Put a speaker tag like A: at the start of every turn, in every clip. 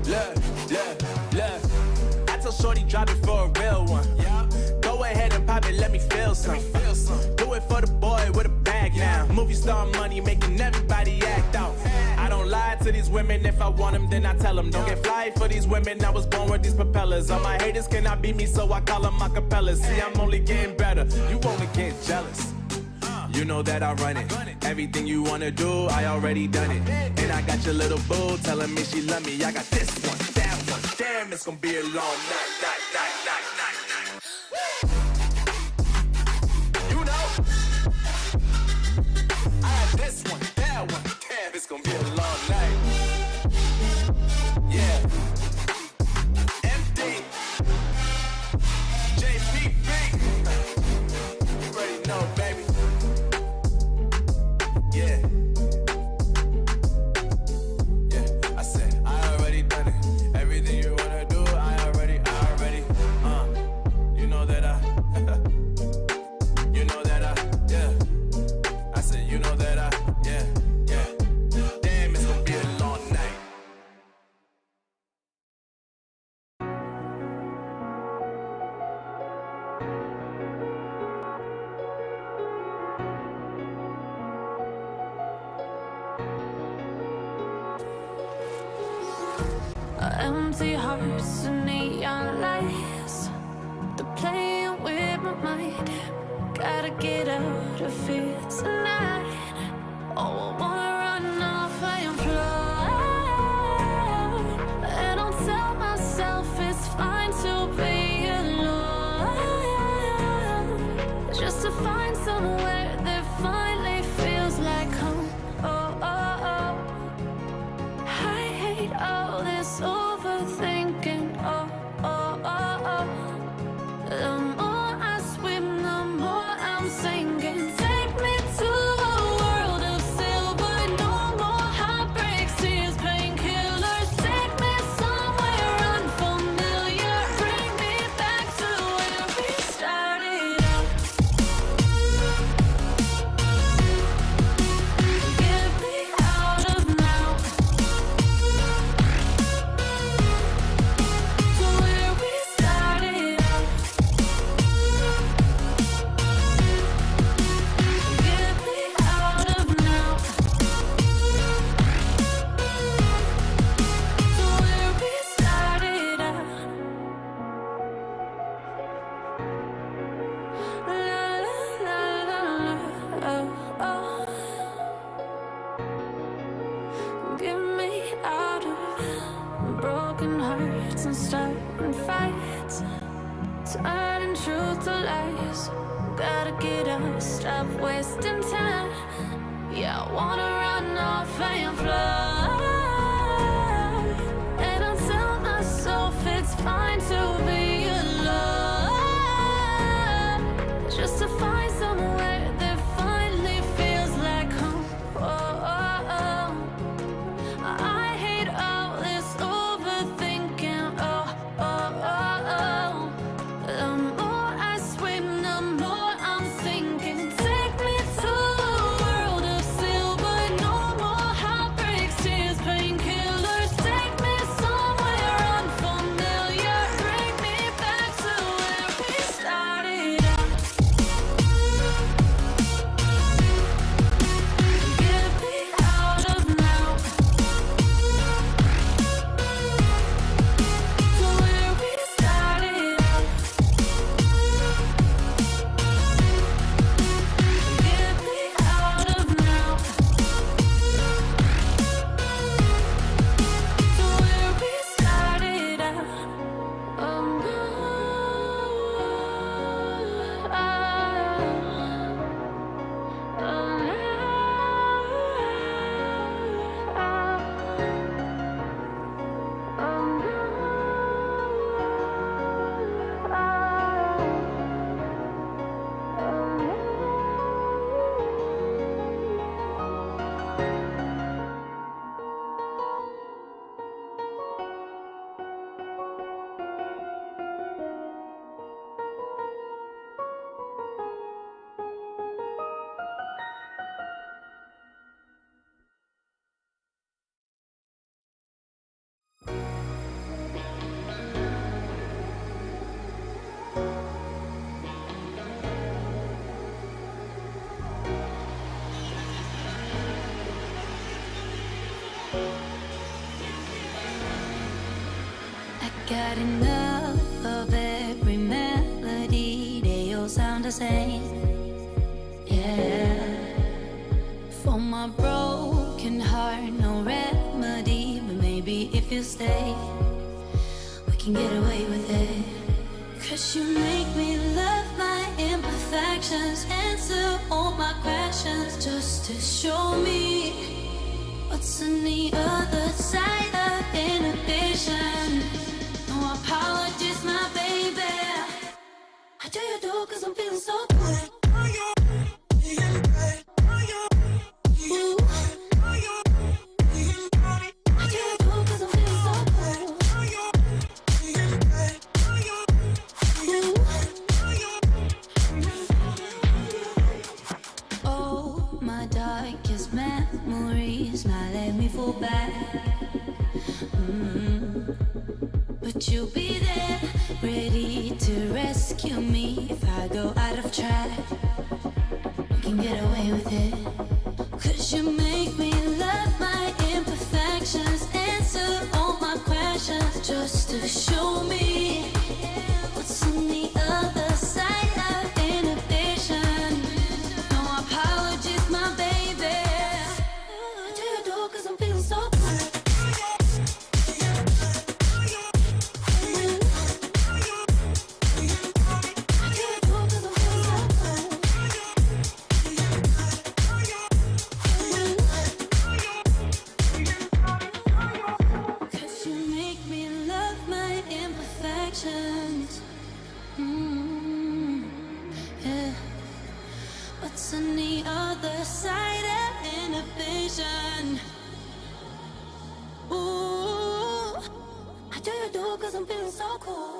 A: look. I told Shorty drop it for a real one. Go ahead and pop it, let me feel some. Do it for the boy with a bag now. Movie star money making everybody act out. I don't lie to these women, if I want them then I tell them. Don't get fly for these women, I was born with these propellers. All my haters cannot beat me, so I call them acapellas. See, I'm only getting better, you only get jealous. You know that I run it. Everything you wanna do, I already done it. And I got your little boo telling me she love me. I got this one, that one. Damn, it's gonna be a long night. You know, I got this one, that one. Damn, it's gonna be a long night. Yeah. MD, JPB. You already know, baby. Yeah, I said, I already done it. Everything you wanna do, I already, you know that yeah. I said, you know that yeah. Damn, it's gonna be a long night.
B: Empty hearts and neon lights, they're playing with my mind. Gotta get out of here tonight. Oh, I wanna run off and fly. And I'll tell myself it's fine to be alone, just to find somewhere that finally feels like home. I hate all this overthinking. The more I swim, the more I'm sinking. Take me to a world of silver. No more heartbreaks, tears, painkillers. Take me somewhere unfamiliar. Bring me back to where we started out. Get me out of now, to where we started out. Get me out of now, to where we started out. La la la la, oh, oh. Get me out of broken hearts and starting fights, turning truth to lies. Gotta get up, stop wasting time. Yeah, I wanna run off and fly. And I'll tell myself it's fine to be alone, just to find somewhere that finally feels like home. I hate all this overthinking. The more I swim, the more I'm sinking. Take me to a world of silver. No more heartbreaks, tears, pain. got enough of every melody, they all sound the same. Yeah. For my broken heart, no remedy, but maybe if you stay, we can get away with it. 'Cause you make me love my imperfections, answer all my questions, just to show me what's on the other side of inhibition. No apologies, my baby. I do you do 'cause I'm feeling so good. Ooh. I do you do 'cause I'm feeling so good. Ooh. Oh, my darkest memories might let me fall back. But you'll be there, ready to rescue me if I go out of track. We can get away with it. 'Cause you make me love my imperfections, answer all my questions, just to show me what's on the other side of inhibition. No apologies, my baby. I do you do 'cause I'm feeling so good. Yeah. What's on the other side of inhibition? Ooh, I do you do 'cause I'm feeling so cool.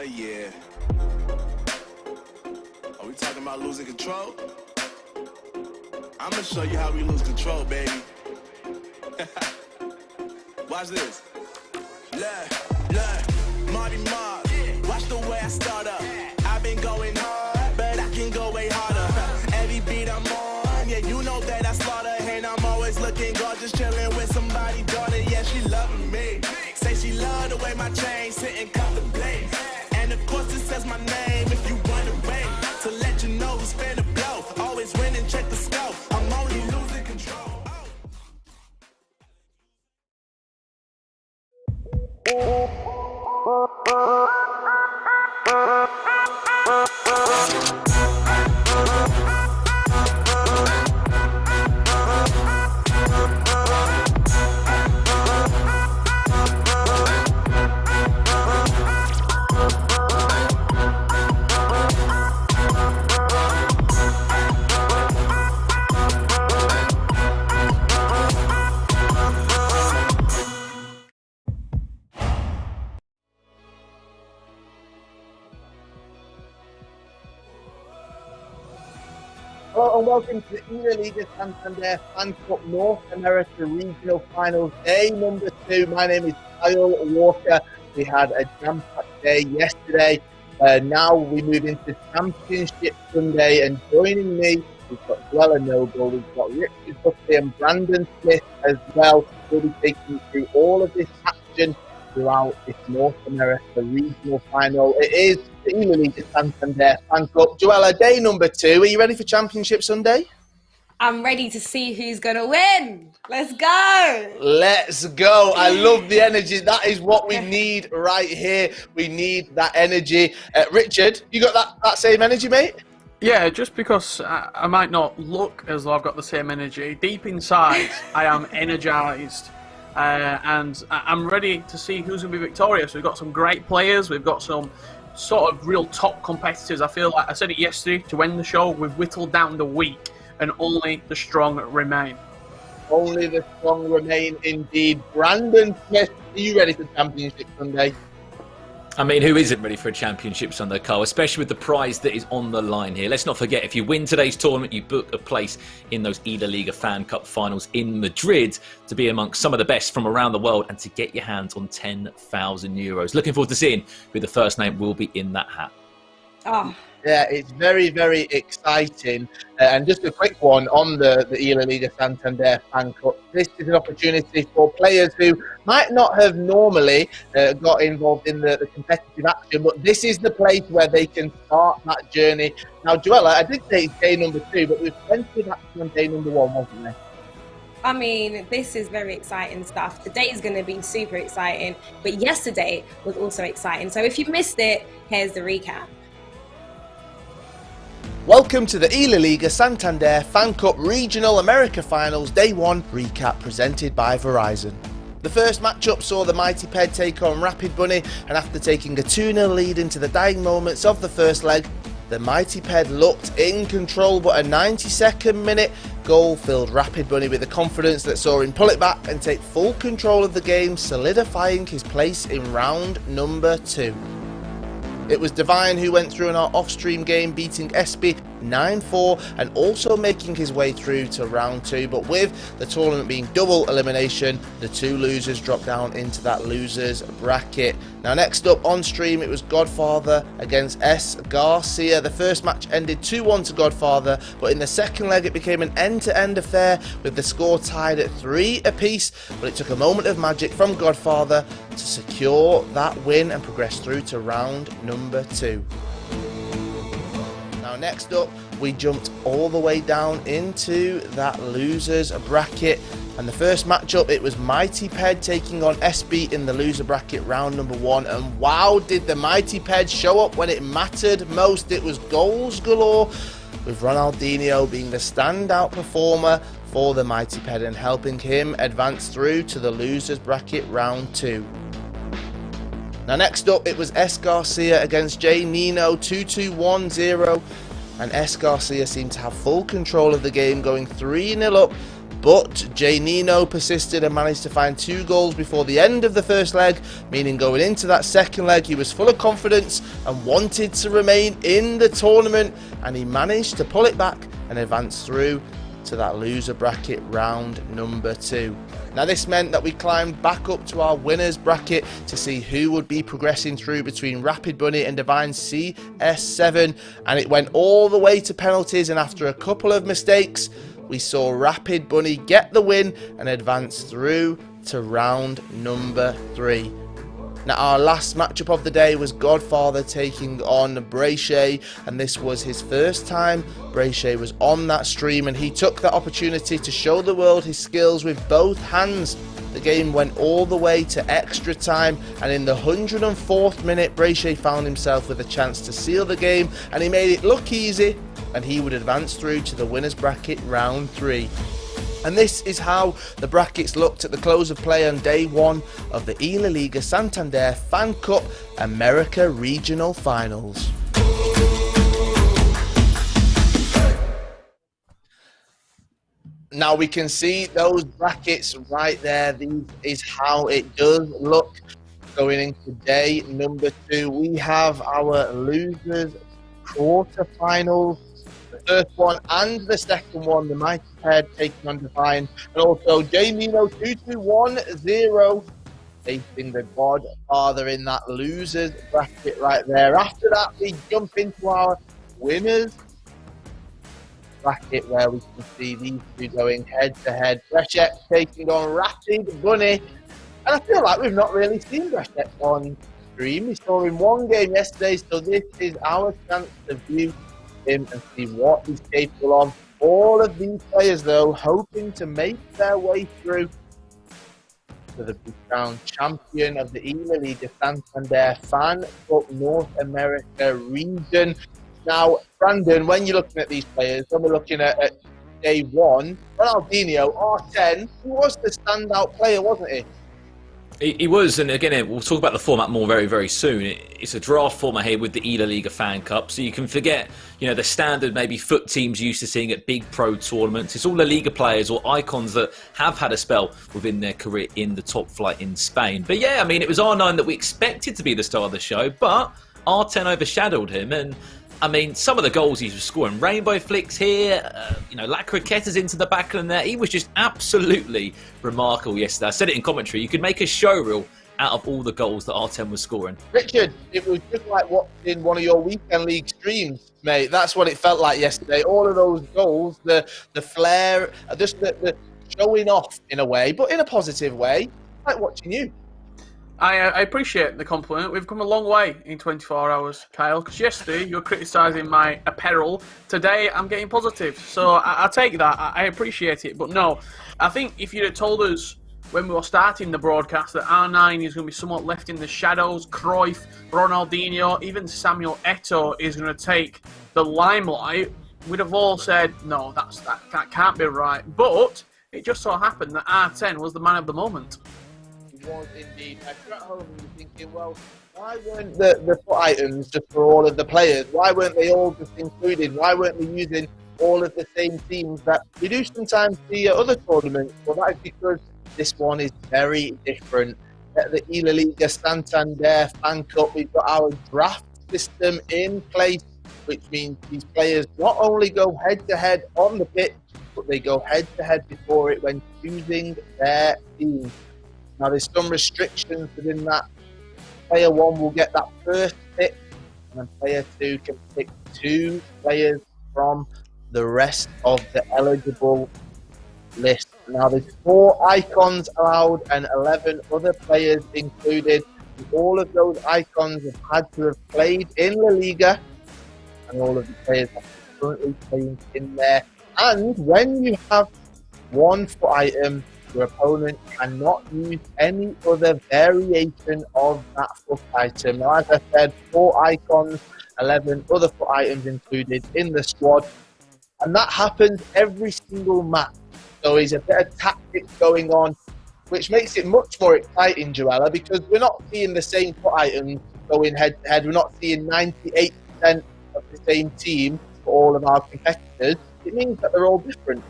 A: Oh yeah. Are we talking about losing control? I'm gonna show you how we lose control, baby. Watch this. Look, Marty Mark. Watch the way I start up. I've been going hard, but I can go way harder. Every beat I'm on, yeah, you know that I slaughter. And I'm always looking gorgeous, chilling with somebody's daughter. Yeah, she loving me. Say she love the way my chain sit and contemplate. And of course it says my name if you run away. To let you know who's finna blow. Always win and check the scope. I'm only losing control.
C: Hello and welcome to the eLaliga Santander FanCup North America Regional Finals, day number 2. My name is Kyle Walker. We had a jam-packed day yesterday. Now we move into Championship Sunday, and joining me, we've got Joella Noble, we've got Richard Buckley and Brandon Smith as well. We'll be taking you through all of this action throughout this North America Regional Final. It is the eLaliga Santander FanCup. Joella, day number 2. Are you ready for Championship Sunday?
D: I'm ready to see who's going to win. Let's go.
C: Let's go. I love the energy. That is what we need right here. We need that energy. Richard, you got that same energy, mate?
E: Yeah, just because I might not look as though I've got the same energy, deep inside I am energised. And I'm ready to see who's going to be victorious. We've got some great players. We've got some sort of real top competitors. I feel like I said it yesterday to end the show. We've whittled down the weak and only the strong remain.
C: Only the strong remain indeed. Brandon Smith, are you ready for Championship Sunday?
F: I mean, who isn't ready for a Championship Sunday, Carl? Especially with the prize that is on the line here. Let's not forget, if you win today's tournament, you book a place in those eLaliga FanCup finals in Madrid to be amongst some of the best from around the world and to get your hands on €10,000. Looking forward to seeing who the first name will be in that hat.
D: Oh.
C: Yeah, it's very, very exciting. And just a quick one on the eLaliga Santander FanCup. This is an opportunity for players who might not have normally got involved in the competitive action, but this is the place where they can start that journey. Now, Joella, I did say it's day number 2, but we've plenty of action on day number 1, wasn't there?
D: I mean, this is very exciting stuff. Today is going to be super exciting, but yesterday was also exciting. So if you missed it, here's the recap.
C: Welcome to the eLaliga Santander FanCup Regional America Finals Day 1 recap presented by Verizon. The first matchup saw the Mighty Ped take on Rapid Bunny, and after taking a 2-0 lead into the dying moments of the first leg, the Mighty Ped looked in control, but a 92nd minute goal filled Rapid Bunny with the confidence that saw him pull it back and take full control of the game, solidifying his place in round number 2. It was Divine who went through in our off-stream game, beating Espy 9-4 and also making his way through to round 2. But with the tournament being double elimination, the 2 losers dropped down into that losers bracket. Now next up on stream, it was Godfather against S. Garcia. The first match ended 2-1 to Godfather, but in the second leg it became an end-to-end affair with the score tied at 3 apiece. But it took a moment of magic from Godfather to secure that win and progress through to round number 2. Now Now next up, we jumped all the way down into that losers bracket, and the first matchup, it was Mighty Ped taking on SB in the loser bracket round number 1, and wow, did the Mighty Ped show up when it mattered most. It was goals galore, with Ronaldinho being the standout performer for the Mighty Ped and helping him advance through to the losers bracket round 2. Now next up, it was S Garcia against J Nino, 2-2-1-0, and S Garcia seemed to have full control of the game, going 3-0 up, but J Nino persisted and managed to find 2 goals before the end of the first leg, meaning going into that second leg he was full of confidence and wanted to remain in the tournament, and he managed to pull it back and advance through to that loser bracket round number 2. Now this meant that we climbed back up to our winners bracket to see who would be progressing through between Rapid Bunny and Divine CS7, and it went all the way to penalties, and after a couple of mistakes we saw Rapid Bunny get the win and advance through to round number 3. Now our last matchup of the day was Godfather taking on Brayshay, and this was his first time Brayshay was on that stream, and he took that opportunity to show the world his skills with both hands. The game went all the way to extra time, and in the 104th minute Brayshay found himself with a chance to seal the game, and he made it look easy, and he would advance through to the winners bracket round 3. And this is how the brackets looked at the close of play on day 1 of the eLaliga Santander FanCup America Regional Finals. Now we can see those brackets right there. This is how it does look going into day number 2. We have our losers quarterfinals. First one and the second one, the Mighty Ped taking on Divine, and also J Nino 2-2-1-0 facing the Godfather in that losers bracket right there. After that, we jump into our winners bracket where we can see these two going head to head. Breshek taking on Rapid Bunny, and I feel like we've not really seen Breshek on stream. We saw him one game yesterday, so this is our chance to view him and see what he's capable of. All of these players though hoping to make their way through to the crowned champion of the eLaliga Santander FanCup North America region. Now Brandon, when you're looking at these players, when we're looking at day 1, Ronaldinho R10, he was the standout player, wasn't he?
F: He was, and again, we'll talk about the format more very, very soon. It's a draft format here with the eLaliga FanCup, so you can forget, the standard maybe foot teams used to seeing at big pro tournaments. It's all La Liga players or icons that have had a spell within their career in the top flight in Spain. But yeah, I mean, it was R9 that we expected to be the star of the show, but R10 overshadowed him, and I mean, some of the goals he was scoring, rainbow flicks here, La Croquetas into the back of there. He was just absolutely remarkable yesterday. I said it in commentary. You could make a showreel out of all the goals that R10 was scoring.
C: Richard, it was just like watching one of your weekend league streams, mate. That's what it felt like yesterday. All of those goals, the flair, just the showing off in a way, but in a positive way, like watching you.
E: I appreciate the compliment. We've come a long way in 24 hours, Kyle, because yesterday you were criticising my apparel. Today I'm getting positive. So I take that. I appreciate it. But no, I think if you'd have told us when we were starting the broadcast that R9 is going to be somewhat left in the shadows, Cruyff, Ronaldinho, even Samuel Eto'o is going to take the limelight, we'd have all said, no, that can't be right. But it just so happened that R10 was the man of the moment.
C: Was indeed. If you're at home and you're thinking, well, why weren't the foot items just for all of the players? Why weren't they all just included? Why weren't they using all of the same teams that we do sometimes see at other tournaments? Well, that is because this one is very different. At the eLaliga Santander FanCup, we've got our draft system in place, which means these players not only go head-to-head on the pitch, but they go head-to-head before it when choosing their team. Now, there's some restrictions within that. Player 1 will get that first pick, and then player 2 can pick 2 players from the rest of the eligible list. Now, there's 4 icons allowed and 11 other players included. All of those icons have had to have played in La Liga, and all of the players that are currently playing in there. And when you have one foot item, your opponent cannot use any other variation of that foot item. Now, as I said, 4 icons, 11 other foot items included in the squad. And that happens every single match. So there's a bit of tactics going on, which makes it much more exciting, Joella, because we're not seeing the same foot items going head to head. We're not seeing 98% of the same team for all of our competitors. It means that they're all different.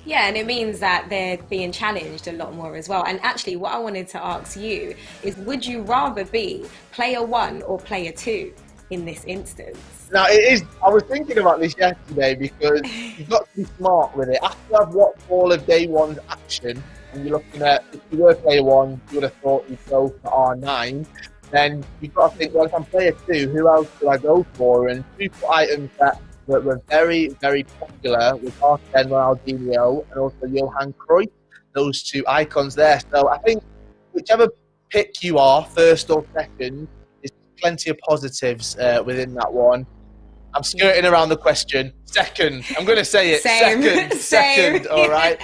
D: Yeah, and it means that they're being challenged a lot more as well. And actually, what I wanted to ask you is, would you rather be player 1 or player 2 in this instance?
C: Now, it is. I was thinking about this yesterday because you've got to be smart with it. After I've watched all of day one's action, and you're looking at, if you were player 1, you would have thought you'd go for R9. Then you've got to think, well, if I'm player 2, who else do I go for? And 2 items that were very, very popular with Arsene Ronaldinho and also Johan Cruyff, those 2 icons there. So I think whichever pick you are, first or second, there's plenty of positives within that one. I'm skirting around the question. Second. I'm going to say it.
D: Same.
C: Second. All right.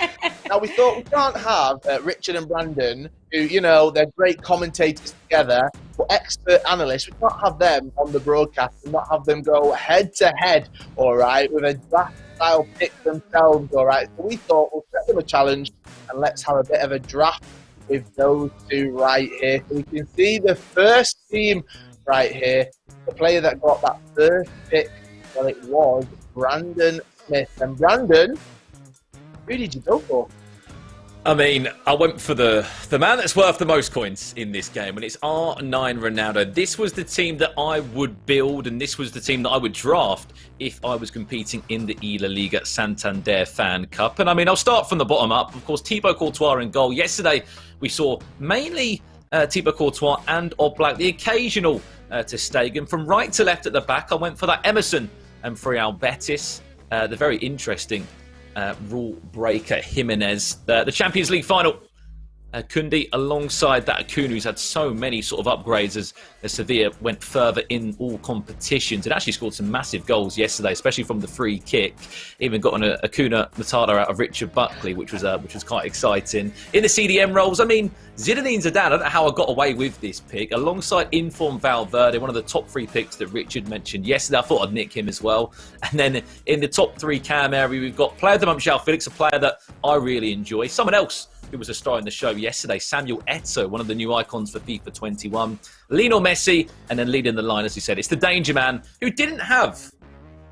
C: Now, we thought we can't have Richard and Brandon, who, you know, they're great commentators together, but expert analysts. We can't have them on the broadcast and not have them go head to head, all right, with a draft style pick themselves, all right. So we thought we'll set them a challenge and let's have a bit of a draft with those 2 right here. So we can see the first team right here. The player that got that first pick, well, it was Brandon Smith. And Brandon, who did you go for?
F: I mean, I went for the man that's worth the most coins in this game, and it's R9 Ronaldo. This was the team that I would build, and this was the team that I would draft if I was competing in the eLaliga Santander FanCup. And I mean, I'll start from the bottom up. Of course, Thibaut Courtois in goal. Yesterday, we saw mainly Thibaut Courtois and Oblak, the occasional to Stegen. From right to left at the back, I went for that Emerson and for Real Betis. The very interesting rule breaker Jimenez. The Champions League final, Koundé alongside that Acuna, who's had so many sort of upgrades as Sevilla went further in all competitions. It actually scored some massive goals yesterday, especially from the free kick. Even got an Acuna Matata out of Richard Buckley, which was quite exciting. In the CDM roles, I mean, Zinedine Zidane, I don't know how I got away with this pick, alongside Inform Valverde, one of the top 3 picks that Richard mentioned yesterday. I thought I'd nick him as well. And then in the top 3 cam area, we've got player of the month, João Felix, a player that I really enjoy. Someone else who was a star in the show yesterday, Samuel Eto'o, one of the new icons for FIFA 21. Lionel Messi, and then leading the line, as he said, it's the Danger Man, who didn't have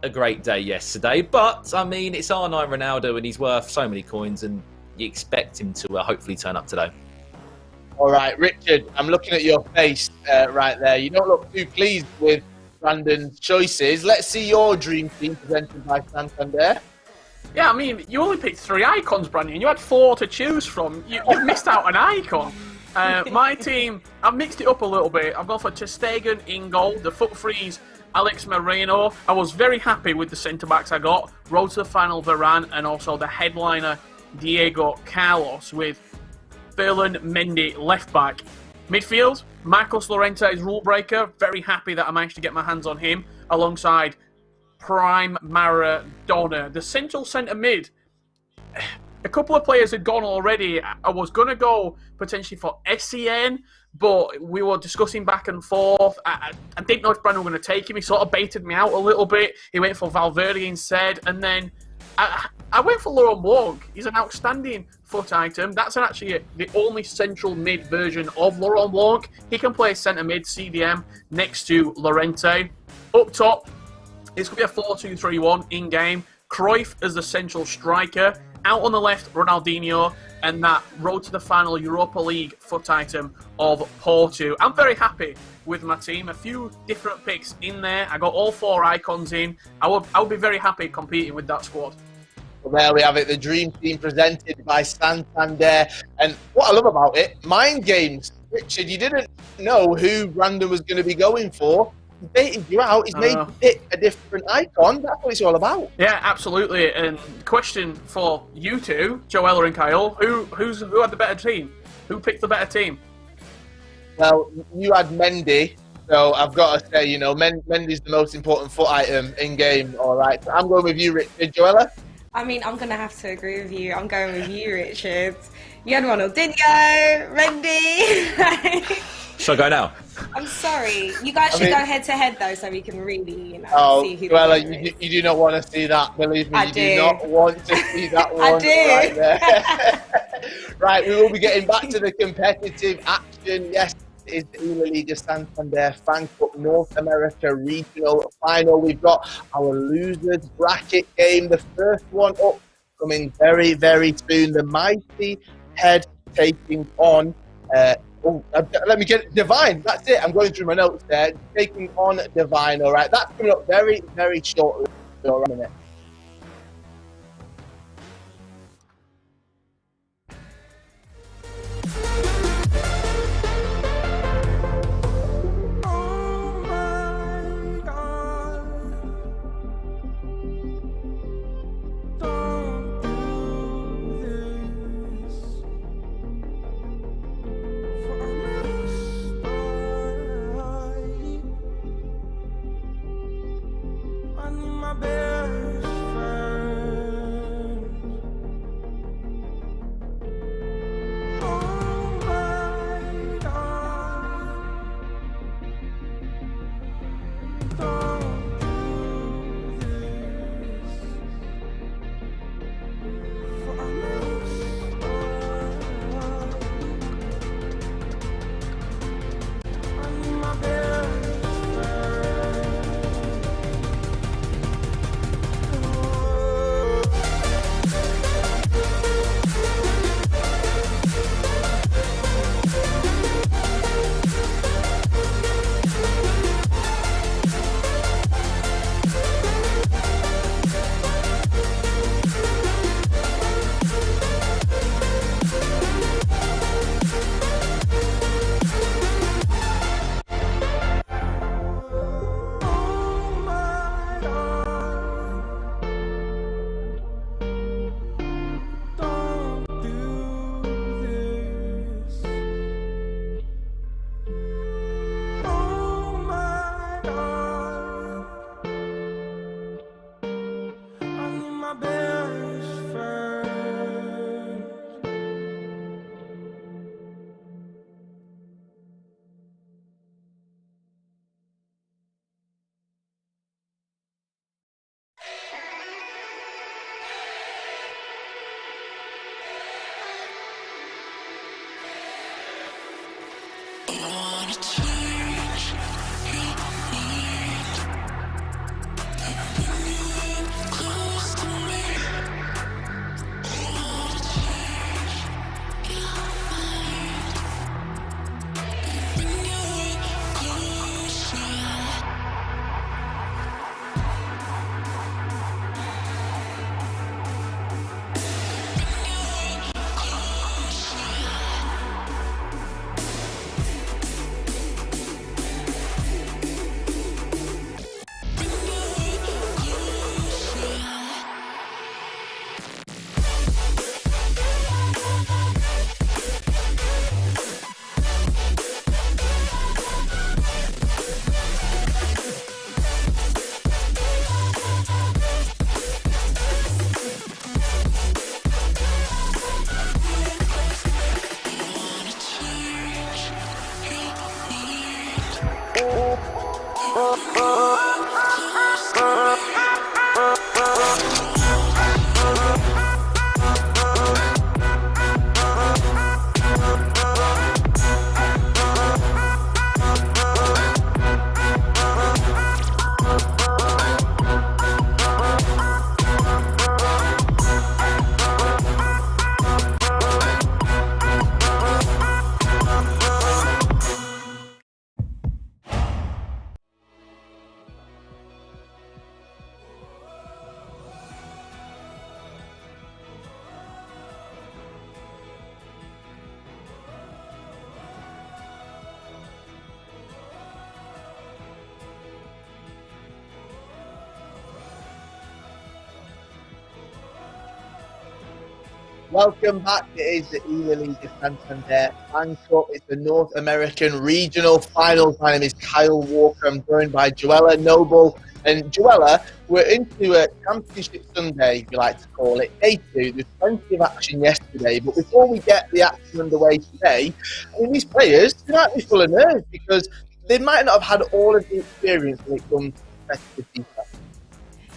F: a great day yesterday. But, I mean, it's R9 Ronaldo, and he's worth so many coins, and you expect him to hopefully turn up today.
C: All right, Richard, I'm looking at your face right there. You don't look too pleased with Brandon's choices. Let's see your dream team presented by Santander.
E: Yeah, I mean, you only picked 3 icons, Brandon. You had 4 to choose from. You've missed out an icon. My team, I've mixed it up a little bit. I've gone for Ter Stegen in goal, the foot freeze, Alex Moreno. I was very happy with the centre-backs I got. Road to the final, Varane, and also the headliner, Diego Carlos, with Ferland Mendy left-back. Midfield, Marcos Llorente is rule breaker. Very happy that I managed to get my hands on him, alongside Prime Maradona. The central centre mid, a couple of players had gone already. I was going to go potentially for SCN, but we were discussing back and forth. I didn't know if Brandon was going to take him. He sort of baited me out a little bit. He went for Valverde instead, and then I went for Laurent Blanc. He's an outstanding foot item. That's actually the only central mid version of Laurent Blanc. He can play centre mid, CDM, next to Llorente. Up top, it's going to be a 4-2-3-1 in-game. Cruyff as the central striker. Out on the left, Ronaldinho. And that road to the final Europa League foot item of Porto. I'm very happy with my team. A few different picks in there. I got all 4 icons in. I would be very happy competing with that squad.
C: Well, there we have it, the dream team presented by Santander. And what I love about it, mind games. Richard, you didn't know who Brandon was going to be going for. He's baited you out. He's made you pick a different icon. That's what it's all about.
E: Yeah, absolutely. And question for you two, Joella and Kyle, who had the better team? Who picked the better team?
C: Well, you had Mendy, So I've got to say, Mendy's the most important foot item in game. All right, so I'm going with you, Richard. Joella?
D: I mean, I'm going to have to agree with you. I'm going with you, Richard. You had Ronaldinho, Mendy.
F: Shall I go now?
D: I'm sorry. You guys should go head to head though, so we can really, see who.
C: Joella, you do not want to see that. Believe me, do not want to see that one
D: I do.
C: right there. Right, we will be getting back to the competitive action. Yes, it is the eLaliga Santander FanCup North America Regional Final. We've got our losers bracket game. The first one up coming very, very soon. The Mighty Head taking on. Let me get Divine. That's it. I'm going through my notes there. Taking on Divine. All right, that's coming up very, very shortly. All right, a minute. Welcome back. It is the eLaliga Santander FanCup. It's the North American Regional Finals. My name is Kyle Walker. I'm joined by Joella Noble. And Joella, we're into a Championship Sunday, if you like to call it, day 2. There's plenty of action yesterday. But before we get the action underway today, I mean, these players, they might be full of nerves because they might not have had all of the experience when it comes to competitive FIFA.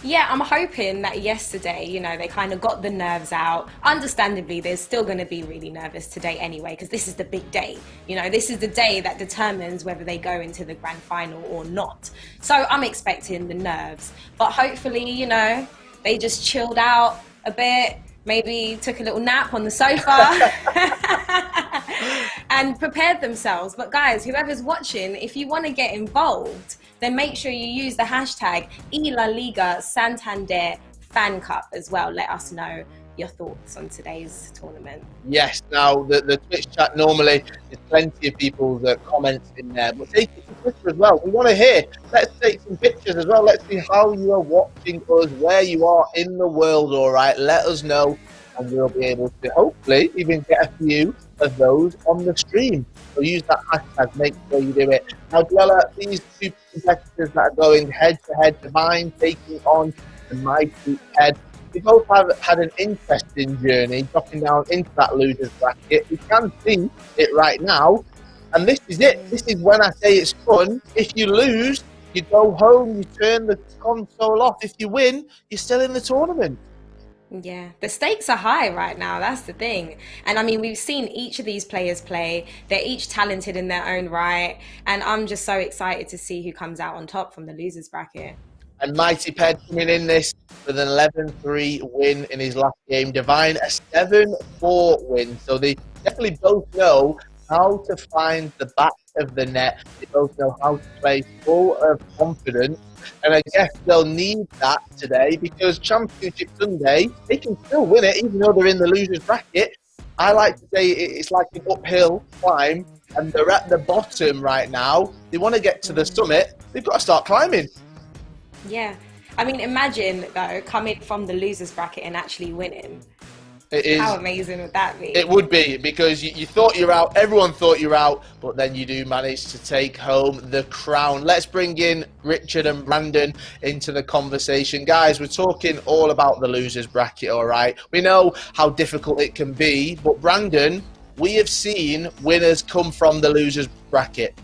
D: Yeah, I'm hoping that yesterday, they kind of got the nerves out. Understandably, they're still going to be really nervous today anyway, because this is the big day. This is the day that determines whether they go into the grand final or not. So I'm expecting the nerves. But hopefully, they just chilled out a bit, maybe took a little nap on the sofa and prepared themselves. But guys, whoever's watching, if you want to get involved, then make sure you use the hashtag eLaliga Santander FanCup as well. Let us know your thoughts on today's tournament.
C: Yes, now the Twitch chat, normally there's plenty of people that comment in there, but take it to Twitter as well. We want to hear. Let's take some pictures as well. Let's see how you are watching us, where you are in the world, all right? Let us know, and we'll be able to hopefully even get a few of those on the stream. So use that hashtag, make sure you do it. Now, Joella, these two competitors that are going head-to-head, Divine taking on the Mighty Head, they both have had an interesting journey, dropping down into that loser's bracket. We can see it right now, and this is it. This is when I say it's fun. If you lose, you go home, you turn the console off. If you win, you're still in the tournament.
D: Yeah, the stakes are high right now. That's the thing. And I mean, we've seen each of these players play. They're each talented in their own right. And I'm just so excited to see who comes out on top from the losers bracket.
C: And Mighty Ped coming in this with an 11-3 win in his last game. Divine, a 7-4 win. So they definitely both know how to find the back of the net. They both know how to play full of confidence. And I guess they'll need that today because Championship Sunday, they can still win it even though they're in the losers bracket. I like to say it's like an uphill climb and they're at the bottom right now. They want to get to the summit. They've got to start climbing.
D: Yeah. I mean, imagine, though, coming from the losers bracket and actually winning.
C: It is.
D: How amazing would that be?
C: It would be, because you thought you're out, everyone thought you're out, but then you do manage to take home the crown. Let's bring in Richard and Brandon into the conversation. Guys, we're talking all about the losers bracket, all right? We know how difficult it can be, but Brandon, we have seen winners come from the losers bracket.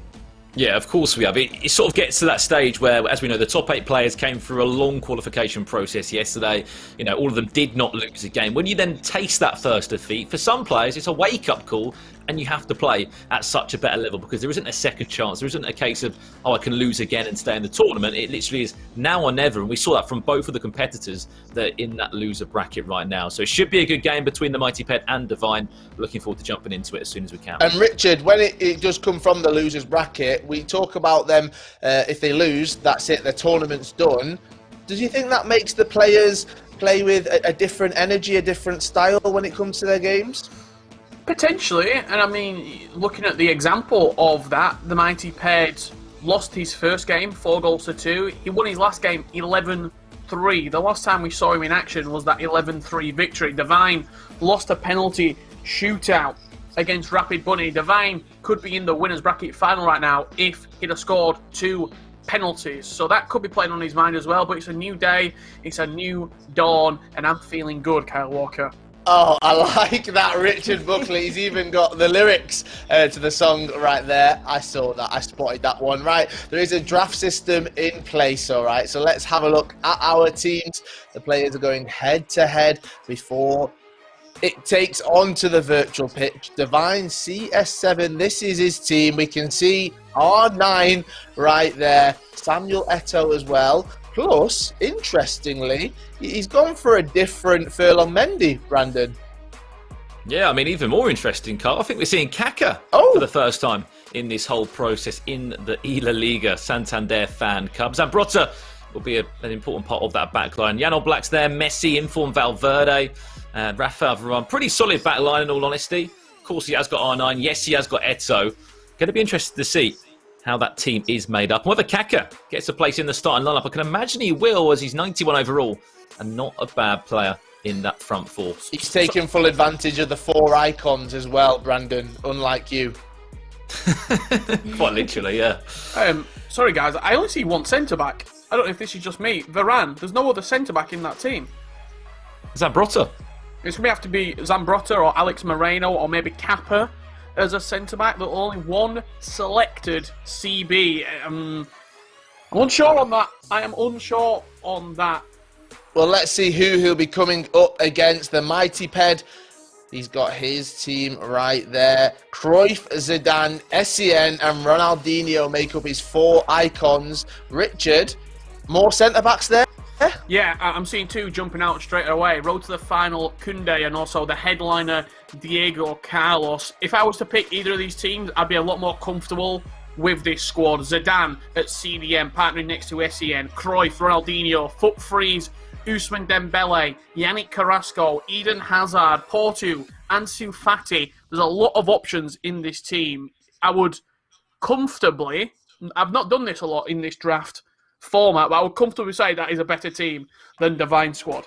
F: Yeah, of course we have. It sort of gets to that stage where, as we know, the top 8 players came through a long qualification process yesterday. All of them did not lose a game. When you then taste that first defeat, for some players, it's a wake-up call, and you have to play at such a better level because there isn't a second chance. There isn't a case of, I can lose again and stay in the tournament. It literally is now or never, and we saw that from both of the competitors that are in that loser bracket right now. So it should be a good game between the Mighty Ped and Divine. Looking forward to jumping into it as soon as we can.
C: And Richard, when it does come from the losers bracket, we talk about them, if they lose, that's it, the tournament's done. Does you think that makes the players play with a different energy, a different style when it comes to their games?
E: Potentially, and I mean, looking at the example of that, the Mighty Ped lost his first game, 4-2. He won his last game 11-3. The last time we saw him in action was that 11-3 victory. Divine lost a penalty shootout against Rapid Bunny. Divine could be in the winners bracket final right now if he'd have scored 2 penalties. So that could be playing on his mind as well, but it's a new day, it's a new dawn, and I'm feeling good, Kyle Walker.
C: Oh, I like that, Richard Buckley. He's even got the lyrics to the song right there. I saw that. I spotted that one. Right, there is a draft system in place, all right? So let's have a look at our teams. The players are going head-to-head before it takes onto the virtual pitch. Divine CS7, this is his team. We can see R9 right there. Samuel Eto'o as well. Plus, interestingly, he's gone for a different Furlong Mendy, Brandon.
F: Yeah, I mean, even more interesting, Carl. I think we're seeing Kaka for the first time in this whole process in the eLaliga Santander FanCup. Zambrotta will be an important part of that backline. Jan Oblak's there, Messi, Inform Valverde, Rafael Varane. Pretty solid backline, in all honesty. Of course, he has got R9. Yes, he has got Eto'o. Going to be interested to see how that team is made up. And whether Kaka gets a place in the starting lineup, I can imagine he will, as he's 91 overall and not a bad player in that front four.
C: He's taking full advantage of the 4 icons as well, Brandon, unlike you.
F: Quite literally, yeah.
E: Sorry, guys, I only see one centre-back. I don't know if this is just me. Varane, there's no other centre-back in that team.
F: Zambrotta.
E: It's going to have to be Zambrotta or Alex Moreno or maybe Kappa as a centre-back. There's only one selected CB. I'm unsure on that. I am unsure on that.
C: Well, let's see who he'll be coming up against. The mighty Ped. He's got his team right there. Cruyff, Zidane, Essien and Ronaldinho make up his 4 icons. Richard, more centre-backs there?
E: Yeah, I'm seeing 2 jumping out straight away. Road to the final, Koundé, and also the headliner, Diego Carlos. If I was to pick either of these teams, I'd be a lot more comfortable with this squad. Zidane at CDM, partnering next to Essien. Cruyff, Ronaldinho, foot freeze, Ousmane Dembele, Yannick Carrasco, Eden Hazard, Porto, Ansu Fati. There's a lot of options in this team. I would comfortably, I've not done this a lot in this draft format, but I would comfortably say that is a better team than Divine's squad.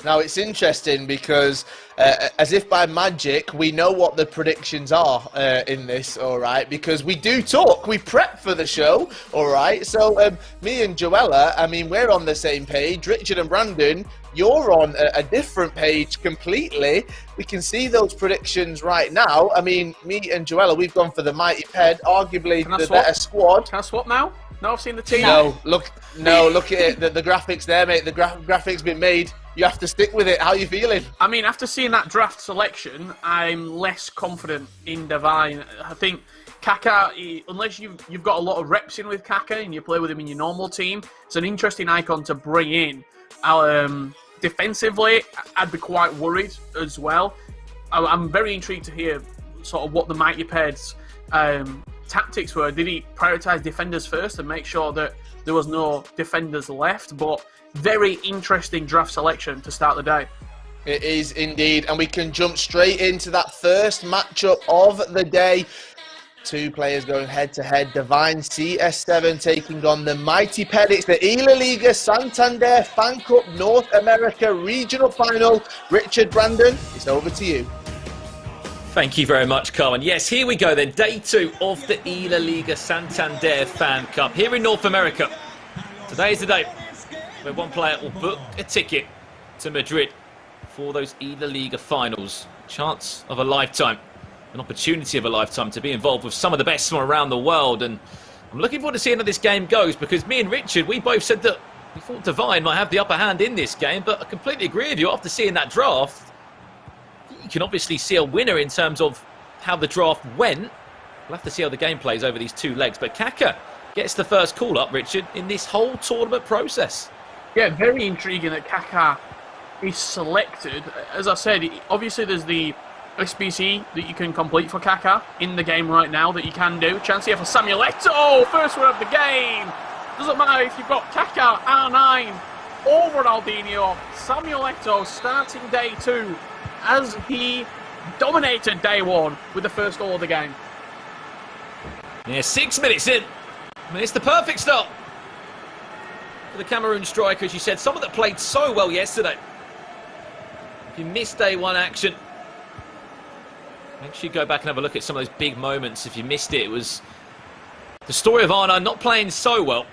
C: Now, it's interesting because, as if by magic, we know what the predictions are in this, all right? Because we do talk, we prep for the show, all right? So, me and Joella, I mean, we're on the same page. Richard and Brandon, you're on a different page completely. We can see those predictions right now. I mean, me and Joella, we've gone for the mighty Ped, arguably the better squad.
E: Can I swap now? No, I've seen the team.
C: No, look at it. The graphics there, mate. The graphics been made. You have to stick with it. How are you feeling?
E: I mean, after seeing that draft selection, I'm less confident in Divine. I think Kaka, unless you've got a lot of reps in with Kaka and you play with him in your normal team, it's an interesting icon to bring in. Defensively, I'd be quite worried as well. I'm very intrigued to hear sort of what the Mighty Ped's tactics were. Did he prioritise defenders first and make sure that there was no defenders left? But very interesting draft selection to start the day.
C: It is indeed, and we can jump straight into that first matchup of the day. 2 players going head-to-head. Divine CS7 taking on the mighty Ped. It's the eLaliga Santander FanCup North America Regional Final. Richard, Brandon, it's over to you.
F: Thank you very much, Carmen. Yes, here we go then. Day 2 of the eLaliga Santander FanCup here in North America. Today is the day where one player will book a ticket to Madrid for those eLaliga finals. Chance of a lifetime, an opportunity of a lifetime to be involved with some of the best from around the world. And I'm looking forward to seeing how this game goes, because me and Richard, we both said that we thought Divine might have the upper hand in this game, but I completely agree with you. After seeing that draft, you can obviously see a winner in terms of how the draft went. We'll have to see how the game plays over these 2 legs. But Kaka gets the first call up, Richard, in this whole tournament process.
E: Yeah, very intriguing that Kaka is selected. As I said, obviously there's the SBC that you can complete for Kaka in the game right now that you can do. Chance here for Samuel Eto'o, first one of the game. Doesn't matter if you've got Kaka, R9, or Ronaldinho. Samuel Eto'o starting day 2 as he dominated day 1 with the first goal of the game.
F: Yeah, 6 minutes in. I mean, it's the perfect start for the Cameroon striker, as you said. Someone that played so well yesterday. If you missed day 1 action, make sure you go back and have a look at some of those big moments. If you missed it, it was the story of Arna not playing so well.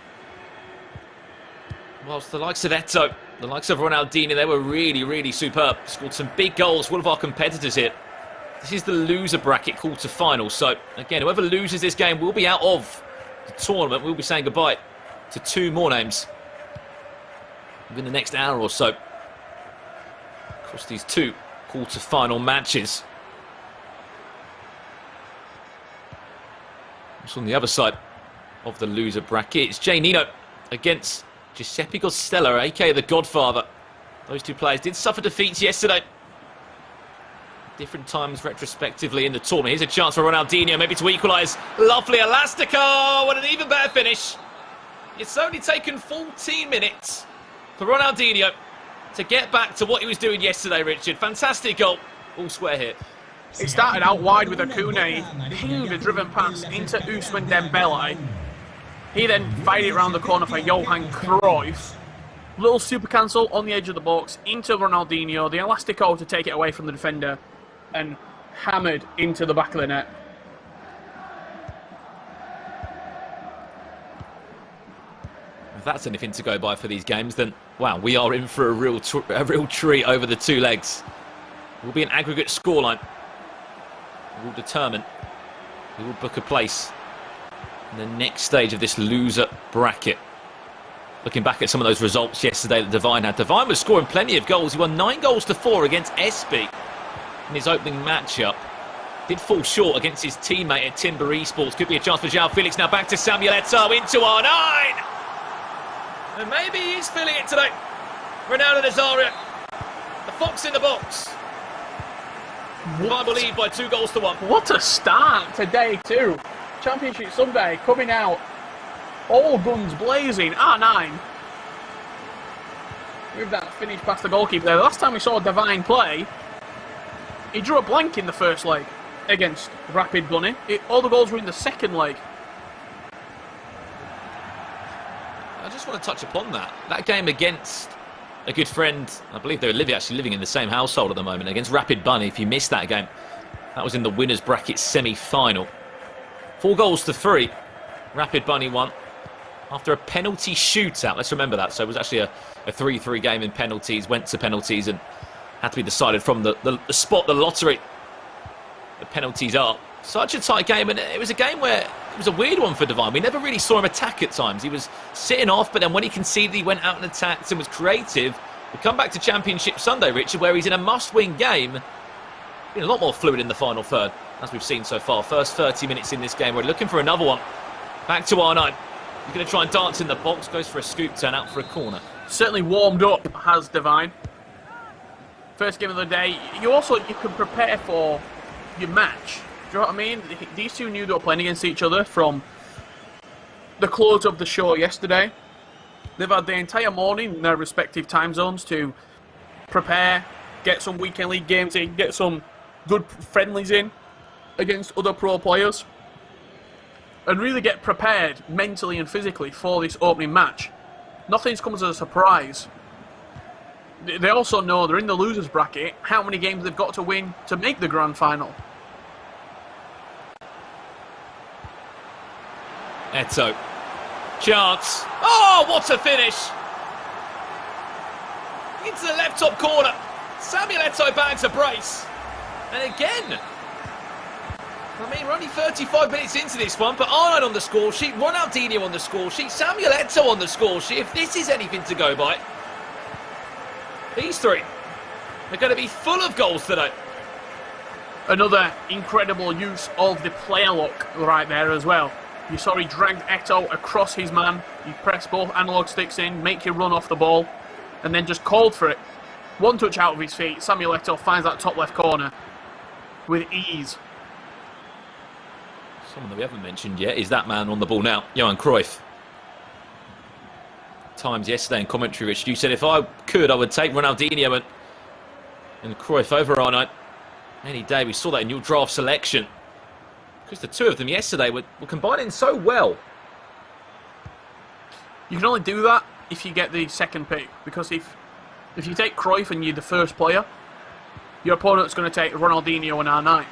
F: Whilst the likes of Eto'o, the likes of Ronaldinho, they were really, really superb. Scored some big goals. One of our competitors here. This is the loser bracket quarter-final. So, again, whoever loses this game will be out of the tournament. We'll be saying goodbye to 2 more names within the next hour or so across these 2 quarter-final matches. What's on the other side of the loser bracket? It's Jay Nino against Giuseppe Costello, aka the Godfather. Those 2 players did suffer defeats yesterday. Different times retrospectively in the tournament. Here's a chance for Ronaldinho maybe to equalise. Lovely Elastico! What an even better finish. It's only taken 14 minutes for Ronaldinho to get back to what he was doing yesterday, Richard. Fantastic goal. All square here.
E: It started out wide with Akune, pinged a driven pass into Ousmane Dembele. He then fired it around the corner for Johan Cruyff. Little super cancel on the edge of the box into Ronaldinho. The elastico to take it away from the defender and hammered into the back of the net.
F: If that's anything to go by for these games, then wow, we are in for a real treat over the 2 legs. It will be an aggregate scoreline. It will determine who will book a place in the next stage of this loser bracket. Looking back at some of those results yesterday that Devine had. Devine was scoring plenty of goals. He won 9 goals to 4 against Espy in his opening matchup. Did fall short against his teammate at Timber Esports. Could be a chance for João Felix. Now back to Samuel Eto'o into R9. And maybe he's feeling it today. Ronaldo Nazario. The fox in the box. Devine will lead by 2 goals to 1.
E: What a start to day 2. Championship Sunday coming out. All guns blazing. R9. With that finish past the goalkeeper there. The last time we saw Devine play, he drew a blank in the first leg against Rapid Bunny. All the goals were in the second leg.
F: I just want to touch upon that. That game against a good friend, I believe they're actually living in the same household at the moment, against Rapid Bunny. If you missed that game, that was in the winners bracket semi-final. 4 goals to 3. Rapid Bunny won after a penalty shootout. Let's remember that. So it was actually a 3-3 game in penalties, went to penalties and had to be decided from the spot, the lottery. The penalties are. Such a tight game, and it was a game where it was a weird one for Devine. We never really saw him attack at times. He was sitting off, but then when he conceded, he went out and attacked and was creative. We come back to Championship Sunday, Richard, where he's in a must-win game. Been a lot more fluid in the final third, as we've seen so far. First 30 minutes in this game, we're looking for another one. Back to R9. He's going to try and dance in the box, goes for a scoop turn out for a corner.
E: Certainly warmed up, has Devine. First game of the day. You can prepare for your match. Do you know what I mean? These two knew they were playing against each other from the close of the show yesterday. They've had the entire morning in their respective time zones to prepare, get some weekend league games in, get some good friendlies in against other pro players, and really get prepared mentally and physically for this opening match. Nothing's come as a surprise. They also know they're in the losers bracket, how many games they've got to win to make the grand final.
F: Eto'o. Chance. Oh, what a finish! Into the left top corner. Samuel Eto'o back to brace. And again, I mean, we're only 35 minutes into this one, but Arnold on the score sheet, Ronaldinho on the score sheet, Samuel Eto'o on the score sheet. If this is anything to go by, these three are going to be full of goals today.
E: Another incredible use of the player lock right there as well. You saw he dragged Eto'o across his man. He pressed both analog sticks in, make you run off the ball, and then just called for it. One touch out of his feet. Samuel Eto'o finds that top left corner with ease.
F: Someone that we haven't mentioned yet is that man on the ball now, Johan Cruyff. Times yesterday in commentary, Rich, you said if I could, I would take Ronaldinho and Cruyff over Arnold any day. We saw that in your draft selection. Because the two of them yesterday were combining so well.
E: You can only do that if you get the second pick. Because if you take Cruyff and you're the first player, your opponent's going to take Ronaldinho and R9.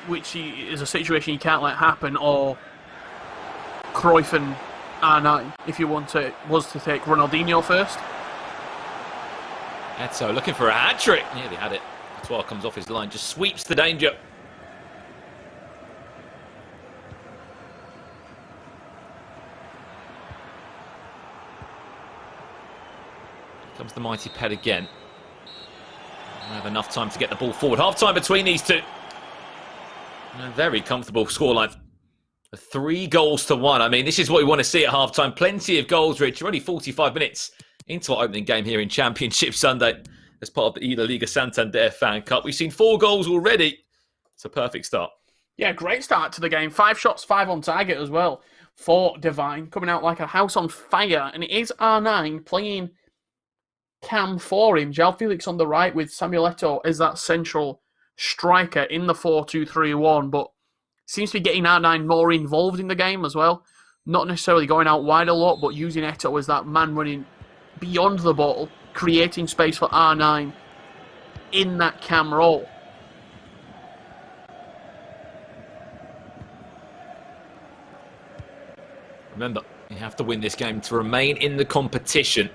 E: Which is a situation you can't let happen, or Cruyff and R9 if you was to take Ronaldinho first.
F: Eto'o looking for a hat-trick. Yeah, they had it. Toile comes off his line, just sweeps the danger. Comes the mighty Ped again. Don't have enough time to get the ball forward. Half time between these two. And a very comfortable scoreline. 3 goals to 1. I mean, this is what we want to see at half time. Plenty of goals, Rich. We're only 45 minutes into our opening game here in Championship Sunday as part of the eLaliga Santander FanCup. We've seen 4 goals already. It's a perfect start.
E: Yeah, great start to the game. 5 shots, 5 on target as well for Devine. Coming out like a house on fire. And it is R9 playing cam for him. João Felix on the right with Samuel Eto'o as that central striker in the 4-2-3-1, but seems to be getting R9 more involved in the game as well. Not necessarily going out wide a lot, but using Eto'o as that man running beyond the ball, creating space for R9 in that cam role.
F: Remember, you have to win this game to remain in the competition.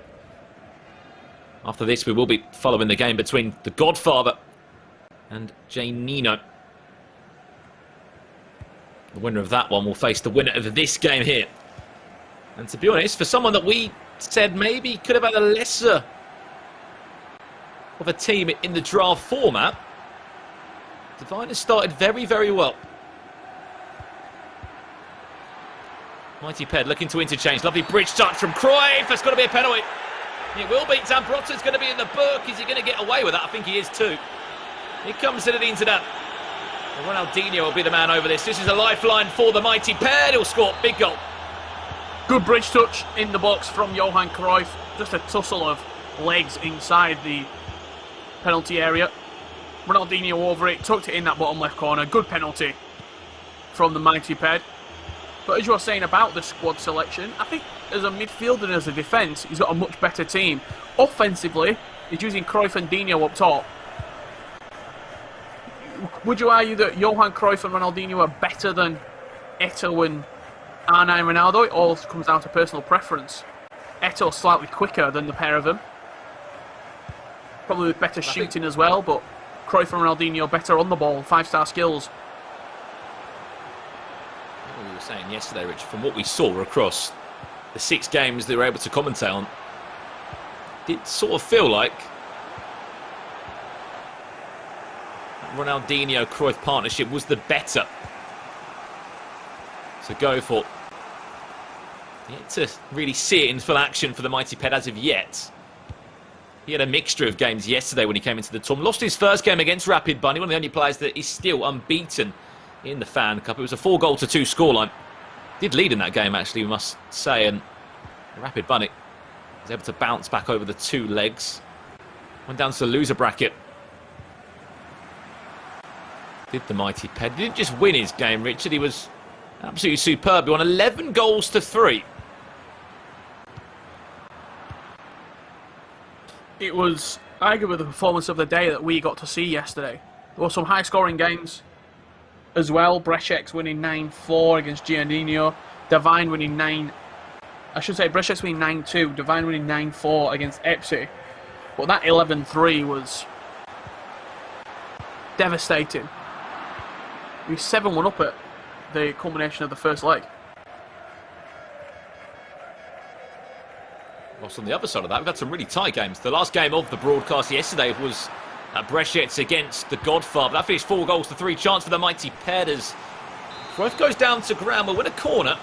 F: After this, we will be following the game between the Godfather and Janino. The winner of that one will face the winner of this game here. And to be honest, for someone that we said maybe could have had a lesser of a team in the draft format, Divine has started very, very well. Mighty Ped looking to interchange. Lovely bridge touch from Cruyff. That's got to be a penalty. It will be. Zambrotta's going to be in the book. Is he going to get away with that? I think he is too. Here comes Zinedine Zidane. Ronaldinho will be the man over this. This is a lifeline for the Mighty Ped. He'll score. Big goal.
E: Good bridge touch in the box from Johan Cruyff. Just a tussle of legs inside the penalty area. Ronaldinho over it. Tucked it in that bottom left corner. Good penalty from the Mighty Ped. But as you were saying about the squad selection, I think as a midfielder and as a defence, he's got a much better team. Offensively, he's using Cruyff and Dino up top. Would you argue that Johan Cruyff and Ronaldinho are better than Eto'o and R9 Ronaldo? It all comes down to personal preference. Eto'o slightly quicker than the pair of them. Probably with better shooting as well, but Cruyff and Ronaldinho better on the ball, 5-star skills.
F: We were saying yesterday, Rich, from what we saw across the 6 games that we were able to commentate on, it sort of feel like Ronaldinho-Cruyff partnership was the better to go for. Yet to really see it in full action for the Mighty Ped as of yet. He had a mixture of games yesterday when he came into the tournament. Lost his first game against Rapid Bunny, one of the only players that is still unbeaten in the FanCup. It was a 4-2 scoreline. Did lead in that game, actually, we must say. And Rapid Bunny was able to bounce back over the 2 legs. Went down to the loser bracket. Did the Mighty Ped. He didn't just win his game, Richard. He was absolutely superb. He won 11-3.
E: It was arguably the performance of the day that we got to see yesterday. There were some high-scoring games as well. Brešec's winning 9-4 against Giannino. Divine winning Brešec's winning 9-2. Divine winning 9-4 against Epsi. But that 11-3 was devastating. We 7-1 up at the culmination of the first leg.
F: Whilst on the other side of that, we've had some really tight games. The last game of the broadcast yesterday was Brešec against the Godfather. That finished 4-3. Chance for the Mighty Ped as Cruyff goes down to ground. We'll win a corner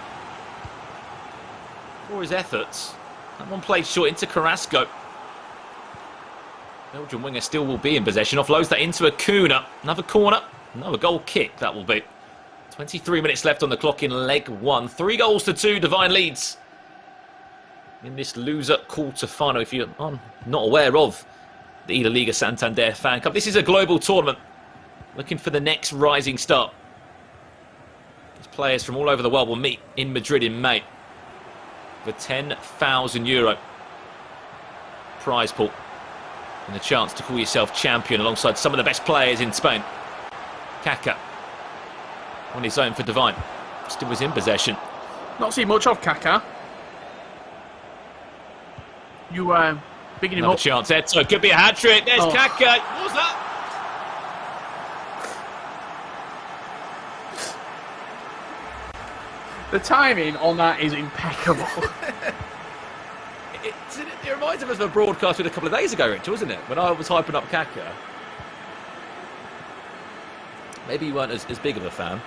F: for his efforts. That one played short into Carrasco. Belgian winger still will be in possession. Offloads that into Acuna. Another corner. Another goal kick that will be. 23 minutes left on the clock in leg 1. 3-2. Divine leads in this loser quarter-final. If you're not aware of the eLaliga Santander FanCup, this is a global tournament looking for the next rising star. These players from all over the world will meet in Madrid in May for €10,000 prize pool and the chance to call yourself champion alongside some of the best players in Spain. Kaká on his own for Divine. Still was in possession.
E: Not seen much of Kaká. You bigging him
F: Another
E: up.
F: chance there. So it could be a hat-trick. There's Kaká. What was that?
E: The timing on that is impeccable.
F: It reminds us of a broadcast we did a couple of days ago, Rich, wasn't it? When I was hyping up Kaká. Maybe you weren't as big of a fan.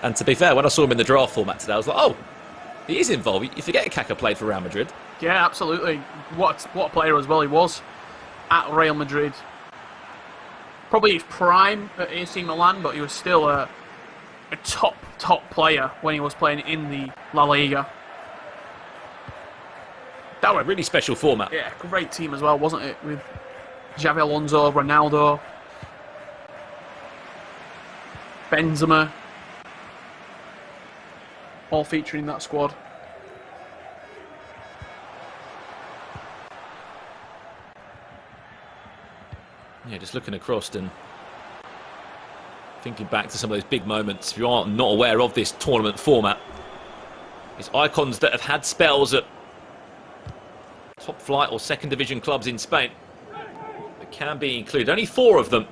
F: And to be fair, when I saw him in the draft format today, I was like, oh, he is involved. You forget Kaká played for Real Madrid.
E: Yeah, absolutely. What a player as well he was at Real Madrid. Probably his prime at AC Milan, but he was still a top player when he was playing in the La Liga.
F: That was a really special format.
E: Yeah, great team as well, wasn't it? With Xavi Alonso, Ronaldo, Benzema, all featuring in that squad.
F: Yeah, just looking across and thinking back to some of those big moments. If you are not aware of this tournament format, it's icons that have had spells at top flight or second division clubs in Spain that can be included. Only 4 of them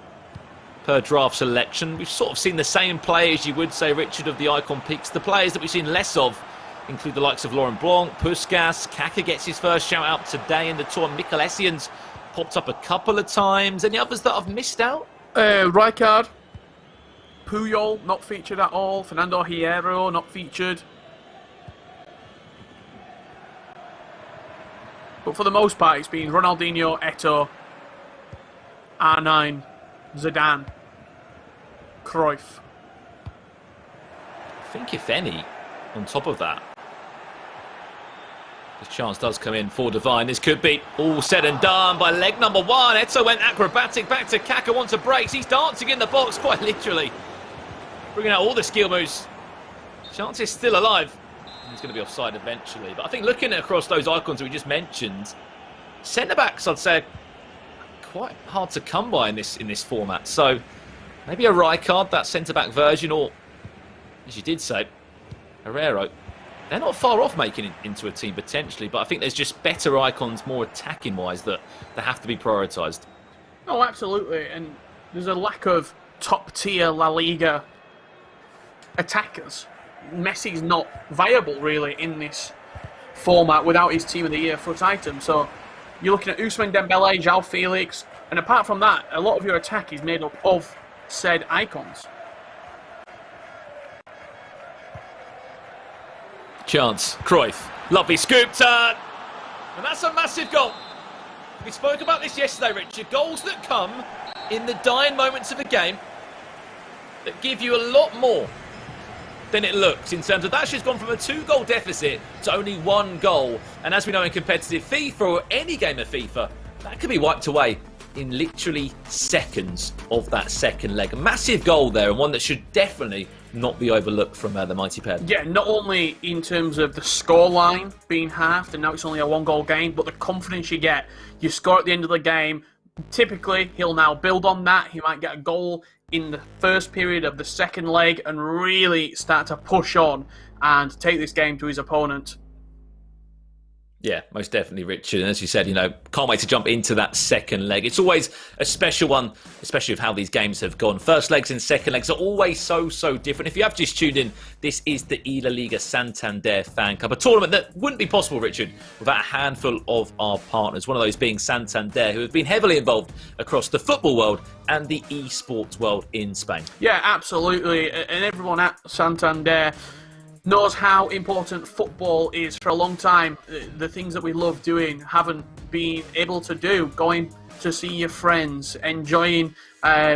F: per draft selection. We've sort of seen the same players, you would say, Richard, of the icon picks. The players that we've seen less of include the likes of Laurent Blanc, Puskas. Kaka gets his first shout out today in the tour. Mikel Essien's popped up a couple of times. Any others that I've missed out?
E: Rijkaard, Puyol, not featured at all. Fernando Hierro, not featured. But for the most part, it's been Ronaldinho, Eto'o, R9, Zidane, Cruyff.
F: I think, if any, on top of that, this chance does come in for Divine. This could be all said and done by leg number 1. Eto'o went acrobatic back to Kaka, wants a break. He's dancing in the box, quite literally. Bringing out all the skill moves. Chance is still alive. He's going to be offside eventually. But I think looking across those icons we just mentioned, centre-backs, I'd say, quite hard to come by in this format. So maybe a Rijkaard, that centre-back version, or, as you did say, Herrero. They're not far off making it into a team potentially, but I think there's just better icons, more attacking-wise, that have to be prioritised.
E: Oh, absolutely. And there's a lack of top-tier La Liga attackers. Messi's not viable, really, in this format without his Team of the Year foot item. So you're looking at Ousmane Dembele, João Felix, and apart from that, a lot of your attack is made up of said icons.
F: Chance, Cruyff, lovely scoop turn, and that's a massive goal. We spoke about this yesterday, Richard. Goals that come in the dying moments of a game that give you a lot more than it looks in terms of that. She's gone from a 2-goal deficit to only 1 goal. And as we know in competitive FIFA or any game of FIFA, that could be wiped away in literally seconds of that second leg. A massive goal there, and one that should definitely not be overlooked from the Mighty Ped.
E: Yeah, not only in terms of the scoreline being halved and now it's only a 1-goal game, but the confidence you get. You score at the end of the game. Typically, he'll now build on that. He might get a goal in the first period of the second leg and really start to push on and take this game to his opponent.
F: Yeah, most definitely, Richard. And as you said, can't wait to jump into that second leg. It's always a special one, especially with how these games have gone. First legs and second legs are always so different. If you have just tuned in, this is the eLaliga Santander FanCup, a tournament that wouldn't be possible, Richard, without a handful of our partners. One of those being Santander, who have been heavily involved across the football world and the esports world in Spain.
E: Yeah, absolutely. And everyone at Santander knows how important football is. For a long time, the things that we love doing haven't been able to do. Going to see your friends, enjoying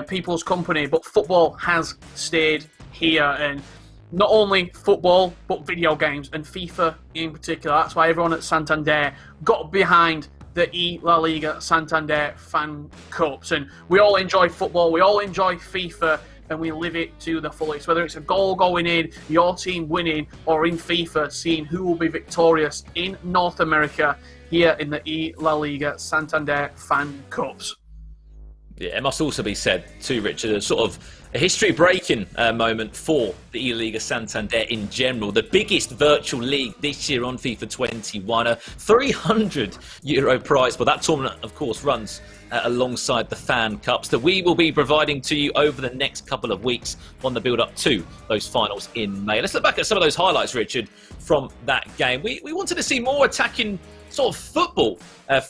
E: people's company, but football has stayed here. And not only football, but video games and FIFA in particular. That's why everyone at Santander got behind the eLaliga Santander Fan Cups. And we all enjoy football, we all enjoy FIFA, and we live it to the fullest. Whether it's a goal going in, your team winning, or in FIFA, seeing who will be victorious in North America here in the eLaliga Santander Fan Cups.
F: Yeah, it must also be said too, Richard, a sort of a history-breaking moment for the eLaliga Santander in general. The biggest virtual league this year on FIFA 21, a €300 prize. But that tournament, of course, runs alongside the Fan Cups that we will be providing to you over the next couple of weeks on the build-up to those finals in May. Let's look back at some of those highlights, Richard, from that game. We wanted to see more attacking sort of football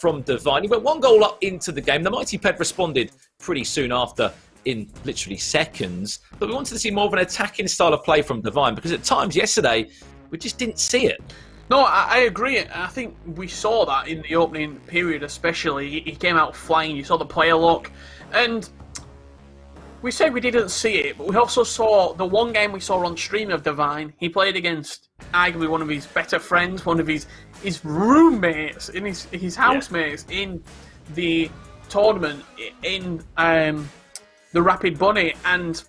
F: from Divine. He went 1 goal up into the game. The Mighty Ped responded pretty soon after in literally seconds. But we wanted to see more of an attacking style of play from Divine, because at times yesterday, we just didn't see it.
E: No, I agree. I think we saw that in the opening period especially. He came out flying, you saw the player look. And we said we didn't see it, but we also saw the one game we saw on stream of Divine. He played against arguably one of his better friends, one of his roommates, in his housemates in the tournament, in the Rapid Bunny. And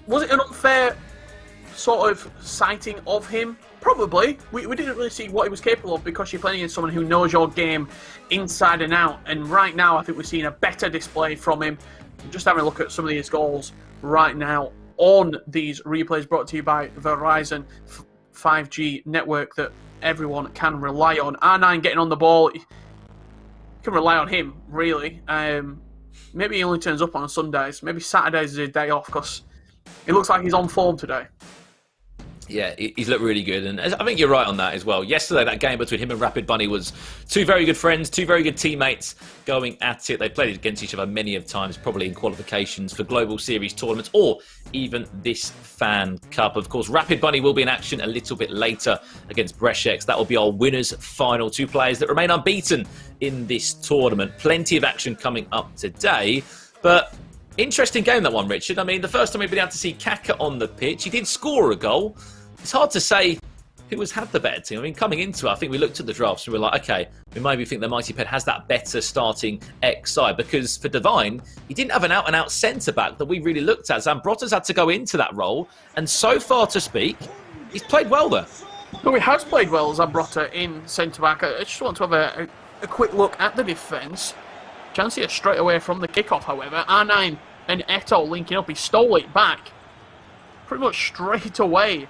E: was it an unfair sort of sighting of him Probably. We didn't really see what he was capable of because you're playing against someone who knows your game inside and out. And right now, I think we're seeing a better display from him. Just having a look at some of these goals right now on these replays brought to you by Verizon 5G network that everyone can rely on. R9 getting on the ball. You can rely on him, really. Maybe he only turns up on Sundays. Maybe Saturdays is his day off because it looks like he's on form today.
F: Yeah, he's looked really good, and I think you're right on that as well. Yesterday, that game between him and Rapid Bunny was two very good friends, two very good teammates going at it. They played against each other many of times, probably in qualifications for Global Series tournaments or even this Fan Cup. Of course, Rapid Bunny will be in action a little bit later against Brzeziec. That will be our winners' final. Two players that remain unbeaten in this tournament. Plenty of action coming up today, but interesting game, that one, Richard. I mean, the first time we've been able to see Kaka on the pitch, he did score a goal. It's hard to say who has had the better team. I mean, coming into it, I think we looked at the drafts and we were like, okay, we maybe think the Mighty Ped has that better starting X side, because for Divine, he didn't have an out-and-out centre-back that we really looked at. Zambrotta's had to go into that role, and so far to speak, he's played well there.
E: Well, he has played well, Zambrotta, in centre-back. I just want to have a quick look at the defence. Chance here straight away from the kickoff, however. R9 and Eto linking up. He stole it back pretty much straight away,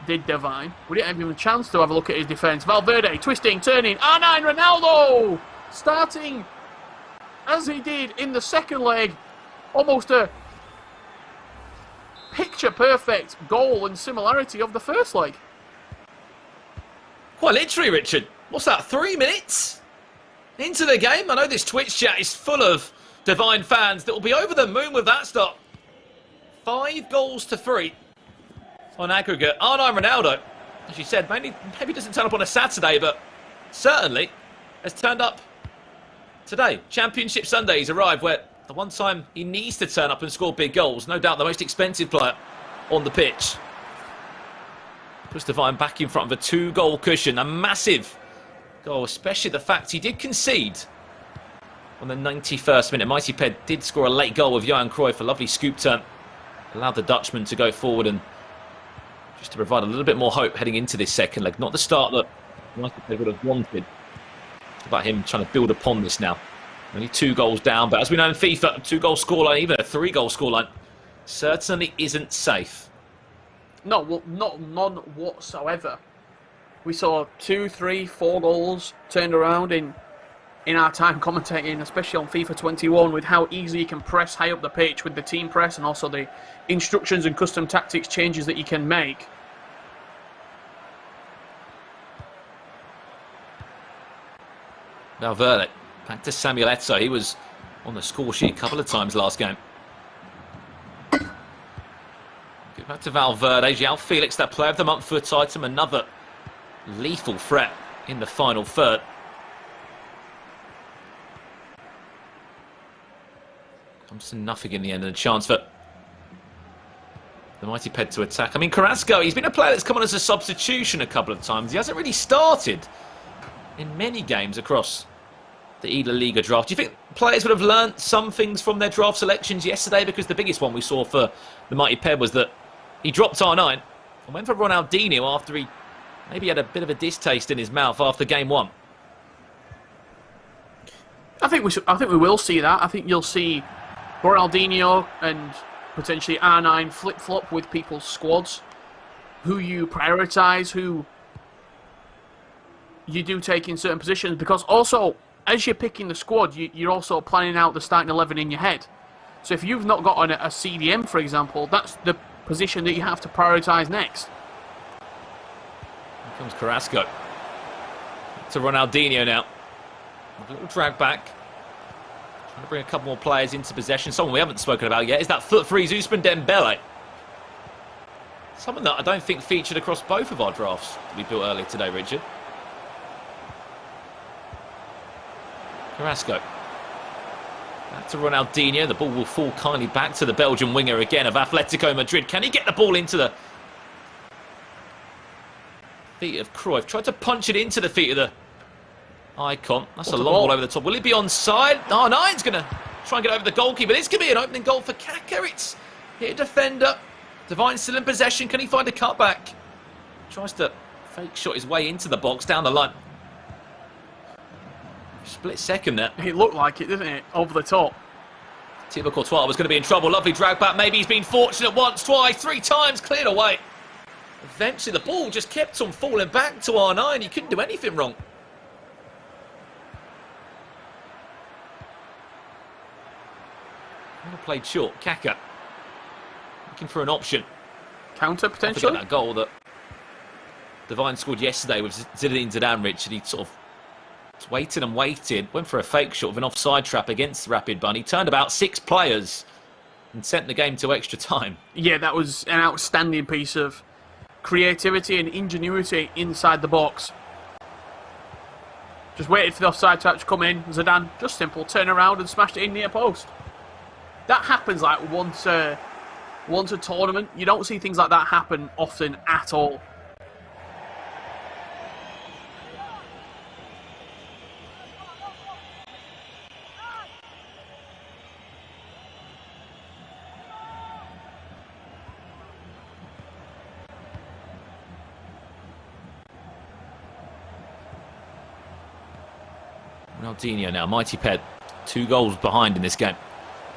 E: did Divine. We didn't have even a chance to have a look at his defence. Valverde twisting, turning. R9 Ronaldo starting as he did in the second leg. Almost a picture-perfect goal and similarity of the first leg.
F: Quite literally, Richard. What's that, 3 minutes into the game? I know this Twitch chat is full of Divine fans that will be over the moon with that start. 5 goals to 3 on aggregate. R9 Ronaldo, as you said, maybe doesn't turn up on a Saturday, but certainly has turned up today. Championship Sundays arrived where the one time he needs to turn up and score big goals. No doubt the most expensive player on the pitch. Puts Divine back in front of a 2-goal cushion. A massive goal, especially the fact he did concede on the 91st minute. Mighty Ped did score a late goal with Johan Cruyff, a lovely scoop turn. Allowed the Dutchman to go forward and just to provide a little bit more hope heading into this second leg. Not the start that Mighty Ped would have wanted. It's about him trying to build upon this now. Only 2 goals down, but as we know in FIFA, a 2-goal scoreline, even a 3-goal scoreline, certainly isn't safe.
E: No, well, none whatsoever. We saw 2, 3, 4 goals turned around in our time commentating, especially on FIFA 21, with how easily you can press high up the pitch with the team press and also the instructions and custom tactics changes that you can make.
F: Valverde, back to Samuel Eto'o. He was on the score sheet a couple of times last game. Get back to Valverde. João Felix, that player of the month foot item, another lethal threat in the final third. Comes to nothing in the end, and a chance for the Mighty Ped to attack. I mean, Carrasco, he's been a player that's come on as a substitution a couple of times. He hasn't really started in many games across the eLaliga draft. Do you think players would have learnt some things from their draft selections yesterday? Because the biggest one we saw for the Mighty Ped was that he dropped R9 and went for Ronaldinho after he maybe had a bit of a distaste in his mouth after game 1.
E: I think we will see that. I think you'll see Ronaldinho and potentially R9 flip-flop with people's squads. Who you prioritise, who you do take in certain positions. Because also, as you're picking the squad, you're also planning out the starting 11 in your head. So if you've not got a CDM, for example, that's the position that you have to prioritise next.
F: Here comes Carrasco. To Ronaldinho now. A little drag back. Trying to bring a couple more players into possession. Someone we haven't spoken about yet is that foot freeze Ousmane Dembele. Someone that I don't think featured across both of our drafts that we built earlier today, Richard. Carrasco. Back to Ronaldinho. The ball will fall kindly back to the Belgian winger again of Atletico Madrid. Can he get the ball into the feet of Cruyff? Tried to punch it into the feet of the icon. That's a long ball over the top. Will it be onside? R9's going to try and get over the goalkeeper. This could be an opening goal for Kaka. It's hit a defender. Divine still in possession. Can he find a cutback? Tries to Fake shot his way into the box, down the line. Split second there.
E: It looked like it, didn't it? Over the top.
F: Thibaut Courtois was going to be in trouble. Lovely drag back. Maybe he's been fortunate once, twice, 3 times. Cleared away. Eventually the ball just kept on falling back to R9. He couldn't do anything wrong. Played short. Kaka looking for an option.
E: Counter potentially.
F: That goal that Divine scored yesterday with Zinedine Zidane, Richard. He sort of waited and waited. Went for a fake shot of an offside trap against Rapid Bunny. Turned about 6 players and sent the game to extra time.
E: Yeah, that was an outstanding piece of creativity and ingenuity inside the box. Just waited for the offside trap to come in. Zidane, just simple, turn around and smashed it in near post. That happens like once a tournament. You don't see things like that happen often at all.
F: Ronaldinho now, mighty Ped. 2 goals behind in this game.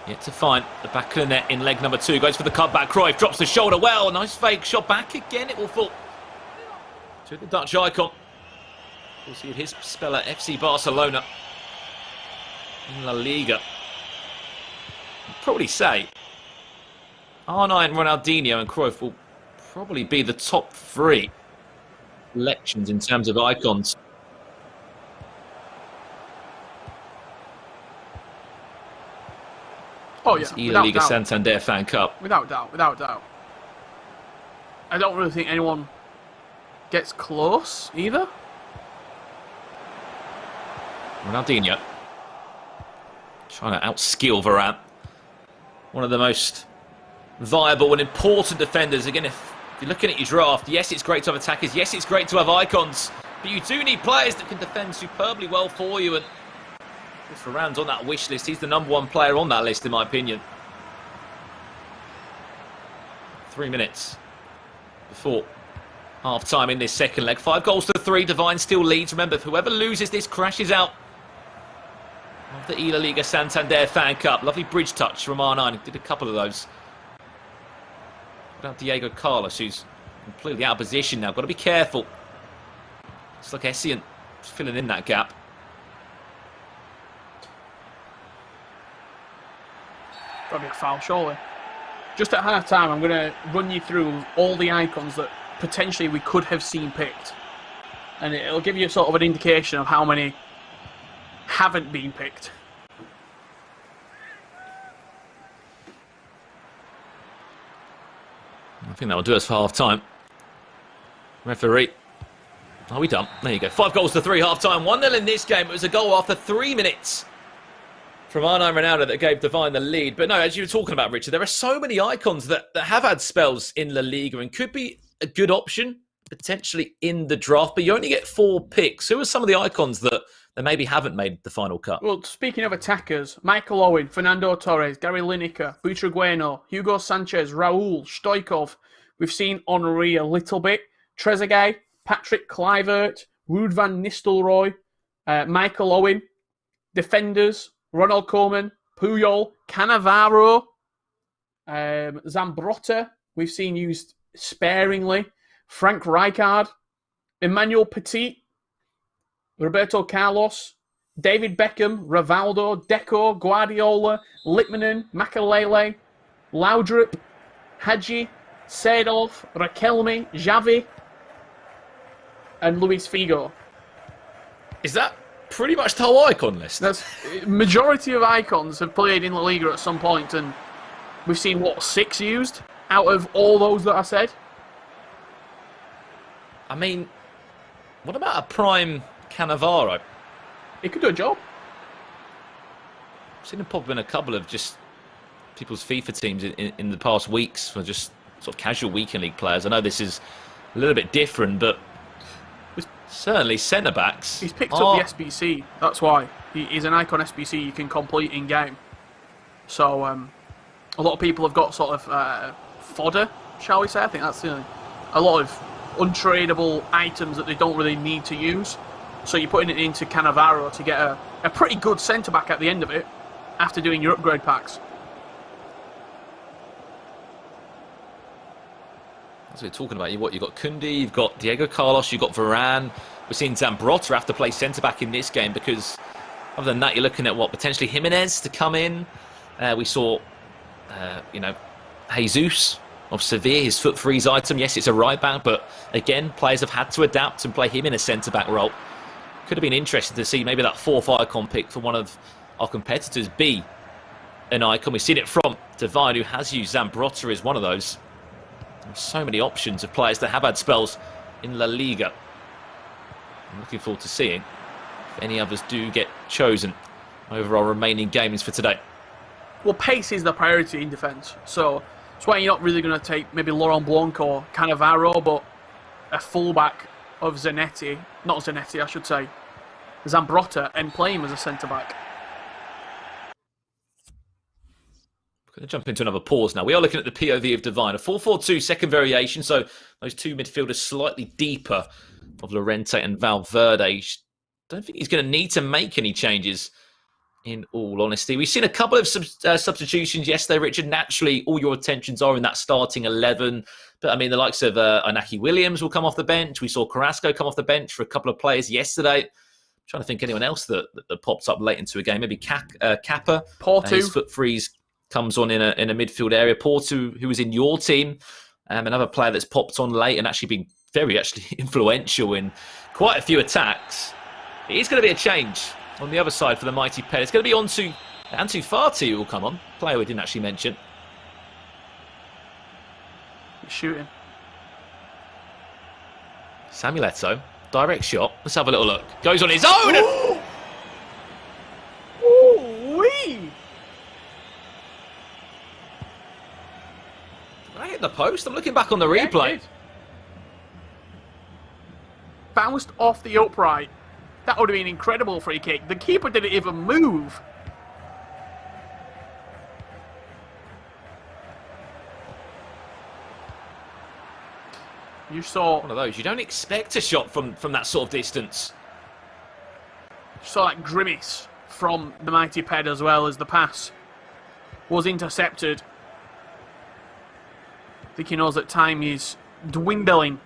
F: Yet to find the back of the net in leg number 2. Goes for the cutback. Cruyff drops the shoulder well. Nice fake shot back again. It will fall to the Dutch icon. We'll see his speller FC Barcelona in La Liga. I'd probably say R9, Ronaldinho and Cruyff will probably be the top 3 selections in terms of icons.
E: Oh yeah,
F: eLaliga Santander FanCup.
E: Without doubt, without doubt. I don't really think anyone gets close either.
F: Ronaldinho trying to outskill Varane. One of the most viable and important defenders. Again, if you're looking at your draft, yes, it's great to have attackers. Yes, it's great to have icons. But you do need players that can defend superbly well for you. And if Varane's on that wish list, he's the #1 player on that list, in my opinion. 3 minutes before half-time in this second leg. 5 goals to 3. Divine still leads. Remember, whoever loses this crashes out of the eLaliga Santander FanCup. Lovely bridge touch from R9. Did a couple of those. Got Diego Carlos, who's completely out of position now. Got to be careful. It's like Essien filling in that gap.
E: Got to be a foul, surely. Just at half-time, I'm going to run you through all the icons that potentially we could have seen picked. And it'll give you sort of an indication of how many haven't been picked.
F: I think that will do us for half-time. Referee. Are we done? There you go. 5 goals to 3 half-time. 1-0 in this game. It was a goal after 3 minutes from R9 Ronaldo that gave Divine the lead. But no, as you were talking about, Richard, there are so many icons that have had spells in La Liga and could be a good option, potentially in the draft. But you only get 4 picks. Who are some of the icons that maybe haven't made the final cut?
E: Well, speaking of attackers, Michael Owen, Fernando Torres, Gary Lineker, Butragueno, Hugo Sanchez, Raul, Stoichkov. We've seen Henry a little bit. Trezeguet, Patrick Kluivert, Ruud van Nistelrooy, Michael Owen. Defenders, Ronald Koeman, Puyol, Cannavaro, Zambrotta, we've seen used sparingly, Frank Rijkaard, Emmanuel Petit, Roberto Carlos, David Beckham, Rivaldo, Deco, Guardiola, Litmanen, Makalele, Laudrup, Hadji, Seedorf, Raquelme, Xavi, and Luis Figo.
F: Is that pretty much the whole icon list?
E: That's majority of icons have played in La Liga at some point, and we've seen, what, 6 used out of all those that I said?
F: I mean, what about a prime Cannavaro?
E: He could do a job.
F: I've seen him pop in a couple of just people's FIFA teams in the past weeks for just sort of casual weekend league players. I know this is a little bit different, but certainly centre-backs.
E: He's picked up the SBC, that's why. He's an icon SBC you can complete in-game. So, a lot of people have got sort of fodder, shall we say. I think that's a lot of untradeable items that they don't really need to use. So you're putting it into Cannavaro to get a pretty good centre-back at the end of it after doing your upgrade packs.
F: As we're talking about, you've got Koundé, you've got Diego Carlos, you've got Varane. We're seeing Zambrotta have to play centre-back in this game because other than that, you're looking at potentially Jimenez to come in. We saw, Jesus of Sevilla, his foot freeze item. Yes, it's a right back, but again, players have had to adapt and play him in a centre-back role. Could have been interesting to see maybe that fourth icon pick for one of our competitors be an icon. We've seen it from Divine, who has used Zambrotta as one of those. There's so many options of players that have had spells in La Liga. I'm looking forward to seeing if any others do get chosen over our remaining games for today.
E: Well, pace is the priority in defence, so that's why you're not really going to take maybe Laurent Blanc or Cannavaro, but a fullback of Zambrotta, and play him as a centre-back.
F: We're going to jump into another pause now. We are looking at the POV of Divine, a 4-4-2 second variation, so those two midfielders slightly deeper of Llorente and Valverde. Don't think he's going to need to make any changes, in all honesty. We've seen a couple of substitutions yesterday, Richard. Naturally, all your attentions are in that starting 11. But, I mean, the likes of Inaki Williams will come off the bench. We saw Carrasco come off the bench for a couple of players yesterday. I'm trying to think anyone else that pops up late into a game. Maybe Kappa.
E: Porto.
F: His foot freeze comes on in a midfield area. Porto, who was in your team. Another player that's popped on late and actually been very influential in quite a few attacks. It is going to be a change on the other side for the mighty Ped. It's going to be Ansu Fati who will come on. Player we didn't actually mention.
E: He's shooting.
F: Samuel Eto'o, direct shot. Let's have a little look. Goes on his own.
E: Ooh-wee!
F: Did I hit the post? I'm looking back on the replay.
E: Bounced off the upright. That would have been an incredible free kick. The keeper didn't even move. You saw
F: one of those. You don't expect a shot from that sort of distance.
E: You saw that grimace from the mighty Ped as well as the pass was intercepted. I think he knows that time is dwindling.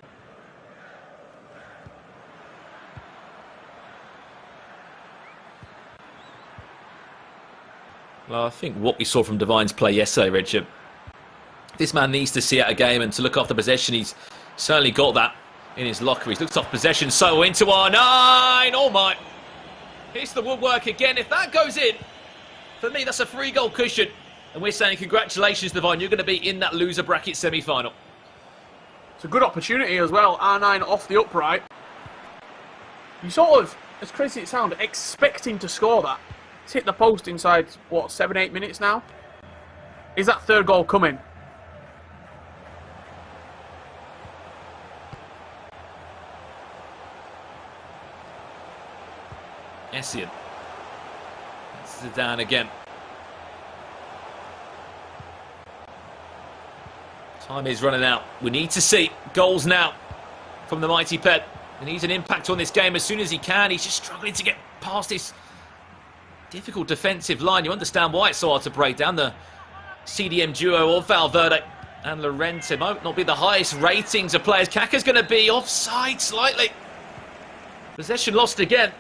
F: Well, I think what we saw from Divine's play yesterday, Richard, this man needs to see out a game and to look after possession. He's certainly got that in his locker. He's looked off possession, so into R9. Oh my. Hits the woodwork again. If that goes in, for me, that's a 3-goal cushion. And we're saying congratulations, Divine. You're going to be in that loser bracket semi-final.
E: It's a good opportunity as well. R9 off the upright. You sort of, as crazy as it sounds, expecting to score that. It's hit the post inside, 7-8 minutes now? Is that third goal coming?
F: Essien. Zidane again. Time is running out. We need to see goals now from the mighty Ped. He needs an impact on this game as soon as he can. He's just struggling to get past this difficult defensive line. You understand why it's so hard to break down. The CDM duo of Valverde and Llorente might not be the highest ratings of players. Kaká's going to be offside slightly. Possession lost again.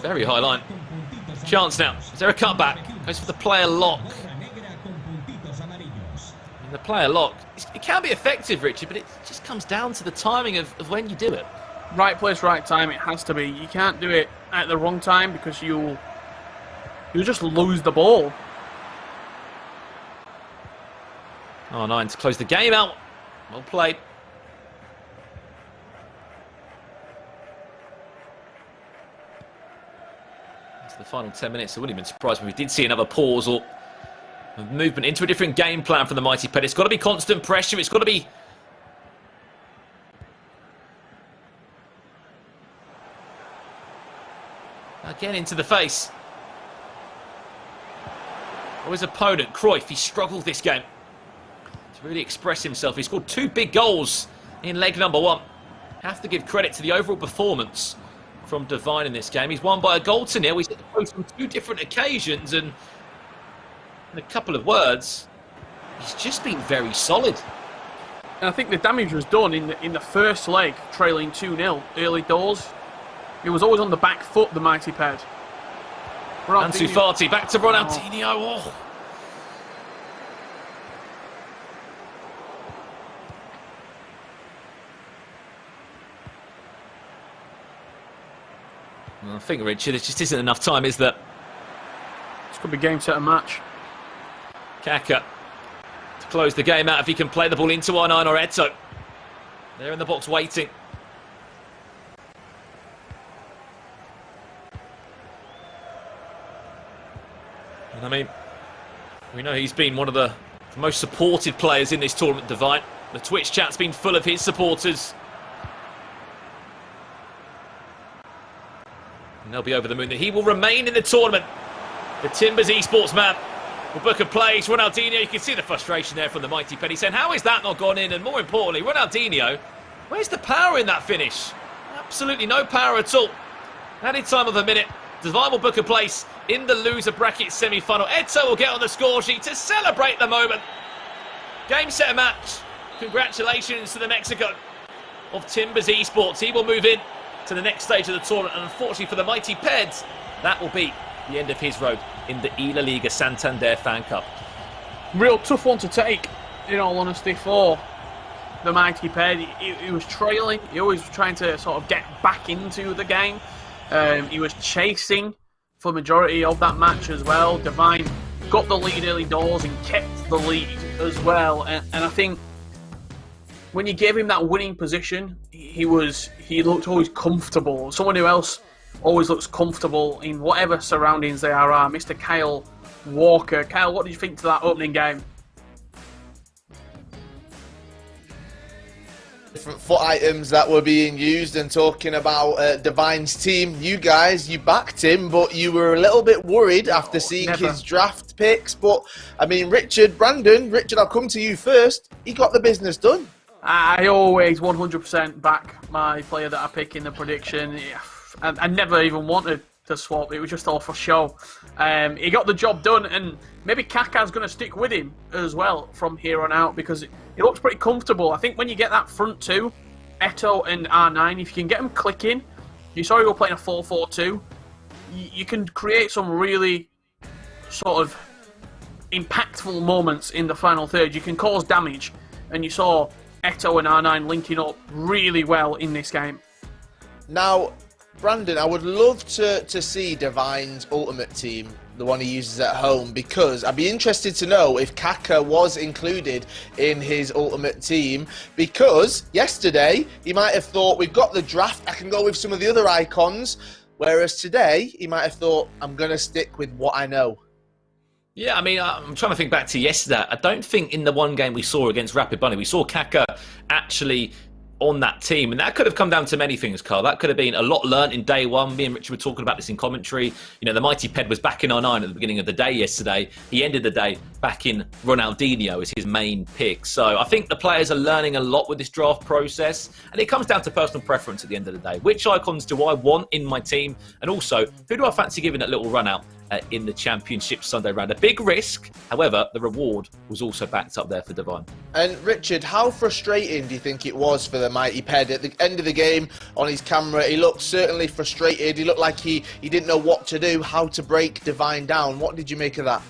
F: Very high line. Chance now. Is there a cutback? Goes for the player lock. And the player lock, it can be effective, Richard, but it just comes down to the timing of when you do it.
E: Right place, right time. It has to be. You can't do it at the wrong time because you'll just lose the ball.
F: Oh, 9 to close the game out. Well played. Into the final 10 minutes. I wouldn't even surprise me if we did see another pause or a movement into a different game plan from the mighty Ped. It's got to be constant pressure. It's got to be again into the face. Well, his opponent, Cruyff, he struggled this game to really express himself. He scored 2 big goals in leg number 1. Have to give credit to the overall performance from Devine in this game. He's won by a goal to nil. He's hit the post on 2 different occasions, and in a couple of words, he's just been very solid.
E: And I think the damage was done in the first leg, trailing 2-0 early doors. He was always on the back foot, the mighty Ped.
F: Ansu Fati back to Ronaldinho. Oh. Well, I think, Richard, there just isn't enough time, is there?
E: This could be game, set and match.
F: Kaka to close the game out if he can play the ball into R9 or Eto. They're in the box waiting. And I mean, we know he's been one of the most supported players in this tournament, Devine. The Twitch chat's been full of his supporters. And they'll be over the moon that he will remain in the tournament. The Timbers esports man will book a place. Ronaldinho, you can see the frustration there from the mighty Penny saying, how is that not gone in? And more importantly, Ronaldinho, where's the power in that finish? Absolutely no power at all. Any time of a minute, Devine will book a place in the loser bracket semi-final. Eto will get on the score sheet to celebrate the moment. Game, set and match. Congratulations to the Mexican of Timbers esports. He will move in to the next stage of the tournament, and unfortunately for the mighty Peds, that will be the end of his road in the eLaliga Santander FanCup.
E: Real tough one to take, in all honesty, for the mighty Ped. He was trailing. He always was trying to sort of get back into the game. He was chasing for the majority of that match as well. Devine got the lead early doors and kept the lead as well. And I think when you gave him that winning position, he looked always comfortable. Someone who else always looks comfortable in whatever surroundings they are. Mr. Kyle Walker. Kyle, what did you think to that opening game?
C: Different foot items that were being used, and talking about Devine's team. You guys, you backed him, but you were a little bit worried after seeing his draft picks. But, I mean, Brandon, I'll come to you first. He got the business done.
E: I always 100% back my player that I pick in the prediction. I never even wanted to swap. It was just all for show. He got the job done, and maybe Kaka's going to stick with him as well from here on out, because he looks pretty comfortable. I think when you get that front two, Eto and R9, if you can get them clicking, you saw you were playing a 4-4-2, you can create some really sort of impactful moments in the final third. You can cause damage, and you saw Eto and R9 linking up really well in this game.
C: Now, Brandon, I would love to see Devine's ultimate team, the one he uses at home, because I'd be interested to know if Kaka was included in his ultimate team, because yesterday he might have thought, we've got the draft, I can go with some of the other icons, whereas today he might have thought, I'm going to stick with what I know.
F: Yeah, I mean, I'm trying to think back to yesterday. I don't think in the one game we saw against Rapid Bunny, we saw Kaka actually on that team, and that could have come down to many things, Carl. That could have been a lot learnt in day one. Me and Richard were talking about this in commentary. You know, the mighty Ped was back in R9 at the beginning of the day yesterday. He ended the day back in Ronaldinho as his main pick. So I think the players are learning a lot with this draft process, and it comes down to personal preference at the end of the day. Which icons do I want in my team, and also who do I fancy giving a little run out in the Championship Sunday round? A big risk, however, the reward was also backed up there for Devine.
C: And Richard, how frustrating do you think it was for the mighty Ped at the end of the game? On his camera, he looked certainly frustrated. He looked like he didn't know what to do, how to break Devine down. What did you make of that?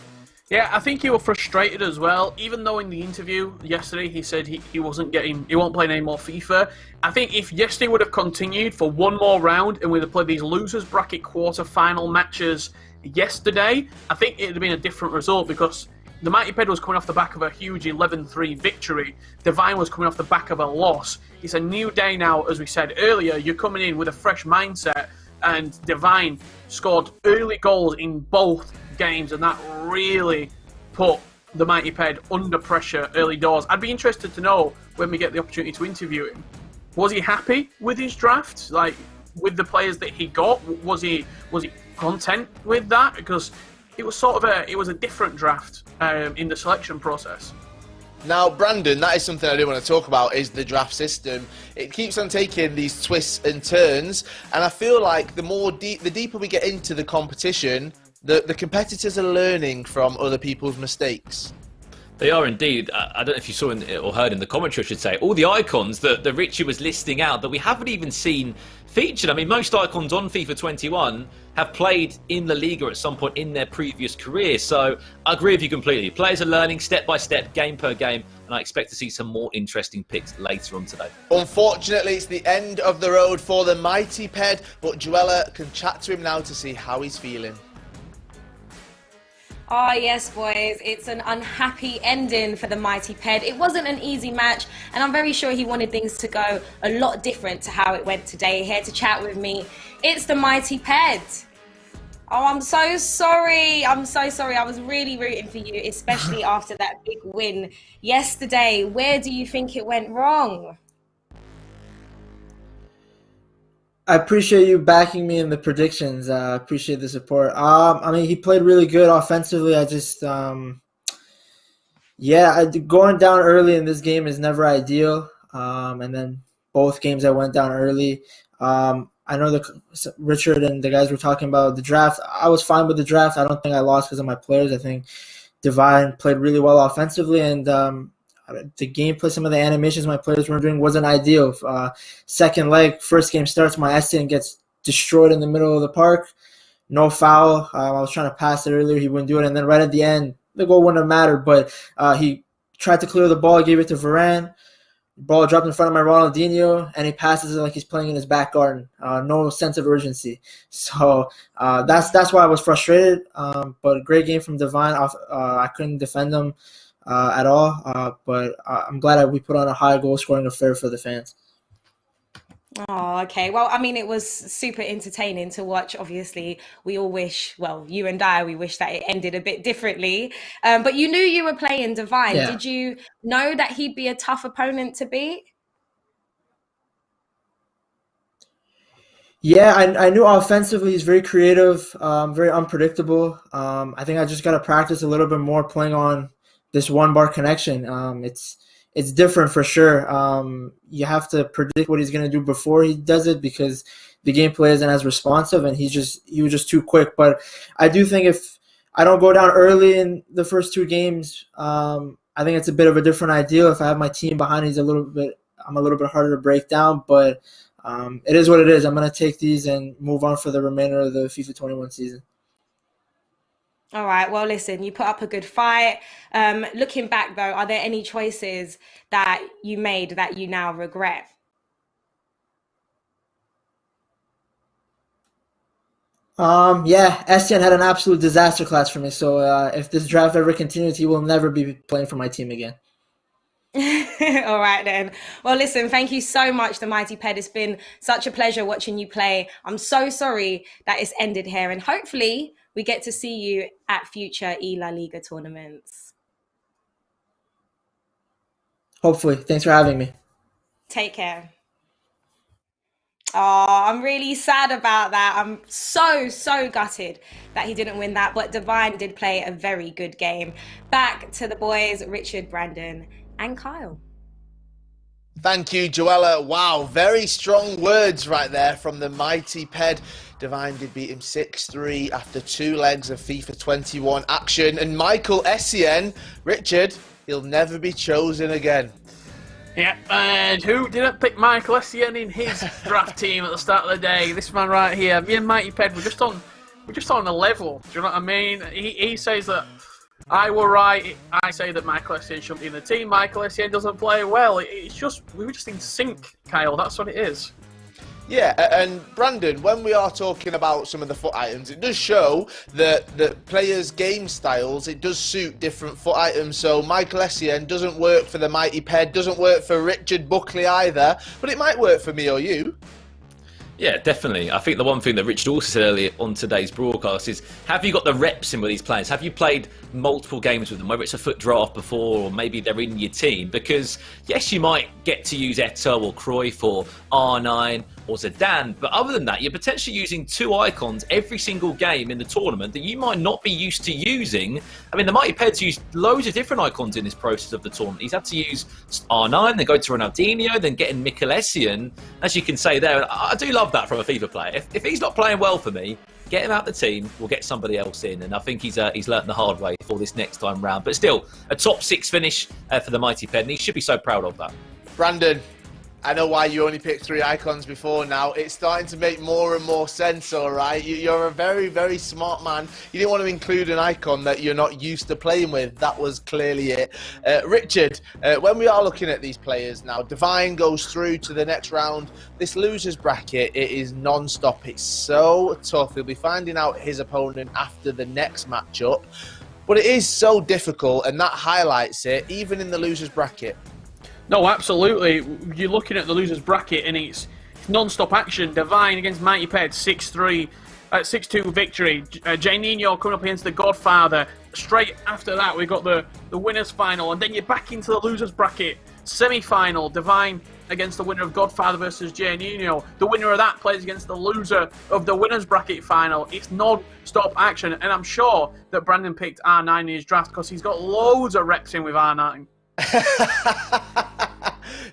E: Yeah, I think he was frustrated as well, even though in the interview yesterday he said he won't play any more FIFA. I think if yesterday would have continued for one more round and we'd have played these losers bracket quarter-final matches yesterday, I think it would have been a different result, because the mighty Ped was coming off the back of a huge 11-3 victory. Devine was coming off the back of a loss. It's a new day now, as we said earlier. You're coming in with a fresh mindset, and Devine scored early goals in both games, and that really put the mighty Ped under pressure early doors. I'd be interested to know, when we get the opportunity to interview him, was he happy with his draft? Like, with the players that he got, was he content with that? Because it was sort of a different draft in the selection process.
C: Now, Brandon, that is something I do want to talk about, is the draft system. It keeps on taking these twists and turns, and I feel like the deeper we get into the competition, the competitors are learning from other people's mistakes.
F: They are indeed. I don't know if you saw or heard in the commentary, I should say, all the icons that Richie was listing out that we haven't even seen featured. I mean, most icons on FIFA 21 have played in La Liga at some point in their previous career. So I agree with you completely. Players are learning step by step, game per game, and I expect to see some more interesting picks later on today.
C: Unfortunately, it's the end of the road for the mighty Ped, but Joella can chat to him now to see how he's feeling.
D: Oh yes, boys, it's an unhappy ending for the mighty Ped. It wasn't an easy match, and I'm very sure he wanted things to go a lot different to how it went today. Here to chat with me, it's the mighty Ped. Oh, I'm so sorry. I'm so sorry. I was really rooting for you, especially after that big win yesterday. Where do you think it went wrong?
G: I appreciate you backing me in the predictions. I appreciate the support. I mean, he played really good offensively. I just, going down early in this game is never ideal. And then both games I went down early. I know Richard and the guys were talking about the draft. I was fine with the draft. I don't think I lost because of my players. I think Divine played really well offensively, and the gameplay, some of the animations my players were doing wasn't ideal. Second leg, first game starts, my Essien gets destroyed in the middle of the park. No foul. I was trying to pass it earlier. He wouldn't do it. And then right at the end, the goal wouldn't have mattered, but he tried to clear the ball, gave it to Varane. Ball dropped in front of my Ronaldinho, and he passes it like he's playing in his back garden. No sense of urgency. So that's why I was frustrated. But a great game from Divine. I couldn't defend him at all. But I'm glad we put on a high goal-scoring affair for the fans.
D: Oh, okay. Well, I mean, it was super entertaining to watch. Obviously, we all wish, well, you and I, we wish that it ended a bit differently. But you knew you were playing Divine.
G: Yeah.
D: Did you know that he'd be a tough opponent to beat?
G: Yeah, I knew offensively he's very creative, very unpredictable. I think I just got to practice a little bit more playing on this one-bar connection. It's different for sure. You have to predict what he's going to do before he does it because the gameplay isn't as responsive, and he was just too quick. But I do think if I don't go down early in the first two games, I think it's a bit of a different idea. If I have my team behind, I'm a little bit harder to break down. But it is what it is. I'm going to take these and move on for the remainder of the FIFA 21 season.
D: All right. Well, listen, you put up a good fight. Looking back, though, are there any choices that you made that you now regret?
G: Essien had an absolute disaster class for me. So if this draft ever continues, he will never be playing for my team again.
D: All right, then. Well, listen, thank you so much, the mighty Ped. It's been such a pleasure watching you play. I'm so sorry that it's ended here, and hopefully we get to see you at future eLaliga tournaments.
G: Hopefully. Thanks for having me.
D: Take care. Oh, I'm really sad about that. I'm so gutted that he didn't win that, but Divine did play a very good game. Back to the boys, Richard, Brandon, and Kyle.
C: Thank you, Joella. Wow, very strong words right there from the mighty Ped. Divine did beat him 6-3 after 2 legs of FIFA 21 action. And Michael Essien, Richard, he'll never be chosen again.
E: Yeah, and who didn't pick Michael Essien in his draft team at the start of the day? This man right here. Me and Mighty Ped, we're just on a level. Do you know what I mean? He says that I were right. I say that Michael Essien shouldn't be in the team. Michael Essien doesn't play well. It's just we were just in sync, Kyle. That's what it is.
C: Yeah, and Brandon, when we are talking about some of the foot items, it does show that the players' game styles, it does suit different foot items. So Michael Essien doesn't work for the mighty Ped, doesn't work for Richard Buckley either, but it might work for me or you.
F: Yeah, definitely. I think the one thing that Richard also said earlier on today's broadcast is, have you got the reps in with these players? Have you played multiple games with them, whether it's a foot draft before or maybe they're in your team? Because, yes, you might get to use Eto'o or Cruyff or R9 or Zidane. But other than that, you're potentially using 2 icons every single game in the tournament that you might not be used to using. I mean, the Mighty Ped's used loads of different icons in this process of the tournament. He's had to use R9, then go to Ronaldinho, then getting Mikel Essien. As you can say there, I do love that from a FIFA player. If he's not playing well for me, get him out the team, we'll get somebody else in. And I think he's learnt the hard way for this next time round. But still, a top 6 finish for the Mighty Ped, and he should be so proud of that.
C: Brandon, I know why you only picked 3 icons before now. It's starting to make more and more sense, all right? You're a very, very smart man. You didn't want to include an icon that you're not used to playing with. That was clearly it. Richard, when we are looking at these players now, Divine goes through to the next round. This losers bracket, it is non-stop. It's so tough. He'll be finding out his opponent after the next matchup. But it is so difficult, and that highlights it, even in the losers bracket.
E: No, absolutely. You're looking at the losers bracket and it's non-stop action. Divine against Mighty Ped, 6-3, 6-2 victory. Jay Nino coming up against the Godfather. Straight after that, we've got the winners final, and then you're back into the losers bracket. Semi-final, Divine against the winner of Godfather versus Jay Nino. The winner of that plays against the loser of the winners bracket final. It's non-stop action, and I'm sure that Brandon picked R9 in his draft because he's got loads of reps in with R9.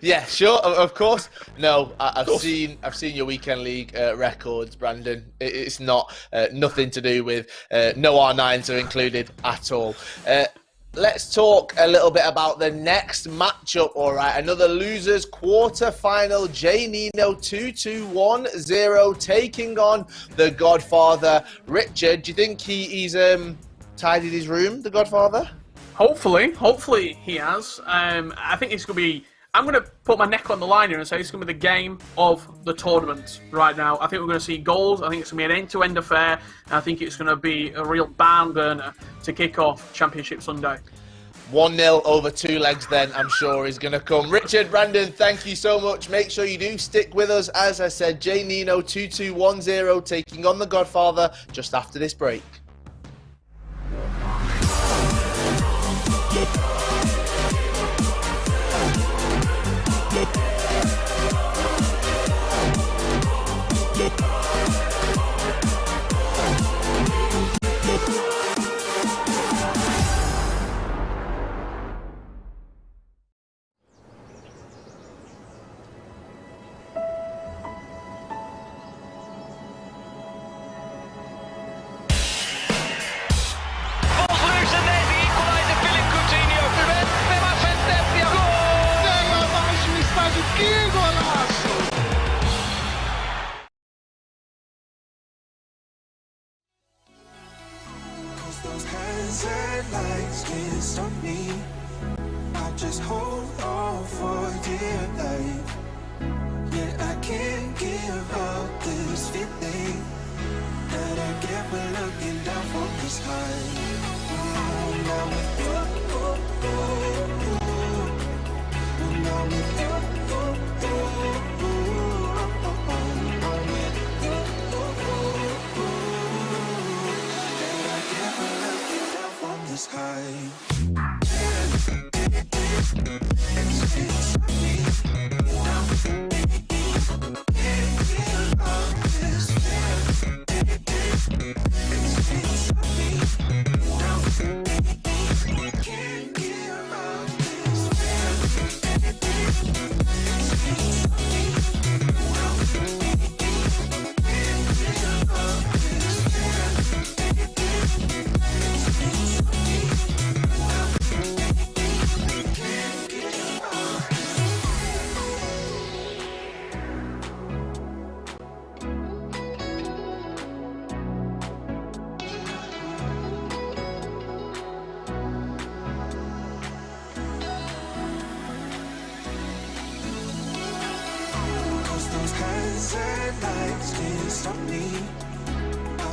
C: Yeah, sure, of course. No, I've seen your weekend league records, Brandon. It's not nothing to do with no R9s are included at all. Let's talk a little bit about the next matchup. All right, another losers quarter-final. Jay Nino 2-2-1-0 taking on the Godfather. Richard, do you think he's tidied his room, the Godfather?
E: Hopefully he has. I think it's going to be... I'm going to put my neck on the line here and say it's going to be the game of the tournament right now. I think we're going to see goals. I think it's going to be an end-to-end affair. And I think it's going to be a real barn burner to kick off Championship Sunday.
C: 1-0 over 2 legs then, I'm sure, is going to come. Richard, Brandon, thank you so much. Make sure you do stick with us. As I said, Jay Nino 2-2-1-0 taking on the Godfather just after this break.
A: Those hands and lights can't stop me. I just hold on for dear life. Yeah, I can't give up this feeling that I get when looking down from the sky. When I'm with you, when I'm with you, this high.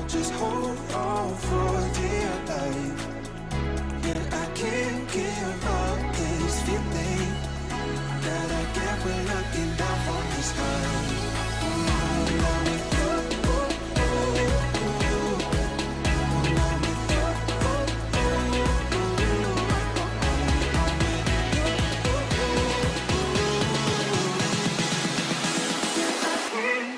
A: Just hold on for dear life. Yeah, I can't give up this feeling that I get when looking down from the sky. I can't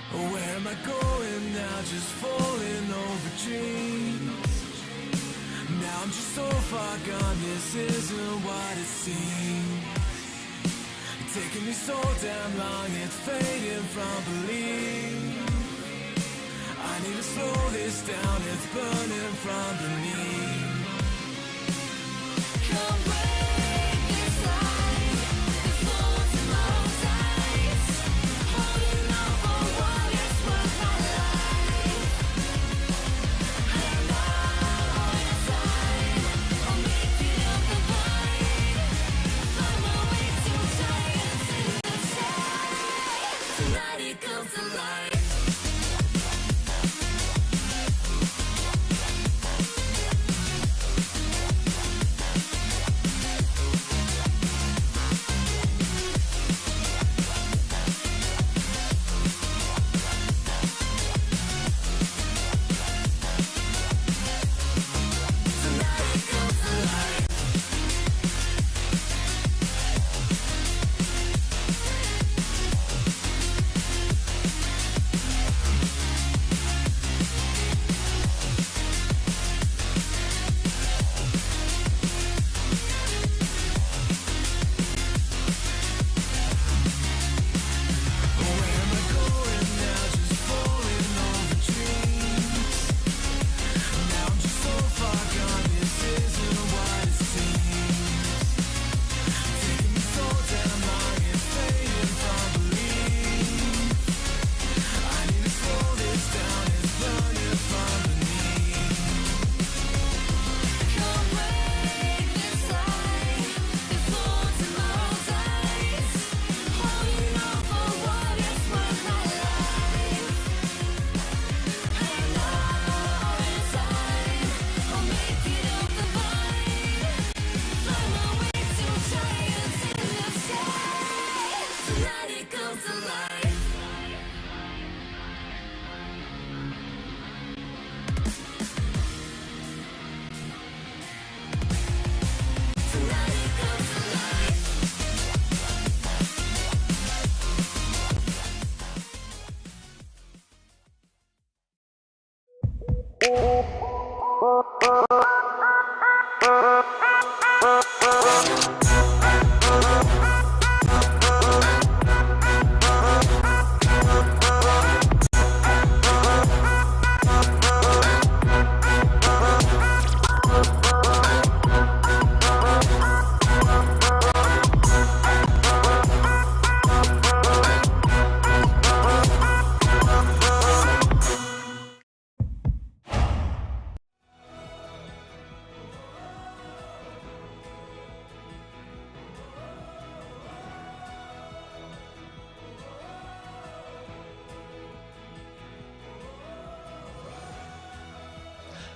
A: Where am I going now? Just falling over dreams. Now I'm just so far gone, this isn't what it seems. Taking me so damn long, it's fading from belief. I need to slow this down, it's burning from beneath. Come break this light, this flow tomorrow tides. Holding on for what is worth my life. I'm all on your side, I'll make it up the vine. Find my way to giants in the sky. Tonight it comes to life.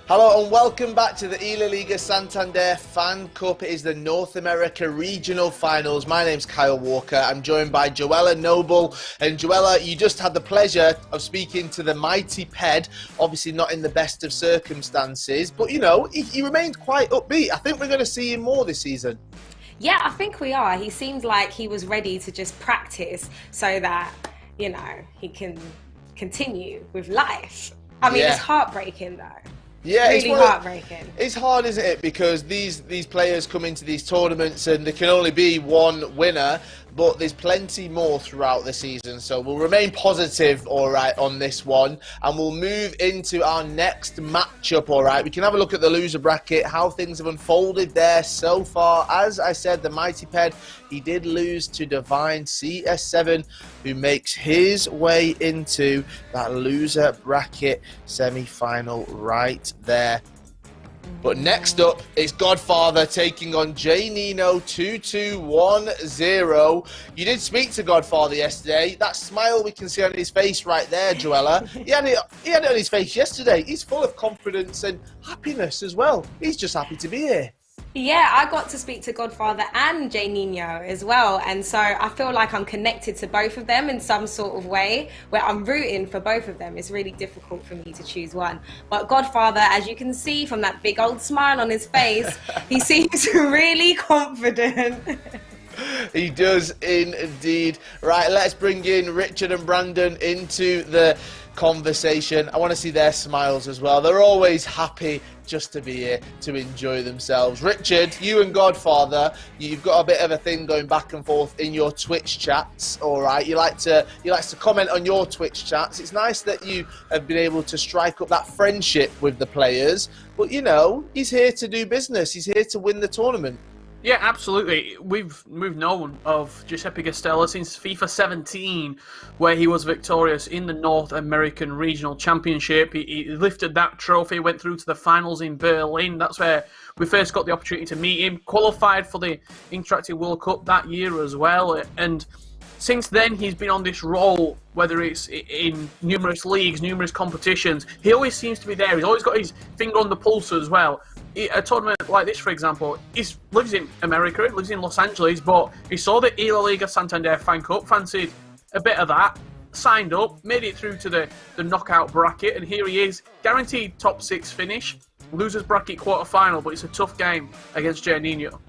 C: Hello and welcome back to the eLaliga Santander Fan Cup. It is the North America Regional Finals. My name's Kyle Walker. I'm joined by Joella Noble. And Joella, you just had the pleasure of speaking to the mighty Ped, obviously not in the best of circumstances, but you know, he remained quite upbeat. I think we're going to see him more this season.
D: Yeah, I think we are. He seemed like he was ready to just practice so that, you know, he can continue with life. I mean, It's heartbreaking though.
C: Yeah,
D: really heartbreaking.
C: It's hard, isn't it? Because these players come into these tournaments and there can only be one winner, but there's plenty more throughout the season. So we'll remain positive, all right, on this one, and we'll move into our next matchup, all right. We can have a look at the loser bracket, how things have unfolded there so far. As I said, the mighty Ped, he did lose to Divine CS7, who makes his way into that loser bracket semi-final right there. But next up, it's Godfather taking on J Nino 2210. You did speak to Godfather yesterday. That smile we can see on his face right there, Joella. He had it on his face yesterday. He's full of confidence and happiness as well. He's just happy to be here.
D: Yeah, I got to speak to Godfather and J Nino as well, and so I feel like I'm connected to both of them in some sort of way where I'm rooting for both of them. It's really difficult for me to choose one, but Godfather, as you can see from that big old smile on his face, he seems really confident.
C: He does indeed. Right, let's bring in Richard and Brandon into the conversation. I want to see their smiles as well. They're always happy just to be here to enjoy themselves. Richard, you and Godfather, you've got a bit of a thing going back and forth in your Twitch chats. All right, you like to comment on your Twitch chats. It's nice that you have been able to strike up that friendship with the players, but you know, he's here to do business. He's here to win the tournament.
E: Yeah, absolutely. We've known of Giuseppe Castella since FIFA 17, where he was victorious in the North American Regional Championship. He lifted that trophy, went through to the finals in Berlin. That's where we first got the opportunity to meet him. Qualified for the Interactive World Cup that year as well. And since then, he's been on this roll, whether it's in numerous leagues, numerous competitions. He always seems to be there. He's always got his finger on the pulse as well. A tournament like this, for example, he lives in America, he lives in Los Angeles, but he saw the eLaliga Santander FanCup, fancied a bit of that, signed up, made it through to the knockout bracket, and here he is, guaranteed top 6 finish, losers bracket quarter-final, but it's a tough game against Giannino.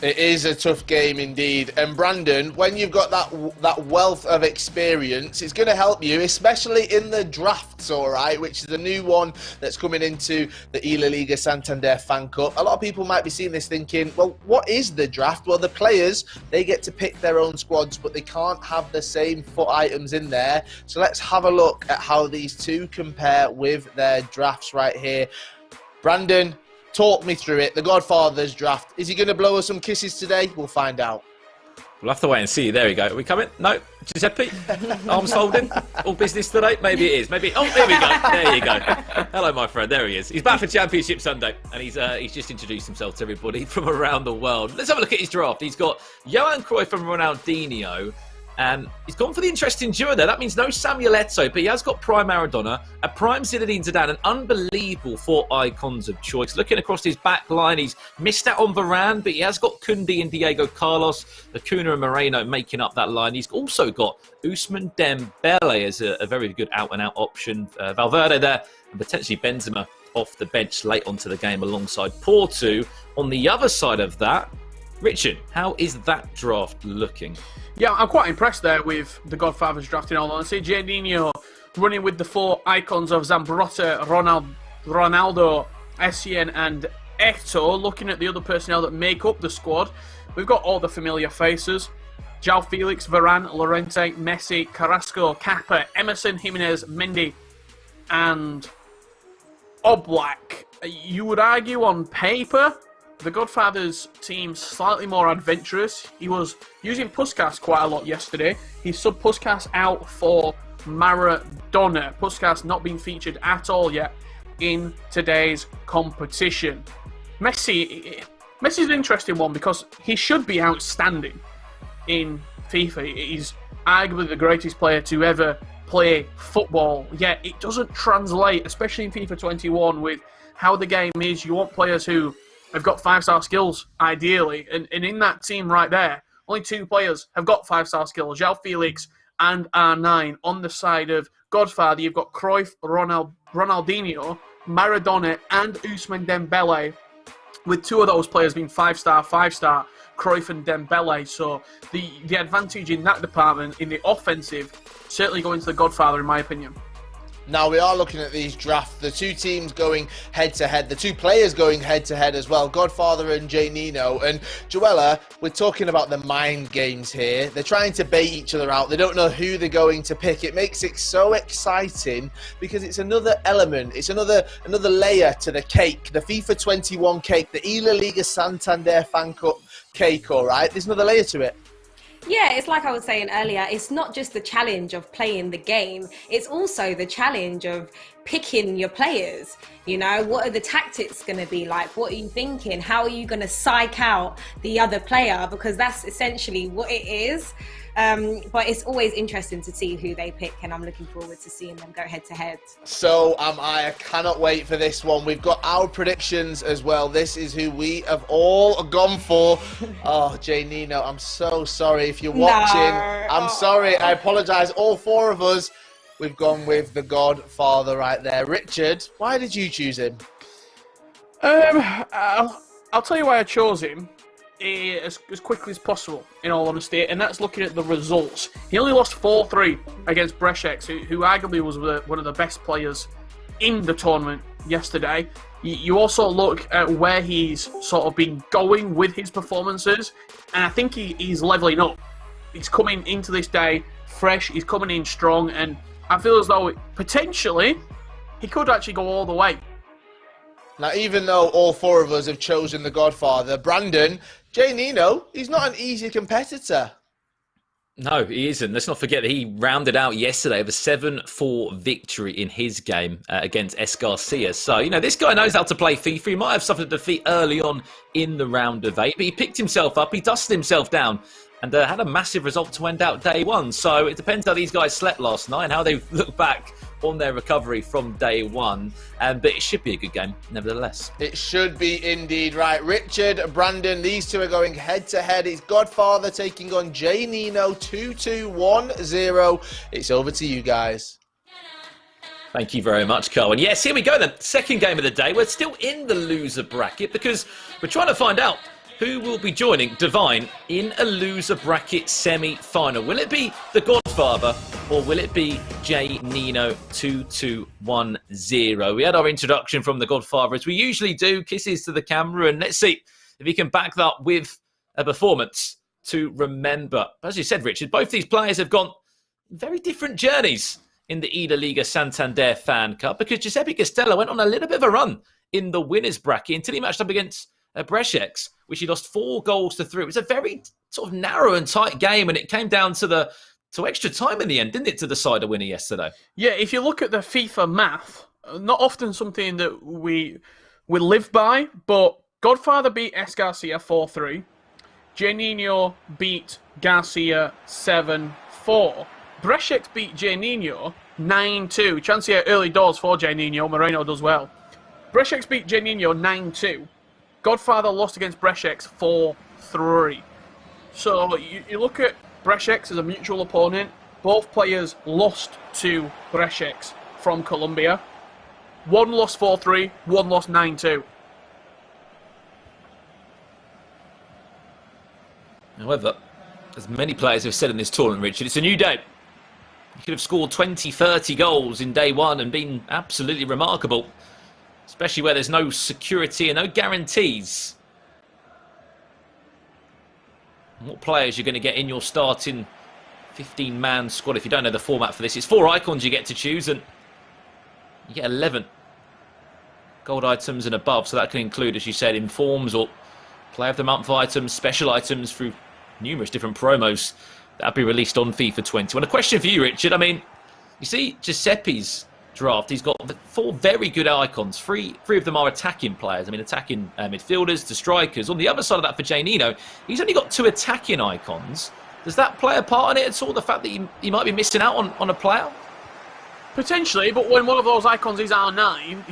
C: It is a tough game indeed. And Brandon, when you've got that wealth of experience, it's going to help you, especially in the drafts, all right, which is the new one that's coming into the eLaliga Santander FanCup. A lot of people might be seeing this thinking, well, what is the draft? Well, the players, they get to pick their own squads, but they can't have the same FUT items in there. So let's have a look at how these two compare with their drafts right here. Brandon, talk me through it. The Godfather's draft. Is he going to blow us some kisses today? We'll find out.
F: We'll have to wait and see. There we go. Are we coming? No. Giuseppe? Arms folding? All business today? Maybe it is. Maybe. Oh, there we go. There you go. Hello, my friend. There he is. He's back for Championship Sunday. And he's just introduced himself to everybody from around the world. Let's have a look at his draft. He's got Johan Cruyff and Ronaldinho. And he's gone for the interesting duo there. That means no Samuel Eto'o, but he has got prime Maradona, a prime Zinedine Zidane, an unbelievable 4 icons of choice. Looking across his back line, he's missed out on Varane, but he has got Koundé and Diego Carlos, Acuna and Moreno making up that line. He's also got Ousmane Dembele as a very good out-and-out option. Valverde there, and potentially Benzema off the bench late onto the game alongside Porto. On the other side of that, Richard, how is that draft looking?
E: Yeah, I'm quite impressed there with the Godfather's draft, in all honesty. Giannino running with the 4 icons of Zambrotta, Ronaldo, Essien and Eto'o. Looking at the other personnel that make up the squad, we've got all the familiar faces. João Felix, Varane, Llorente, Messi, Carrasco, Kappa, Emerson, Jimenez, Mendy and Oblak. You would argue on paper the Godfather's team slightly more adventurous. He was using Puskas quite a lot yesterday. He subbed Puskas out for Maradona. Puskas not being featured at all yet in today's competition. Messi's an interesting one because he should be outstanding in FIFA. He's arguably the greatest player to ever play football, yet it doesn't translate, especially in FIFA 21 with how the game is. You want players who have got 5-star skills, ideally. And in that team right there, only 2 players have got 5-star skills. João Felix and R9. On the side of Godfather, you've got Cruyff, Ronaldinho, Maradona, and Ousmane Dembele, with 2 of those players being 5-star, Cruyff and Dembele. So the advantage in that department, in the offensive, certainly going to the Godfather, in my opinion.
C: Now, we are looking at these drafts, the 2 teams going head-to-head, the 2 players going head-to-head as well, Godfather and Giannino. And Joella, we're talking about the mind games here. They're trying to bait each other out. They don't know who they're going to pick. It makes it so exciting because it's another element. It's another layer to the cake, the FIFA 21 cake, the eLaliga Santander FanCup cake, all right? There's another layer to it.
D: Yeah, it's like I was saying earlier, it's not just the challenge of playing the game, it's also the challenge of picking your players. You know, what are the tactics going to be like? What are you thinking? How are you going to psych out the other player? Because that's essentially what it is. But it's always interesting to see who they pick, and I'm looking forward to seeing them go head to head.
C: So am I. I cannot wait for this one. We've got our predictions as well. This is who we have all gone for. Oh, Giannino, I'm so sorry if you're watching.
D: No.
C: I'm sorry. I apologise. All 4 of us, we've gone with the Godfather right there. Richard, why did you choose him?
E: I'll tell you why I chose him. as quickly as possible, in all honesty, and that's looking at the results. He only lost 4-3 against Brešec, who arguably was one of the best players in the tournament yesterday. You also look at where he's sort of been going with his performances, and I think he's levelling up. He's coming into this day fresh, he's coming in strong, and I feel as though potentially he could actually go all the way.
C: Now, even though all four of us have chosen the Godfather, Brandon, Jay Nino, he's not an easy competitor.
F: No, he isn't. Let's not forget that he rounded out yesterday with a 7-4 victory in his game against S. Garcia. So, this guy knows how to play FIFA. He might have suffered a defeat early on in the round of 8, but he picked himself up, he dusted himself down, and had a massive result to end out day 1. So it depends how these guys slept last night and how they look back on their recovery from day 1. But it should be a good game, nevertheless.
C: It should be indeed. Right, Richard, Brandon, these two are going head-to-head. It's Godfather taking on Jay Nino, 2-2-1-0. It's over to you guys.
F: Thank you very much, Carl. And yes, here we go then. Second game of the day. We're still in the loser bracket because we're trying to find out who will be joining Divine in a loser bracket semi-final. Will it be the Godfather or will it be Jay Nino 2-2-1-0? We had our introduction from the Godfather as we usually do. Kisses to the camera, and let's see if he can back that up with a performance to remember. As you said, Richard, both these players have gone very different journeys in the eLaliga Santander FanCup because Giuseppe Castella went on a little bit of a run in the winners bracket until he matched up against Brešec, which he lost 4-3. It was a very sort of narrow and tight game, and it came down to extra time in the end, didn't it, to decide a winner yesterday? Yeah,
E: if you look at the FIFA math, not often something that we live by, but Godfather beat S. Garcia 4-3. Jay Nino beat Garcia 7-4. Brešec beat Jay Nino 9-2. Chance here early doors for Jay Nino. Moreno does well. Brešec beat Jay Nino 9-2. Godfather lost against Brešec 4-3. So you look at Brešec as a mutual opponent. Both players lost to Brešec from Colombia. One lost 4-3, one lost 9-2.
F: However, as many players have said in this tournament, Richard, it's a new day. You could have scored 20, 30 goals in day 1 and been absolutely remarkable. Especially where there's no security and no guarantees. What players you're going to get in your starting 15-man squad. If you don't know the format for this, it's 4 icons you get to choose, and you get 11 gold items and above. So that can include, as you said, informs or player of the month items, special items through numerous different promos that'll be released on FIFA 20. And a question for you, Richard. I mean, you see Giuseppe's draft, he's got 4 very good icons. Three of them are attacking players. I mean, attacking midfielders to strikers. On the other side of that for Jay Nino, he's only got 2 attacking icons. Does that play a part in it at all? The fact that he might be missing out on a player?
E: Potentially, but when one of those icons is R9,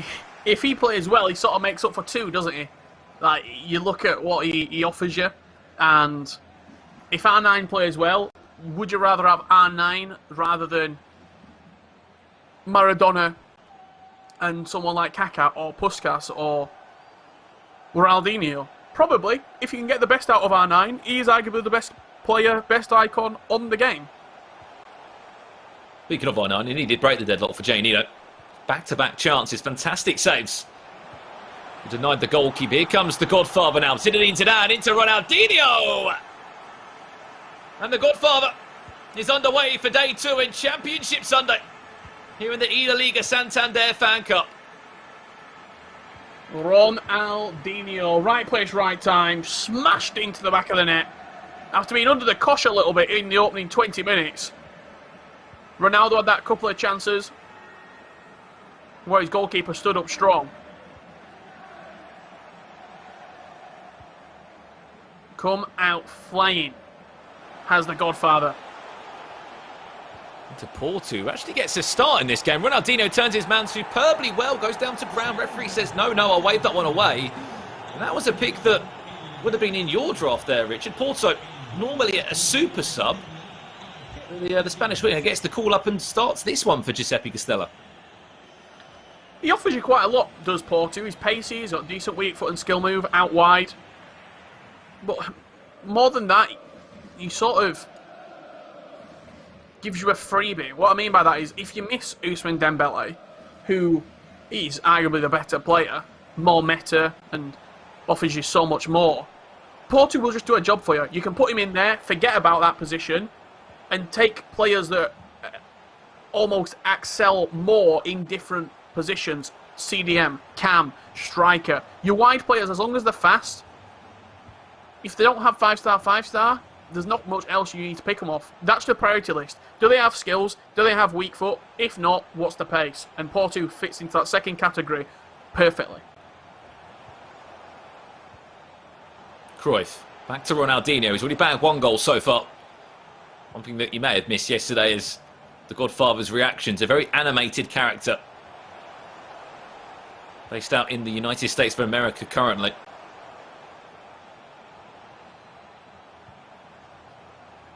E: if he plays well, he sort of makes up for 2, doesn't he? Like, you look at what he offers you, and if R9 plays well, would you rather have R9 rather than Maradona and someone like Kaká or Puskas or Ronaldinho? Probably. If you can get the best out of R9, he is arguably the best player, best icon on the game.
F: Speaking of R9, he did break the deadlock for Jay Nino. Back-to-back chances, fantastic saves. Denied the goalkeeper. Here comes the Godfather now. Zinedine Zidane into Ronaldinho. And the Godfather is underway for day 2 in Championship Sunday here in the eLaliga Santander FanCup.
E: Ronaldinho, right place, right time, smashed into the back of the net. After being under the cosh a little bit in the opening 20 minutes. Ronaldo had that couple of chances where his goalkeeper stood up strong. Come out flying has the Godfather.
F: To Porto, who actually gets a start in this game. Ronaldinho turns his man superbly well, goes down to ground. Referee says, no, I'll wave that one away. And that was a pick that would have been in your draft there, Richard. Porto, normally a super sub. The Spanish winger gets the call up and starts this one for Giuseppe Castella.
E: He offers you quite a lot, does Porto. He's pacey, he's got decent weak foot and skill move out wide. But more than that, he sort of gives you a freebie. What I mean by that is, if you miss Ousmane Dembele, who is arguably the better player, more meta, and offers you so much more, Porto will just do a job for you. You can put him in there, forget about that position, and take players that almost excel more in different positions. CDM, cam, striker. Your wide players, as long as they're fast, if they don't have 5-star, there's not much else you need to pick them off. That's the priority list. Do they have skills? Do they have weak foot? If not, what's the pace? And Porto fits into that second category perfectly.
F: Cruyff, back to Ronaldinho. He's already bagged 1 goal so far. One thing that you may have missed yesterday is the Godfather's reactions. A very animated character. Based out in the United States of America currently.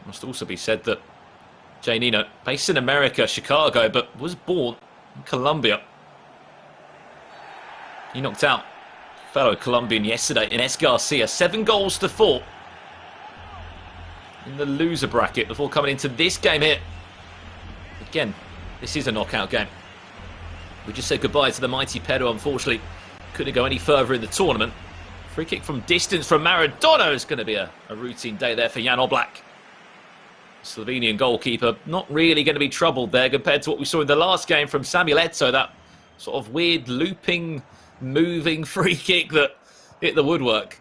F: Must also be said that Janino, based in America, Chicago, but was born in Colombia. He knocked out fellow Colombian yesterday in S. Garcia, 7 goals to 4 in the loser bracket before coming into this game here. Again, this is a knockout game. We just said goodbye to the mighty Pedro, unfortunately. Couldn't go any further in the tournament. Free kick from distance from Maradona is going to be a routine day there for Jan Oblak. Slovenian goalkeeper not really going to be troubled there compared to what we saw in the last game from Samuel Eto'o, that sort of weird looping, moving free kick that hit the woodwork.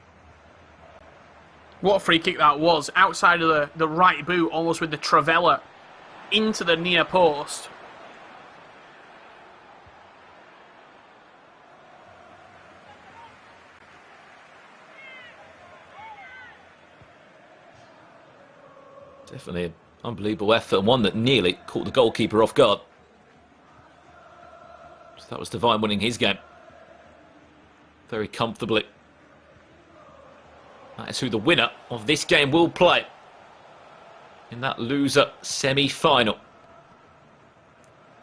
E: What a free kick that was, outside of the right boot, almost with the trivela into the near post.
F: Definitely an unbelievable effort, and one that nearly caught the goalkeeper off guard. So that was Divine winning his game very comfortably. That is who the winner of this game will play in that loser semi-final.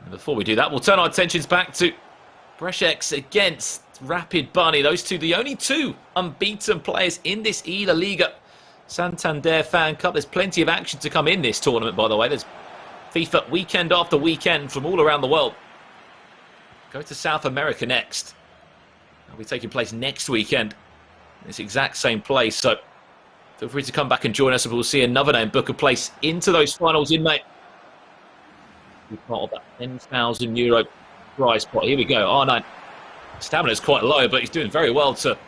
F: And before we do that, we'll turn our attentions back to Brešec against Rapid Bunny. Those two, the only 2 unbeaten players in this eLaliga Santander FanCup. There's plenty of action to come in this tournament, by the way. There's FIFA weekend after weekend from all around the world. Go to South America next. That'll be taking place next weekend. This exact same place. So feel free to come back and join us, and we'll see another name book a place into those finals in May. Be part of that €10,000 prize pot. Here we go. R9. Stamina's quite low, but he's doing very well to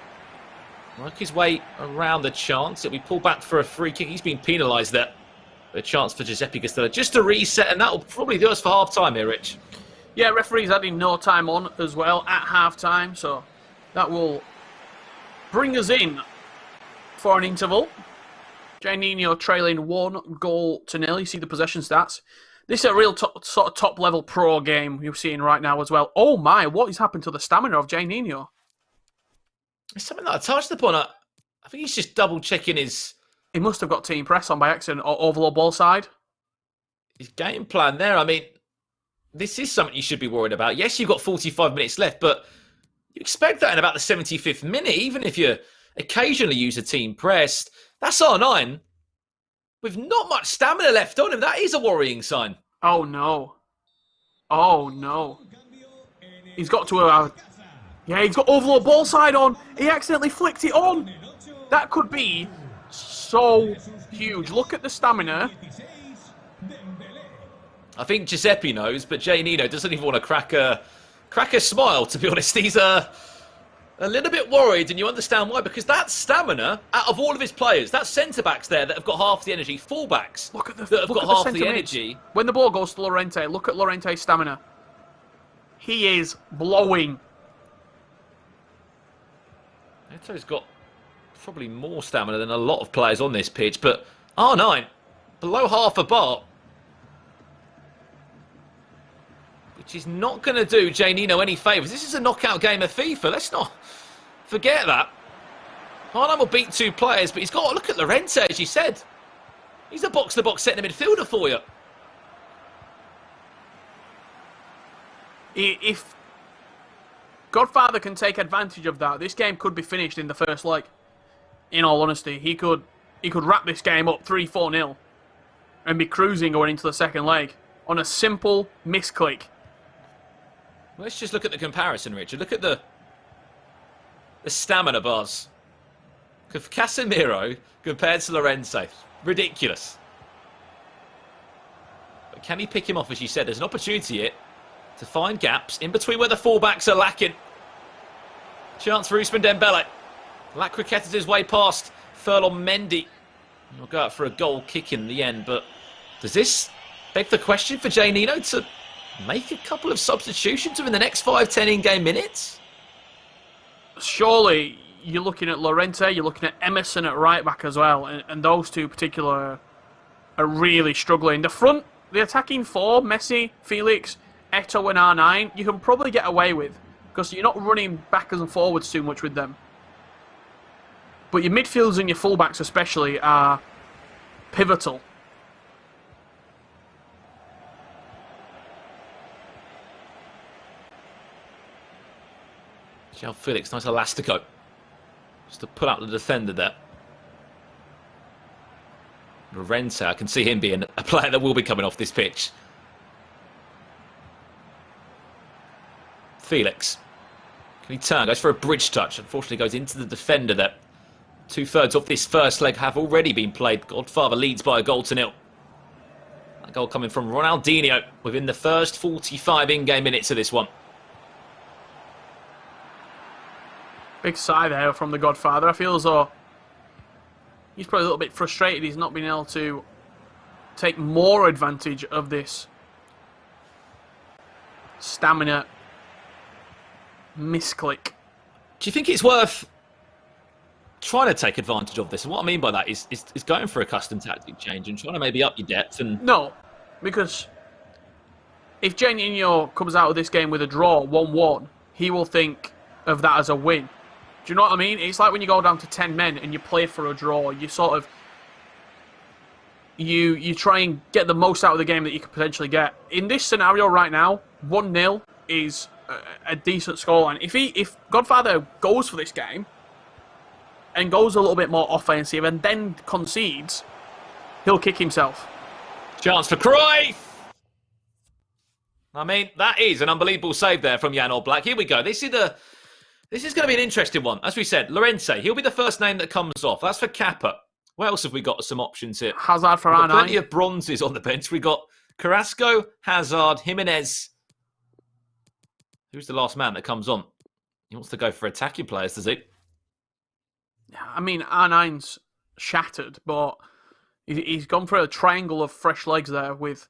F: work his way around the chance. It'll be pulled back for a free kick. He's been penalised there. A chance for Giuseppe Castello just to reset, and that will probably do us for half-time here, Rich.
E: Yeah, referee's adding no time on as well at half-time, so that will bring us in for an interval. Janino trailing 1 goal to 0. You see the possession stats. This is a real sort of top-level pro game you're seeing right now as well. Oh my, what has happened to the stamina of Janino?
F: It's something that I touched upon. I think he's just double-checking his...
E: He must have got team press on by accident or overload ball side.
F: His game plan there. I mean, this is something you should be worried about. Yes, you've got 45 minutes left, but you expect that in about the 75th minute, even if you occasionally use a team press. That's R9 with not much stamina left on him. That is a worrying sign.
E: Oh, no. Oh, no. He's got to... yeah, he's got overload ball side on. He accidentally flicked it on. That could be so huge. Look at the stamina.
F: I think Giuseppe knows, but Janino doesn't even want to crack a smile, to be honest. He's a little bit worried, and you understand why, because that stamina, out of all of his players, that's centre-backs there that have got half the energy, full-backs
E: look at the,
F: that have got half the energy.
E: When the ball goes to Llorente, look at Llorente's stamina. He is blowing.
F: Eto's got probably more stamina than a lot of players on this pitch, but R9, below half a bar, which is not going to do Janino any favours. This is a knockout game of FIFA. Let's not forget that. R9 will beat 2 players, but he's got to look at Llorente, as you said. He's a box-to-box centre midfielder for you.
E: If Godfather can take advantage of that, this game could be finished in the first leg. in all honesty. He could wrap this game up 3-4-0 and be cruising going into the second leg on a simple misclick.
F: Let's just look at the comparison, Richard. Look at the stamina bars. Casemiro compared to Llorente. Ridiculous. But can he pick him off, as you said? There's an opportunity here to find gaps in between where the fullbacks are lacking. Chance for Ousmane Dembele. Lack cricketed his way past Ferland Mendy. He'll go out for a goal kick in the end, but does this beg the question for Jay Nino to make a couple of substitutions within the next 5-10 in-game minutes?
E: Surely you're looking at Llorente, you're looking at Emerson at right back as well, and those two particular are really struggling. The front, the attacking four, Messi, Felix, Eto'o and R9, you can probably get away with because you're not running backwards and forwards too much with them. But your midfielders and your fullbacks especially are pivotal.
F: João Felix, nice elastico. Just to pull out the defender there. Llorente, I can see him being a player that will be coming off this pitch. Felix. Can he turn? Goes for a bridge touch. Unfortunately goes into the defender there. 2/3 of this first leg have already been played. Godfather leads by a goal to 0. That goal coming from Ronaldinho within the first 45 in-game minutes of this one.
E: Big sigh there from the Godfather. I feel as though he's probably a little bit frustrated he's not been able to take more advantage of this stamina misclick.
F: Do you think it's worth trying to take advantage of this? And what I mean by that is going for a custom tactic change and trying to maybe up your depth. And
E: no, because if Jay Nino comes out of this game with a draw, 1-1, he will think of that as a win. Do you know what I mean? It's like when you go down to 10 men and you play for a draw. You sort of you try and get the most out of the game that you could potentially get. In this scenario right now, 1-0 is a decent scoreline. If Godfather goes for this game and goes a little bit more offensive and then concedes, he'll kick himself.
F: Chance for Cruyff! I mean, that is an unbelievable save there from Jan Oblak. Here we go. This is going to be an interesting one. As we said, Llorente, he'll be the first name that comes off. That's for Kappa. What else have we got? Some options here.
E: Hazard for R9.
F: Plenty of bronzes on the bench. We got Carrasco, Hazard, Jimenez. Who's the last man that comes on? He wants to go for attacking players, does he?
E: I mean, R9's shattered, but he's gone for a triangle of fresh legs there with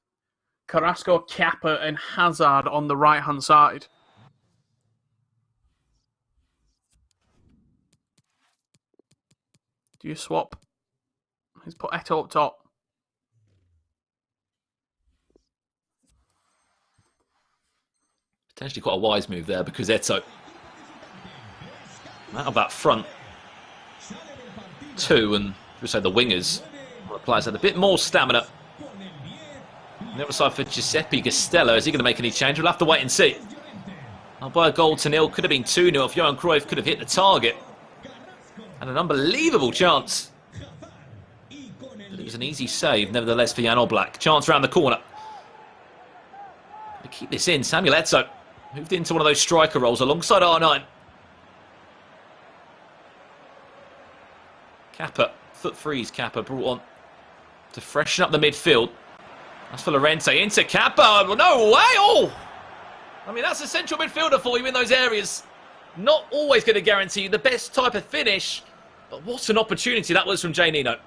E: Carrasco, Kappa and Hazard on the right-hand side. Do you swap? He's put Eto'o up top.
F: Potentially quite a wise move there because Eto'o out of that front two, and we say the wingers, the players had a bit more stamina. On the other side for Giuseppe Castello, is he going to make any change? We'll have to wait and see. Up by a goal to 0, could have been 2-0 if Johan Cruyff could have hit the target. And an unbelievable chance. But it was an easy save, nevertheless, for Jan Oblak. Chance round the corner. To keep this in, Samuel Eto'o moved into one of those striker roles alongside R9. Kappa, foot freeze Kappa brought on to freshen up the midfield. That's for Llorente, into Kappa. No way! Oh! I mean, that's a central midfielder for you in those areas. Not always going to guarantee you the best type of finish, but what an opportunity that was from Jay Nino.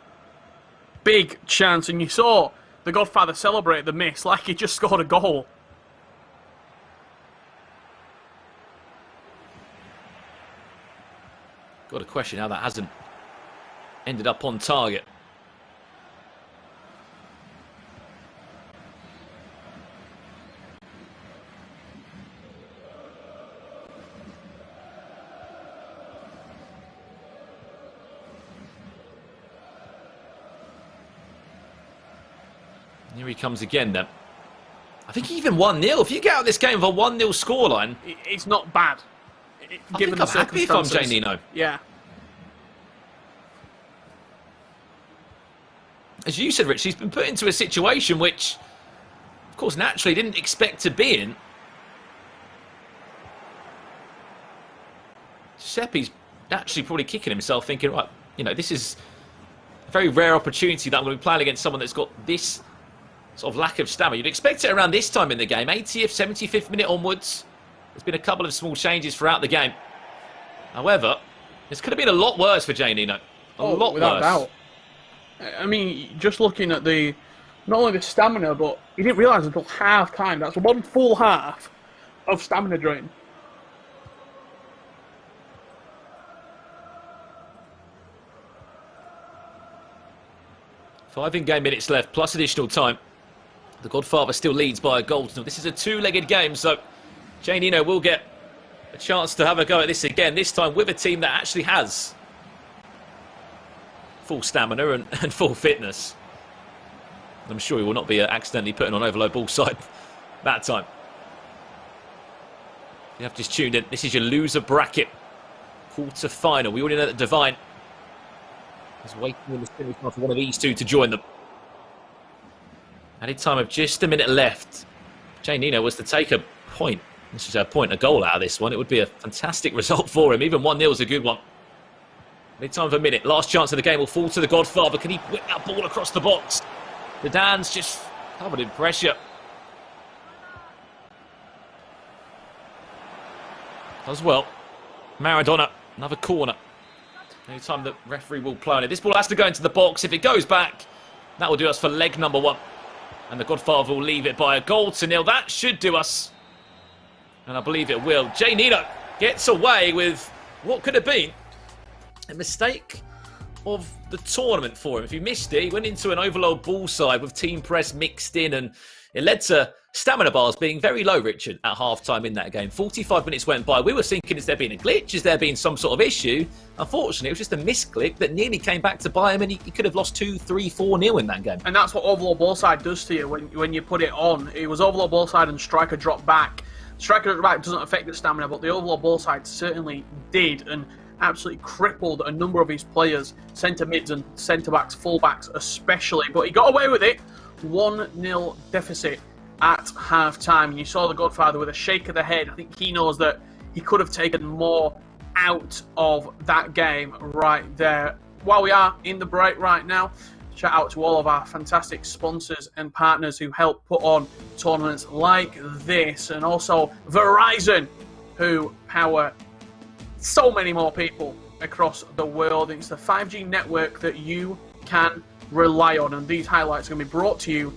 E: Big chance, and you saw the Godfather celebrate the miss like he just scored a goal.
F: Got a question how that hasn't ended up on target. Here he comes again then. I think even 1-0. If you get out of this game with a 1-0 scoreline,
E: it's not bad.
F: I think I'm happy if I'm Jay Nino.
E: Yeah.
F: as you said, Rich, he's been put into a situation which, of course, naturally didn't expect to be in. Giuseppe's actually probably kicking himself, thinking, right, this is a very rare opportunity that I'm going to be playing against someone that's got this sort of lack of stamina. You'd expect it around this time in the game, 80th, 75th minute onwards. There's been a couple of small changes throughout the game. However, this could have been a lot worse for Jay Nino. A lot
E: without
F: worse.
E: doubt. I mean, just looking at not only the stamina, but he didn't realise until half time. That's one full half of stamina drain.
F: Five in-game minutes left, plus additional time. The Godfather still leads by a goal. Now, this is a two-legged game, so Jay Nino will get a chance to have a go at this again, this time with a team that actually has full stamina and full fitness. I'm sure he will not be accidentally putting on overload ball side that time. You have just tuned in. This is your loser bracket quarter-final. We already know that Divine is waiting in the semi-final for one of these two to join them. Added time of just a minute left. Jay Nino was to take a point. This is a goal out of this one. It would be a fantastic result for him. Even 1-0 is a good one. Added time of a minute. Last chance of the game will fall to the Godfather. Can he whip that ball across the box? The Dan's just covered in pressure. As well. Maradona, another corner. Any time the referee will play on it. This ball has to go into the box. If it goes back, that will do us for leg number 1. And the Godfather will leave it by a goal to 0. That should do us. And I believe it will. Jay Nino gets away with what could have been a mistake of the tournament for him. If you missed it, he went into an overload ball side with team press mixed in, and it led to stamina bars being very low, Richard, at half-time in that game. 45 minutes went by. We were thinking, is there been a glitch? Is there been some sort of issue? Unfortunately, it was just a misclick that nearly came back to buy him, and he could have lost 2, 3, 4-0 in that game.
E: And that's what overload ball side does to you when you put it on. It was overload ball side and striker dropped back. Striker dropped back doesn't affect the stamina, but the overload ball side certainly did, and absolutely crippled a number of his players, centre mids and centre backs, full backs especially. But he got away with it. 1-0 deficit at half time. And you saw the Godfather with a shake of the head. I think he knows that he could have taken more out of that game right there. While we are in the break right now, shout out to all of our fantastic sponsors and partners who help put on tournaments like this, and also Verizon, who power so many more people across the world. It's the 5G network that you can rely on, and these highlights are going to be brought to you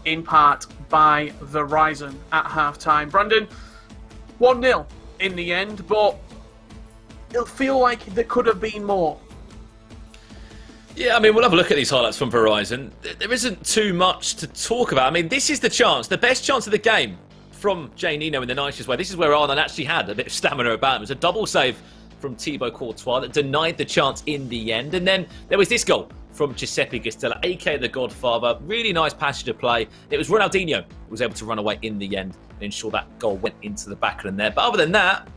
E: in part by Verizon at half-time. Brandon, 1-0 in the end, but it'll feel like there could have been more.
F: Yeah, I mean, we'll have a look at these highlights from Verizon. There isn't too much to talk about. I mean, this is the chance, the best chance of the game from Jay Nino in the nicest way. This is where Arnold actually had a bit of stamina about him. It was a double save from Thibaut Courtois that denied the chance in the end. And then there was this goal from Giuseppe Gastella, aka the Godfather. Really nice passage of play. It was Ronaldinho who was able to run away in the end and ensure that goal went into the back of the net. But other than that,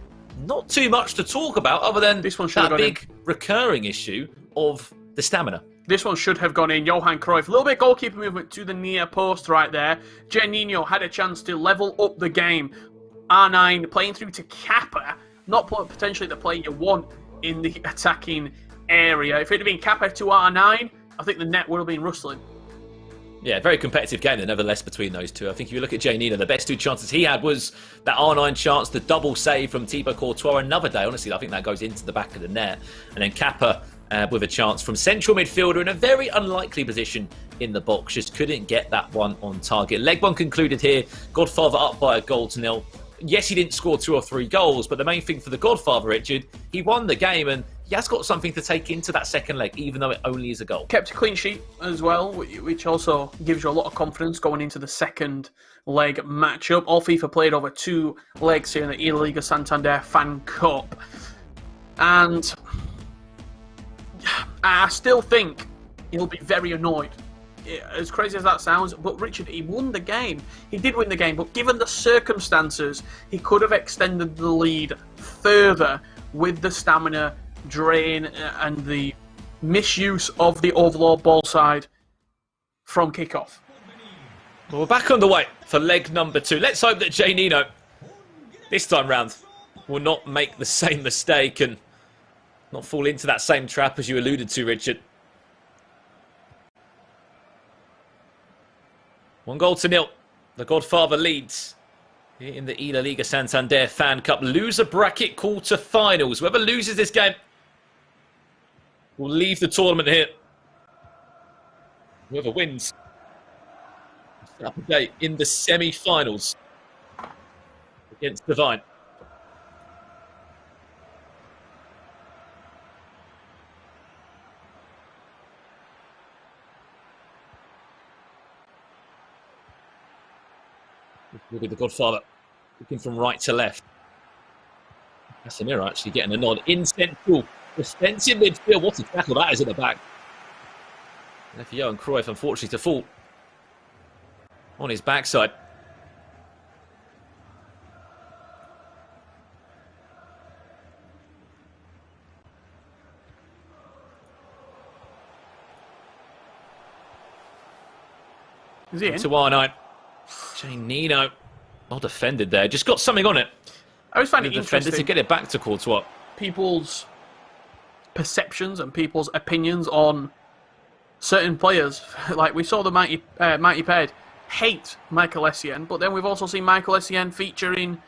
F: not too much to talk about other than
E: this one
F: that big recurring issue of the stamina.
E: This one should have gone in. Johan Cruyff. A little bit goalkeeper movement to the near post right there. Jay Nino had a chance to level up the game. R9 playing through to Kappa. Not potentially the player you want in the attacking area. If it had been Kappa to R9, I think the net would have been rustling.
F: Yeah, very competitive game, nevertheless, between those two. I think if you look at Jay Nino, the best two chances he had was that R9 chance, the double save from Thibaut Courtois. Another day, honestly, I think that goes into the back of the net. And then Kappa with a chance from central midfielder in a very unlikely position in the box. Just couldn't get that one on target. Leg one concluded here. Godfather up by a goal to 0. Yes, he didn't score 2 or 3 goals, but the main thing for the Godfather, Richard, he won the game and he has got something to take into that second leg, even though it only is a goal.
E: Kept a clean sheet as well, which also gives you a lot of confidence going into the second leg matchup. All FIFA played over 2 legs here in the eLaliga Santander FanCup. And I still think he'll be very annoyed. As crazy as that sounds, but Richard, he won the game. He did win the game, but given the circumstances, he could have extended the lead further with the stamina drain and the misuse of the overload ball side. from kickoff.
F: Well, we're back on the way for leg number 2. Let's hope that Jay Nino, this time round, will not make the same mistake and not fall into that same trap as you alluded to, Richard. 1-0. The Godfather leads here in the eLaliga Santander FanCup loser bracket quarter-finals. Whoever loses this game will leave the tournament here. Whoever wins up a day in the semi-finals against Divine. Will be the Godfather looking from right to left. Casemiro actually getting a nod in central defensive midfield. What a tackle that is at the back. Left Johan Cruyff, unfortunately, to fall on his backside.
E: Is he in?
F: To R9. Jay Nino. Well defended there. Just got something on it.
E: I always find it
F: The defender
E: interesting.
F: to get it back to Courtois.
E: People's perceptions and people's opinions on certain players. Like we saw the Mighty Ped hate Michael Essien, but then we've also seen Michael Essien featuring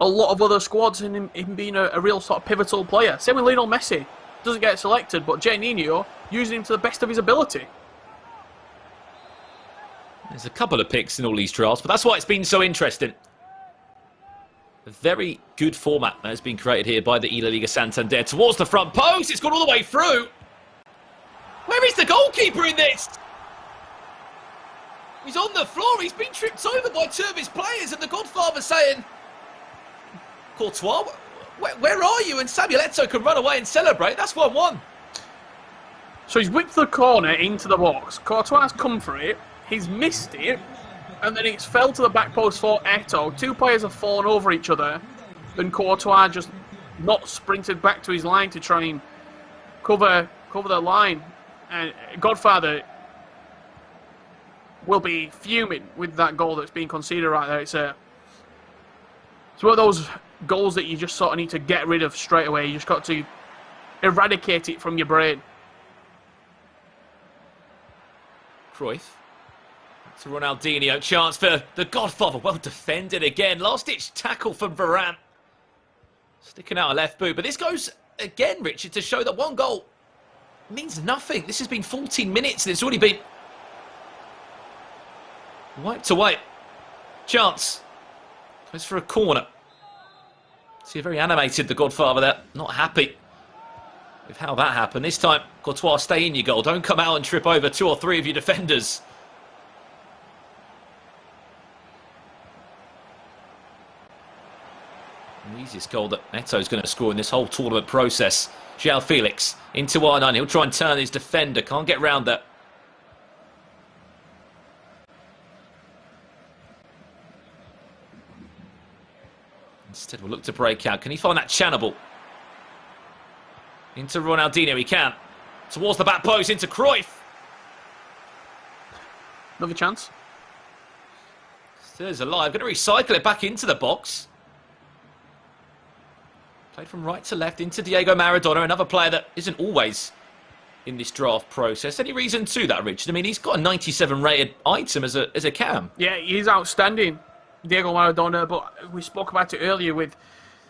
E: a lot of other squads and him being a real sort of pivotal player. Same with Lionel Messi. Doesn't get selected, but Jay Nino using him to the best of his ability.
F: There's a couple of picks in all these drafts, but that's why it's been so interesting. A very good format that has been created here by the eLaliga Santander. Towards the front post, it's gone all the way through. Where is the goalkeeper in this? He's on the floor, he's been tripped over by 2 of his players, and the Godfather saying, Courtois, where are you? And Samuel Eto'o can run away and celebrate. That's 1-1.
E: So he's whipped the corner into the box. Courtois has come for it. He's missed it. And then it's fell to the back post for Eto'o. 2 players have fallen over each other. And Courtois just not sprinted back to his line to try and cover the line. And Godfather will be fuming with that goal that's being conceded right there. It's one of those goals that you just sort of need to get rid of straight away. You just got to eradicate it from your brain.
F: Cruyff. To Ronaldinho. Chance for the Godfather. Well defended again. Last-ditch tackle from Varane. Sticking out a left boot. But this goes again, Richard, to show that 1 goal means nothing. This has been 14 minutes and it's already been wiped away. Chance. Goes for a corner. See, very animated, the Godfather there. Not happy with how that happened. This time, Courtois, stay in your goal. Don't come out and trip over 2 or 3 of your defenders. The easiest goal that Eto's going to score in this whole tournament process. João Felix into R9. He'll try and turn his defender. Can't get round that. Instead, we'll look to break out. Can he find that channel? Into Ronaldinho, he can. Towards the back post, into Cruyff.
E: Another chance.
F: Still is alive. Going to recycle it back into the box. Played from right to left into Diego Maradona, another player that isn't always in this draft process. Any reason to that, Richard? I mean, he's got a 97 rated item as a cam.
E: Yeah, he's outstanding, Diego Maradona, but we spoke about it earlier with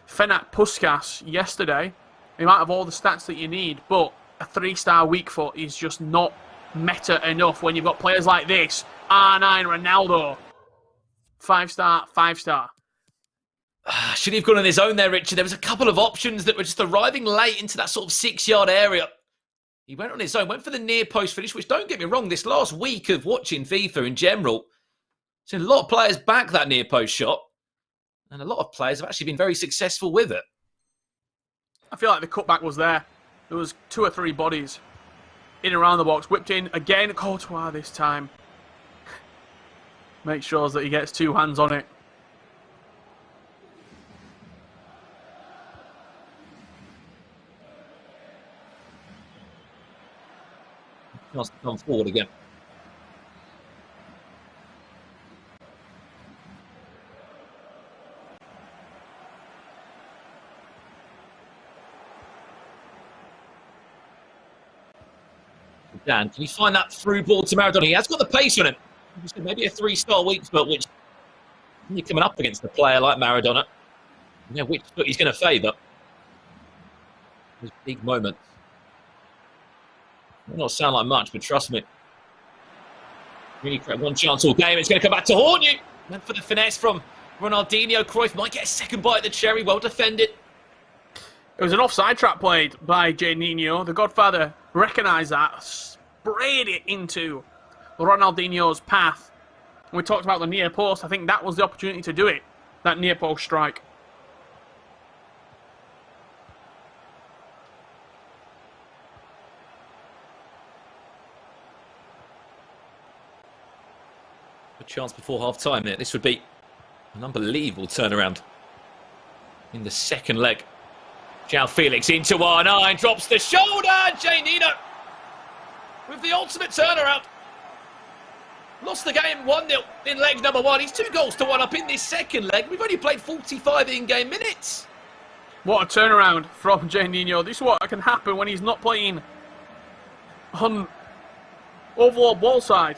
E: Fenat Puskas yesterday. He might have all the stats that you need, but a 3-star weak foot is just not meta enough when you've got players like this. R9 Ronaldo. 5-star, 5-star.
F: Should he have gone on his own there, Richard? There was a couple of options that were just arriving late into that sort of 6-yard area. He went on his own, went for the near post finish, which, don't get me wrong, this last week of watching FIFA in general, seen a lot of players back that near post shot, and a lot of players have actually been very successful with it.
E: I feel like the cutback was there. There was 2 or 3 bodies in and around the box. Whipped in again. Courtois this time. Make sure that he gets 2 hands on it.
F: Wants to come forward again. Dan, can you find that through ball to Maradona? He has got the pace on him. Maybe a 3-star weak foot, which when you're coming up against a player like Maradona, you know which foot he's going to favour. Those big moments. May not sound like much, but trust me. Really create one chance all game. It's going to come back to haunt you. Went for the finesse from Ronaldinho. Cruyff might get a second bite of the cherry. Well defended.
E: It was an offside trap played by Juninho. The Godfather recognised that, sprayed it into Ronaldinho's path. We talked about the near post. I think that was the opportunity to do it, that near post strike.
F: A chance before half-time there. This would be an unbelievable turnaround in the second leg. João Felix into R9, drops the shoulder. Juninho with the ultimate turnaround. Lost the game 1-0 in leg number 1. He's 2 goals to 1 up in this second leg. We've only played 45 in-game minutes.
E: What a turnaround from Juninho. This is what can happen when he's not playing on overall ball side.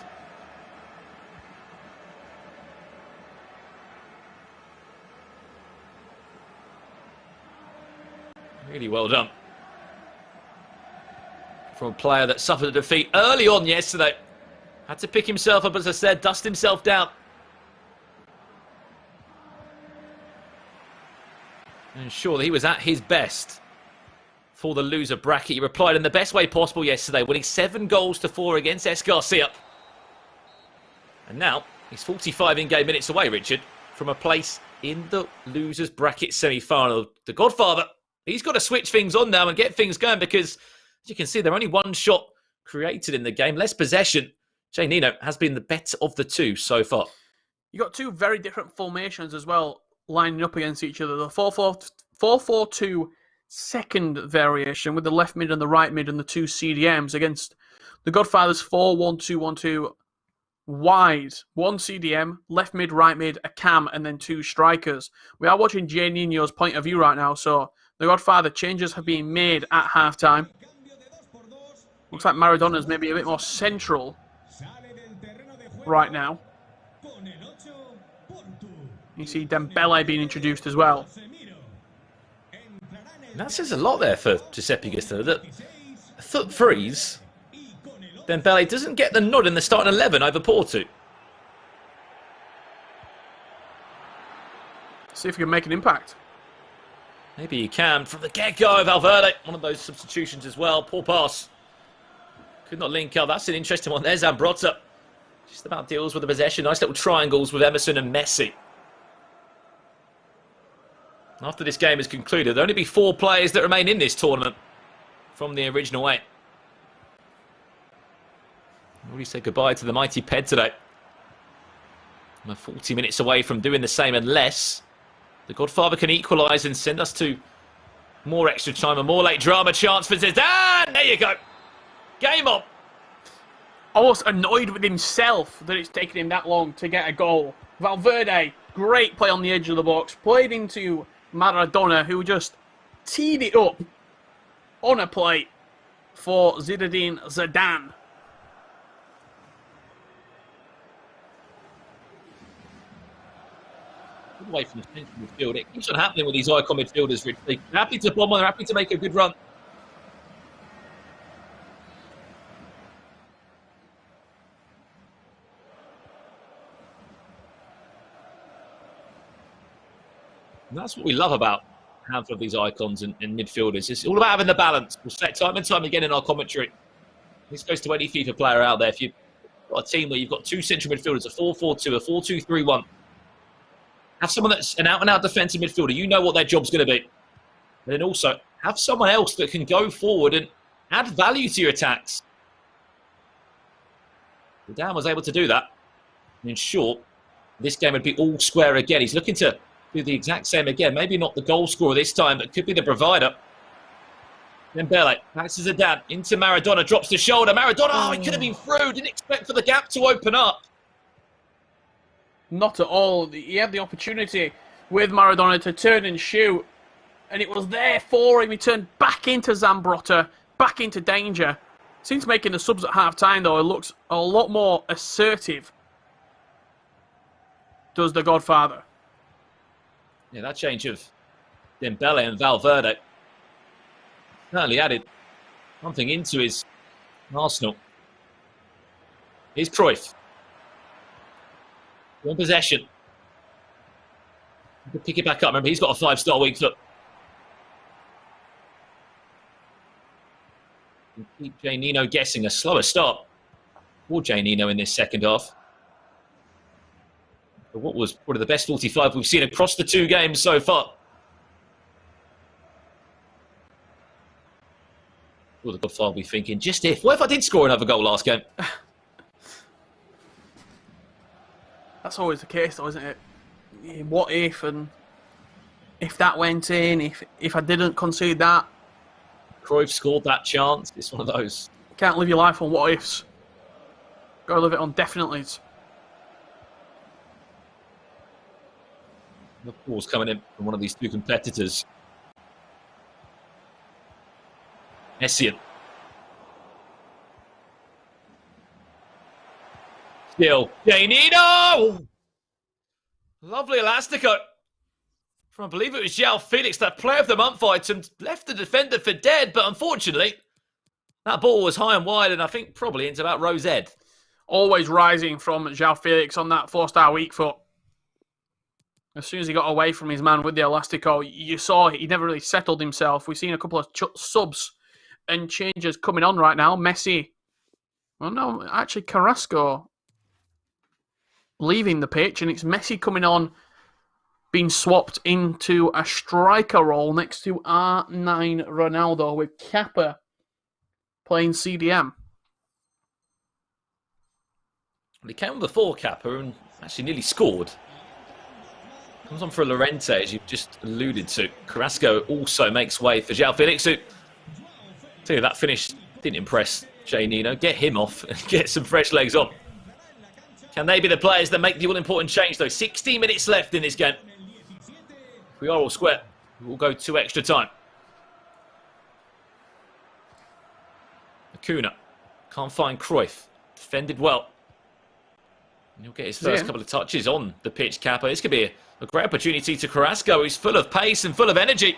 F: Really well done. From a player that suffered a defeat early on yesterday. Had to pick himself up, as I said, dust himself down. And ensure that he was at his best for the loser bracket. He replied in the best way possible yesterday, winning 7 goals to 4 against S. Garcia. And now he's 45 in-game minutes away, Richard, from a place in the losers bracket semi-final. The Godfather, he's got to switch things on now and get things going because, as you can see, they're only 1 shot created in the game. Less possession. Juninho has been the better of the 2 so far.
E: You got 2 very different formations as well, lining up against each other. The 4-4-2 second variation with the left mid and the right mid and the 2 CDMs against the Godfather's 4-1-2-1-2 wide. 1 CDM, left mid, right mid, a cam, and then 2 strikers. We are watching Juninho's point of view right now, so the Godfather changes have been made at halftime. Looks like Maradona's maybe a bit more central right now. You see Dembele being introduced as well.
F: And that says a lot there for Giuseppe Gusto. That foot freeze. Dembele doesn't get the nod in the starting 11 over Porto.
E: See if he can make an impact.
F: Maybe he can. From the get-go, Valverde, one of those substitutions as well. Poor pass. Could not link up. That's an interesting one. There's Zambrotta. Just about deals with the possession. Nice little triangles with Emerson and Messi. After this game is concluded, there'll only be 4 players that remain in this tournament from the original 8. Already said goodbye to the mighty Ped today. We're 40 minutes away from doing the same unless the Godfather can equalise and send us to more extra time and more late drama chance for Zidane. There you go. Game on.
E: Almost annoyed with himself that it's taken him that long to get a goal. Valverde, great play on the edge of the box. Played into Maradona, who just teed it up on a plate for Zinedine Zidane.
F: Good way from the central midfield. It keeps on happening with these icon midfielders, Rich. They're happy to bomb on, they're happy to make a good run. And that's what we love about a handful of these icons and midfielders. It's all about having the balance. We've said time and time again in our commentary. This goes to any FIFA player out there. If you've got a team where you've got 2 central midfielders, a 4-4-2, a 4-2-3-1, have someone that's an out-and-out defensive midfielder. You know what their job's going to be. But then also have someone else that can go forward and add value to your attacks. Zidane was able to do that. And in short, this game would be all square again. He's looking to do the exact same again. Maybe not the goal scorer this time, but could be the provider. Dembele, back to Zidane, into Maradona, drops the shoulder. Maradona, oh, he could have been through. Didn't expect for the gap to open up.
E: Not at all. He had the opportunity with Maradona to turn and shoot, and it was there for him. He turned back into Zambrotta, back into danger. Since making the subs at half-time, though, it looks a lot more assertive, does the Godfather.
F: Yeah, that change of Dembele and Valverde certainly added something into his Arsenal. Here's Cruyff. One possession. Pick it back up. Remember, he's got a 5-star weak foot. Keep Jay Nino guessing. A slower start for Jay Nino in this second half. But what was one of the best 45 we've seen across the 2 games so far. Well, the Godfather will be thinking, just if. What if I did score another goal last game?
E: That's always the case, though, isn't it? What if, and if that went in, if I didn't concede that.
F: Cruyff scored that chance. It's one of those.
E: Can't live your life on what ifs. Got to live it on definitely's.
F: The ball's coming in from one of these 2 competitors. Messian. Still, Jay Nino! Lovely elastico. From, I believe it was João Felix, that player of the month item, left the defender for dead, but unfortunately, that ball was high and wide, and I think probably into about Rose Ed.
E: Always rising from João Felix on that 4-star weak foot. As soon as he got away from his man with the elastico, you saw he never really settled himself. We've seen a couple of subs and changes coming on right now. Messi. Well, no, actually Carrasco leaving the pitch, and it's Messi coming on, being swapped into a striker role next to R9 Ronaldo, with Kappa playing CDM.
F: Well, he came on before Kappa and actually nearly scored. Comes on for Llorente, as you've just alluded to. Carrasco also makes way for João Felix, who, tell you, that finish didn't impress Jay Nino. Get him off and get some fresh legs on. Can they be the players that make the all-important change, though? 16 minutes left in this game. If we are all square, we'll go to extra time. Acuna can't find Cruyff. Defended well. And he'll get his first couple of touches on the pitch, Kappa. This could be a great opportunity to Carrasco, who's full of pace and full of energy.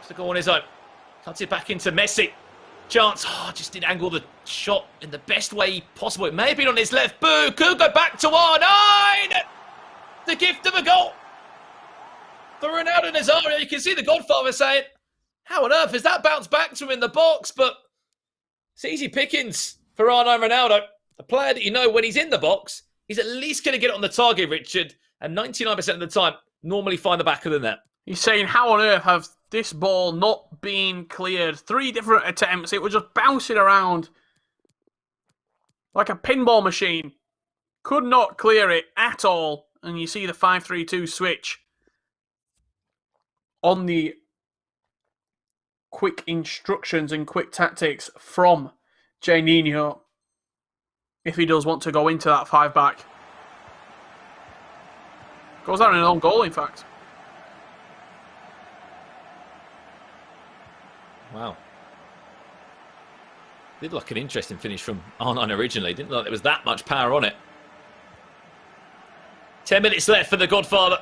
F: To go on his own. Cuts it back into Messi. Chance. Oh, just didn't angle the shot in the best way possible. It may have been on his left boot. Could go back to R9. The gift of a goal for Ronaldo Nazario. You can see the Godfather saying, how on earth has that bounced back to him in the box? But it's easy pickings for R9 Ronaldo. A player that you know when he's in the box, he's at least going to get it on the target, Richard. And 99% of the time, normally find the back of the net.
E: He's saying, how on earth have this ball not been cleared? 3 different attempts. It was just bouncing around like a pinball machine. Could not clear it at all. And you see the 5-3-2 switch on the quick instructions and quick tactics from Jay Nino, if he does want to go into that 5-back. Goes out in an own goal, in fact.
F: Wow. Did look like an interesting finish from R9 originally. Didn't look like there was that much power on it. 10 minutes left for the Godfather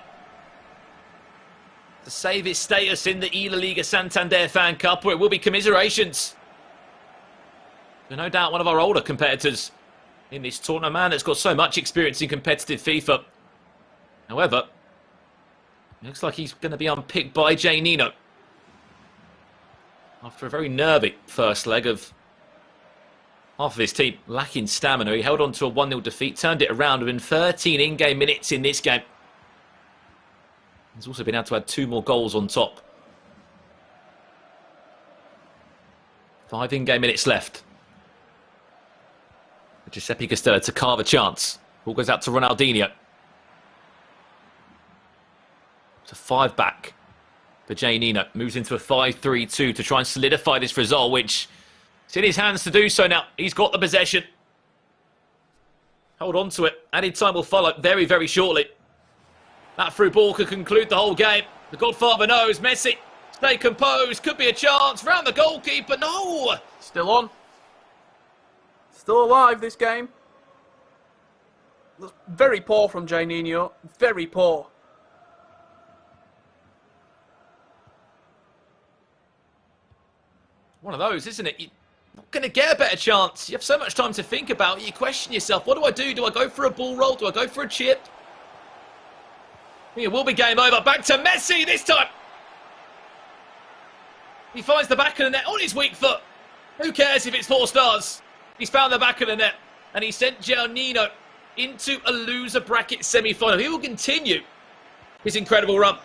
F: to save his status in the eLaliga Santander FanCup, where it will be commiserations. But no doubt one of our older competitors in this tournament, man that's got so much experience in competitive FIFA. However, it looks like he's going to be unpicked by Jay Nino. After a very nervy first leg of half of his team lacking stamina, he held on to a 1-0 defeat, turned it around within 13 in-game minutes in this game. He's also been able to add 2 more goals on top. 5 in-game minutes left. Giuseppe Castello to carve a chance. Ball goes out to Ronaldinho. It's a 5-back for Jay Nino. Moves into a 5-3-2 to try and solidify this result, which is in his hands to do so now. He's got the possession. Hold on to it. Added time will follow very, very shortly. That through ball could conclude the whole game. The Godfather knows. Messi Stay composed. Could be a chance. Round the goalkeeper. No.
E: Still on. Still alive, this game. Very poor from Jay Nino. Very poor.
F: One of those, isn't it? You're not going to get a better chance. You have so much time to think about it. You question yourself. What do I do? Do I go for a ball roll? Do I go for a chip? I think it will be game over. Back to Messi this time. He finds the back of the net on his weak foot. Who cares if it's 4 stars? He's found the back of the net. And he sent Giannino into a loser bracket semi-final. He will continue his incredible run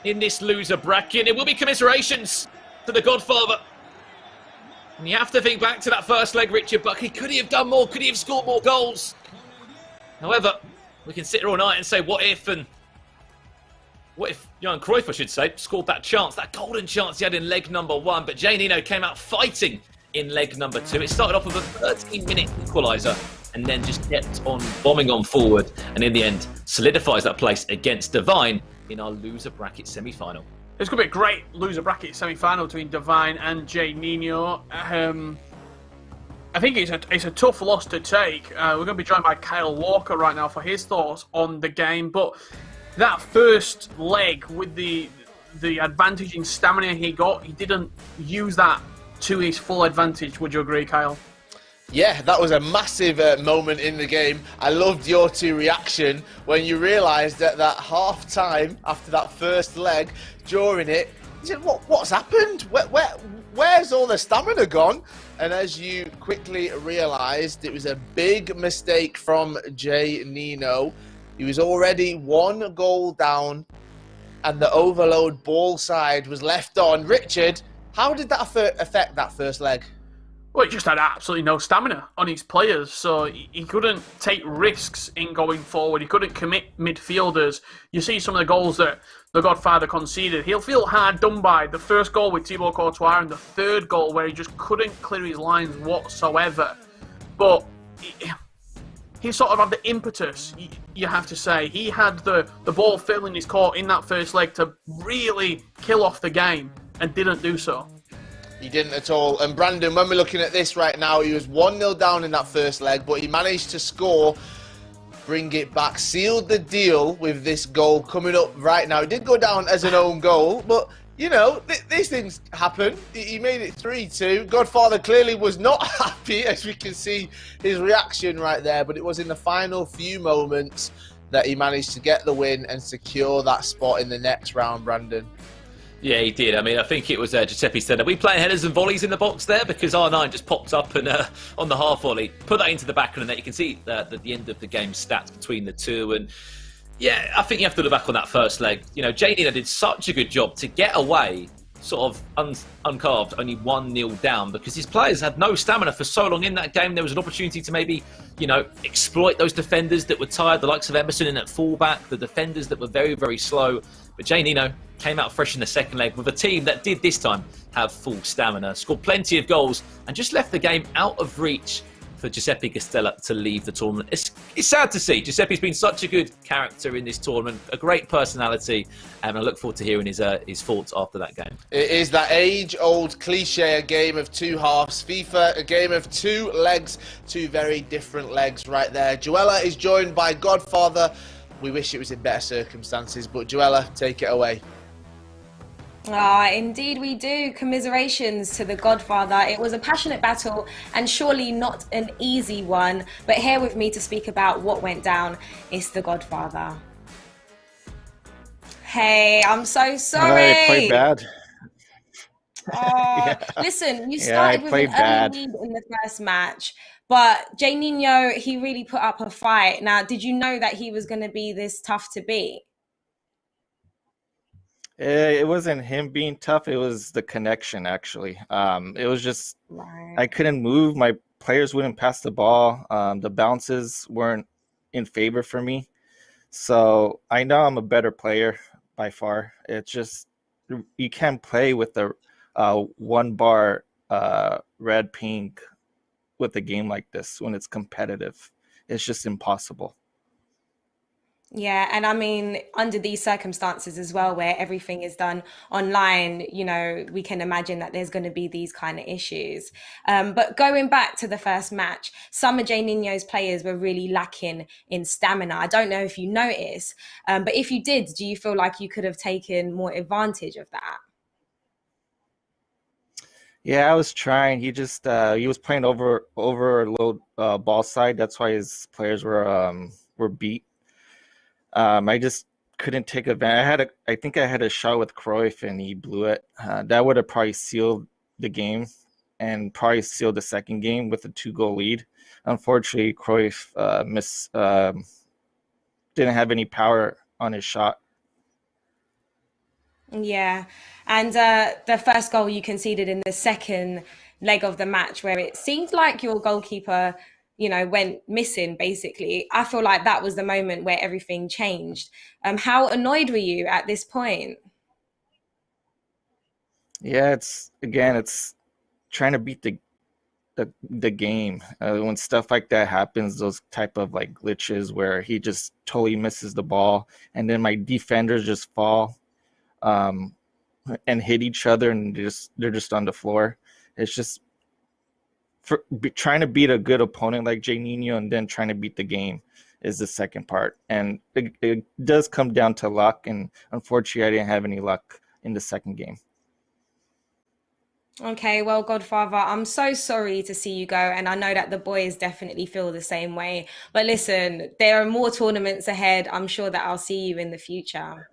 F: in this loser bracket. It will be commiserations to the Godfather. And you have to think back to that first leg, Richard Buckley. Could he have done more? Could he have scored more goals? However, we can sit here all night and say, what if Johan Cruyff, I should say, scored that chance, that golden chance he had in leg number 1. But Jay Nino came out fighting in leg number 2. It started off with a 13-minute equaliser and then just kept on bombing on forward. And in the end, solidifies that place against Divine in our loser bracket semi-final.
E: It's going to be a great loser bracket semi-final between Divine and Jay Nino. I think it's a tough loss to take. We're going to be joined by Kyle Walker right now for his thoughts on the game. But that first leg with the advantage in stamina he got, he didn't use that to his full advantage. Would you agree, Kyle?
C: Yeah, that was a massive moment in the game. I loved your two reaction when you realised that half time after that first leg, during it, you said, what's happened? Where's all the stamina gone? And as you quickly realised, it was a big mistake from Jay Nino. He was already 1 goal down and the overload ball side was left on. Richard, how did that affect that first leg?
E: Well, he just had absolutely no stamina on his players, so he couldn't take risks in going forward. He couldn't commit midfielders. You see some of the goals that the Godfather conceded. He'll feel hard done by. The first goal with Thibaut Courtois and the third goal where he just couldn't clear his lines whatsoever. But he sort of had the impetus, you have to say. He had the ball filling his court in that first leg to really kill off the game and didn't do so.
C: He didn't at all. And Brandon, when we're looking at this right now, he was 1-0 down in that first leg, but he managed to score, bring it back, sealed the deal with this goal coming up right now. It did go down as an own goal, but, you know, these things happen. He made it 3-2. Godfather clearly was not happy, as we can see his reaction right there, but it was in the final few moments that he managed to get the win and secure that spot in the next round, Brandon.
F: Yeah, he did. I mean, I think it was Giuseppe said, are we playing headers and volleys in the box there? Because R9 just popped up and on the half volley, put that into the back of the net. You can see the end of the game stats between the two. And yeah, I think you have to look back on that first leg. You know, Jay Nino did such a good job to get away, sort of uncarved, only 1-0 down, because his players had no stamina for so long in that game. There was an opportunity to maybe, you know, exploit those defenders that were tired, the likes of Emerson in at fullback, the defenders that were very, very slow. But Jay Nino came out fresh in the second leg with a team that did this time have full stamina, scored plenty of goals, and just left the game out of reach for Giuseppe Castella to leave the tournament. It's sad to see. Giuseppe's been such a good character in this tournament, a great personality, and I look forward to hearing his thoughts after that game.
C: It is that age-old cliche, a game of two halves. FIFA, a game of 2 legs, 2 very different legs right there. Joella is joined by Godfather. We wish it was in better circumstances, but Joella, take it away.
D: Indeed we do. Commiserations to the Godfather. It was a passionate battle and surely not an easy one. But here with me to speak about what went down is the Godfather. Hey, I'm so sorry.
H: I played bad.
D: Yeah. Listen, you started with an early lead in the first match. But Jay Nino, he really put up a fight. Now, did you know that he was going to be this tough to beat?
H: It wasn't him being tough. It was the connection, actually. It was just, I couldn't move. My players wouldn't pass the ball. The bounces weren't in favor for me. So I know I'm a better player by far. It's just, you can't play with the 1-bar red pink with a game like this when it's competitive. It's just impossible.
D: Yeah, and I mean, under these circumstances as well, where everything is done online, we can imagine that there's going to be these kind of issues. But going back to the first match, some of Jay Nino's players were really lacking in stamina. I don't know if you noticed, but if you did, do you feel like you could have taken more advantage of that?
H: Yeah, I was trying. He was playing over a low ball side. That's why his players were beat. I just couldn't take advantage. I think I had a shot with Cruyff and he blew it. That would have probably sealed the game and probably sealed the second game with a 2-goal lead. Unfortunately, Cruyff didn't have any power on his shot.
D: Yeah, and the first goal you conceded in the second leg of the match, where it seemed like your goalkeeper, went missing, basically. I feel like that was the moment where everything changed. How annoyed were you at this point?
H: Yeah, it's trying to beat the game. When stuff like that happens, those type of like glitches where he just totally misses the ball, and then my defenders just fall and hit each other, and they're just on the floor. It's just trying to beat a good opponent like Jay Nino and then trying to beat the game is the second part. And it does come down to luck, and unfortunately I didn't have any luck in the second game.
D: Okay, well, Godfather, I'm so sorry to see you go, and I know that the boys definitely feel the same way. But listen, there are more tournaments ahead. I'm sure that I'll see you in the future.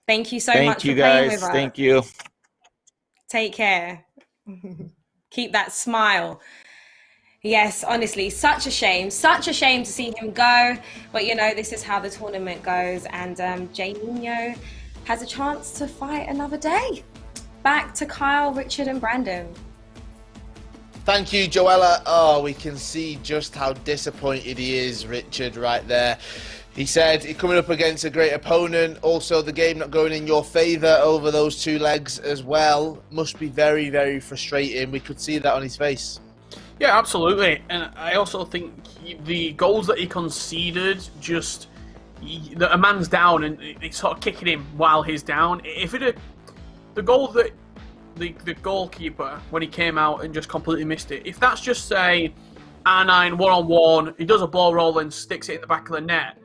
D: Thank you so much for playing with us.
H: Thank you.
D: Take care. Keep that smile. Yes, honestly, such a shame to see him go. But this is how the tournament goes, and Jay Nino has a chance to fight another day. Back to Kyle, Richard, and Brandon.
C: Thank you, Joella. Oh, we can see just how disappointed he is, Richard, right there. He said he's coming up against a great opponent. Also, the game not going in your favour over those 2 legs as well. Must be very, very frustrating. We could see that on his face.
E: Yeah, absolutely. And I also think the goals that he conceded, a man's down and it's sort of kicking him while he's down. If it had, the goal that the goalkeeper, when he came out and just completely missed it, if that's just, say, R9 1-on-1, he does a ball roll and sticks it in the back of the net,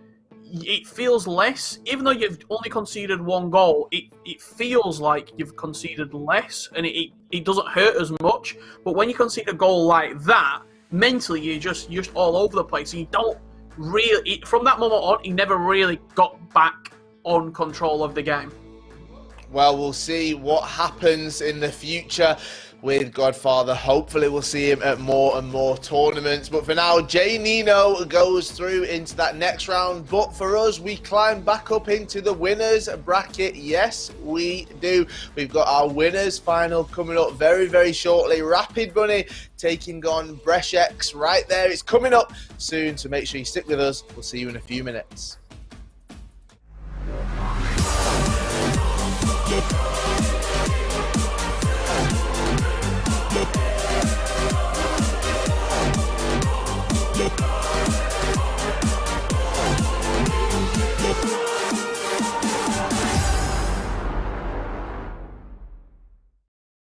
E: it feels less. Even though you've only conceded 1 goal, it feels like you've conceded less, and it doesn't hurt as much. But when you concede a goal like that, mentally you're just all over the place. And you don't really, from that moment on, he never really got back on control of the game.
C: Well, we'll see what happens in the future with Godfather. Hopefully we'll see him at more and more tournaments. But for now, Jay Nino goes through into that next round. But for us, we climb back up into the winners bracket. Yes, we do. We've got our winners final coming up very, very shortly. Rapid Bunny taking on Breshek right there. It's coming up soon, so make sure you stick with us. We'll see you in a few minutes.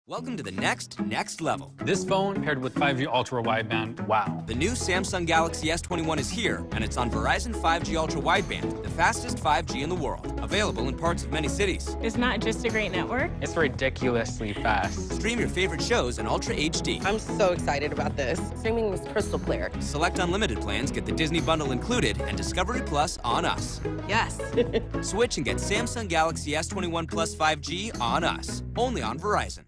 I: Welcome to the next level.
J: This phone paired with 5G ultra wideband, wow.
I: The new Samsung Galaxy S21 is here, and it's on Verizon 5G ultra wideband, the fastest 5G in the world. Available in parts of many cities.
K: It's not just a great network.
J: It's ridiculously fast.
I: Stream your favorite shows in Ultra HD.
L: I'm so excited about this. Streaming was crystal clear.
I: Select unlimited plans get the Disney Bundle included and Discovery Plus on us.
L: Yes.
I: Switch and get Samsung Galaxy S21 Plus 5G on us. Only on Verizon.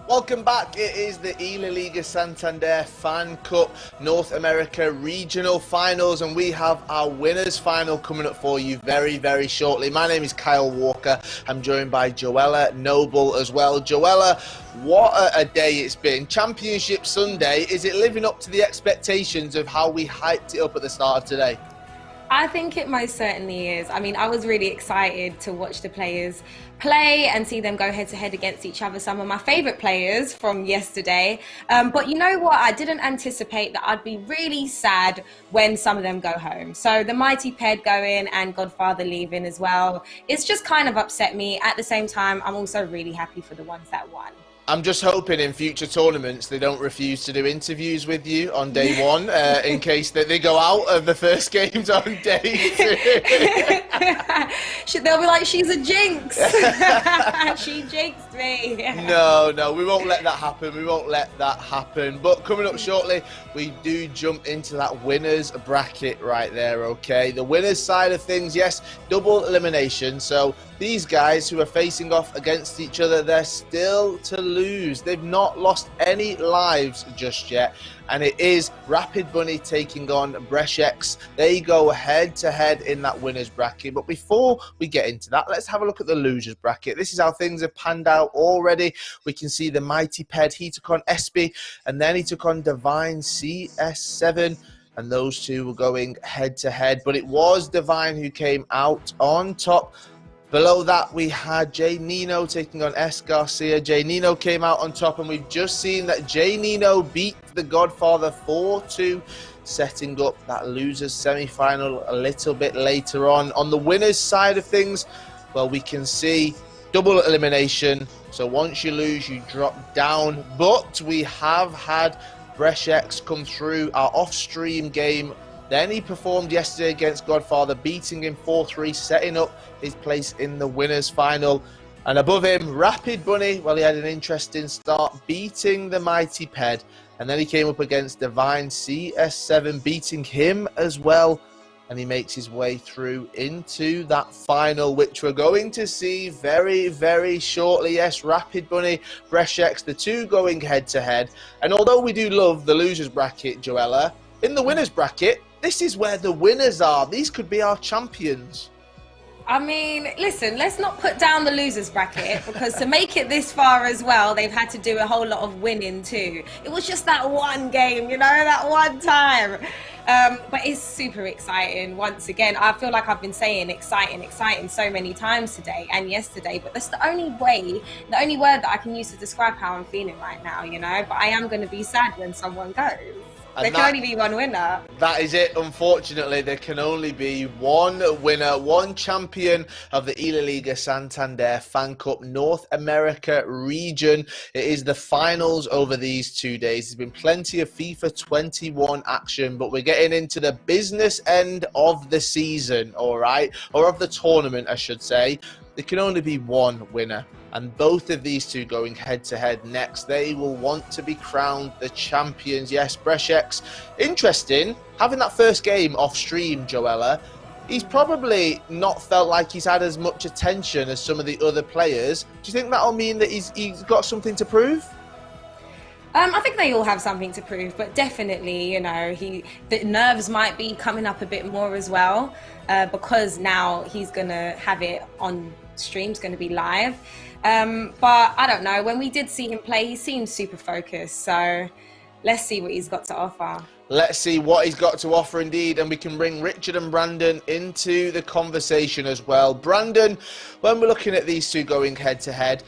C: Welcome back. It is the eLaliga Santander FanCup North America Regional Finals, and we have our winners final coming up for you very, very shortly. My name is Kyle Walker. I'm joined by Joella Noble as well. Joella, what a day it's been. Championship Sunday. Is it living up to the expectations of how we hyped it up at the start of today?
D: I think it most certainly is. I mean, I was really excited to watch the players play and see them go head to head against each other. Some of my favourite players from yesterday. But you know what? I didn't anticipate that I'd be really sad when some of them go home. So the Mighty Ped going and Godfather leaving as well. It's just kind of upset me. At the same time, I'm also really happy for the ones that won.
C: I'm just hoping in future tournaments they don't refuse to do interviews with you on day one in case that they go out of the first games on day two.
D: They'll be like, she's a jinx. She jinxed me.
C: No, we won't let that happen. We won't let that happen. But coming up shortly, we do jump into that winners bracket right there, okay? The winners side of things, yes, double elimination. So these guys who are facing off against each other, they're still to lose. They've not lost any lives just yet. And it is Rapid Bunny taking on Brzeziec. They go head to head in that winners bracket. But before we get into that, let's have a look at the losers bracket. This is how things have panned out already. We can see the Mighty Ped. He took on Espy, and then he took on Divine CS7. And those two were going head to head. But it was Divine who came out on top. Below that, we had Jay Nino taking on S. Garcia. Jay Nino came out on top, and we've just seen that Jay Nino beat the Godfather 4-2, setting up that losers semi-final a little bit later on. On the winners side of things, well, we can see double elimination. So once you lose, you drop down. But we have had Brzeziec come through our off-stream game. Then he performed yesterday against Godfather, beating him 4-3, setting up his place in the winners final. And above him, Rapid Bunny, well, he had an interesting start, beating the Mighty Ped. And then he came up against Divine CS7, beating him as well. And he makes his way through into that final, which we're going to see very, very shortly. Yes, Rapid Bunny, Brzeziec, the two going head to head. And although we do love the losers bracket, Joella, in the winners bracket, this is where the winners are. These could be our champions.
D: I mean, listen, let's not put down the losers bracket, because to make it this far as well, they've had to do a whole lot of winning too. It was just that one game, you know, that one time. But it's super exciting. Once again, I feel like I've been saying exciting so many times today and yesterday, but that's the only word that I can use to describe how I'm feeling right now, you know. But I am going to be sad when someone goes. There can only be one winner.
C: That is it. Unfortunately, there can only be one winner, one champion of the eLaliga Santander FanCup North America region. It is the finals over these 2 days. There's been plenty of FIFA 21 action, but we're getting into the business end of the season, all right? Or of the tournament, I should say. There can only be one winner. And both of these two going head-to-head next. They will want to be crowned the champions. Yes, Brzeziec. Interesting, having that first game off-stream, Joella, he's probably not felt like he's had as much attention as some of the other players. Do you think that'll mean that he's got something to prove?
D: I think they all have something to prove, but definitely, you know, the nerves might be coming up a bit more as well, because now he's going to have it on stream, it's going to be live. But I don't know, when we did see him play, he seemed super focused. So let's see what he's got to offer.
C: Let's see what he's got to offer indeed. And we can bring Richard and Brandon into the conversation as well. Brandon, when we're looking at these two going head to head,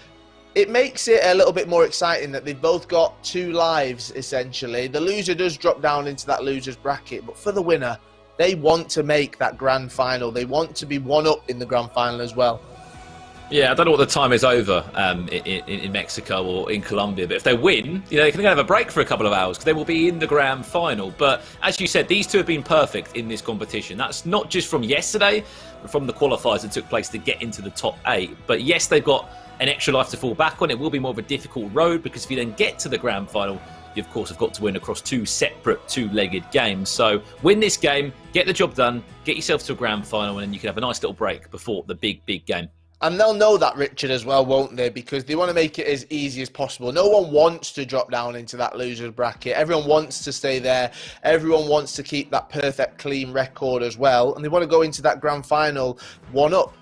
C: it makes it a little bit more exciting that they've both got two lives, essentially. The loser does drop down into that loser's bracket, but for the winner, they want to make that grand final. They want to be one up in the grand final as well.
F: Yeah, I don't know what the time is over in Mexico or in Colombia, but if they win, you know, they can have a break for a couple of hours because they will be in the grand final. But as you said, these two have been perfect in this competition. That's not just from yesterday, but from the qualifiers that took place to get into the top 8. But yes, they've got an extra life to fall back on. It will be more of a difficult road because if you then get to the grand final, you of course have got to win across two separate two-legged games. So win this game, get the job done, get yourself to a grand final, and then you can have a nice little break before the big game.
C: And they'll know that, Richard, as well, won't they? Because they want to make it as easy as possible. No one wants to drop down into that loser's bracket. Everyone wants to stay there. Everyone wants to keep that perfect, clean record as well. And they want to go into that grand final one up.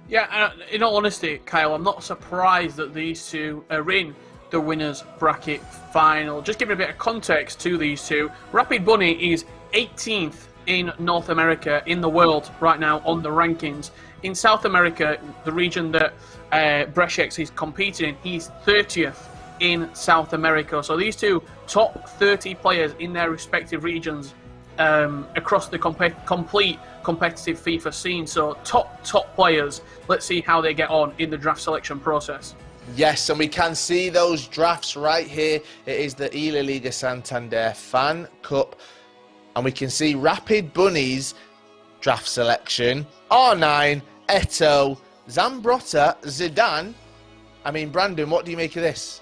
E: Yeah, in all honesty, Kyle, I'm not surprised that these two are in the winners' bracket final. Just giving a bit of context to these two, Rapid Bunny is 18th in North America, in the world right now on the rankings. In South America, the region that Brešex is competing in, he's 30th in South America. So these two top 30 players in their respective regions across the complete competitive FIFA scene. So top players. Let's see how they get on in the draft selection process.
C: Yes, and we can see those drafts right here. It is the eLaliga Santander FanCup. And we can see Rapid Bunny's draft selection. R9, Eto'o, Zambrotta, Zidane. I mean, Brandon, what do you make of this?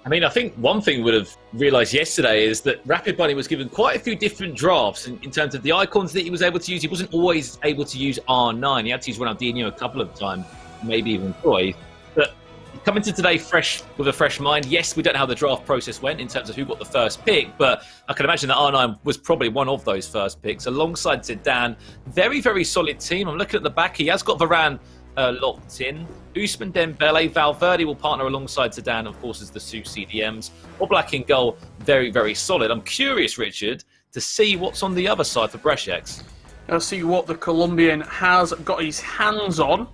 F: I mean, I think one thing we would have realised yesterday is that Rapid Bunny was given quite a few different drafts in terms of the icons that he was able to use. He wasn't always able to use R9. He had to use Ronaldinho a couple of times, maybe even twice. But coming to today fresh with a fresh mind, yes, we don't know how the draft process went in terms of who got the first pick, but I can imagine that R9 was probably one of those first picks alongside Zidane. Very, very solid team. I'm looking at the back. He has got Varane locked in. Ousmane Dembele, Valverde will partner alongside Zidane, of course, as the two CDMs. Oblak in goal, very, very solid. I'm curious, Richard, to see what's on the other side for Brešex.
E: Let's see what the Colombian has got his hands on.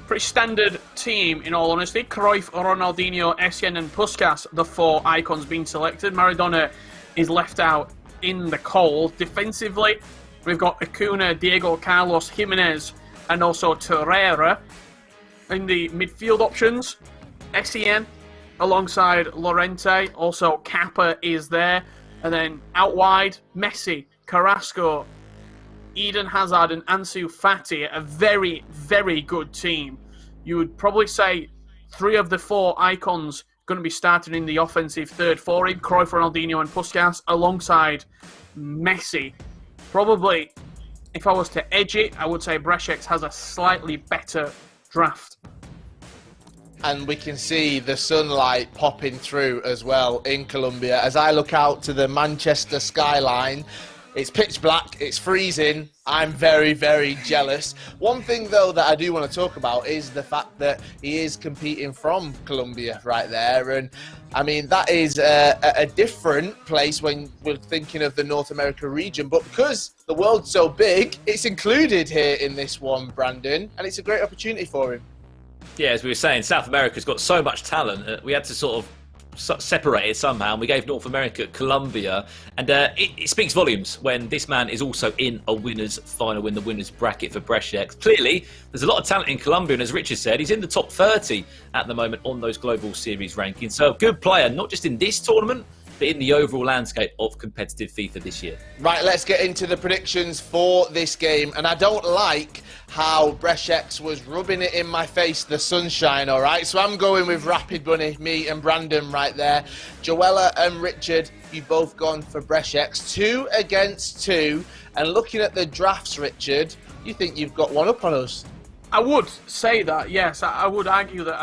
E: Pretty standard team, in all honesty. Cruyff, Ronaldinho, Essien and Puskas, the four icons being selected. Maradona is left out in the cold. Defensively, we've got Acuna, Diego Carlos, Jimenez, and also Torreira. In the midfield options, Essien alongside Llorente. Also, Kappa is there. And then out wide, Messi, Carrasco, Eden Hazard and Ansu Fati. A very, very good team. You would probably say 3 of the 4 icons going to be starting in the offensive third for him. Cruyff, Ronaldinho and Puskas alongside Messi. Probably, if I was to edge it, I would say Brešex has a slightly better draft.
C: And we can see the sunlight popping through as well in Colombia. As I look out to the Manchester skyline, it's pitch black, it's freezing. I'm very, very jealous. One thing, though, that I do want to talk about is the fact that he is competing from Colombia right there. And, I mean, that is a different place when we're thinking of the North America region. But because the world's so big, it's included here in this one, Brandon. And it's a great opportunity for him.
F: Yeah, as we were saying, South America's got so much talent. We had to sort of separate it somehow, and we gave North America Colombia, and it speaks volumes when this man is also in a winners final, in the winners bracket for Brešex. Clearly there's a lot of talent in Colombia, and as Richard said, he's in the top 30 at the moment on those global series rankings. So a good player, not just in this tournament, but in the overall landscape of competitive FIFA this year.
C: Right, let's get into the predictions for this game. And I don't like how Brešex was rubbing it in my face, the sunshine, all right? So I'm going with Rapid Bunny, me and Brandon right there. Joella and Richard, you've both gone for Brešex. 2 against 2. And looking at the drafts, Richard, you think you've got one up on us?
E: I would say that, yes. I would argue that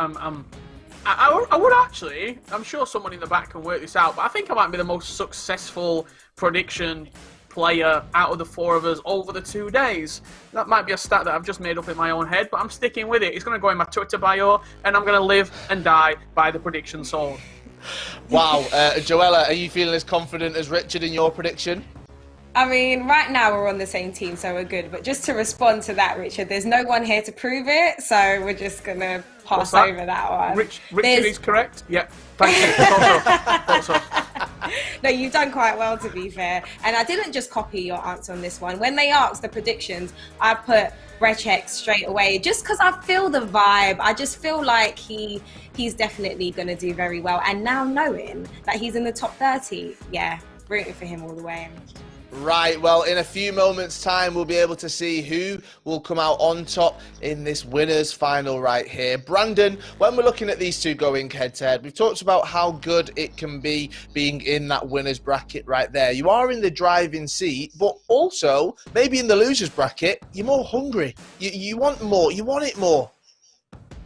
E: I would actually. I'm sure someone in the back can work this out, but I think I might be the most successful prediction player out of the 4 of us over the 2 days. That might be a stat that I've just made up in my own head, but I'm sticking with it. It's going to go in my Twitter bio, and I'm going to live and die by the prediction sword.
C: Wow. Joella, are you feeling as confident as Richard in your prediction?
D: I mean, right now we're on the same team, so we're good. But just to respond to that, Richard, there's no one here to prove it, so we're just going to pass over that one.
E: Richard is correct? Yep. Thank you. Also.
D: No, you've done quite well, to be fair. And I didn't just copy your answer on this one. When they asked the predictions, I put Brešex straight away, just because I feel the vibe. I just feel like he's definitely going to do very well. And now knowing that he's in the top 30, yeah, rooting for him all the way.
C: Right, well, in a few moments' time, we'll be able to see who will come out on top in this winners' final right here. Brandon, when we're looking at these two going head-to-head, we've talked about how good it can be being in that winners' bracket right there. You are in the driving seat, but also, maybe in the losers' bracket, you're more hungry. You want more. You want it more.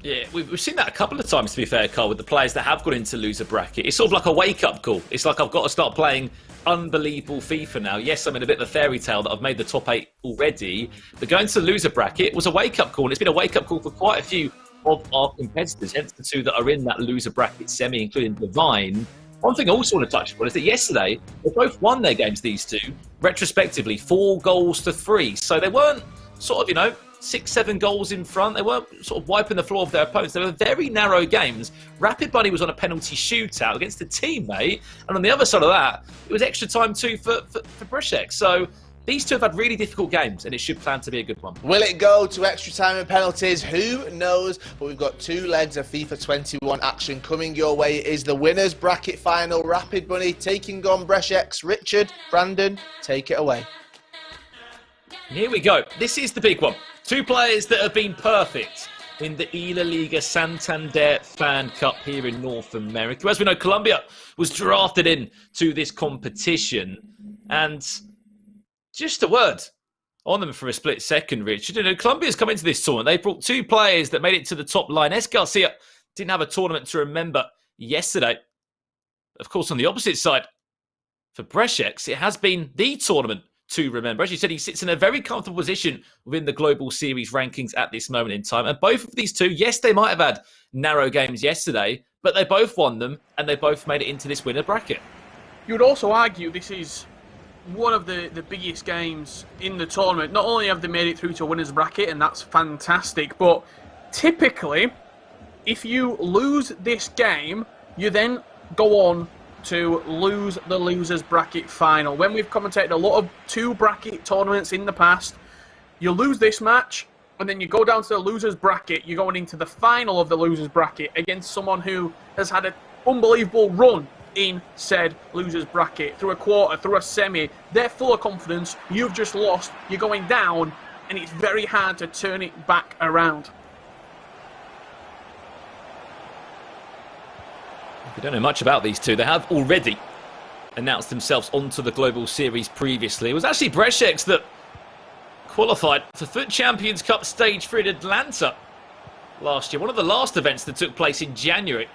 F: Yeah, we've seen that a couple of times, to be fair, Carl, with the players that have gone into loser bracket. It's sort of like a wake-up call. It's like I've got to start playing unbelievable FIFA now. Yes, I'm in a bit of a fairy tale that I've made the top 8 already, but going to the loser bracket was a wake-up call, and it's been a wake-up call for quite a few of our competitors, hence the 2 that are in that loser bracket semi, including Divine. One thing I also want to touch upon is that yesterday, they both won their games, these 2, retrospectively, 4-3. So they weren't sort of, 6-7 goals in front. They weren't sort of wiping the floor of their opponents. They were very narrow games. Rapid Bunny was on a penalty shootout against a teammate. And on the other side of that, it was extra time too for Brzezic. So these 2 have had really difficult games, and it should plan to be a good one.
C: Will it go to extra time and penalties? Who knows? But we've got 2 legs of FIFA 21 action coming your way. It is the winners bracket final. Rapid Bunny taking on Brzezic. Richard, Brandon, take it away.
F: And here we go. This is the big one. 2 players that have been perfect in the eLaliga Santander FanCup here in North America. As we know, Colombia was drafted in to this competition. And just a word on them for a split second, Richard. Colombia's come into this tournament. They brought 2 players that made it to the top line. Es Garcia didn't have a tournament to remember yesterday. Of course, on the opposite side, for Brzezic, it has been the tournament to remember. As you said, he sits in a very comfortable position within the Global Series rankings at this moment in time. And both of these 2, yes, they might have had narrow games yesterday, but they both won them, and they both made it into this winner bracket.
E: You would also argue this is one of the biggest games in the tournament. Not only have they made it through to a winner's bracket, and that's fantastic, but typically, if you lose this game, you then go on to lose the losers bracket final. When we've commentated a lot of 2 bracket tournaments in the past, you lose this match, and then you go down to the losers bracket. You're going into the final of the losers bracket against someone who has had an unbelievable run in said losers bracket, through a quarter, through a semi. They're full of confidence. You've just lost. You're going down, and it's very hard to turn it back around.
F: We don't know much about these 2. They have already announced themselves onto the Global Series previously. It was actually Brzezic that qualified for FUT Champions Cup Stage 3 in Atlanta last year. One of the last events that took place in January.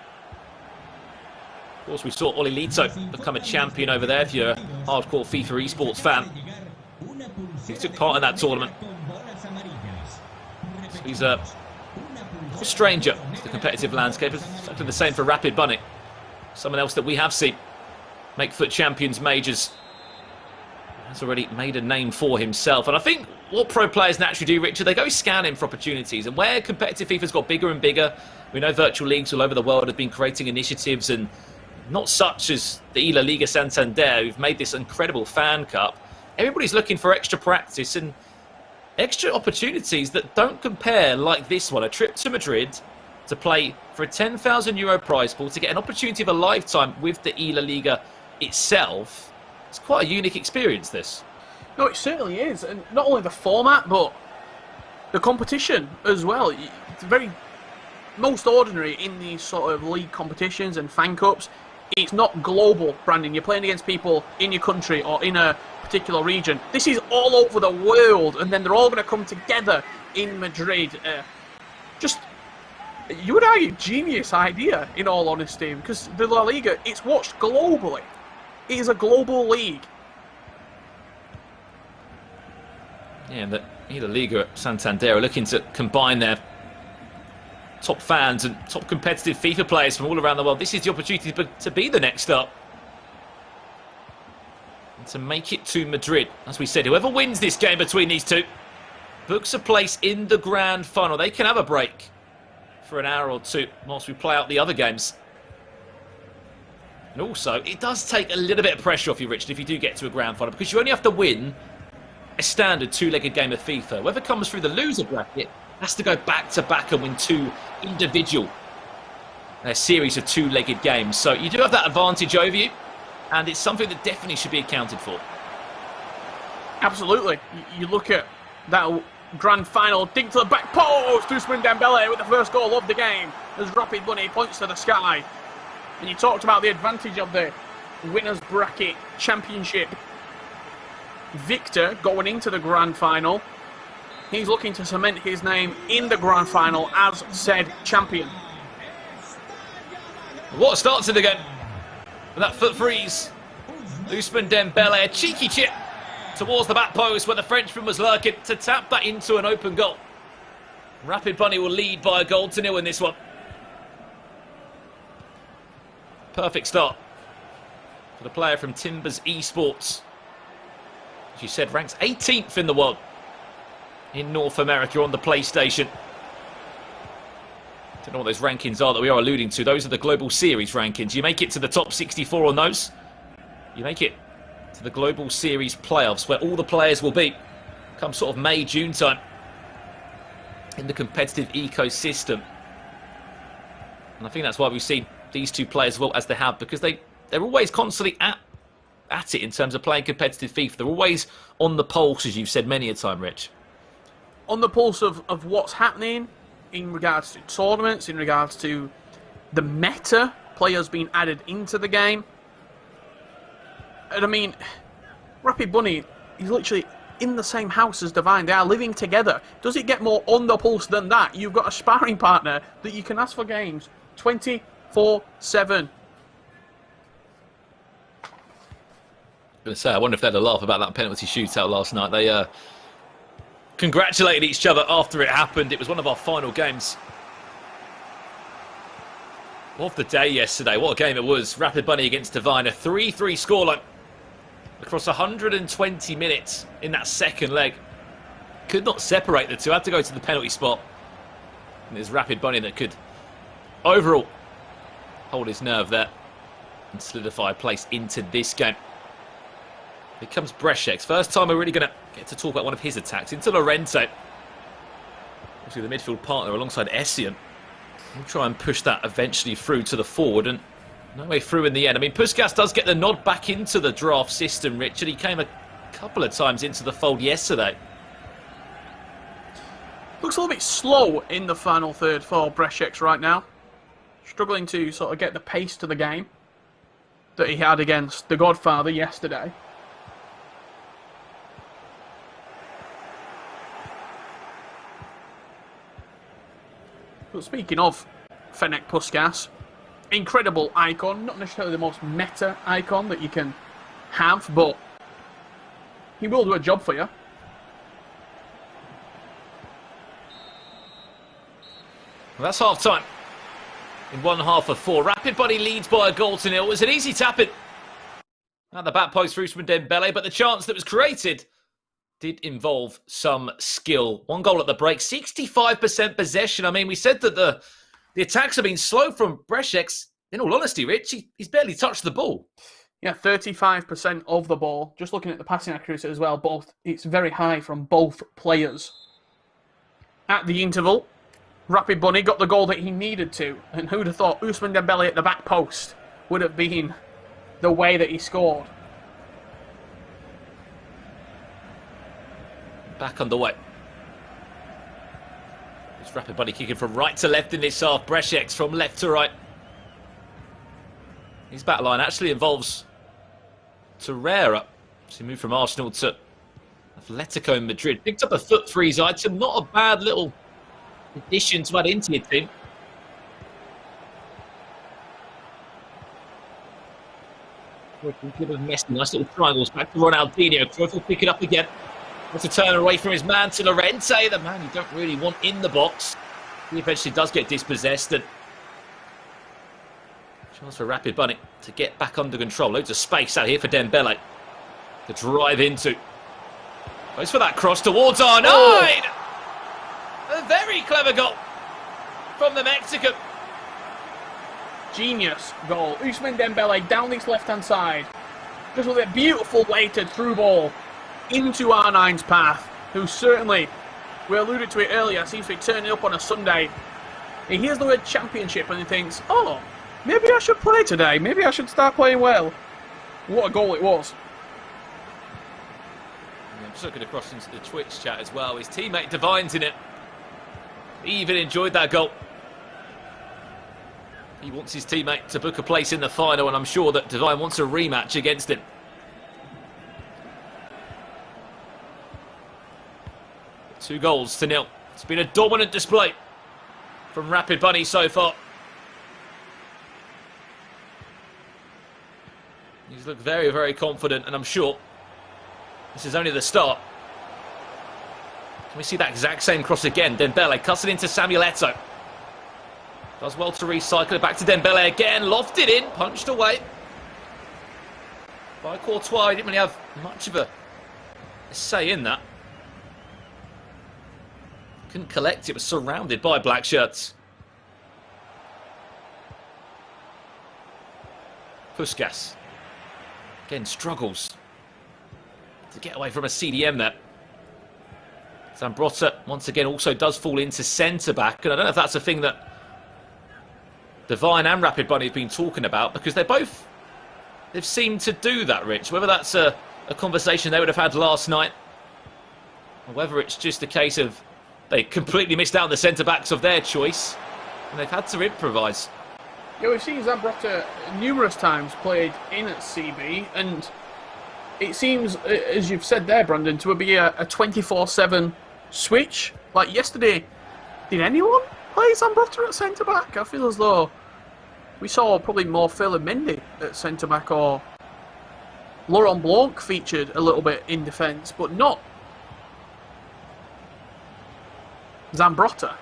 F: Of course, we saw Olilito become a champion over there, if you're a hardcore FIFA esports fan. He took part in that tournament. So he's a stranger to the competitive landscape. It's exactly the same for Rapid Bunny. Someone else that we have seen make FUT Champions majors. Has already made a name for himself. And I think what pro players naturally do, Richard, they go scanning for opportunities. And where competitive FIFA's got bigger and bigger, we know virtual leagues all over the world have been creating initiatives, and not such as the eLaliga Santander, who've made this incredible FanCup. Everybody's looking for extra practice and extra opportunities that don't compare like this one. A trip to Madrid to play for a €10,000 prize pool, to get an opportunity of a lifetime with the eLaliga itself. It's quite a unique experience, this.
E: No, it certainly is. And not only the format, but the competition as well. It's very most ordinary in these sort of league competitions and fan cups. It's not global, Brandon. You're playing against people in your country or in a particular region. This is all over the world, and then they're all going to come together in Madrid. You would argue, genius idea, in all honesty, because the La Liga, it's watched globally. It is a global league.
F: Yeah, and the eLaliga at Santander are looking to combine their top fans and top competitive FIFA players from all around the world. This is the opportunity to be the next up. And to make it to Madrid. As we said, whoever wins this game between these 2 books a place in the grand final. They can have a break for an hour or 2 whilst we play out the other games. And also, it does take a little bit of pressure off you, Richard, if you do get to a grand final, because you only have to win a standard 2-legged game of FIFA. Whoever comes through the loser bracket has to go back-to-back and win 2 individual series of 2-legged games. So you do have that advantage over you, and it's something that definitely should be accounted for.
E: Absolutely. You look at that grand final, dig to the back post, Ousmane Dembele with the first goal of the game as Rapid Bunny points to the sky. And you talked about the advantage of the winners bracket championship victor going into the grand final. he's looking to cement his name in the grand final as said champion.
F: What a start to the game. With that foot freeze. Ousmane Dembele, a cheeky chip towards the back post where the Frenchman was lurking to tap that into an open goal. Rapid Bunny will lead by a goal to 0 in this one. Perfect start for the player from Timbers Esports. As you said, ranks 18th in the world in North America on the PlayStation. Don't know what those rankings are that we are alluding to. Those are the Global Series rankings. You make it to the top 64 on those. You make it to the Global Series playoffs where all the players will be come sort of May, June time in the competitive ecosystem. And I think that's why we've seen these two players as well as they have, because they're always constantly at it in terms of playing competitive FIFA. They're always on the pulse, as you've said many a time, Rich.
E: On the pulse of what's happening in regards to tournaments, in regards to the meta, players being added into the game. And I mean, Rapid Bunny is literally in the same house as Divine. They are living together. Does it get more on the pulse than that? You've got a sparring partner that you can ask for games 24/7.
F: I'm going to say, I wonder if they had a laugh about that penalty shootout last night. They congratulated each other after it happened. It was one of our final games of the day yesterday. What a game it was. Rapid Bunny against Divine. A 3-3 scoreline across 120 minutes in that second leg. Could not separate the two. Had to go to the penalty spot. And there's Rapid Bunny that could overall hold his nerve there and solidify a place into this game. Here comes Breshek's. First time we're really going to get to talk about one of his attacks. Into Lorente. Obviously the midfield partner alongside Essien. We'll try and push that eventually through to the forward, and no way through in the end. I mean, Puskas does get the nod back into the draft system, Richard. He came a couple of times into the fold yesterday.
E: Looks a little bit slow in the final third for Breshek's right now. Struggling to sort of get the pace to the game that he had against the Godfather yesterday. But speaking of Ferenc Puskas, incredible icon, not necessarily the most meta icon that you can have, but he will do a job for you.
F: Well, that's half time. In 1/2 of 4. Rapid Bunny leads by a goal to 0. It was an easy tap-in at the back post for Ousmane Dembele, but the chance that was created did involve some skill. 1 goal at the break, 65% possession. I mean, we said that the attacks have been slow from Breshek's. In all honesty, Rich, he's barely touched the ball.
E: Yeah, 35% of the ball. Just looking at the passing accuracy as well, it's very high from both players. At the interval, Rapid Bunny got the goal that he needed to, and who'd have thought Ousmane Dembele at the back post would have been the way that he scored.
F: Back underway. It's Rapid Bunny kicking from right to left in this half. Breshek's from left to right. His back line actually involves Torreira. So he moved from Arsenal to Atletico in Madrid. Picked up a foot freeze item. Not a bad little addition to add into your team. Nice little triangles back to Ronaldinho. Cruyff will pick it up again. Wants to turn away from his man to Lorente, the man you don't really want in the box. He eventually does get dispossessed, and chance for Rapid Bunny to get back under control. Loads of space out here for Dembele to drive into. Goes for that cross towards R9. A very clever goal from the Mexican.
E: Genius goal. Ousmane Dembele down this left-hand side. Just with a beautiful weighted through ball into R9's path, who certainly, we alluded to it earlier, seems to be turning up on a Sunday. He hears the word championship and he thinks, oh, maybe I should play today. Maybe I should start playing well. What a goal it was.
F: I'm just looking across into the Twitch chat as well. His teammate Divine's in it. He even enjoyed that goal. He wants his teammate to book a place in the final, and I'm sure that Divine wants a rematch against him. 2-0. It's been a dominant display from Rapid Bunny so far. He's looked very, very confident, and I'm sure this is only the start. Can we see that exact same cross again? Dembele cuts it into Samuel Eto'o. Does well to recycle it back to Dembele again. Lofted in, punched away by Courtois. He didn't really have much of a say in that. Couldn't collect it, was surrounded by black shirts. Puskas again struggles to get away from a CDM there. Zambrotta once again also does fall into centre back, and I don't know if that's a thing that Divine and Rapid Bunny have been talking about, because they've seemed to do that, Rich. Whether that's a conversation they would have had last night, or whether it's just a case of they completely missed out on the centre backs of their choice and they've had to improvise.
E: Yeah, we've seen Zambrotta numerous times played in at CB, and it seems, as you've said there, Brandon, to be a 24/7 switch. Like yesterday, did anyone play Zambrotta at centre back? I feel as though we saw probably more Phil Mendy at centre back, or Laurent Blanc featured a little bit in defence, but not Zambrotta.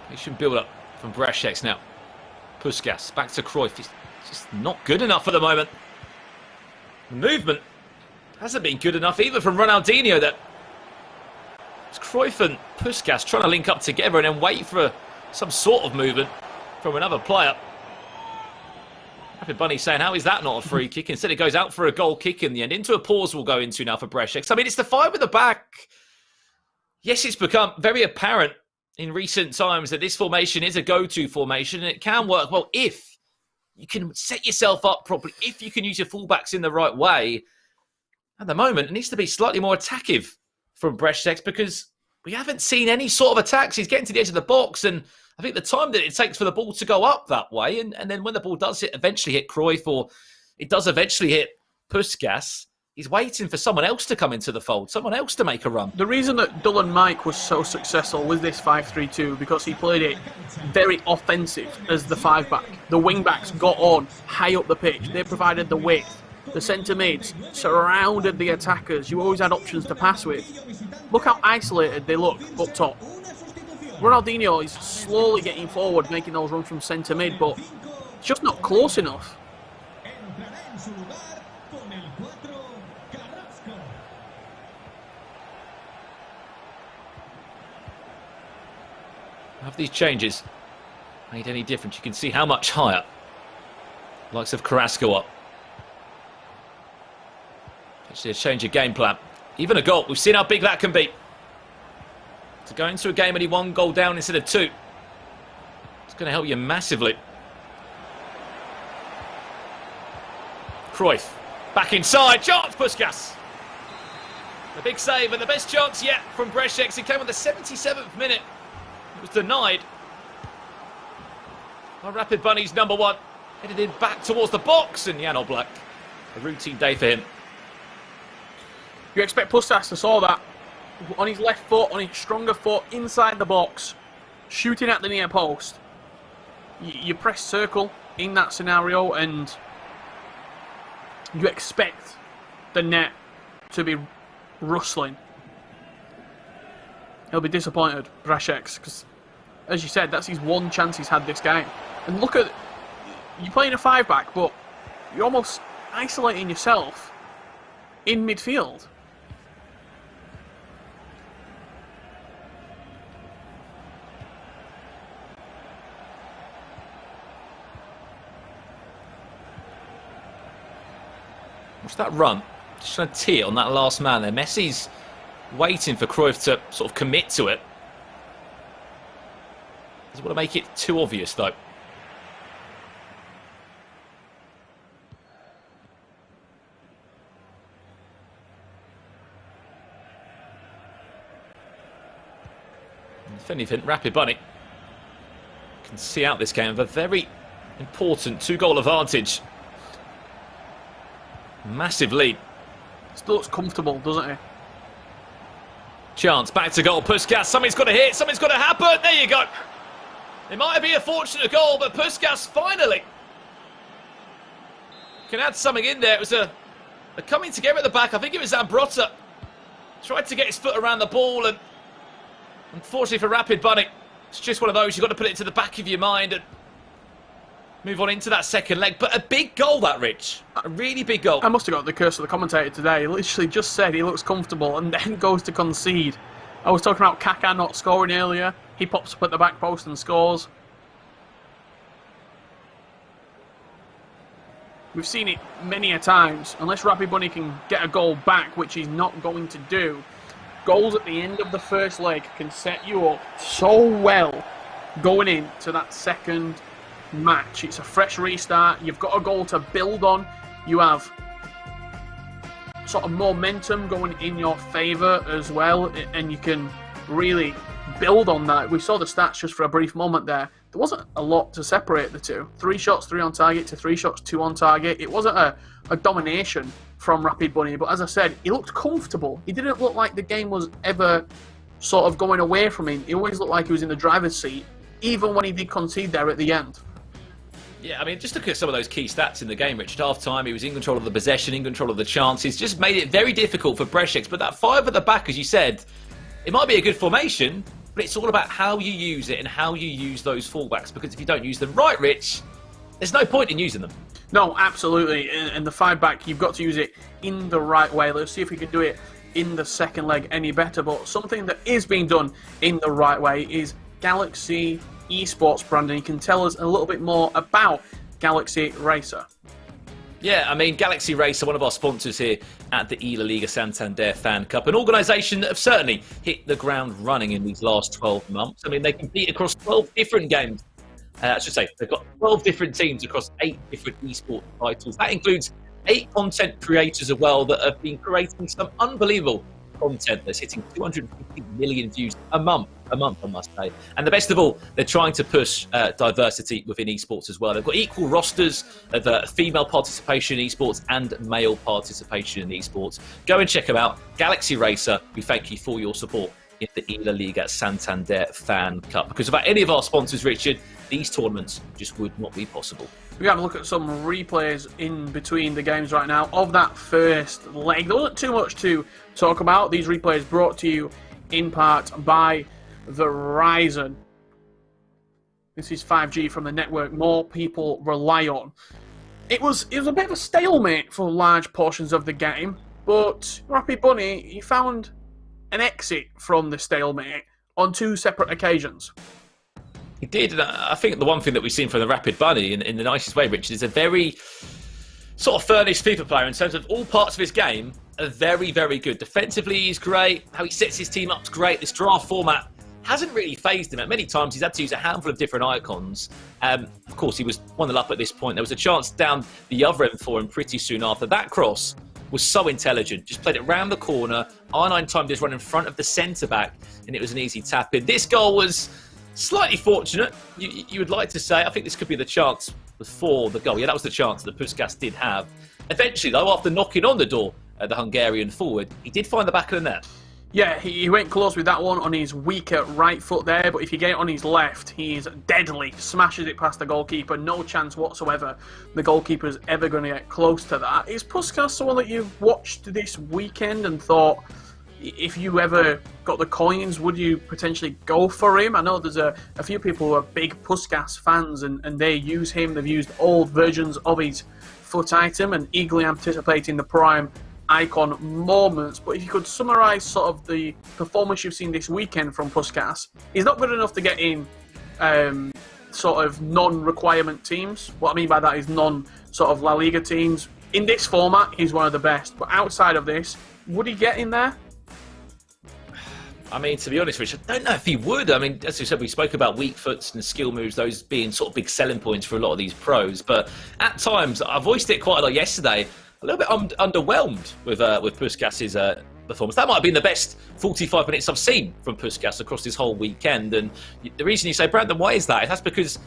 F: Patient build up from Brasheks now. Puskas back to Cruyff. He's just not good enough at the moment. The movement hasn't been good enough either from Ronaldinho. That it's Cruyff and Puskas trying to link up together and then wait for some sort of movement from another player. Rapid Bunny saying, how is that not a free kick? Instead it goes out for a goal kick in the end. Into a pause we'll go into now for Brasheks. I mean, it's the five at the back. Yes, it's become very apparent in recent times that this formation is a go-to formation, and it can work well if you can set yourself up properly, if you can use your fullbacks in the right way. At the moment, it needs to be slightly more attackive from Brasheks, because we haven't seen any sort of attacks. He's getting to the edge of the box, and I think the time that it takes for the ball to go up that way, and then when the ball does eventually hit Cruyff, or it does eventually hit Puskas, he's waiting for someone else to come into the fold, someone else to make a run.
E: The reason that Dylan Mike was so successful with this 5-3-2, because he played it very offensive as the 5-back. The wing-backs got on high up the pitch. They provided the width. The centre mids surrounded the attackers. You always had options to pass with. Look how isolated they look up top. Ronaldinho is slowly getting forward, making those runs from centre mid, but it's just not close enough.
F: Have these changes made any difference? You can see how much higher likes of Carrasco up. Actually, a change of game plan. Even a goal. We've seen how big that can be. To go into a game only 1 goal down instead of 2. It's going to help you massively. Cruyff. Back inside. Chance, Puskas. The big save and the best chance yet from Brasheks. It came on the 77th minute. It was denied by Rapid Bunny's number 1. Headed in back towards the box, and Jan Oblak. A routine day for him.
E: You expect Puskas to saw that on his left foot, on his stronger foot, inside the box, shooting at the near post. You press circle in that scenario, and you expect the net to be rustling. He'll be disappointed, Brasheks, because, as you said, that's his one chance he's had this game. And look at, you're playing a 5-back, but you're almost isolating yourself in midfield.
F: What's that run? Just trying to tee it on that last man there. Messi's waiting for Cruyff to sort of commit to it. Doesn't want to make it too obvious, though. If anything, Rapid Bunny can see out this game with a very important 2-goal advantage. Massive lead.
E: Still looks comfortable, doesn't he?
F: Chance, back to goal. Puskas, something's got to hit, something's got to happen. There you go. It might be a fortunate goal, but Puskas finally can add something in there. It was a coming together at the back. I think it was Zambrotta. Tried to get his foot around the ball, and unfortunately for Rapid Bunny, it's just one of those. You've got to put it to the back of your mind and move on into that second leg. But a big goal, that, Rich. A really big goal.
E: I must have got the curse of the commentator today. He literally just said he looks comfortable and then goes to concede. I was talking about Kaká not scoring earlier. He pops up at the back post and scores. We've seen it many a times. Unless Rapid Bunny can get a goal back, which he's not going to do, goals at the end of the first leg can set you up so well going into that second match. It's a fresh restart. You've got a goal to build on. You have sort of momentum going in your favour as well, and you can really build on that. We saw the stats just for a brief moment there. There wasn't a lot to separate the two. 3 shots, 3 on target to 3 shots, 2 on target. It wasn't a domination from Rapid Bunny, but as I said, he looked comfortable. He didn't look like the game was ever sort of going away from him. He always looked like he was in the driver's seat, even when he did concede there at the end.
F: Yeah, I mean, just look at some of those key stats in the game, Rich. At half-time, he was in control of the possession, in control of the chances. Just made it very difficult for Brešec. But that 5 at the back, as you said, it might be a good formation, but it's all about how you use it and how you use those fullbacks. Because if you don't use them right, Rich, there's no point in using them.
E: No, absolutely. And the 5-back, you've got to use it in the right way. Let's see if we can do it in the second leg any better. But something that is being done in the right way is Galaxy Esports branding. You can tell us a little bit more about Galaxy Racer.
F: Yeah, I mean, Galaxy Racer, one of our sponsors here at the eLaliga Santander FanCup, an organisation that have certainly hit the ground running in these last 12 months. I mean, they compete across 12 different games. I should say, they've got 12 different teams across 8 different esports titles. That includes 8 content creators as well that have been creating some unbelievable content that's hitting 250 million views a month, I must say. And the best of all, they're trying to push diversity within esports as well. They've got equal rosters of female participation in esports and male participation in esports. Go and check them out. Galaxy Racer, we thank you for your support in the eLaliga Santander FanCup. Because without any of our sponsors, Richard, these tournaments just would not be possible.
E: We have a look at some replays in between the games right now of that first leg. There wasn't too much to talk about. These replays brought to you in part by Verizon. This is 5G from the network more people rely on. It was a bit of a stalemate for large portions of the game, but Rapid Bunny, he found an exit from the stalemate on 2 separate occasions.
F: He did, and I think the one thing that we've seen from the Rapid Bunny, in the nicest way, Richard, is a very sort of furnished FIFA player in terms of all parts of his game are very, very good. Defensively, he's great. How he sets his team up is great. This draft format hasn't really phased him. At many times, he's had to use a handful of different icons. Of course, he was 1-0 up at this point. There was a chance down the other end for him pretty soon after. That cross was so intelligent. Just played it round the corner. R9 timed his run in front of the centre-back, and it was an easy tap-in. This goal was slightly fortunate, you would like to say. I think this could be the chance before the goal. Yeah, that was the chance that Puskas did have. Eventually, though, after knocking on the door, the Hungarian forward, he did find the back of the net.
E: Yeah, he went close with that one on his weaker right foot there, but if you get it on his left, he's deadly. Smashes it past the goalkeeper, no chance whatsoever the goalkeeper's ever going to get close to that. Is Puskas someone that you've watched this weekend and thought, if you ever got the coins, would you potentially go for him? I know there's a few people who are big Puskas fans and they use him. They've used old versions of his foot item and eagerly anticipating the prime icon moments. But if you could summarise sort of the performance you've seen this weekend from Puskas, he's not good enough to get in sort of non-requirement teams. What I mean by that is non-sort of La Liga teams. In this format, he's one of the best. But outside of this, would he get in there?
F: I mean, to be honest, Rich, I don't know if he would. I mean, as we said, we spoke about weak foots and skill moves, those being sort of big selling points for a lot of these pros. But at times, I voiced it quite a lot yesterday, a little bit underwhelmed with Puskas' performance. That might have been the best 45 minutes I've seen from Puskás across this whole weekend. And the reason you say, Brandon, why is that? That's because,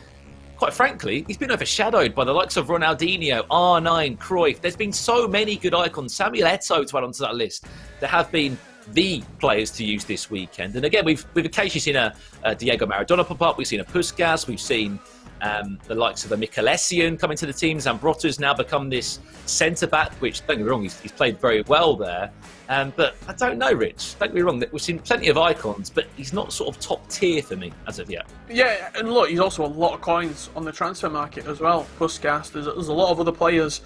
F: quite frankly, he's been overshadowed by the likes of Ronaldinho, R9, Cruyff. There's been so many good icons. Samuel Eto'o to add onto that list. There have been the players to use this weekend. And again, we've occasionally seen a Diego Maradona pop up. We've seen a Puskás. We've seen the likes of a Michalesian come into the team. Zambrotta's now become this centre-back, which, don't get me wrong, he's played very well there. But I don't know, Rich. Don't get me wrong, we've seen plenty of icons, but he's not sort of top tier for me as of yet.
E: Yeah, and look, he's also a lot of coins on the transfer market as well. Puskás, there's a lot of other players,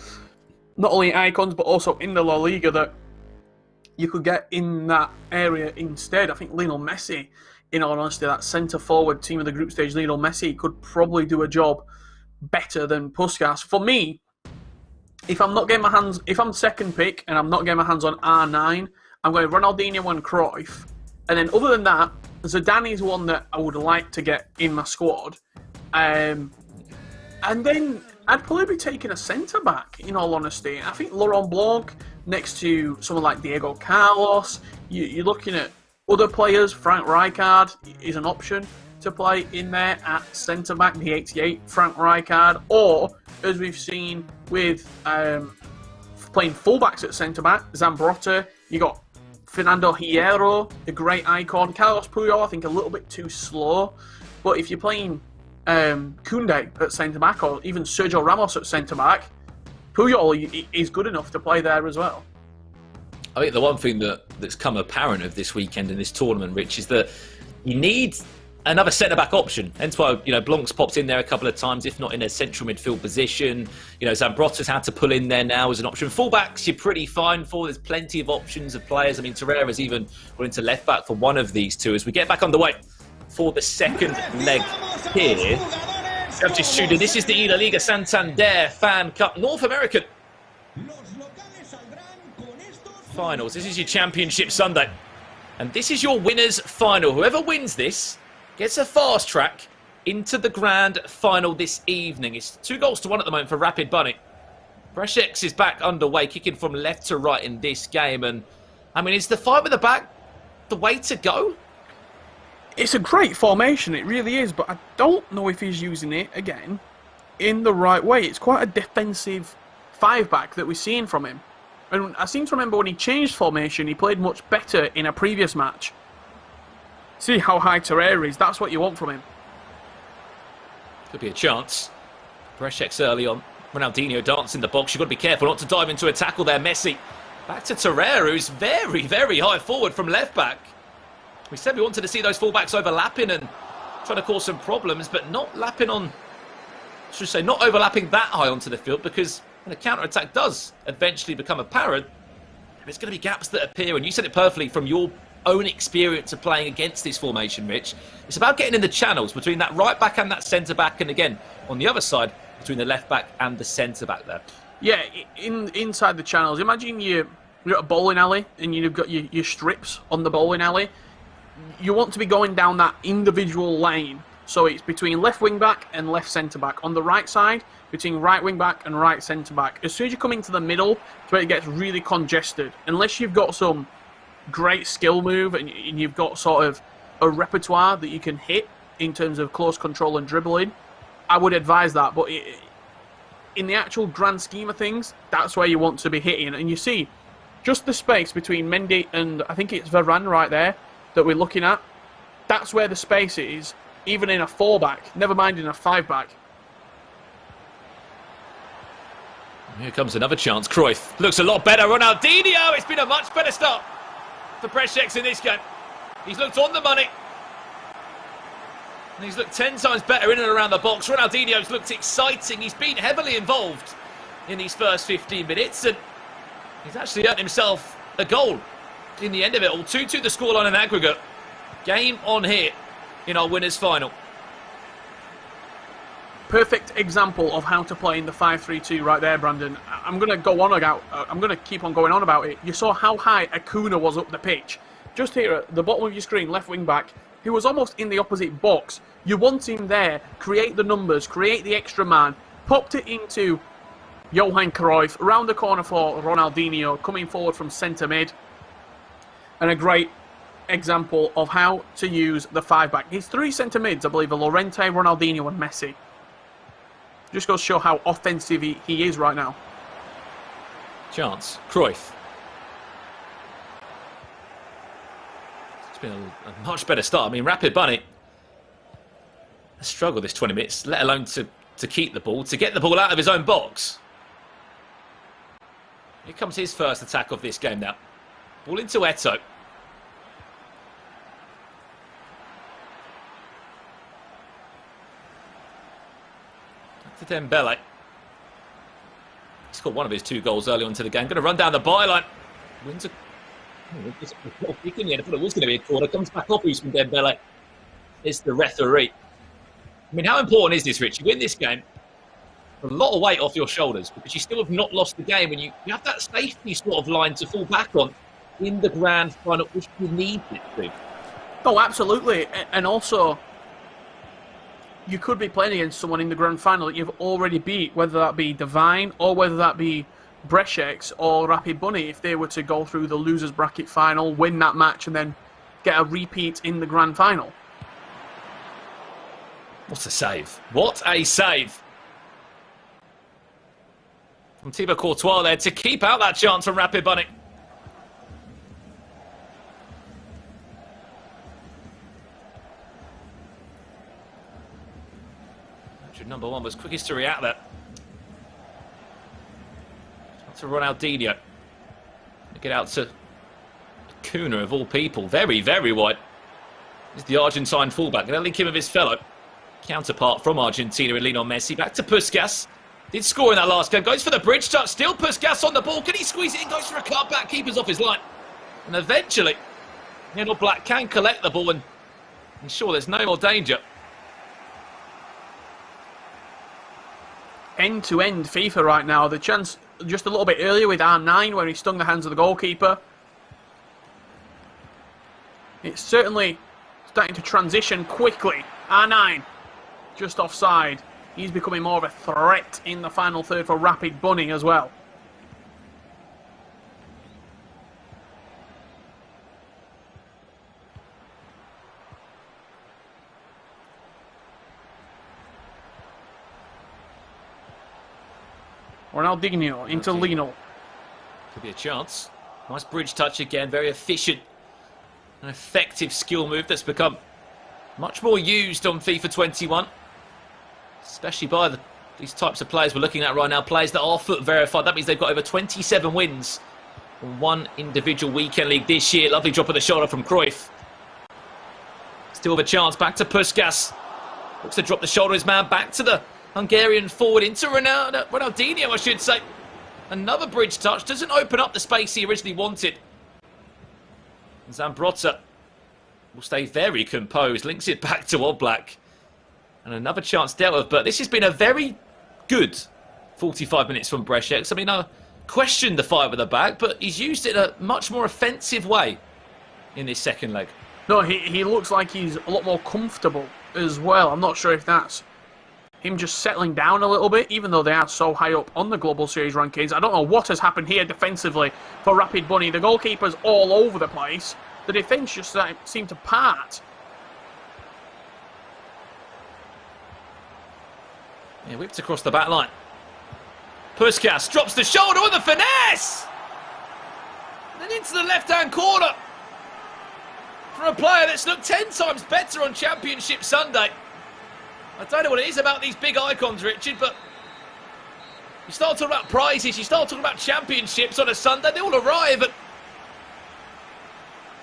E: not only icons, but also in the La Liga that you could get in that area instead. I think Lionel Messi, in all honesty, that centre-forward team of the group stage, Lionel Messi, could probably do a job better than Puskás. For me, if I'm second pick and I'm not getting my hands on R9, I'm going Ronaldinho and Cruyff. And then other than that, Zidane is one that I would like to get in my squad. And then I'd probably be taking a centre-back, in all honesty. I think Laurent Blanc next to someone like Diego Carlos. You're looking at other players. Frank Rijkaard is an option to play in there at centre-back, the 88, Frank Rijkaard. Or, as we've seen with playing fullbacks at centre-back, Zambrotta. You got Fernando Hierro, a great icon. Carlos Puyol, I think a little bit too slow. But if you're playing Koundé at centre-back, or even Sergio Ramos at centre-back, Puyol is good enough to play there as well.
F: I think the one thing that's come apparent of this weekend in this tournament, Rich, is that you need another centre-back option. Hence why, Blanc's popped in there a couple of times, if not in a central midfield position. Zambrotta's had to pull in there now as an option. Fullbacks, you're pretty fine for. There's plenty of options of players. I mean, Torreira's even gone into left-back for one of these two. As we get back underway for the second leg here. I've just tuned in. This is the eLaliga Santander FanCup North American Finals. This is your Championship Sunday. And this is your winners' final. Whoever wins this gets a fast track into the grand final this evening. It's 2-1 at the moment for Rapid Bunny. Brešec is back underway, kicking from left to right in this game. And, I mean, is the five at the back the way to go?
E: It's a great formation, it really is, but I don't know if he's using it, again, in the right way. It's quite a defensive five-back that we're seeing from him. And I seem to remember when he changed formation, he played much better in a previous match. See how high Torreira is, that's what you want from him.
F: Could be a chance. Brešec early on. Ronaldinho dancing in the box. You've got to be careful not to dive into a tackle there. Messi back to Torreira, who's very, very high forward from left-back. We said we wanted to see those fullbacks overlapping and trying to cause some problems, but not lapping on, not overlapping that high onto the field, because when a counter-attack does eventually become apparent, there's going to be gaps that appear. And you said it perfectly from your own experience of playing against this formation, Rich. It's about getting in the channels between that right-back and that centre-back, and again, on the other side, between the left-back and the centre-back there.
E: Yeah, inside the channels. Imagine you're at a bowling alley and you've got your strips on the bowling alley. You want to be going down that individual lane. So it's between left wing back and left centre back. On the right side, between right wing back and right centre back. As soon as you come into the middle, it's where it gets really congested. Unless you've got some great skill move and you've got sort of a repertoire that you can hit in terms of close control and dribbling, I would advise that. But in the actual grand scheme of things, that's where you want to be hitting. And you see just the space between Mendy and I think it's Varane right there that we're looking at. That's where the space is, even in a 4-back, never mind in a 5-back.
F: Here comes another chance. Cruyff looks a lot better. Ronaldinho, it's been a much better start for Brešec in this game. He's looked on the money. And he's looked 10 times better in and around the box. Ronaldinho's looked exciting. He's been heavily involved in these first 15 minutes. And he's actually earned himself a goal in the end of it all. 2-2 the scoreline in aggregate. Game on here in our winners' final.
E: Perfect example of how to play in the 5-3-2 right there, Brandon. I'm going to keep on going on about it. You saw how high Acuna was up the pitch. Just here at the bottom of your screen, left wing back. He was almost in the opposite box. You want him there, create the numbers, create the extra man. Popped it into Johan Cruyff, around the corner for Ronaldinho, coming forward from centre mid. and a great example of how to use the 5-back. His 3 centre mids, I believe, are Llorente, Ronaldinho and Messi. Just goes to show how offensive he is right now.
F: Chance. Cruyff. It's been a much better start. I mean, Rapid Bunny has struggled this 20 minutes, let alone to keep the ball, to get the ball out of his own box. Here comes his first attack of this game now. Ball into Eto'o. To Dembele. He scored one of his 2 goals early on into the game. Going to run down the byline. Wins a... kick in the end. I thought it was going to be a corner. Comes back off Usman Dembele. It's the referee. I mean, how important is this, Rich? You win this game, a lot of weight off your shoulders because you still have not lost the game, and you have that safety sort of line to fall back on in the grand final, which you need it to.
E: Oh, absolutely. And also, you could be playing against someone in the grand final that you've already beat, whether that be Divine or whether that be Brešex or Rapid Bunny, if they were to go through the losers bracket final, win that match, and then get a repeat in the grand final.
F: What a save. What a save. From Thibaut Courtois there to keep out that chance from Rapid Bunny. Number 1 was quickest to react there. To Ronaldinho. Get out to Kuna of all people. Very, very wide. This is the Argentine fullback. Going to link him with his fellow counterpart from Argentina in Lionel Messi. Back to Puskas. Did score in that last game. Goes for the bridge touch. Still Puskas on the ball. Can he squeeze it in? Goes for a cutback. Keeper's off his line. And eventually, Lionel Black can collect the ball and ensure there's no more danger.
E: End-to-end FIFA right now. The chance just a little bit earlier with R9 where he stung the hands of the goalkeeper. It's certainly starting to transition quickly. R9 just offside. He's becoming more of a threat in the final third for Rapid Bunny as well. Ronaldinho into Lino.
F: Could be a chance. Nice bridge touch again. Very efficient and effective skill move that's become much more used on FIFA 21. Especially by these types of players we're looking at right now. Players that are foot verified. That means they've got over 27 wins on one individual weekend league this year. Lovely drop of the shoulder from Cruyff. Still with a chance. Back to Puskas. Looks to drop the shoulder of his man. Back to the Hungarian forward into Ronaldinho, I should say. Another bridge touch. Doesn't open up the space he originally wanted. Zambrotta will stay very composed. Links it back to Oblak. And another chance dealt with. But this has been a very good 45 minutes from Brešex. I mean, I questioned the fight with the back, but he's used it in a much more offensive way in this second leg.
E: No, he looks like he's a lot more comfortable as well. I'm not sure if that's him just settling down a little bit, even though they are so high up on the Global Series rankings. I don't know what has happened here defensively for Rapid Bunny. The goalkeeper's all over the place. The defence just seemed to part.
F: Yeah, whipped across the back line. Puskas drops the shoulder with a finesse! And then into the left-hand corner. For a player that's looked 10 times better on Championship Sunday. I don't know what it is about these big icons, Richard, but you start talking about prizes, you start talking about championships on a Sunday, they all arrive, and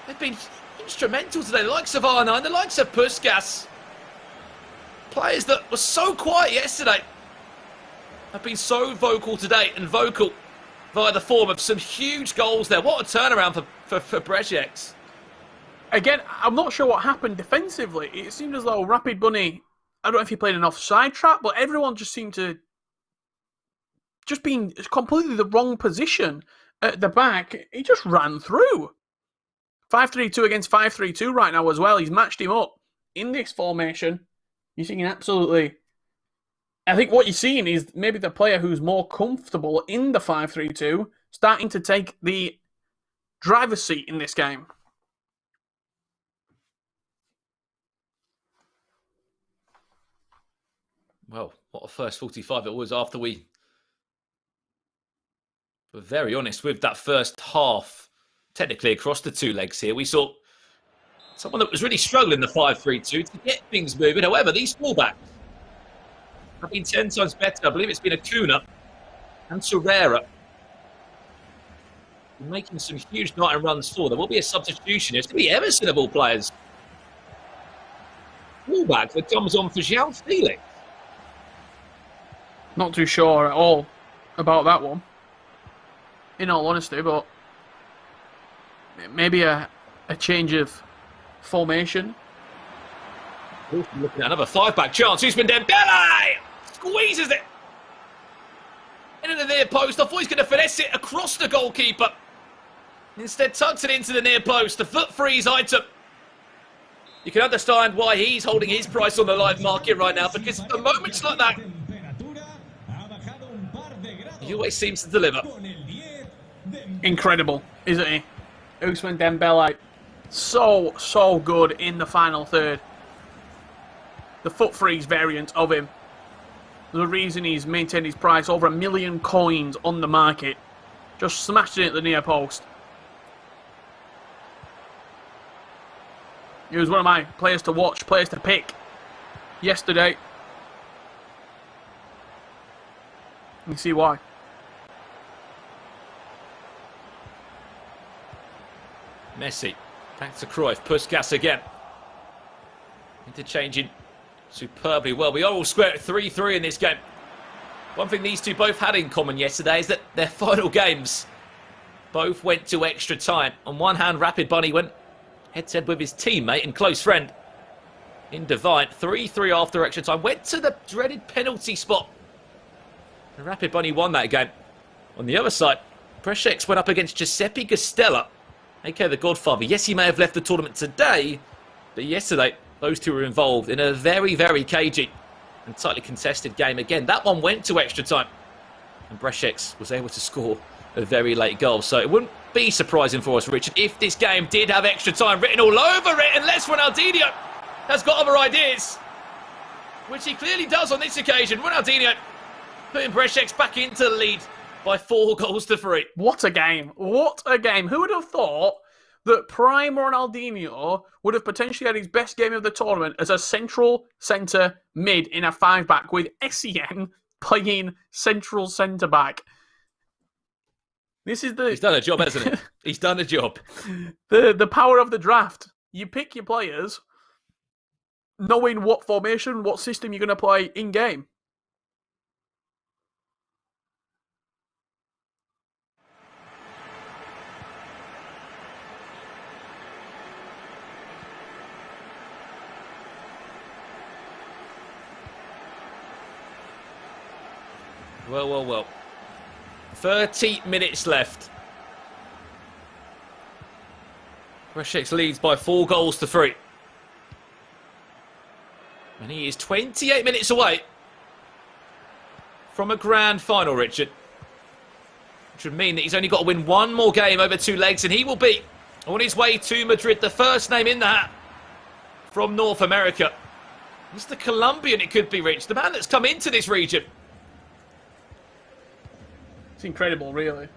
F: they've been instrumental today. The likes of R9, the likes of Puskas. Players that were so quiet yesterday have been so vocal today, and vocal via the form of some huge goals there. What a turnaround for Brešex.
E: Again, I'm not sure what happened defensively. It seemed as though Rapid Bunny, I don't know if he played an offside trap, but everyone just seemed to just be in completely the wrong position at the back. He just ran through. 5-3-2 against 5-3-2 right now as well. He's matched him up in this formation. You're seeing absolutely... I think what you're seeing is maybe the player who's more comfortable in the 5-3-2 starting to take the driver's seat in this game.
F: Well, what a first 45 it was after we were very honest with that first half. Technically across the two legs here, we saw someone that was really struggling the 5-3-2 to get things moving. However, these fullbacks have been 10 times better. I believe it's been Acuna and Torreira making some huge night and runs for. There will be a substitution. It's going to be Emerson of all players. Fullback that comes on for João Felix.
E: Not too sure at all about that one, in all honesty, but maybe a change of formation.
F: Looking at another 5-back chance. Usman Dembele squeezes it into the near post. I thought he's going to finesse it across the goalkeeper. Instead, tucks it into the near post. The foot freeze item. You can understand why he's holding his price on the live market right now, because for moments like that, he always seems to deliver.
E: Incredible, isn't he? Usman Dembele, so good in the final third. The foot freeze variant of him. The reason he's maintained his price over $1 million coins on the market. Just smashing it at the near post. He was one of my players to watch, players to pick yesterday. You see why.
F: Messi, back to Cruyff, Puskas again. Interchanging superbly well. We are all square at 3-3 in this game. One thing these two both had in common yesterday is that their final games both went to extra time. On one hand, Rapid Bunny went head-to-head with his teammate and close friend in Divine. 3-3 after extra time. Went to the dreaded penalty spot. And Rapid Bunny won that game. On the other side, Preshex went up against Giuseppe Gastella, aka the Godfather. Yes, he may have left the tournament today, but yesterday, those two were involved in a very, very cagey and tightly contested game again. That one went to extra time, and Preshex was able to score a very late goal. So it wouldn't be surprising for us, Richard, if this game did have extra time written all over it, unless Ronaldinho has got other ideas, which he clearly does on this occasion. Ronaldinho putting Preshex back into the lead by 4-3.
E: What a game. What a game. Who would have thought that prime Ronaldinho would have potentially had his best game of the tournament as a central centre mid in a 5-back with Essien playing central centre-back? This is
F: He's done a job, hasn't he? He's done a job.
E: The power of the draft. You pick your players knowing what formation, what system you're going to play in-game.
F: Well. 30 minutes left. Preshex leads by 4-3. And he is 28 minutes away from a grand final, Richard. Which would mean that he's only got to win one more game over 2 legs, and he will be on his way to Madrid. The first name in the hat from North America. It's the Colombian, it could be, Rich. The man that's come into this region.
E: It's incredible, really.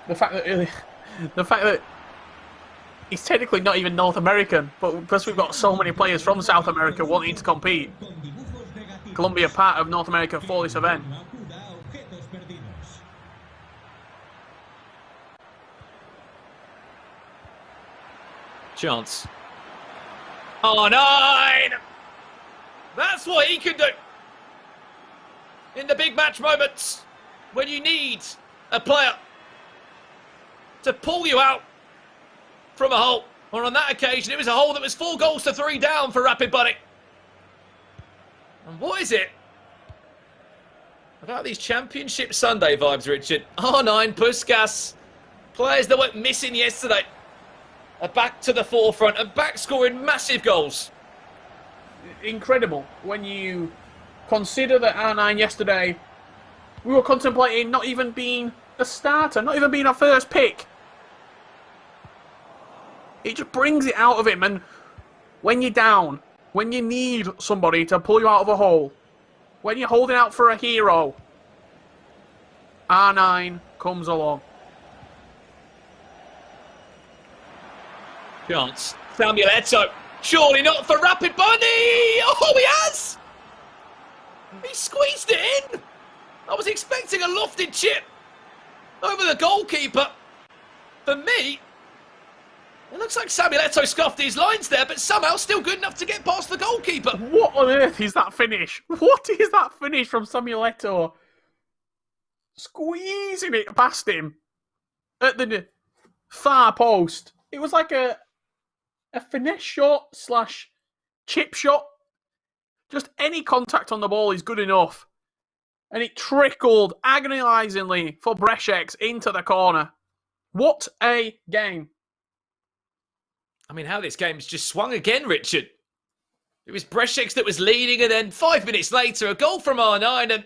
E: The fact that he's technically not even North American, but because we've got so many players from South America wanting to compete, Colombia part of North America for this event.
F: Chance. Oh, 9! That's what he can do in the big match moments when you need a player to pull you out from a hole. Or on that occasion, it was a hole that was 4-3 down for Rapid Bunny. And what is it about these Championship Sunday vibes, Richard? R9, Puskas, players that went missing yesterday are back to the forefront and back scoring massive goals.
E: Incredible when you consider that R9 yesterday, we were contemplating not even being a starter, not even being our first pick. It just brings it out of him. And when you're down, when you need somebody to pull you out of a hole, when you're holding out for a hero, R9 comes along.
F: Chance. Samuel Eto'o. Surely not for Rapid Bunny. Oh, he has. He squeezed it in. I was expecting a lofted chip over the goalkeeper. For me, it looks like Samuel Eto'o scuffed his lines there, but somehow still good enough to get past the goalkeeper.
E: What on earth is that finish? What is that finish from Samuel Eto'o? Squeezing it past him at the far post. It was like a finesse shot / chip shot. Just any contact on the ball is good enough. And it trickled agonisingly for Brešec into the corner. What a game.
F: I mean, how this game's just swung again, Richard. It was Brešec that was leading, and then 5 minutes later, a goal from R9, and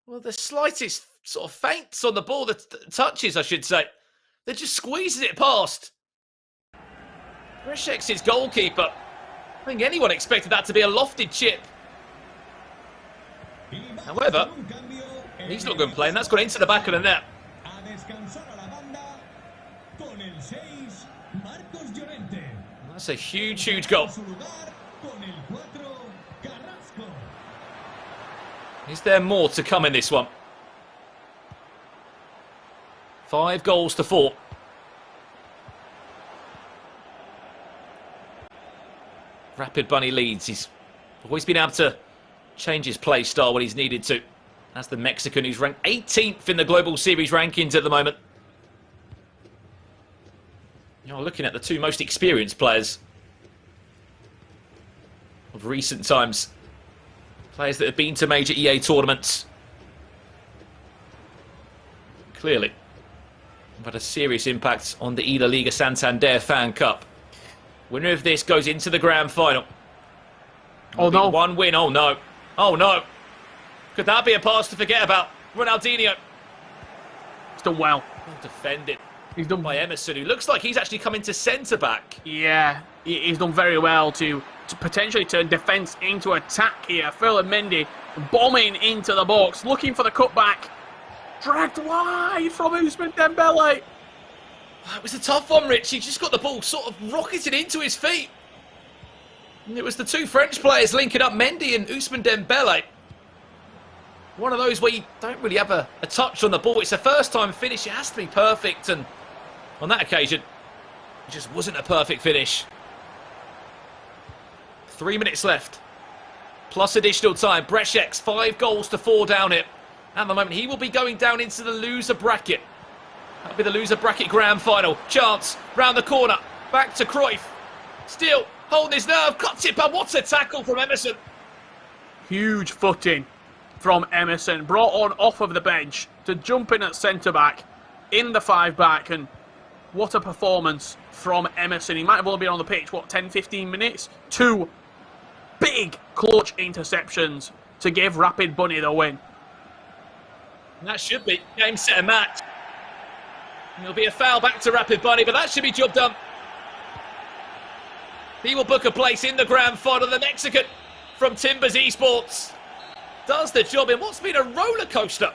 F: well, the slightest sort of feints on the ball, the touches, I should say. They're just squeezing it past. Brešec's goalkeeper. I think anyone expected that to be a lofted chip. However, he's not going to play, and that's gone into the back of the net. That's a huge, huge goal. Is there more to come in this one? 5 goals to 4. Rapid Bunny leads. He's always been able to change his play style when he's needed to. That's the Mexican who's ranked 18th in the Global Series rankings at the moment. You're looking at the 2 most experienced players of recent times. Players that have been to major EA tournaments. Clearly, have had a serious impact on the eLaliga Santander FanCup. Winner of this goes into the grand final.
E: Oh no.
F: One win. Oh no. Oh no. Could that be a pass to forget about? Ronaldinho.
E: He's done well.
F: Well defended.
E: He's done
F: by Emerson, who looks like he's actually coming to centre-back.
E: Yeah, he's done very well to potentially turn defence into attack here. Philip Mendy bombing into the box, looking for the cutback. Dragged wide from Ousmane Dembele.
F: It was a tough one, Rich. He just got the ball sort of rocketed into his feet. And it was the 2 French players linking up, Mendy and Ousmane Dembele. One of those where you don't really have a touch on the ball. It's a first-time finish. It has to be perfect. And on that occasion, it just wasn't a perfect finish. 3 minutes left. Plus additional time. Brešec, 5 goals to 4 down it. At the moment, he will be going down into the loser bracket. That'll be the loser bracket grand final. Chance, round the corner. Back to Cruyff. Still holding his nerve. Cuts it, but what a tackle from Emerson.
E: Huge footing from Emerson. Brought on off of the bench to jump in at centre-back. In the 5-back. And what a performance from Emerson. He might have only been on the pitch, 10-15 minutes? 2 big clutch interceptions to give Rapid Bunny the win.
F: And that should be game, set and match. And there'll be a foul back to Rapid Bunny, but that should be job done. He will book a place in the grand final. The Mexican from Timbers Esports does the job in what's been a roller coaster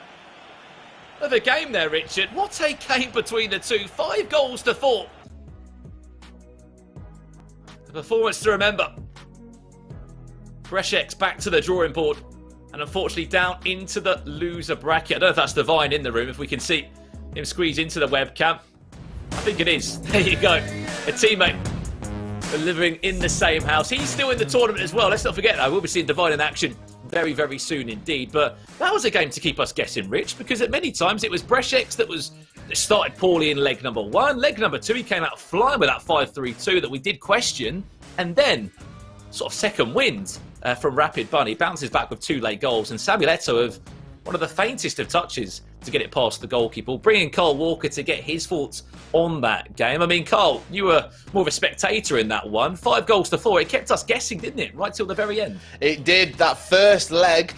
F: of a game there, Richard. What a game between the 2. 5 goals to 4. The performance to remember. Brešec back to the drawing board. And unfortunately down into the loser bracket. I don't know if that's Divine in the room, if we can see him squeeze into the webcam. I think it is. There you go. A teammate living in the same house. He's still in the tournament as well. Let's not forget that. We'll be seeing Divine in action very, very soon indeed. But that was a game to keep us guessing, Rich, because at many times it was Brešec that started poorly in leg number 1. Leg number 2, he came out flying with that 5-3-2 that we did question. And then sort of second wind from Rapid Bunny. Bounces back with 2 late goals. And Samuel Eto'o of one of the faintest of touches to get it past the goalkeeper. Bringing Carl Walker to get his thoughts on that game. I mean, Carl, you were more of a spectator in that one. 5 goals to 4. It kept us guessing, didn't it? Right till the very end.
C: It did. That first leg,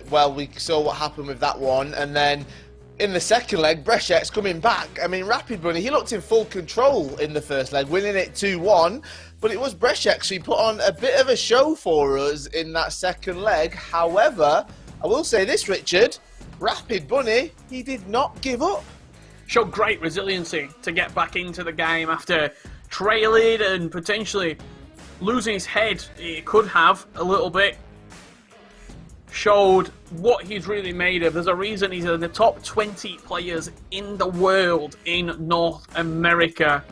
C: well, we saw what happened with that one. And then In the second leg, Brešek's coming back. I mean, Rapid Bunny, he looked in full control in the first leg, winning it 2-1. But it was Brešek, so he put on a bit of a show for us in that second leg. However, I will say this, Richard, Rapid Bunny, he did not give up.
E: Showed great resiliency to get back into the game after trailing and potentially losing his head. He could have a little bit. Showed what he's really made of. There's a reason he's in the top 20 players in the world in North America.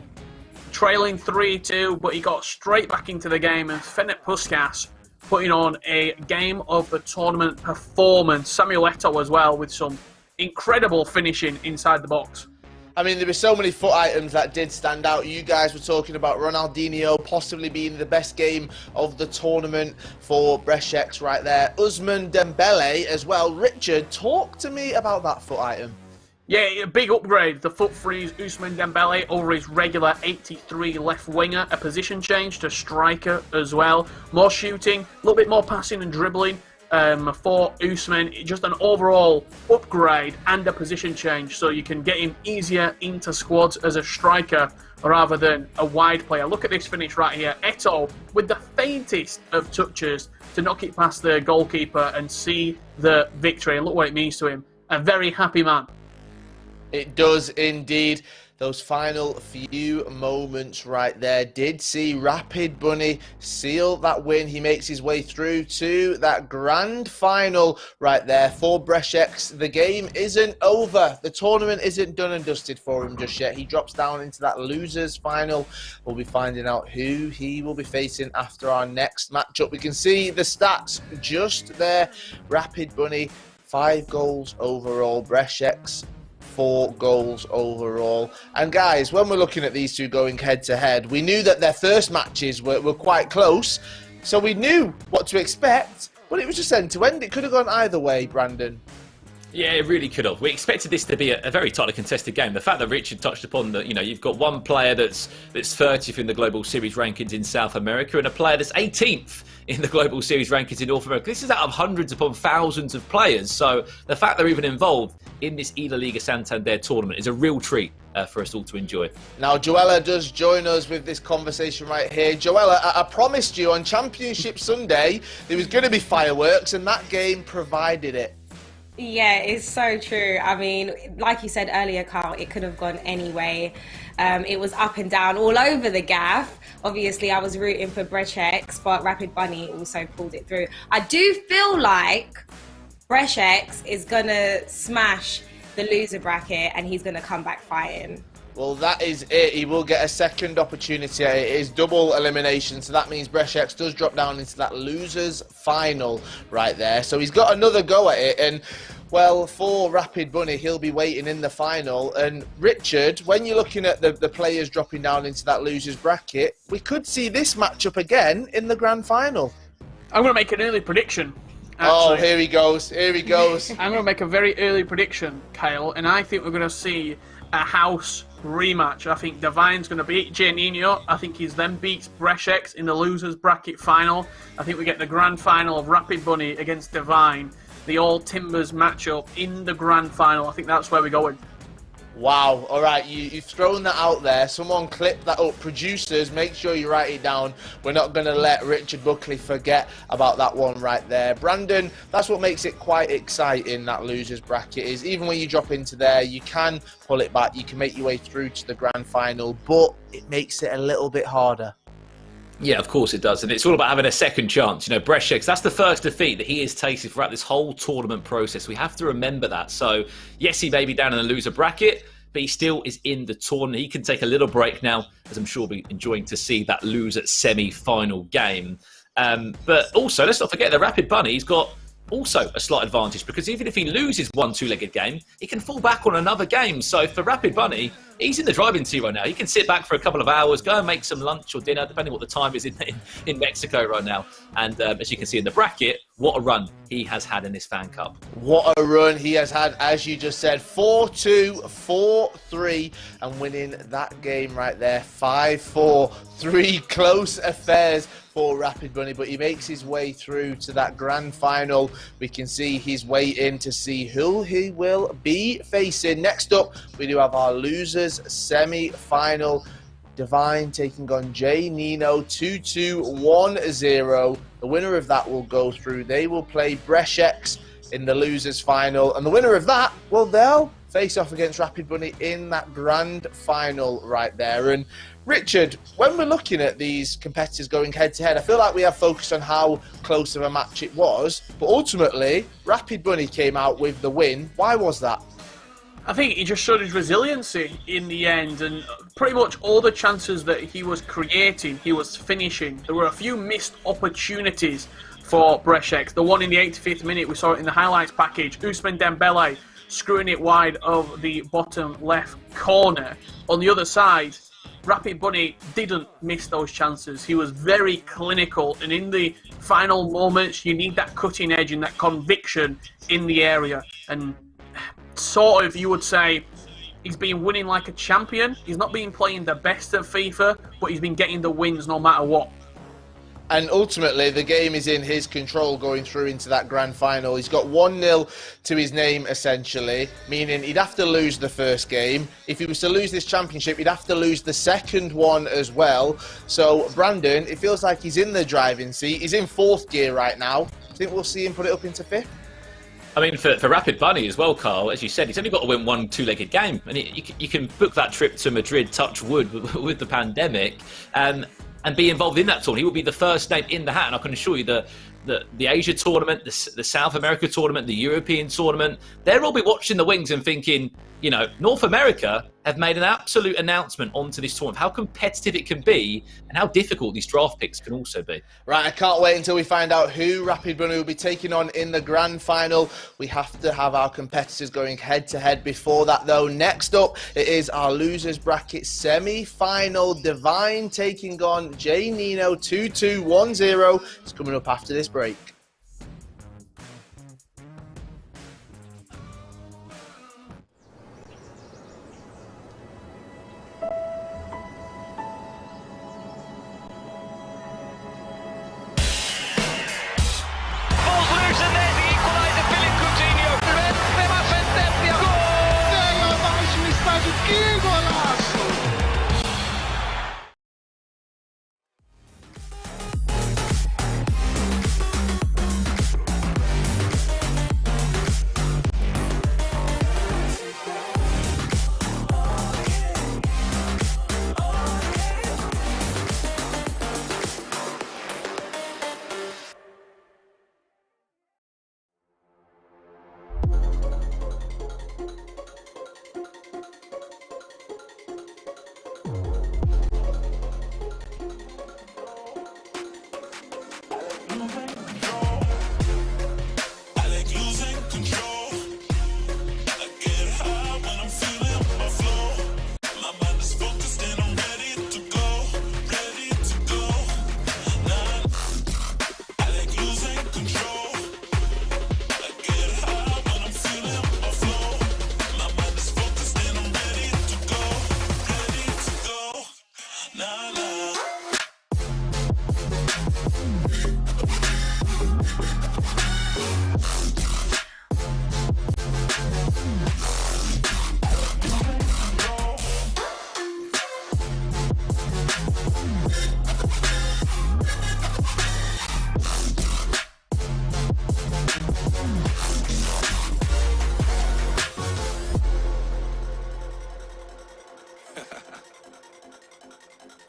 E: Trailing 3-2, but he got straight back into the game, and Fener Puskas putting on a game of the tournament performance. Samuel Eto'o as well with some incredible finishing inside the box.
C: I mean, there were so many foot items that did stand out. You guys were talking about Ronaldinho possibly being the best game of the tournament for Brešek's right there. Ousmane Dembele as well. Richard, talk to me about that foot item.
E: Yeah, a big upgrade. The foot freeze Ousmane Dembele over his regular 83 left winger. A position change to striker as well. More shooting, a little bit more passing and dribbling. For Ousmane, just an overall upgrade and a position change, so you can get him easier into squads as a striker rather than a wide player. Look at this finish right here. Eto'o with the faintest of touches to knock it past the goalkeeper and see the victory. And look what it means to him. A very happy man.
C: It does indeed. Those final few moments right there did see Rapid Bunny seal that win. He makes his way through to that grand final right there for Brešek. The game isn't over. The tournament isn't done and dusted for him just yet. He drops down into that losers final. We'll be finding out who he will be facing after our next matchup. We can see the stats just there. Rapid Bunny, 5 goals overall. Brešek's 4 goals overall. And guys, when we're looking at these two going head to head, we knew that their first matches were quite close, so we knew what to expect, but it was just end to end. It could have gone either way, Brandon.
F: Yeah, it really could have. We expected this to be a very tightly contested game. The fact that Richard touched upon that, you've got one player that's 30th in the Global Series rankings in South America and a player that's 18th in the Global Series rankings in North America. This is out of hundreds upon thousands of players. So the fact they're even involved in this eLaliga Santander tournament is a real treat for us all to enjoy.
C: Now, Joella does join us with this conversation right here. Joella, I promised you on Championship Sunday there was going to be fireworks, and that game provided it.
D: Yeah, it's so true. I mean, like you said earlier, Carl, it could have gone anyway. It was up and down all over the gaff. Obviously, I was rooting for Brešek, but Rapid Bunny also pulled it through. I do feel like Brešek is going to smash the loser bracket and he's going to come back fighting.
C: Well, that is it. He will get a second opportunity. It is double elimination, so that means Brešek does drop down into that losers final right there. So he's got another go at it, and well, for Rapid Bunny, he'll be waiting in the final. And Richard, when you're looking at the players dropping down into that losers bracket, we could see this matchup again in the grand final.
E: I'm going to make an early prediction. Actually.
C: Oh, here he goes. Here he goes.
E: I'm going to make a very early prediction, Kyle, and I think we're going to see a house rematch. I think Divine's going to beat Janino. I think he's then beats Brešek in the losers bracket final. I think we get the grand final of Rapid Bunny against Divine. The All Timbers matchup in the grand final. I think that's where we're going.
C: Wow. All right, you've thrown that out there. Someone clip that up. Producers, make sure you write it down. We're not going to let Richard Buckley forget about that one right there. Brandon, that's what makes it quite exciting, that losers bracket, is even when you drop into there, you can pull it back. You can make your way through to the grand final, but it makes it a little bit harder.
F: Yeah, of course it does. And it's all about having a second chance. Brešek, that's the first defeat that he has tasted throughout this whole tournament process. We have to remember that. So, yes, he may be down in the loser bracket, but he still is in the tournament. He can take a little break now, as I'm sure we'll be enjoying to see that loser semi-final game. But also, let's not forget the Rapid Bunny. He's got also a slight advantage, because even if he loses one two-legged game, he can fall back on another game. So for Rapid Bunny, he's in the driving seat right now. He can sit back for a couple of hours, go and make some lunch or dinner, depending on what the time is in Mexico right now. And as you can see in the bracket, What a run he has had in this Fan Cup.
C: What a run he has had, as you just said. 4-2, 4-3, and winning that game right there. 5-4. 3 close affairs for Rapid Bunny, but he makes his way through to that grand final. We can see he's waiting to see who he will be facing. Next up, we do have our losers semi-final. Divine taking on J Nino, 2-2-1-0. The winner of that will go through. They will play Brešex in the losers final, and the winner of that, well, they'll face off against Rapid Bunny in that grand final right there. And Richard, when we're looking at these competitors going head to head, I feel like we have focused on how close of a match it was, but ultimately Rapid Bunny came out with the win. Why was that?
E: I think he just showed his resiliency in the end, and pretty much all the chances that he was creating, he was finishing. There were a few missed opportunities for Brešex. The one in the 85th minute, we saw it in the highlights package. Ousmane Dembele screwing it wide of the bottom left corner. On the other side, Rapid Bunny didn't miss those chances. He was very clinical, and in the final moments, you need that cutting edge and that conviction in the area. And sort of, you would say, he's been winning like a champion. He's not been playing the best of FIFA, but he's been getting the wins no matter what.
C: And ultimately, the game is in his control going through into that grand final. He's got 1-0 to his name, essentially, meaning he'd have to lose the first game. If he was to lose this championship, he'd have to lose the second one as well. So, Brandon, it feels like he's in the driving seat. He's in 4th gear right now. Do you think we'll see him put it up into 5th?
F: I mean, for Rapid Bunny as well, Carl, as you said, he's only got to win one two-legged game. And you can book that trip to Madrid, touch wood, with the pandemic, and be involved in that tournament. He will be the first name in the hat, and I can assure you the Asia tournament, the South America tournament, the European tournament, they'll all be watching the wings and thinking, you know, North America have made an absolute announcement onto this tournament, how competitive it can be and how difficult these draft picks can also be.
C: Right, I can't wait until we find out who Rapid Bunny will be taking on in the grand final. We have to have our competitors going head to head before that, though. Next up, it is our losers bracket semi-final. Divine taking on J Nino, 2-2-1-0. It's coming up after this break.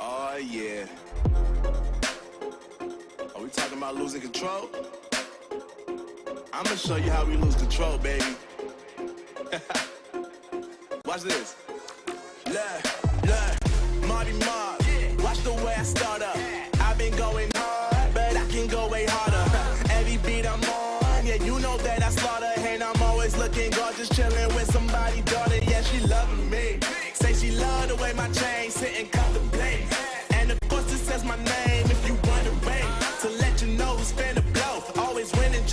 A: Oh, yeah. Are we talking about losing control? I'm gonna show you how we lose control, baby. Watch this. Look, Marty Mark. Watch the way I start up. I've been going hard, but I can go way harder. Every beat I'm on, yeah, you know that I slaughter. And I'm always looking gorgeous, chilling with somebody, daughter. Yeah, she loving me. Say she love the way my chain sit and contemplate. And of course it says my name if you wondering. To let you know who's finna blow. Always winning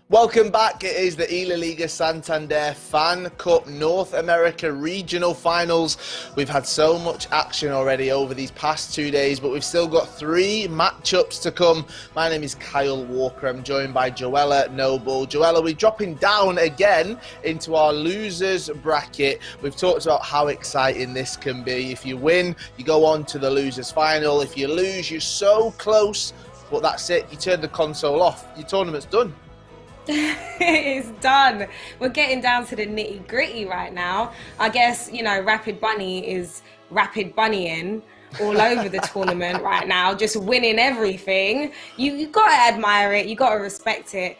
C: Welcome back. It is the eLaliga Santander FanCup North America Regional Finals. We've had so much action already over these past 2 days, but we've still got 3 matchups to come. My name is Kyle Walker. I'm joined by Joella Noble. Joella, we're dropping down again into our losers bracket. We've talked about how exciting this can be. If you win, you go on to the losers final. If you lose, you're so close, but that's it. You turn the console off. Your tournament's done.
D: It's done. We're getting down to the nitty gritty right now. I guess, you know, Rapid Bunny is rapid bunnying all over the tournament right now, just winning everything. You got to admire it. You got to respect it.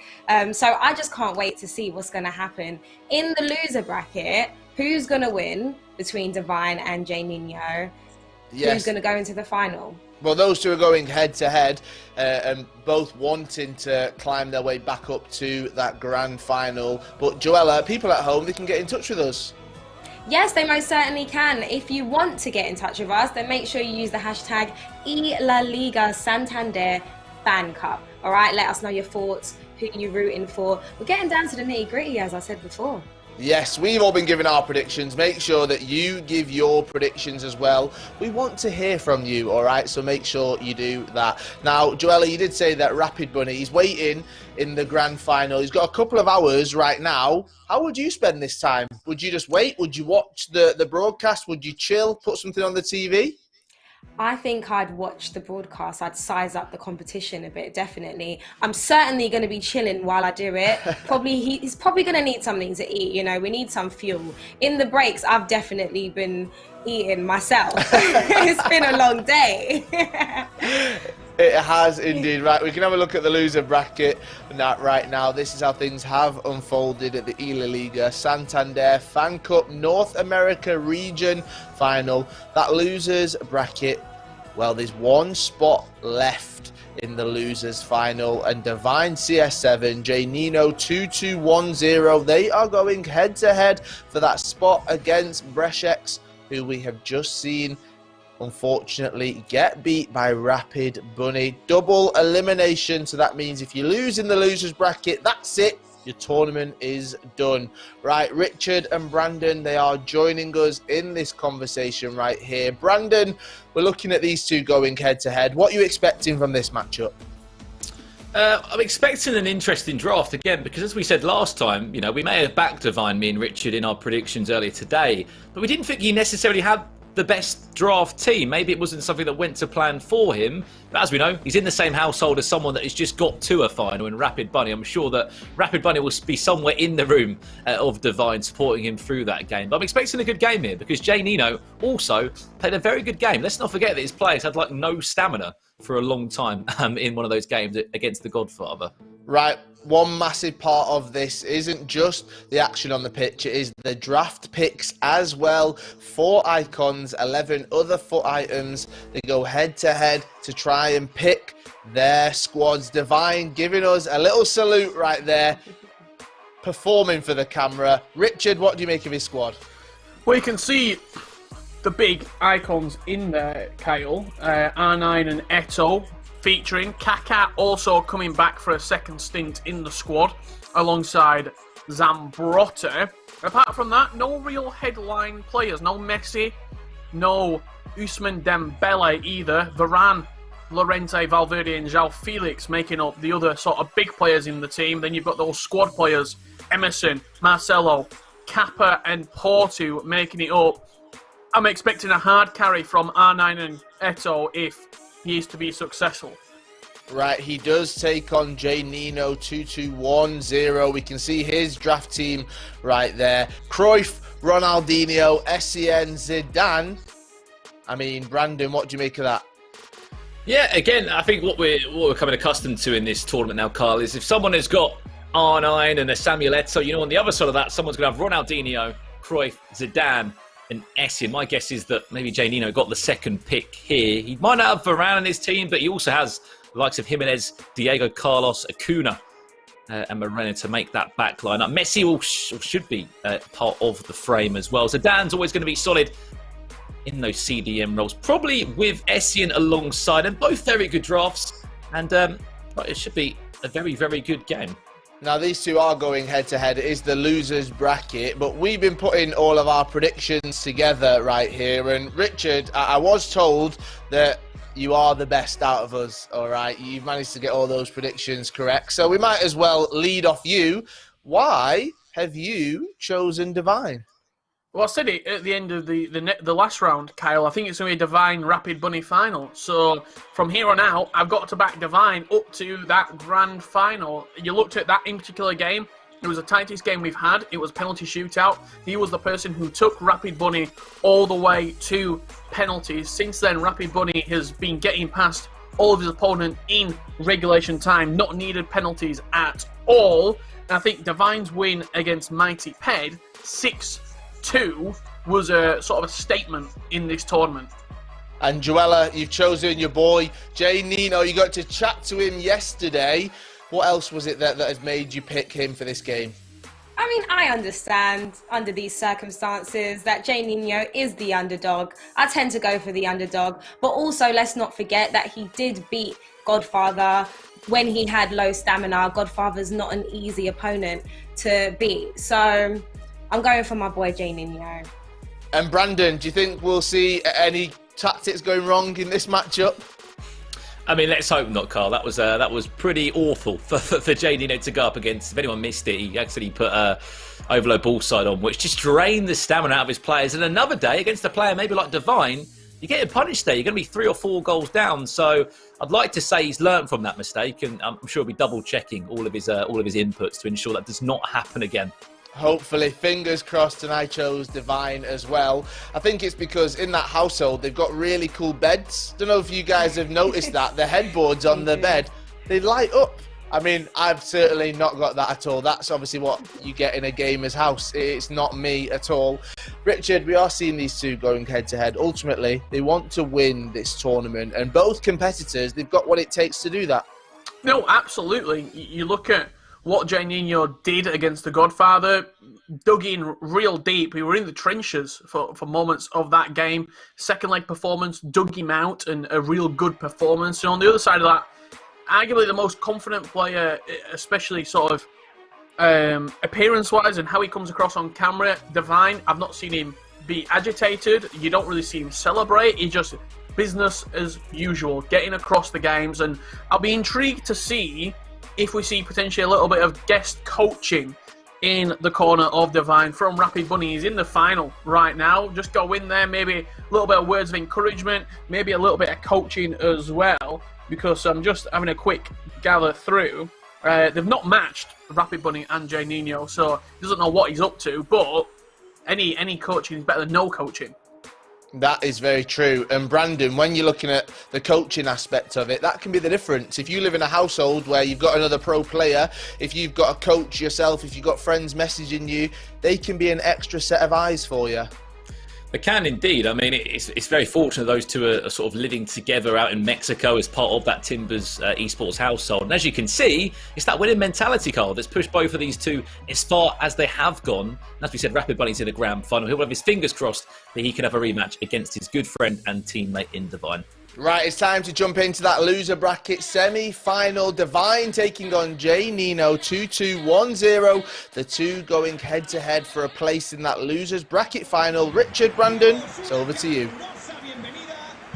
D: So I just can't wait to see what's going to happen. In the loser bracket, who's going to win between Divine and Jay Nino? Yes. Who's going to go into the final?
C: Well, those two are going head-to-head and both wanting to climb their way back up to that grand final. But Joella, people at home, they can get in touch with us.
D: Yes, they most certainly can. If you want to get in touch with us, then make sure you use the hashtag eLaliga Santander FanCup. All right, let us know your thoughts, who you're rooting for. We're getting down to the nitty-gritty, as I said before.
C: Yes, we've all been giving our predictions. Make sure that you give your predictions as well. We want to hear from you, all right? So make sure you do that. Now, Joella, you did say that Rapid Bunny, he's waiting in the grand final. He's got a couple of hours right now. How would you spend this time? Would you just wait? Would you watch the broadcast? Would you chill, put something on the TV?
D: I think I'd watch the broadcast. I'd size up the competition a bit, definitely. I'm certainly going to be chilling while I do it. He's probably going to need something to eat. You know, we need some fuel. In the breaks, I've definitely been eating myself. It's been a long day.
C: It has indeed. Right, we can have a look at the loser bracket right now. This is how things have unfolded at the eLaliga Santander FanCup North America Region Final. That losers bracket, well, there's one spot left in the losers final, and Divine CS7, J Nino 2210, they are going head to head for that spot against Breshex, who we have just seen unfortunately get beat by Rapid Bunny. Double elimination, so that means if you lose in the losers bracket, that's it. Your tournament is done. Right, Richard and Brandon, they are joining us in this conversation right here. Brandon, we're looking at these two going head to head. What are you expecting from this matchup?
F: I'm expecting an interesting draft again, because as we said last time, you know, we may have backed Divine, me and Richard, in our predictions earlier today, but we didn't think he necessarily had the best draft team. Maybe it wasn't something that went to plan for him, but as we know, he's in the same household as someone that has just got to a final in Rapid Bunny. I'm sure that Rapid Bunny will be somewhere in the room of Divine supporting him through that game. But I'm expecting a good game here, because Jay Nino also played a very good game. Let's not forget that his players had like no stamina for a long time in one of those games against the Godfather. Right,
C: one massive part of this isn't just the action on the pitch, it is the draft picks as well. 4 icons, 11 other FUT items. They go head to head to try and pick their squads. Divine giving us a little salute right there. performing for the camera. Richard, what do you make of his squad?
E: Well, you can see the big icons in there, Kyle. R9 and Eto featuring. Kaká also coming back for a second stint in the squad alongside Zambrotta. Apart from that, no real headline players. No Messi, no Ousmane Dembele either. Varane, Llorente, Valverde and João Felix making up the other sort of big players in the team. Then you've got those squad players, Emerson, Marcelo, Kappa and Porto making it up. I'm expecting a hard carry from R9 and Eto if he is to be successful.
C: Right, he does take on Jay Nino 2-2-1-0. We can see his draft team right there. Cruyff, Ronaldinho, Essien, Zidane. I mean, Brandon, what do you make of that?
F: Yeah, again, I think what we're coming accustomed to in this tournament now, Carl, is if someone has got R9 and a Samuel Eto'o, on the other side of that, someone's going to have Ronaldinho, Cruyff, Zidane, and Essien. My guess is that maybe Jay Nino got the second pick here. He might not have Varane in his team, but he also has the likes of Jimenez, Diego Carlos, Acuna, and Moreno to make that back line up. Messi should be part of the frame as well. Zidane's always going to be solid in those CDM roles, probably with Essien alongside, and both very good drafts, and it should be a very, very good game.
C: Now, these two are going head-to-head. It is the losers bracket, but we've been putting all of our predictions together right here, and Richard, I was told that you are the best out of us, all right? You've managed to get all those predictions correct, so we might as well lead off you. Why have you chosen Divine?
E: Well, I said it at the end of the last round, Kyle. I think it's going to be a Divine Rapid Bunny final. So from here on out, I've got to back Divine up to that grand final. You looked at that in particular game. It was the tightest game we've had. It was penalty shootout. He was the person who took Rapid Bunny all the way to penalties. Since then, Rapid Bunny has been getting past all of his opponent in regulation time. Not needed penalties at all. And I think Divine's win against Mighty Ped, 6-2, was a sort of a statement in this tournament.
C: And Joella, you've chosen your boy, Jay Nino. You got to chat to him yesterday. What else was it that has made you pick him for this game?
D: I mean, I understand under these circumstances that Jay Nino is the underdog. I tend to go for the underdog. But also, let's not forget that he did beat Godfather when he had low stamina. Godfather's not an easy opponent to beat. So I'm going for my boy Jay Nino.
C: And Brandon, do you think we'll see any tactics going wrong in this matchup?
F: I mean, let's hope not, Carl. That was pretty awful for Jay Nino to go up against. If anyone missed it, he actually put overload ball side on, which just drained the stamina out of his players. And another day against a player maybe like Divine, you're getting punished there. You're going to be 3 or 4 goals down. So I'd like to say he's learned from that mistake, and I'm sure he'll be double checking all of his inputs to ensure that does not happen again.
C: Hopefully, fingers crossed, and I chose Divine as well. I think it's because in that household, they've got really cool beds. Don't know if you guys have noticed that. The headboards on the bed, they light up. I mean, I've certainly not got that at all. That's obviously what you get in a gamer's house. It's not me at all. Richard, we are seeing these two going head-to-head. Ultimately, they want to win this tournament, and both competitors, they've got what it takes to do that.
E: No, absolutely. You look at what Jay Nino did against the Godfather, dug in real deep. We were in the trenches for moments of that game. Second leg performance, dug him out, and a real good performance. And on the other side of that, arguably the most confident player, especially sort of appearance-wise and how he comes across on camera, Divine. I've not seen him be agitated. You don't really see him celebrate. He just business as usual, getting across the games. And I'll be intrigued to see if we see potentially a little bit of guest coaching in the corner of Divine from Rapid Bunny. He's in the final right now. Just go in there, maybe a little bit of words of encouragement, maybe a little bit of coaching as well, because I'm just having a quick gather through. They've not matched Rapid Bunny and Jay Nino, so he doesn't know what he's up to, but any coaching is better than no coaching.
C: That is very true. And Brandon, when you're looking at the coaching aspect of it, that can be the difference. If you live in a household where you've got another pro player, if you've got a coach yourself, if you've got friends messaging you, they can be an extra set of eyes for you.
F: They can indeed. I mean, it's very fortunate those two are sort of living together out in Mexico as part of that Timbers esports household. And as you can see, it's that winning mentality, Carl, that's pushed both of these two as far as they have gone. And as we said, Rapid Bunny's in the grand final. He'll have his fingers crossed that he can have a rematch against his good friend and teammate in Divine.
C: Right, it's time to jump into that loser bracket semi-final. Divine taking on J Nino 2-2-1-0. The two going head-to-head for a place in that losers bracket final. Richard, Brandon, it's over to you.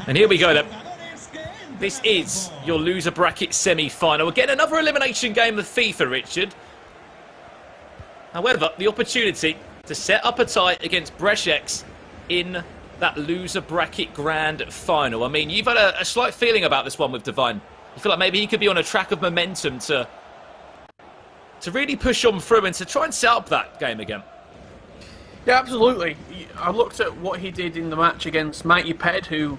F: And here we go then. This is your loser bracket semi-final. Again, another elimination game of FIFA, Richard. However, the opportunity to set up a tie against Breszek in that loser bracket grand final. I mean, you've had a slight feeling about this one with Divine. You feel like maybe he could be on a track of momentum to really push on through and to try and set up that game again.
E: Yeah, absolutely. I looked at what he did in the match against Mighty Ped, who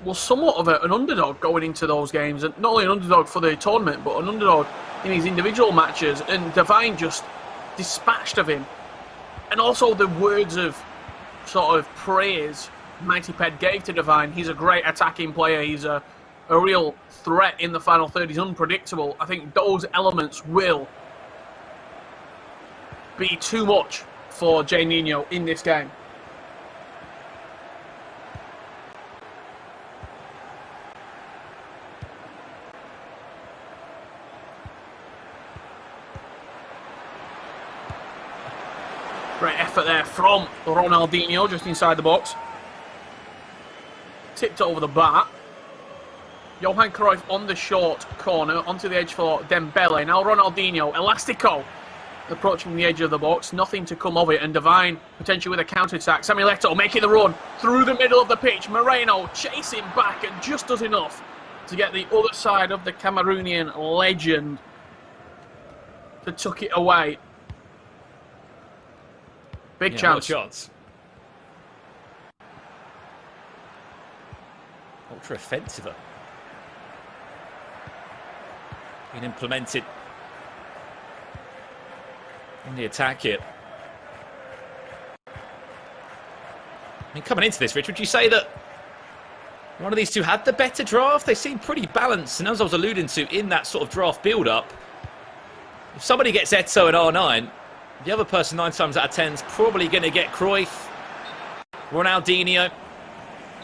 E: was somewhat of an underdog going into those games. And not only an underdog for the tournament, but an underdog in his individual matches. And Divine just dispatched of him. And also the words of sort of praise Mighty Ped gave to Divine. He's a great attacking player. He's a real threat in the final third. He's unpredictable. I think those elements will be too much for J Nino in this game. Great effort there from Ronaldinho, just inside the box. Tipped it over the bar. Johan Cruyff on the short corner, onto the edge for Dembele. Now Ronaldinho, Elastico, approaching the edge of the box. Nothing to come of it, and Divine potentially with a counter-attack. Samuel Eto'o making the run through the middle of the pitch. Moreno chasing back and just does enough to get the other side of the Cameroonian legend to tuck it away. Big chance.
F: Ultra offensive. Being implemented in the attack here. I mean, coming into this, Rich, would you say that one of these two had the better draft? They seem pretty balanced, and as I was alluding to in that sort of draft build-up, if somebody gets Eto'o at R9, the other person 9 times out of 10 is probably going to get Cruyff, Ronaldinho,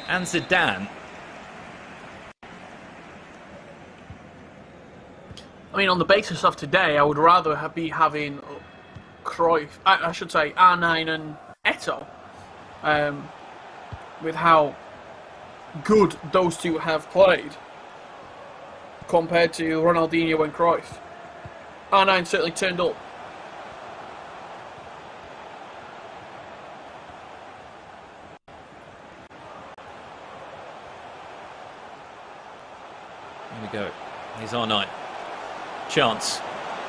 F: and Zidane.
E: I mean, on the basis of today, I would rather be having Cruyff, I should say R9 and Eto'o, with how good those two have played compared to Ronaldinho and Cruyff. R9 certainly turned up.
F: Here we go. Here's R9. Chance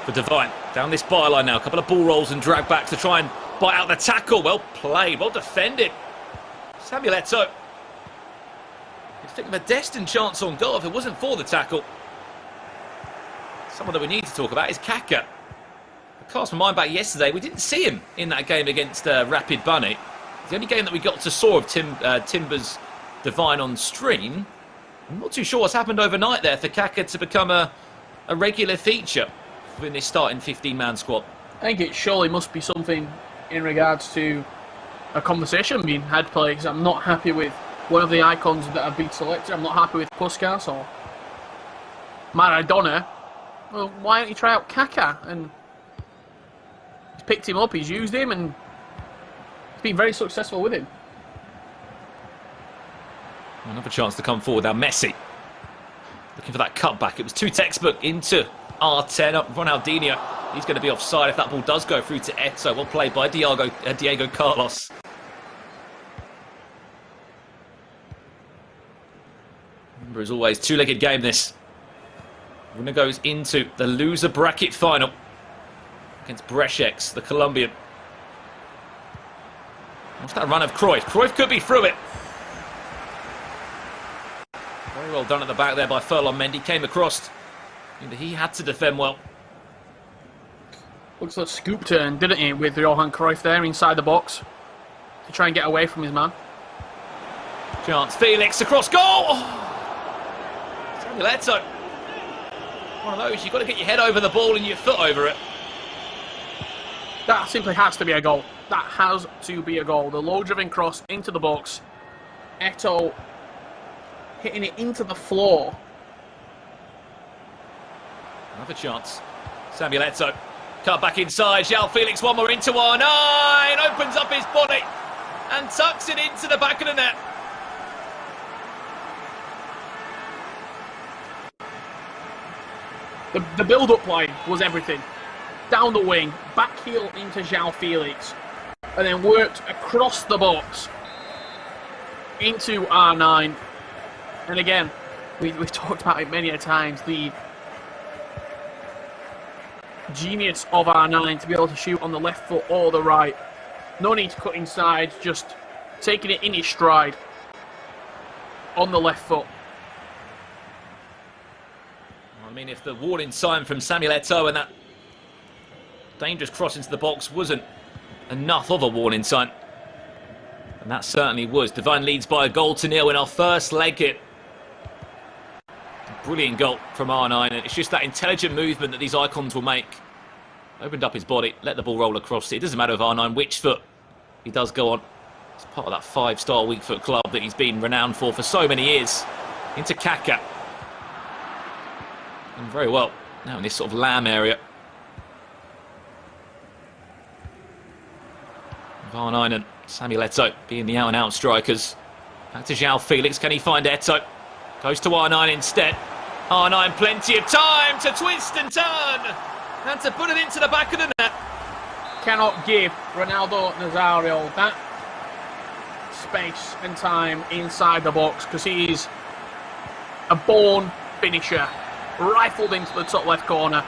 F: for Divine. Down this byline now. A couple of ball rolls and drag back to try and bite out the tackle. Well played. Well defended. Samuel Eto'o. You'd think of a destined chance on goal if it wasn't for the tackle. Someone that we need to talk about is Kaka. I cast my mind back yesterday. We didn't see him in that game against Rapid Bunny. It's the only game that we got to saw of Timbers Divine on stream. I'm not too sure what's happened overnight there for Kaka to become a regular feature within this starting 15-man squad.
E: I think it surely must be something in regards to a conversation being had, players. I'm not happy with one of the icons that have been selected. I'm not happy with Puskas or Maradona. Well, why don't you try out Kaka? And he's picked him up, he's used him, and he's been very successful with him.
F: Another chance to come forward now. Messi looking for that cutback. It was too textbook into R10. Up Ronaldinho. He's going to be offside if that ball does go through to Eto'o. Well played by Diego Carlos. Remember, as always, two-legged game this. Winner goes into the loser bracket final against Breszek, the Colombian. What's that run of Cruyff? Cruyff could be through it. Very well done at the back there by Furlong Mendy. Came across. And he had to defend well.
E: Looks like a scoop turn, didn't he, with Johan Cruyff there inside the box. To try and get away from his man.
F: Chance, Felix across goal! Oh. Samuel Eto'o. One of those, you've got to get your head over the ball and your foot over it.
E: That simply has to be a goal. That has to be a goal. The low-driven cross into the box. Eto'o hitting it into the floor.
F: Another chance. Samuel Eto'o. Cut back inside. João Felix, one more into R9. Opens up his body and tucks it into the back of the net.
E: The build-up play was everything. Down the wing, back heel into João Felix, and then worked across the box into R9. And again, we've talked about it many a times, the genius of R9 to be able to shoot on the left foot or the right. No need to cut inside, just taking it in his stride on the left foot.
F: I mean, if the warning sign from Samuel Eto'o and that dangerous cross into the box wasn't enough of a warning sign, and that certainly was. Devine leads by a goal to nil in our first leg hit. Brilliant goal from R9, and it's just that intelligent movement that these icons will make. Opened up his body, let the ball roll across it. It doesn't matter with R9 which foot he does go on. It's part of that 5-star weak foot club that he's been renowned for so many years. Into Kaka. And very well now in this sort of lamb area. R9 and Samuel Eto'o being the out-and-out strikers. Back to João Felix. Can he find Eto'o? Goes to R9 instead. R9 plenty of time to twist and turn and to put it into the back of the net.
E: Cannot give Ronaldo Nazario that space and time inside the box because he's a born finisher. Rifled into the top left corner.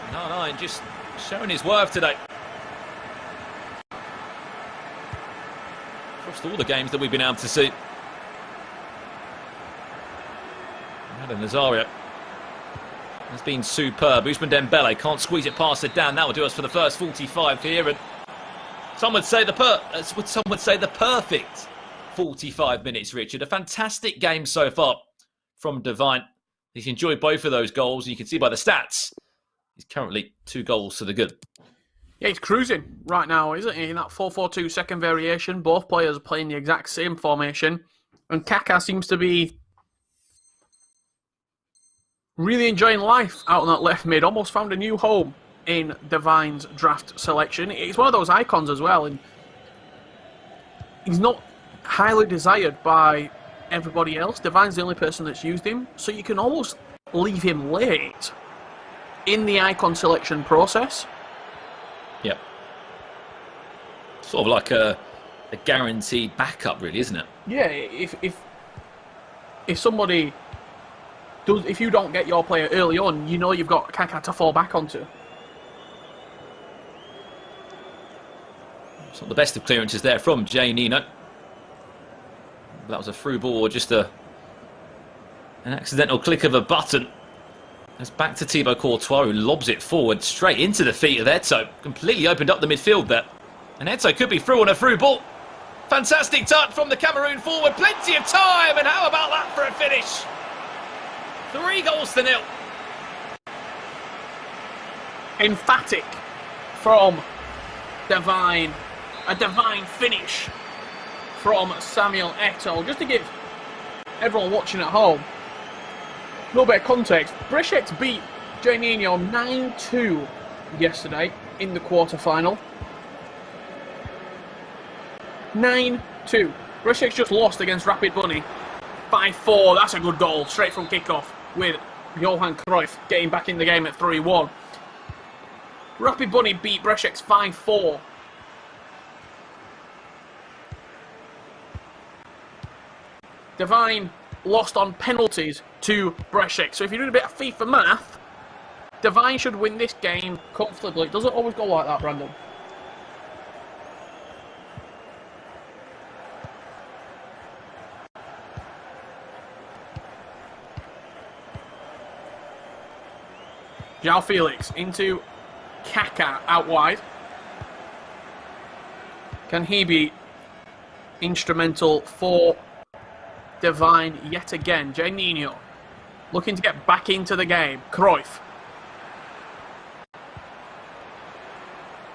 F: And R9 just showing his worth today. Across all the games that we've been able to see. Ronaldo Nazario has been superb. Ousmane Dembele can't squeeze it past it down. That will do us for the first 45 here. And some would say the perfect 45 minutes, Richard. A fantastic game so far from Devine. He's enjoyed both of those goals. And you can see by the stats, he's currently 2 goals to the good.
E: Yeah, he's cruising right now, isn't he? In that 4-4-2 second variation, both players are playing the exact same formation. And Kaka seems to be really enjoying life out on that left mid. Almost found a new home in Devine's draft selection. He's one of those icons as well. And he's not highly desired by everybody else. Devine's the only person that's used him. So you can almost leave him late in the icon selection process.
F: Yep. Sort of like a guaranteed backup, really, isn't it?
E: Yeah, if somebody does, if you don't get your player early on, you know you've got Kaka to fall back onto.
F: It's not the best of clearances there from Jay Nino. That was a through ball, or just an accidental click of a button. It's back to Thibaut Courtois, who lobs it forward straight into the feet of Eto'o. Completely opened up the midfield there. And Eto'o could be through on a through ball. Fantastic touch from the Cameroon forward. Plenty of time. And how about that for a finish? 3 goals to nil.
E: Emphatic from Devine. A Devine finish from Samuel Eto'o. Just to give everyone watching at home a little bit of context, Brešec beat Juninho 9-2 yesterday in the quarter-final. 9-2. Brešec just lost against Rapid Bunny 5-4. That's a good goal, straight from kickoff, with Johan Cruyff getting back in the game at 3-1. Rapid Bunny beat Brešec 5-4. Devine lost on penalties to Brešec. So if you're doing a bit of FIFA math, Devine should win this game comfortably. It doesn't always go like that, Brandon. João Felix into Kaka out wide. Can he be instrumental for Divine yet again? Janino looking to get back into the game. Cruyff.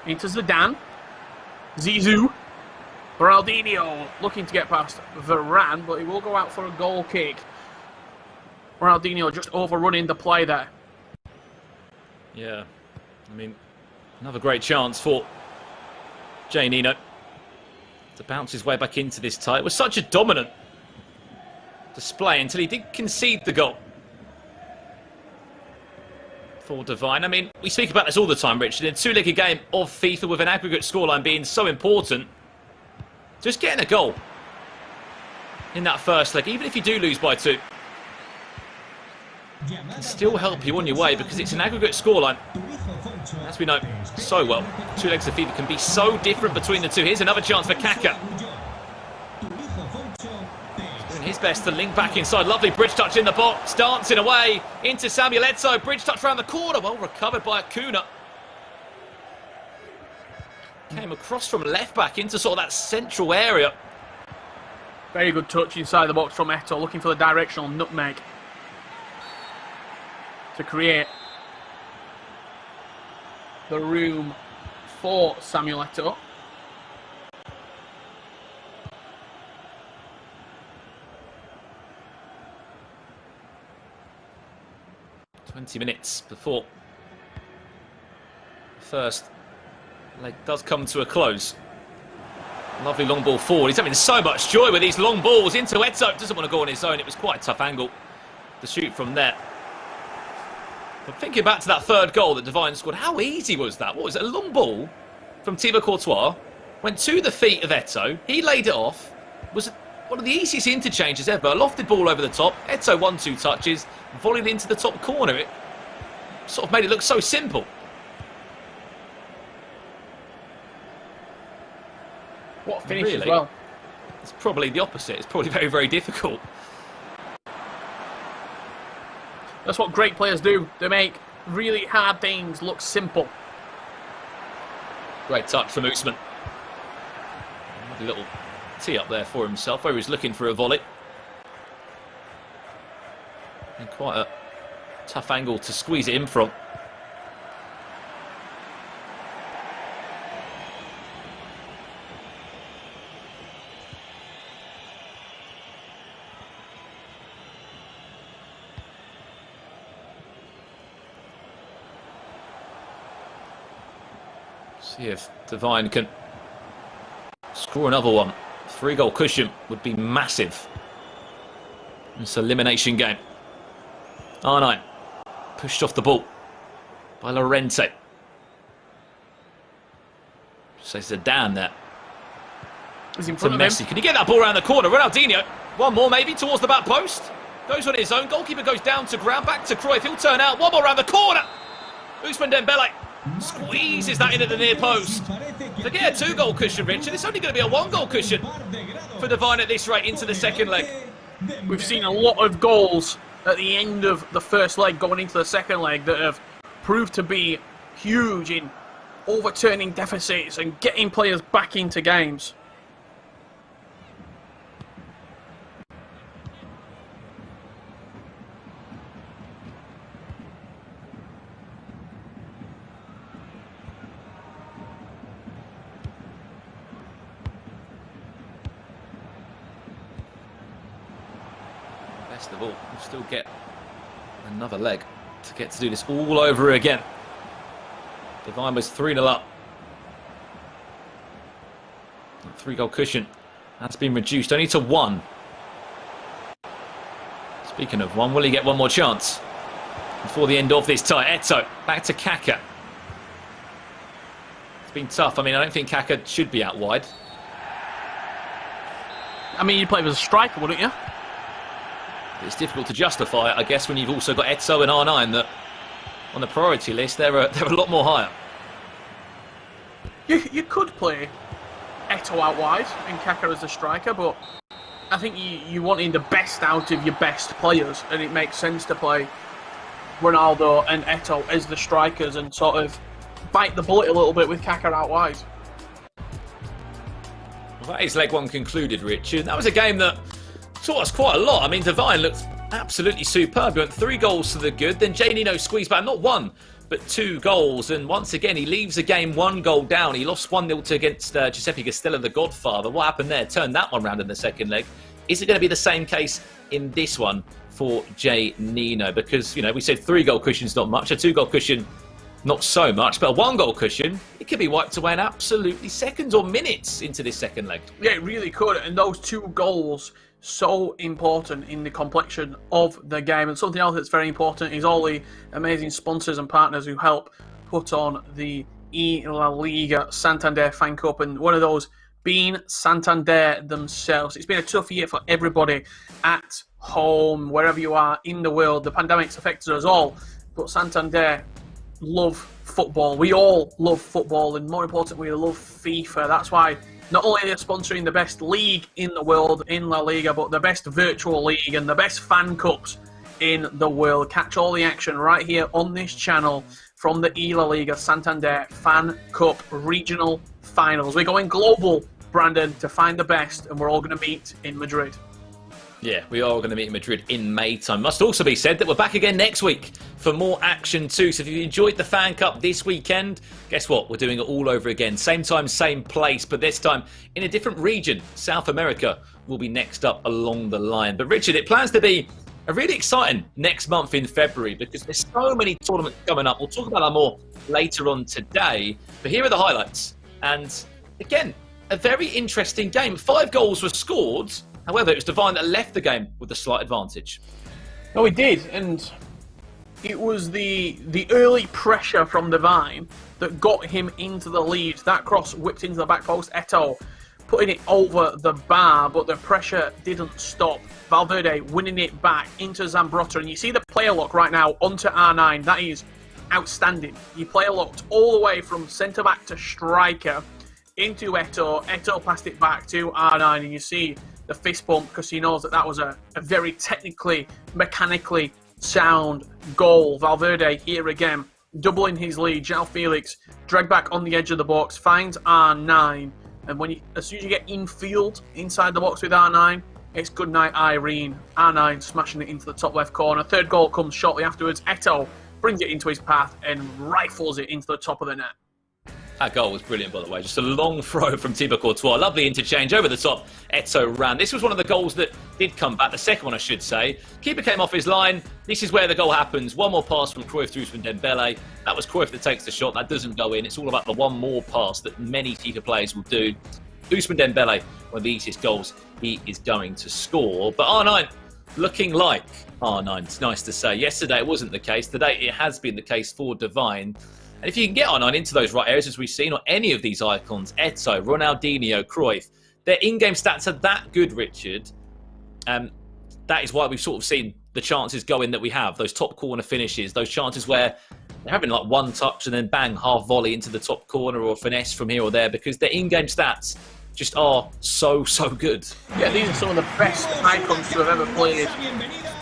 E: Into Zidane. Zizou. Ronaldinho looking to get past Varane, but he will go out for a goal kick. Ronaldinho just overrunning the play there.
F: Yeah, I mean, another great chance for Janino to bounce his way back into this tie. It was such a dominant display until he did concede the goal for Divine. I mean, we speak about this all the time, Richard. In a two-legged game of FIFA with an aggregate scoreline being so important, just getting a goal in that first leg, even if you do lose by 2, can still help you on your way because it's an aggregate scoreline. As we know so well, two legs of FIFA can be so different between the two. Here's another chance for Kaka. Doing his best to link back inside. Lovely bridge touch in the box, dancing away into Samuel Eto'o. Bridge touch around the corner, well recovered by Acuna. Came across from left back into sort of that central area.
E: Very good touch inside the box from Eto'o, looking for the directional nutmeg to create the room for Samuel Eto'o.
F: "20 minutes before the first leg does come to a close. Lovely long ball forward. He's having so much joy with these long balls into Eto'o. Doesn't want to go on his own. It was quite a tough angle to shoot from there. But thinking back to that third goal that Divine scored, how easy was that? What was it? A long ball from Thibaut Courtois. Went to the feet of Eto'o. He laid it off. Was one of the easiest interchanges ever. A lofted ball over the top. Eto'o 1-2 touches. Volleyed into the top corner. It sort of made it look so simple.
E: What a finish
F: Really,
E: as well.
F: It's probably the opposite. It's probably very, very difficult.
E: That's what great players do. They make really hard things look simple.
F: Great touch from Usman. A little tee up there for himself where he was looking for a volley. And quite a tough angle to squeeze it in from. See if Divine can score another one. 3-goal cushion would be massive. It's an elimination game. R9 pushed off the ball by Llorente. Says Zidane there.
E: He's in front of
F: Messi.
E: him.
F: Can he get that ball around the corner? Ronaldinho. One more maybe towards the back post. Goes on his own. Goalkeeper goes down to ground. Back to Cruyff. He'll turn out. One more around the corner. Usman Dembele squeezes that into the near post. To get a 2-goal cushion, Richard, it's only going to be a 1-goal cushion for Divine at this rate into the second leg.
E: We've seen a lot of goals at the end of the first leg going into the second leg that have proved to be huge in overturning deficits and getting players back into games.
F: Best of all, we'll still get another leg to get to do this all over again. Divine was 3-0 up. 3-goal cushion has been reduced only to 1. Speaking of 1, will he get one more chance before the end of this tie? Eto'o back to Kaka. It's been tough. I mean, I don't think Kaka should be out wide.
E: I mean, you play as a striker, wouldn't you?
F: It's difficult to justify it, I guess, when you've also got Eto'o and R9 that on the priority list they're a lot more higher.
E: You could play Eto'o out wide and Kaka as a striker, but I think you wanting the best out of your best players, and it makes sense to play Ronaldo and Eto'o as the strikers and sort of bite the bullet a little bit with Kaka out wide.
F: That is leg one concluded, Richard. That was a game that taught us quite a lot. I mean, Divine looked absolutely superb. He went 3 goals to the good. Then Jay Nino squeezed back, not 1, but 2 goals. And once again, he leaves the game 1 goal down. He lost 1-0 to against Giuseppe Castella, the Godfather. What happened there? Turned that one round in the second leg. Is it going to be the same case in this one for Jay Nino? Because, you know, we said 3-goal cushion's not much. A 2-goal cushion, not so much, but a 1-goal cushion, it could be wiped away in absolutely seconds or minutes into this second leg.
E: Yeah, it really could. And those 2 goals, so important in the complexion of the game. And something else that's very important is all the amazing sponsors and partners who help put on the eLaliga Santander FanCup. And one of those being Santander themselves. It's been a tough year for everybody at home, wherever you are in the world. The pandemic's affected us all, but Santander love football. We all love football, and more importantly, we love FIFA. That's why not only are they sponsoring the best league in the world in La Liga, but the best virtual league and the best fan cups in the world. Catch all the action right here on this channel from the eLaliga Santander Fan Cup Regional Finals. We're going global, Brandon, to find the best, and we're all going to meet in Madrid.
F: Yeah, we are going to meet in Madrid in May time. Must also be said that we're back again next week for more action too. So if you enjoyed the Fan Cup this weekend, guess what? We're doing it all over again. Same time, same place, but this time in a different region. South America will be next up along the line. But Richard, it plans to be a really exciting next month in February because there's so many tournaments coming up. We'll talk about that more later on today. But here are the highlights. And again, a very interesting game. 5 goals were scored. However, it was Divine that left the game with a slight advantage.
E: No, he did, and it was the early pressure from Divine that got him into the lead. That cross whipped into the back post. Eto'o putting it over the bar, but the pressure didn't stop. Valverde winning it back into Zambrotta, and you see the player lock right now onto R9. That is outstanding. You player locked all the way from centre-back to striker into Eto'o. Eto'o passed it back to R9, and you see the fist bump because he knows that that was a very technically, mechanically sound goal. Valverde here again, doubling his lead. João Felix dragged back on the edge of the box, finds R9, and as soon as you get infield inside the box with R9, it's good night Irene. R9 smashing it into the top left corner. Third goal comes shortly afterwards. Eto'o brings it into his path and rifles it into the top of the net.
F: That goal was brilliant, by the way. Just a long throw from Thibaut Courtois. Lovely interchange over the top. Eto'o ran. This was one of the goals that did come back. The second one, I should say. Keeper came off his line. This is where the goal happens. One more pass from Cruyff to Ousmane Dembele. That was Cruyff that takes the shot. That doesn't go in. It's all about the one more pass that many FIFA players will do. Ousmane Dembele, one of the easiest goals he is going to score. But R9 looking like R9. It's nice to say. Yesterday it wasn't the case. Today it has been the case for Divine. And if you can get R9 into those right areas, as we've seen, or any of these icons, Eto'o, Ronaldinho, Cruyff, their in-game stats are that good, Richard. That is why we've sort of seen the chances go in that we have. Those top corner finishes, those chances where they're having like one touch and then bang, half volley into the top corner or finesse from here or there, because their in-game stats just are so good.
E: Yeah, these are some of the best icons to have ever played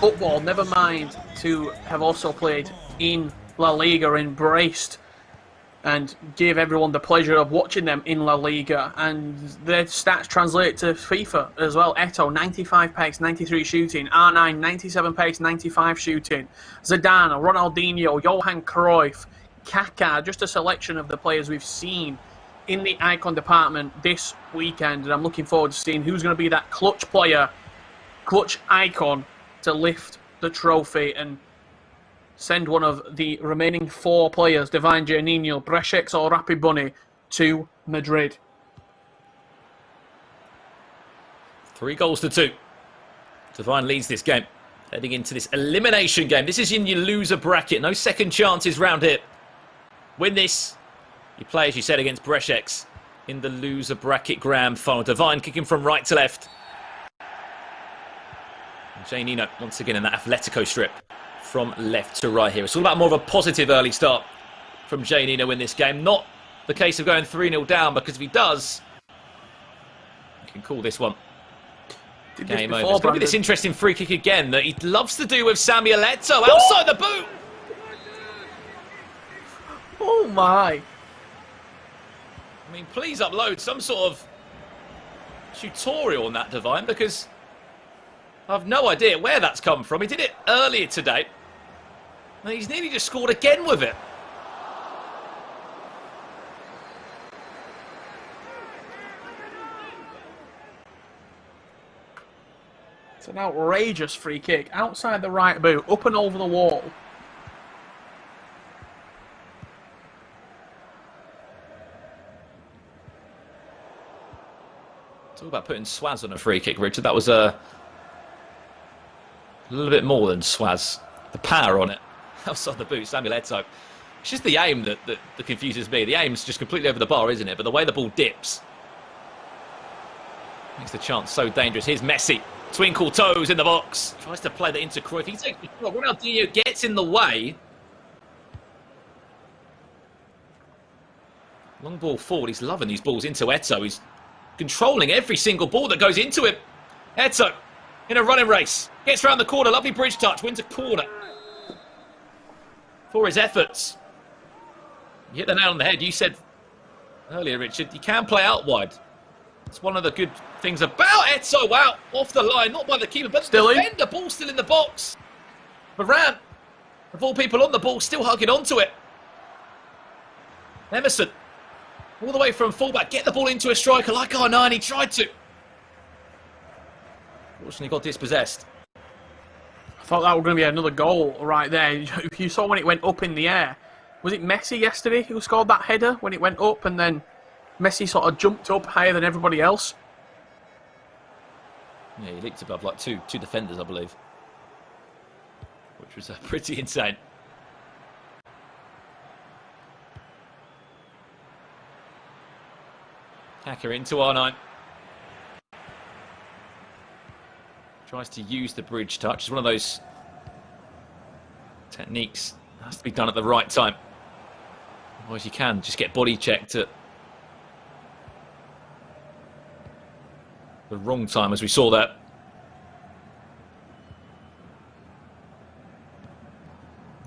E: football, never mind to have also played in La Liga, embraced and give everyone the pleasure of watching them in La Liga. And their stats translate to FIFA as well. Eto'o, 95 pace, 93 shooting. R9, 97 pace, 95 shooting. Zidane, Ronaldinho, Johan Cruyff, Kaká, just a selection of the players we've seen in the icon department this weekend. And I'm looking forward to seeing who's going to be that clutch player, clutch icon to lift the trophy and send one of the remaining 4 players, Divine, Juninho, Breshex or Rapid Bunny, to Madrid.
F: 3 goals to 2. Divine leads this game, heading into this elimination game. This is in your loser bracket. No second chances round here. Win this, you play, as you said, against Breshex in the loser bracket grand final. Divine kicking from right to left. And Jay Nino once again in that Atletico strip. From left to right here. It's all about more of a positive early start from Jay Nino in this game. Not the case of going 3-0 down, because if he does, you can call this one game over. It's going to be this interesting free kick again that he loves to do with Samuel Eto'o outside the boot.
E: Oh my.
F: I mean, please upload some sort of tutorial on that, Divine, because I've no idea where that's come from. He did it earlier today. And he's nearly just scored again with it.
E: It's an outrageous free kick. Outside the right boot, up and over the wall.
F: Talk about putting Swaz on a free kick, Richard. That was a little bit more than Swaz. The power on it. Outside the boot, Samuel Eto'o. It's just the aim that confuses me. The aim's just completely over the bar, isn't it? But the way the ball dips makes the chance so dangerous. Here's Messi. Twinkle toes in the box. Tries to play that into Cruyff. He takes the shot. Ronaldinho gets in the way. Long ball forward. He's loving these balls into Eto'o. He's controlling every single ball that goes into him. Eto'o in a running race. Gets round the corner. Lovely bridge touch. Wins a corner. For his efforts. You hit the nail on the head. You said earlier, Richard, you can play out wide. It's one of the good things about Eto'o. Wow, off the line, not by the keeper, but still the defender. Ball still in the box. Varane, of all people on the ball, still hugging onto it. Emerson, all the way from fullback, get the ball into a striker like R9. He tried to. Fortunately, got dispossessed.
E: I thought that was going to be another goal right there. You saw when it went up in the air. Was it Messi yesterday who scored that header when it went up and then Messi sort of jumped up higher than everybody else?
F: Yeah, he leaped above like two defenders, I believe. Which was pretty insane. Kaka into R9. Tries to use the bridge touch. It's one of those techniques that has to be done at the right time. Otherwise you can just get body checked at the wrong time, as we saw that.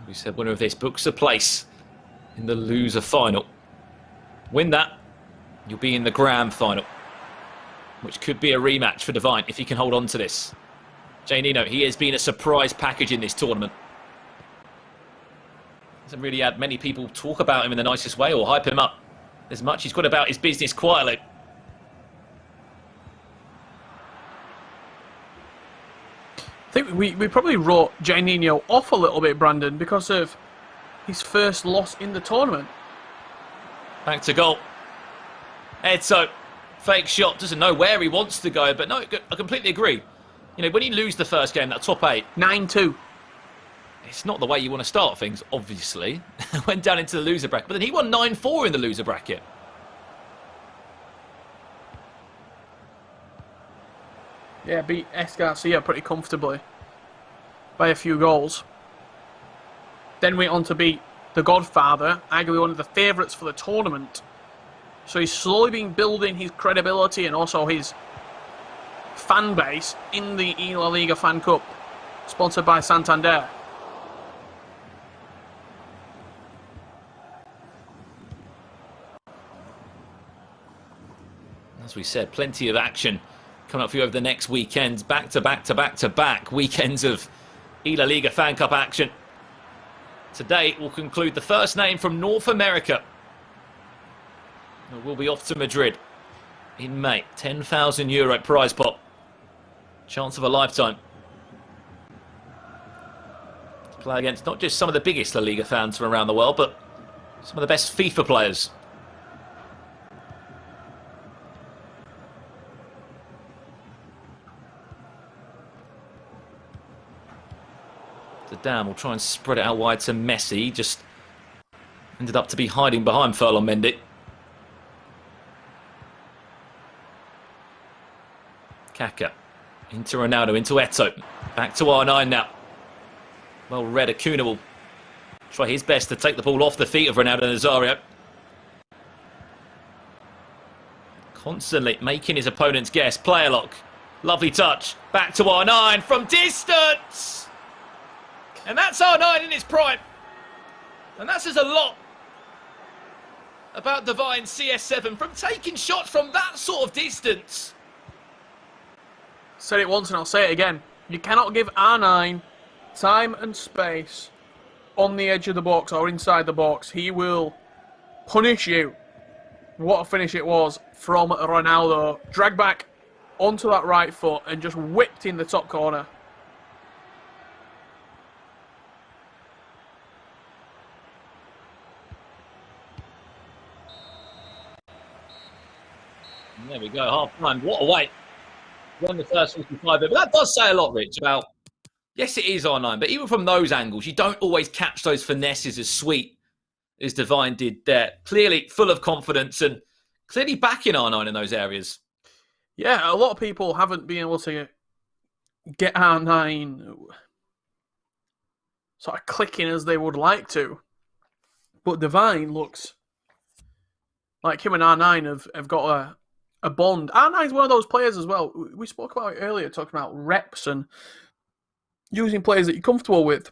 F: We said winner of this books a place in the loser final. Win that, you'll be in the grand final, which could be a rematch for Divine if he can hold on to this. Jay Nino, he has been a surprise package in this tournament. Hasn't really had many people talk about him in the nicest way or hype him up as much. He's gone about his business quietly.
E: I think we probably wrote Jay Nino off a little bit, Brandon, because of his first loss in the tournament.
F: Back to goal. Eto'o, fake shot, doesn't know where he wants to go, but no, I completely agree. You know, when you lose the first game, that top 8...
E: 9-2.
F: It's not the way you want to start things, obviously. Went down into the loser bracket, but then he won 9-4 in the loser bracket.
E: Yeah, beat S. Garcia pretty comfortably by a few goals. Then went on to beat the Godfather, arguably one of the favourites for the tournament. So he's slowly been building his credibility and also his fan base in the eLaliga FanCup, sponsored by Santander.
F: As we said, plenty of action coming up for you over the next weekends. Back to back weekends of eLaliga FanCup action. Today we'll conclude the first name from North America. We'll be off to Madrid in May. €10,000 prize pot. Chance of a lifetime. To play against not just some of the biggest La Liga fans from around the world, but some of the best FIFA players. Zidane will try and spread it out wide to Messi. Just ended up to be hiding behind Ferland Mendy. Kaka into Ronaldo, into Eto'o. Back to R9 now. Well read, Acuna will try his best to take the ball off the feet of Ronaldo Nazario. Constantly making his opponents guess. Player lock. Lovely touch. Back to R9 from distance. And that's R9 in his prime. And that says a lot about Divine CS7 from taking shots from that sort of distance.
E: Said it once and I'll say it again. You cannot give R9 time and space on the edge of the box or inside the box. He will punish you. What a finish it was from Ronaldo. Dragged back onto that right foot and just whipped in the top corner.
F: And there we go, half time. What a way. Won the first 45 bit. But that does say a lot, Rich, about, yes, it is R9, but even from those angles, you don't always catch those finesses as sweet as Divine did there. Clearly full of confidence and clearly backing R9 in those areas.
E: Yeah, a lot of people haven't been able to get R9 sort of clicking as they would like to. But Divine looks like him and R9 have got a bond. R9's one of those players as well. We spoke about it earlier, talking about reps and using players that you're comfortable with.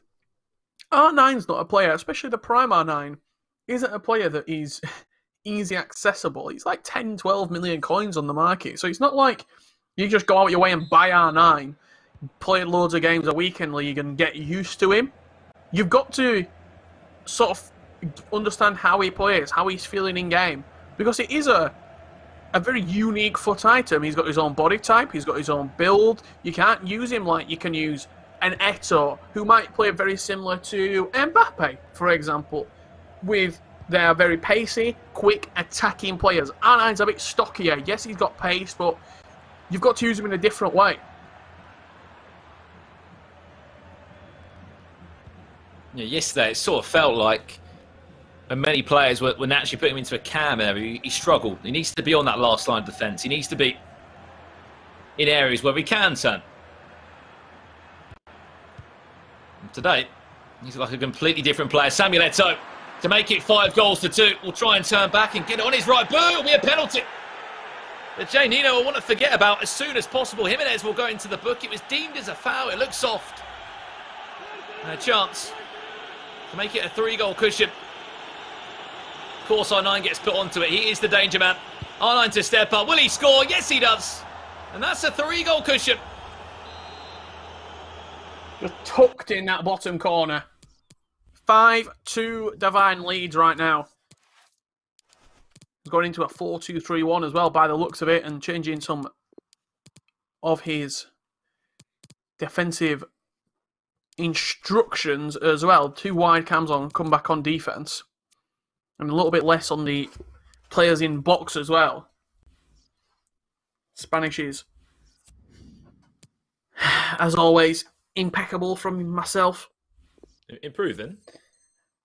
E: R9's not a player, especially the Prime R9, isn't a player that is easy accessible. It's like 10, 12 million coins on the market. So it's not like you just go out your way and buy R9, play loads of games a weekend league and get used to him. You've got to sort of understand how he plays, how he's feeling in game. Because it is a very unique foot item. He's got his own body type, he's got his own build. You can't use him like you can use an Eto'o, who might play very similar to Mbappe, for example, with their very pacey, quick, attacking players. R9's a bit stockier. Yes, he's got pace, but you've got to use him in a different way.
F: Yeah, yesterday it sort of felt like when many players were naturally putting him into a cam area, he struggled. He needs to be on that last line of defence. He needs to be in areas where he can turn. And today, he's like a completely different player. Samuel Eto'o, to make it 5-2, will try and turn back and get it on his right boot. It'll be a penalty. But Jay Nino will want to forget about as soon as possible. Jimenez will go into the book. It was deemed as a foul. It looks soft. And a chance to make it a 3-goal cushion. Of course, R9 gets put onto it. He is the danger man. R9 to step up. Will he score? Yes, he does. And that's a 3-goal cushion.
E: Just tucked in that bottom corner. 5-2 Divine leads right now. He's going into a 4-2-3-1 as well by the looks of it, and changing some of his defensive instructions as well. 2 wide cams on, come back on defense. And a little bit less on the players in box as well. Spanish is, as always, impeccable from myself.
F: Improving?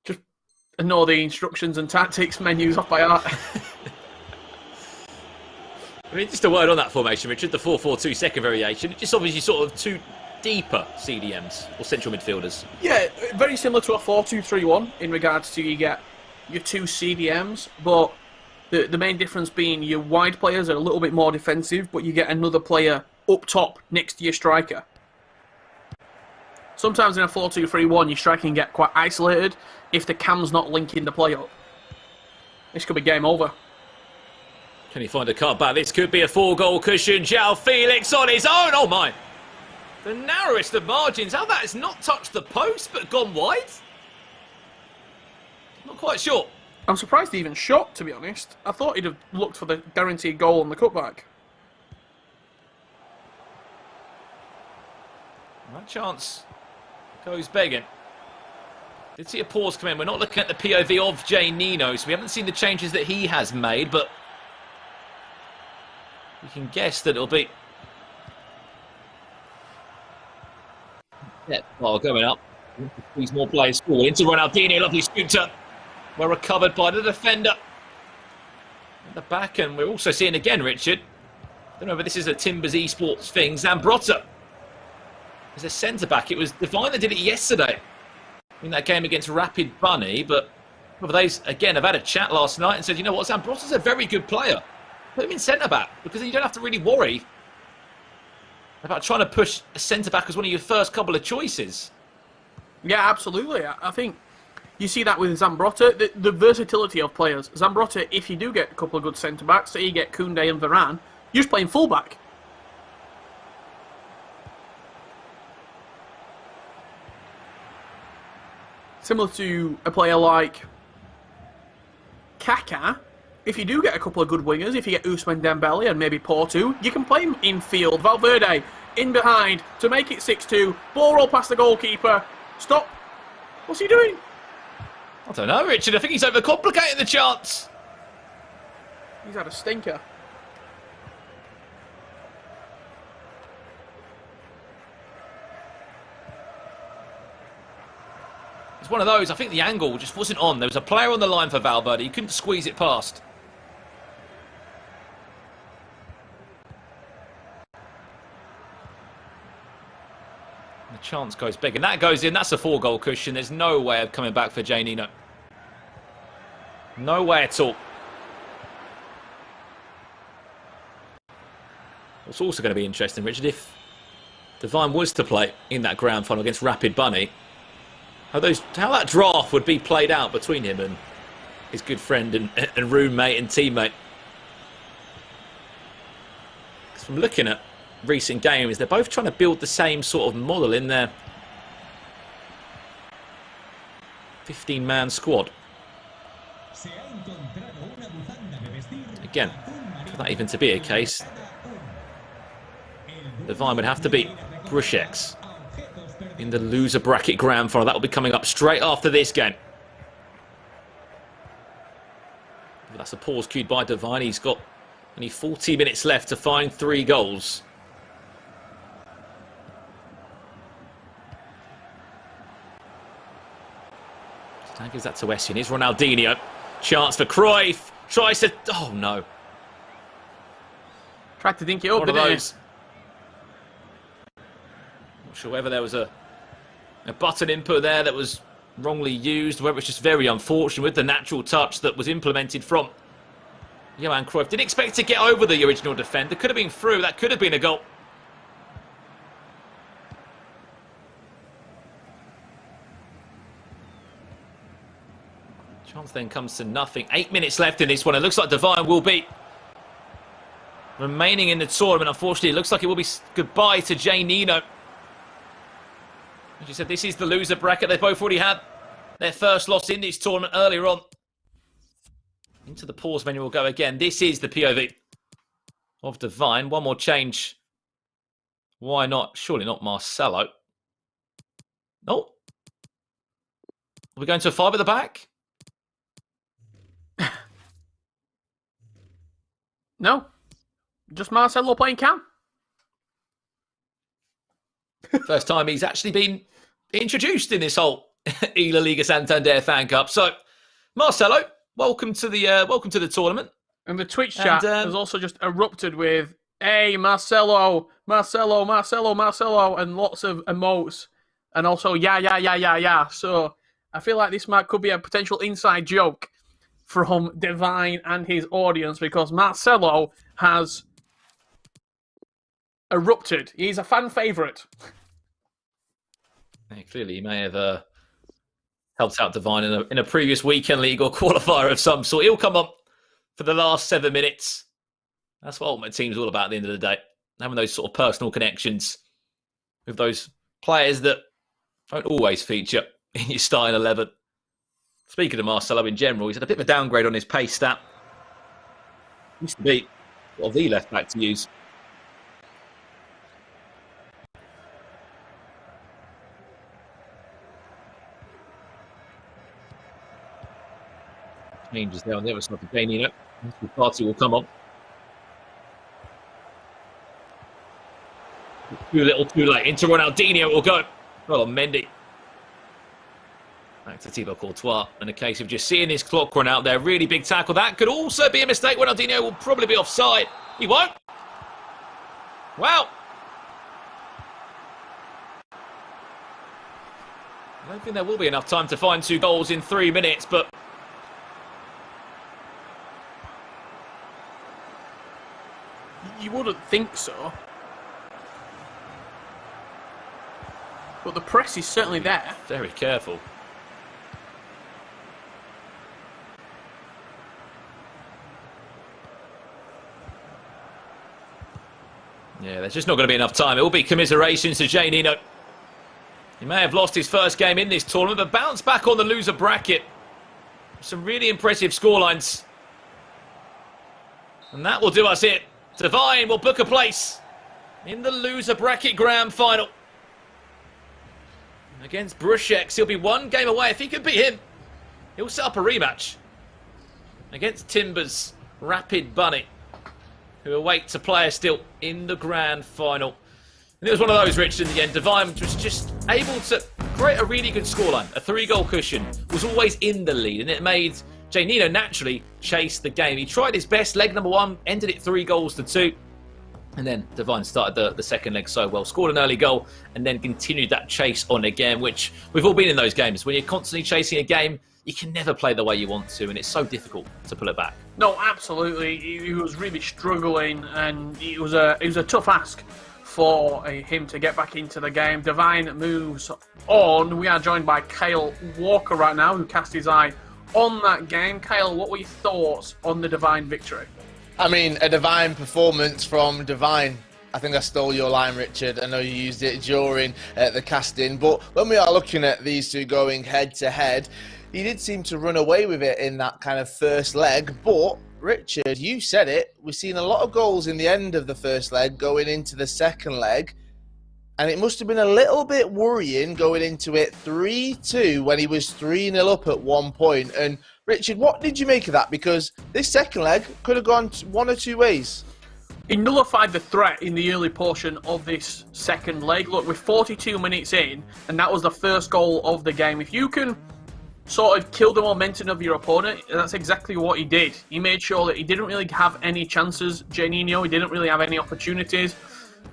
E: Just ignore the instructions and tactics menus off by heart.
F: I mean, just a word on that formation, Richard, the 4-4-2 second variation. Just obviously sort of 2 deeper CDMs or central midfielders.
E: Yeah, very similar to a 4-2-3-1 in regards to you get your 2 CDMs, but the main difference being your wide players are a little bit more defensive, but you get another player up top next to your striker. Sometimes in a 4-2-3-1, your striker can get quite isolated if the cam's not linking the play up. This could be game over.
F: Can he find a cut back? This could be a 4-goal cushion. João Felix on his own. Oh my. The narrowest of margins. How that has not touched the post but gone wide? Not quite sure.
E: I'm surprised he even shot, to be honest. I thought he'd have looked for the guaranteed goal on the cutback.
F: That chance goes begging. Did see a pause come in. We're not looking at the POV of Jay Nino, so we haven't seen the changes that he has made, but we can guess that it'll be... Yeah, well, going up. These more players forward into Ronaldinho. Lovely scooter. Well recovered by the defender. At the back, and we're also seeing again, Richard. I don't know if this is a Timbers Esports thing. Zambrotta as a centre-back. It was Divine that did it yesterday in that game against Rapid Bunny, but they, again, have had a chat last night and said, you know what, Zambrotta's a very good player. Put him in centre-back, because then you don't have to really worry about trying to push a centre-back as one of your first couple of choices.
E: Yeah, absolutely. I think you see that with Zambrotta, the versatility of players. Zambrotta, if you do get a couple of good centre-backs, say you get Koundé and Varane, you're just playing full-back. similar to a player like Kaká, if you do get a couple of good wingers, if you get Ousmane Dembele and maybe Porto, you can play him in field. Valverde in behind to make it 6-2. Ball roll past the goalkeeper. Stop. What's he doing?
F: I don't know, Richard. I think he's overcomplicating the chance.
E: He's had a stinker.
F: It's one of those. I think the angle just wasn't on. There was a player on the line for Valverde. He couldn't squeeze it past. The chance goes big, and that goes in. That's a 4-goal cushion. There's no way of coming back for Janino. No way at all. What's also going to be interesting, Richard, if Devine was to play in that grand final against Rapid Bunny, how that draft would be played out between him and his good friend and roommate and teammate. Because from looking at recent games, they're both trying to build the same sort of model in their 15-man squad. Again, for that even to be a case, Devine would have to beat Bruchex in the loser bracket grand final. That will be coming up straight after this game. But that's a pause cued by Devine. He's got only 40 minutes left to find 3 goals. That gives that to Essien. Here's Ronaldinho. Chance for Cruyff. Tries to... Oh, no.
E: Tried to dink it up,
F: One of
E: didn't
F: those. Not sure whether there was a button input there that was wrongly used, whether it's just very unfortunate with the natural touch that was implemented from Johan Cruyff. Didn't expect to get over the original defender. Could have been through. That could have been a goal. Chance then comes to nothing. 8 minutes left in this one. It looks like Devine will be remaining in the tournament. Unfortunately, it looks like it will be goodbye to Janino. As you said, this is the loser bracket. They both already had their first loss in this tournament earlier on. Into the pause menu will go again. This is the POV of Devine. One more change. Why not? Surely not Marcelo. No. Are we going to a 5 at the back?
E: No. Just Marcelo playing Cam.
F: First time he's actually been introduced in this whole eLaliga Santander Fan Cup. So, Marcelo, welcome to the tournament.
E: And the Twitch chat has also just erupted with, "Hey, Marcelo, Marcelo, Marcelo, Marcelo," and lots of emotes. And also, yeah. So, I feel like this could be a potential inside joke from Devine and his audience, because Marcelo has erupted. He's a fan favourite.
F: Yeah, clearly, he may have helped out Devine in a previous weekend league or qualifier of some sort. He'll come on for the last 7 minutes. That's what Ultimate Team's all about at the end of the day. Having those sort of personal connections with those players that don't always feature in your starting 11. Speaking of Marcelo in general, he's had a bit of a downgrade on his pace stat. Used to be sort of the left back to use. Changes there on the other side of Janino. The party will come on. Too little, too late. Into Ronaldinho will go. Well on Mendy. Back to Thibaut Courtois. In a case of just seeing his clock run out there. Really big tackle. That could also be a mistake. Ronaldinho will probably be offside. He won't. Wow. I don't think there will be enough time to find 2 goals in 3 minutes, but
E: You wouldn't think so. But the press is certainly there.
F: Very careful. Yeah, there's just not going to be enough time. It will be commiserations to Janino. He may have lost his first game in this tournament, but bounced back on the loser bracket. Some really impressive scorelines. And that will do us it. Divine will book a place in the loser bracket grand final. Against Brusheks, he'll be one game away. If he can beat him, he'll set up a rematch against Timbers Rapid Bunny, who await to play still in the grand final. And it was one of those, Richard, in the end. Divine was just able to create a really good scoreline. A 3-goal cushion, was always in the lead, and it made Jay Nino naturally chase the game. He tried his best, leg number 1, ended it 3-2. And then Divine started the second leg so well, scored an early goal, and then continued that chase on again, which we've all been in those games. When you're constantly chasing a game, you can never play the way you want to, and it's so difficult to pull it back.
E: No, absolutely. He was really struggling, and it was a tough ask for him to get back into the game. Divine moves on. We are joined by Kyle Walker right now, who cast his eye on that game. Kyle, what were your thoughts on the Divine victory?
C: I mean, a Divine performance from Divine. I think I stole your line, Richard. I know you used it during the casting, but when we are looking at these two going head-to-head, he did seem to run away with it in that kind of first leg, but Richard, you said it, we've seen a lot of goals in the end of the first leg going into the second leg, and it must have been a little bit worrying going into it 3-2 when he was 3-0 up at one point. And Richard, what did you make of that? Because this second leg could have gone one or two ways.
E: He nullified the threat in the early portion of this second leg. Look, we're 42 minutes in, and that was the first goal of the game. If you can sort of kill the momentum of your opponent, that's exactly what he did. He made sure that he didn't really have any chances, Janino. He didn't really have any opportunities.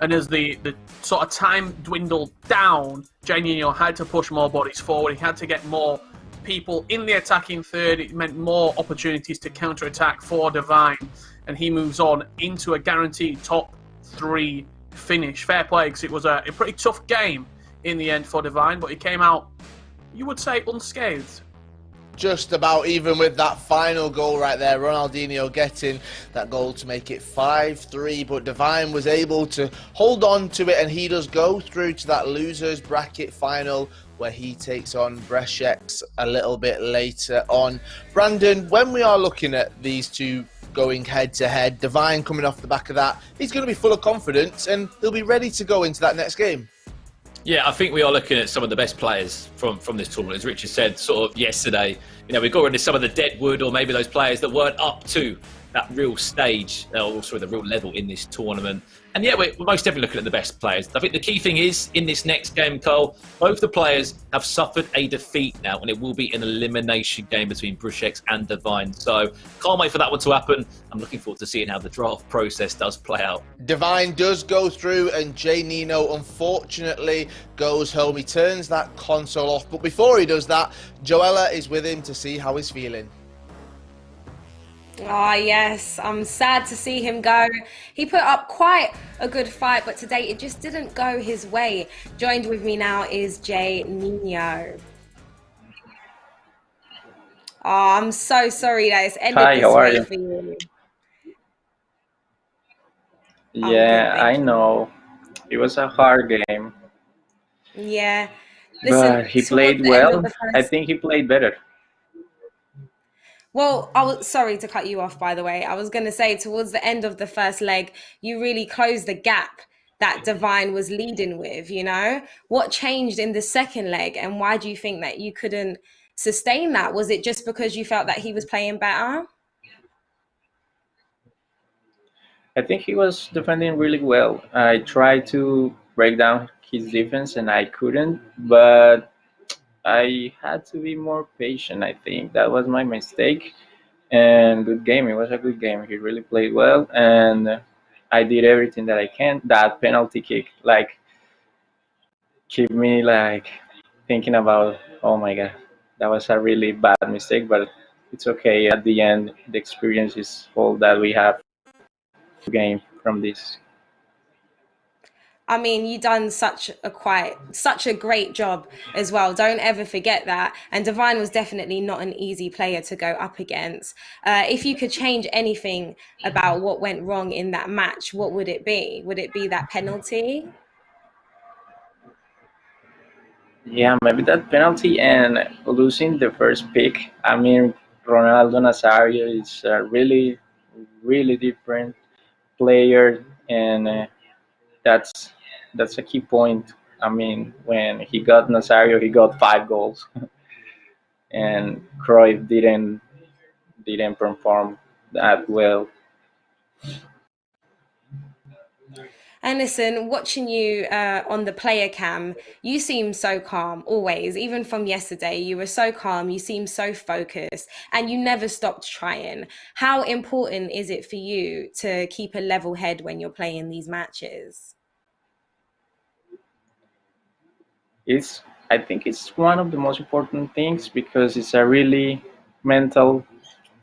E: And as the sort of time dwindled down, Janino had to push more bodies forward. He had to get more people in the attacking third. It meant more opportunities to counter-attack for Divine. And he moves on into a guaranteed top 3 finish. Fair play, because it was a pretty tough game in the end for Divine, but he came out, you would say, unscathed.
C: Just about, even with that final goal right there, Ronaldinho getting that goal to make it 5-3, but Divine was able to hold on to it, and he does go through to that losers bracket final where he takes on Brusheks a little bit later on. Brandon, when we are looking at these two going head to head, Divine coming off the back of that, he's going to be full of confidence and he'll be ready to go into that next game.
F: Yeah, I think we are looking at some of the best players from this tournament. As Richard said sort of yesterday, we've got rid of some of the dead wood, or maybe those players that weren't up to that real stage, or sorry, the real level in this tournament. And yeah, we're most definitely looking at the best players. I think the key thing is, in this next game, Cole, both the players have suffered a defeat now, and it will be an elimination game between Brusheks and Divine. So can't wait for that one to happen. I'm looking forward to seeing how the draft process does play out.
C: Divine does go through, and Jay Nino unfortunately goes home. He turns that console off, but before he does that, Joella is with him to see how he's feeling.
D: Ah, yes, I'm sad to see him go. He put up quite a good fight, but today it just didn't go his way. Joined with me now is Jay Nino. Oh, I'm so sorry that it's ended this way for you.
K: Yeah, I know. It was a hard game.
D: Yeah. Listen,
K: but he played well. I think he played better.
D: Well, I was sorry to cut you off, by the way. I was going to say, towards the end of the first leg, you really closed the gap that Divine was leading with, What changed in the second leg, and why do you think that you couldn't sustain that? Was it just because you felt that he was playing better?
K: I think he was defending really well. I tried to break down his defense, and I couldn't, but I had to be more patient. I think that was my mistake. And good game. It was a good game. He really played well, and I did everything that I can. That penalty kick, keep me thinking about, oh my God, that was a really bad mistake. But it's okay. At the end, the experience is all that we have to gain from this.
D: I mean, you done such a great job as well. Don't ever forget that. And Divine was definitely not an easy player to go up against. If you could change anything about what went wrong in that match, what would it be? Would it be that penalty?
K: Yeah, maybe that penalty and losing the first pick. I mean, Ronaldo Nazario is a really, really different player, and that's that's a key point. I mean, when he got Nazario, he got 5 goals, and Cruyff didn't perform that well.
D: And listen, watching you on the player cam, you seem so calm always. Even from yesterday, you were so calm. You seem so focused, and you never stopped trying. How important is it for you to keep a level head when you're playing these matches?
K: It's I think it's one of the most important things because it's a really mental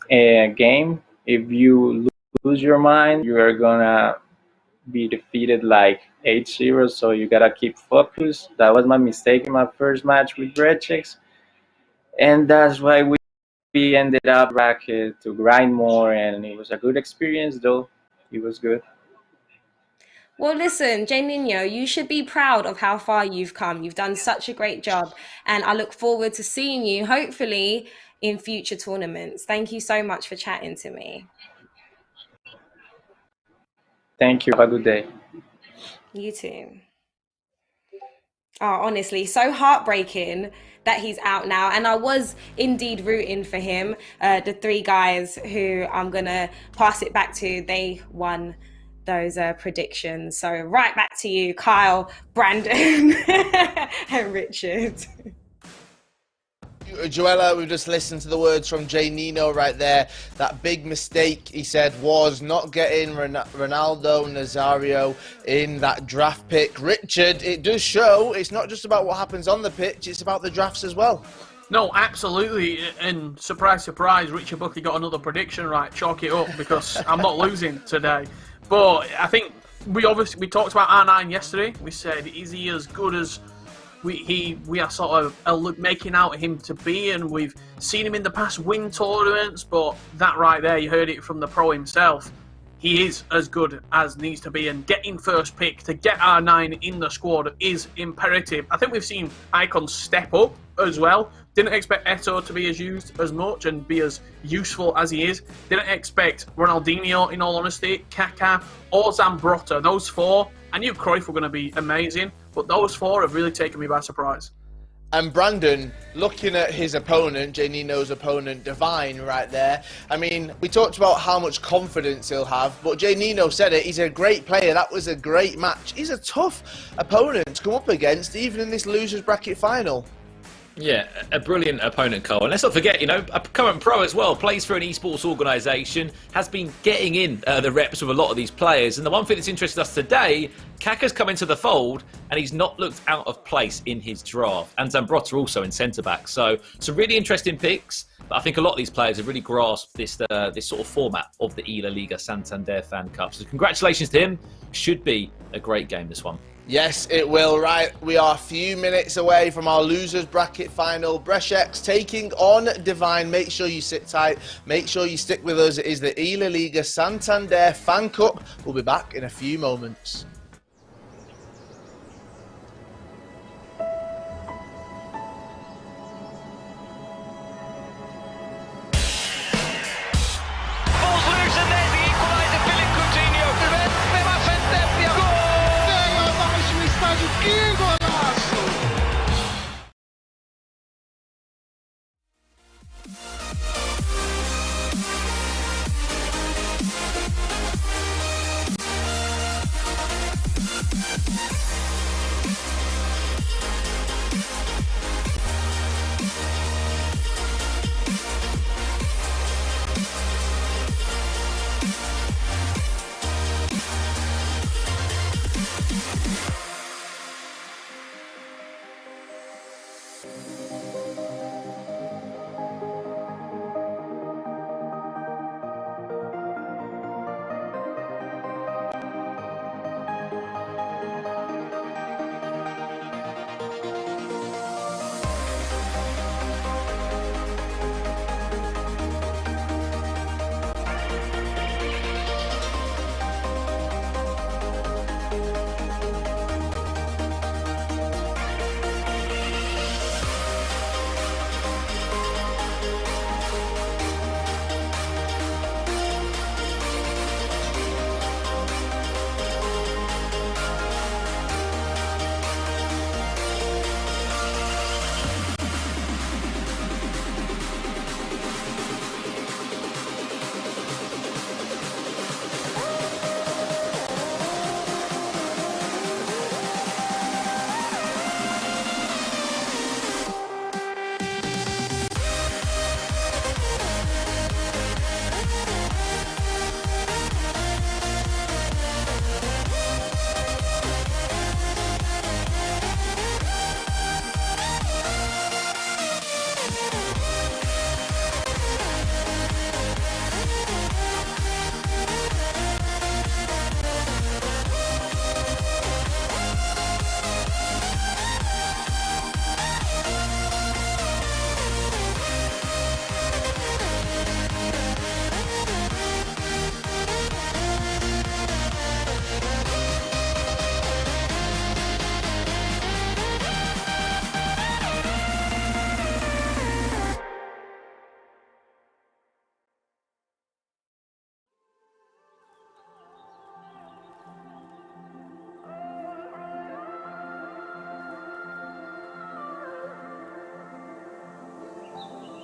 K: game. If you lose your mind, you are gonna be defeated like 8-0. So you gotta keep focused. That was my mistake in my first match with Brechex, and that's why we ended up back to grind more. And it was a good experience, though. It was good.
D: Well, listen, Jay Nino, you should be proud of how far you've come. You've done such a great job, and I look forward to seeing you, hopefully, in future tournaments. Thank you so much for chatting to me.
K: Thank you. Have a good day.
D: You too. Oh, honestly, so heartbreaking that he's out now. And I was indeed rooting for him. The 3 guys who I'm going to pass it back to, they won those predictions. So right back to you, Kyle, Brandon, and Richard.
C: Joella, we've just listened to the words from Jay Nino right there. That big mistake, he said, was not getting Ronaldo Nazario in that draft pick. Richard, it does show it's not just about what happens on the pitch, it's about the drafts as well.
E: No, absolutely. And surprise, surprise, Richard Buckley got another prediction right. Chalk it up because I'm not losing today. But I think we talked about R9 yesterday. We said, is he as good as we are sort of making out him to be, and we've seen him in the past win tournaments, but that right there, you heard it from the pro himself, he is as good as needs to be, and getting first pick to get R9 in the squad is imperative. I think we've seen icons step up as well. Didn't expect Eto'o to be as used as much and be as useful as he is. Didn't expect Ronaldinho, in all honesty, Kaká or Zambrotta. Those 4, I knew Cruyff were going to be amazing, but those 4 have really taken me by surprise.
C: And Brandon, looking at his opponent, Jay Nino's opponent, Divine, right there. I mean, we talked about how much confidence he'll have, but Jay Nino said it, he's a great player. That was a great match. He's a tough opponent to come up against, even in this losers bracket final.
F: Yeah, a brilliant opponent, Cole. And let's not forget, a current pro as well, plays for an esports organisation, has been getting in the reps with a lot of these players. And the one thing that's interested us today, Kaká's come into the fold and he's not looked out of place in his draft. And Zambrotta also in centre-back. So some really interesting picks. But I think a lot of these players have really grasped this sort of format of the eLaliga Santander FanCup. So congratulations to him. Should be a great game, this one.
C: Yes, it will, right? We are a few minutes away from our losers bracket final. Brechex taking on Divine. Make sure you sit tight. Make sure you stick with us. It is the eLaliga Santander FanCup. We'll be back in a few moments.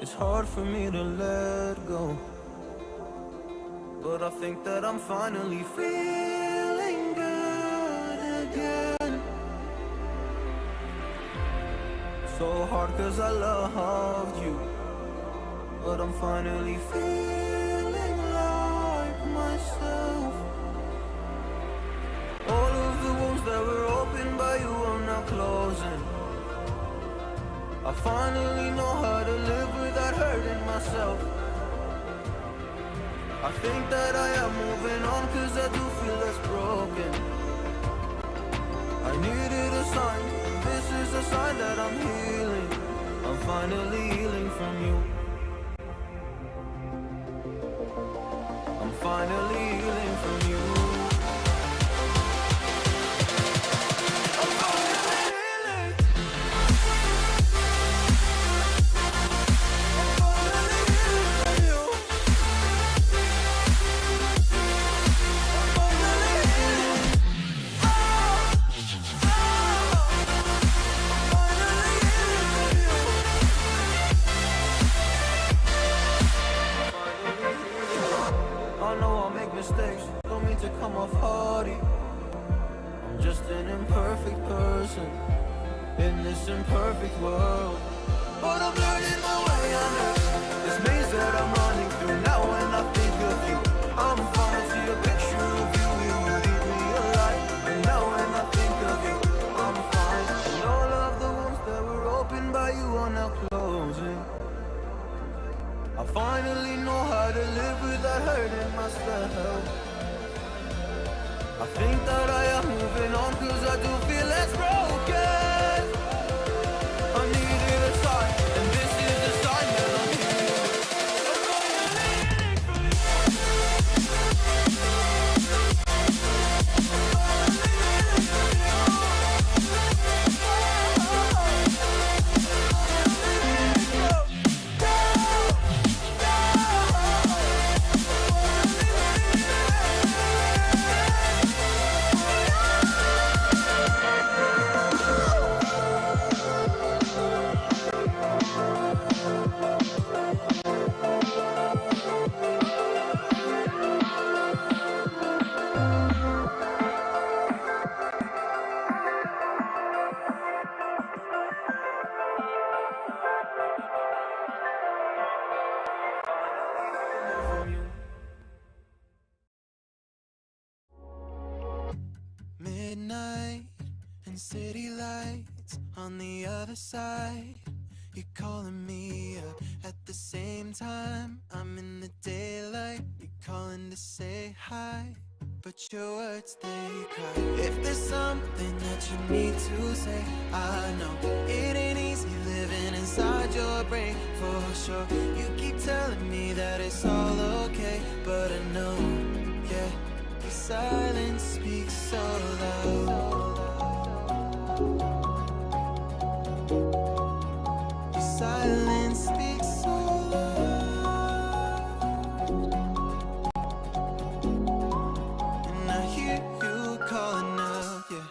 A: it's hard for me to let go. But I think that I'm finally feeling good again. So hard cause I loved you, but I'm finally feeling like myself. All of the wounds that were opened by you are now closing. I finally know how to live without hurting myself. I think that I am moving on cause I do feel less broken. I needed a sign, this is a sign that I'm healing. I'm finally healing from you. I'm finally healing from you. Mistakes don't mean to come off hardy. I'm just an imperfect person in this imperfect world, but I'm learning my way under this maze that I'm running through. Now when I think of you, I'm falling to your picture of you. You leave me alive, and now when I think of you, I'm fine. And all of the wounds that were opened by you are now closing. I finally know how to live without hurting myself. I think that I am moving on cause I do feel less broken. I needed a sign, and this is the sign that I'm healing. Midnight and city lights on the other side. You're calling me up at the same time. I'm in the daylight. You're calling to say hi, but your words they cry. If there's something that you need to say, I know it ain't easy living inside your brain for sure. You keep telling me that it's all okay, but I know, yeah, your silence speaks so loud. Your silence speaks so loud. And I hear you calling out, yeah.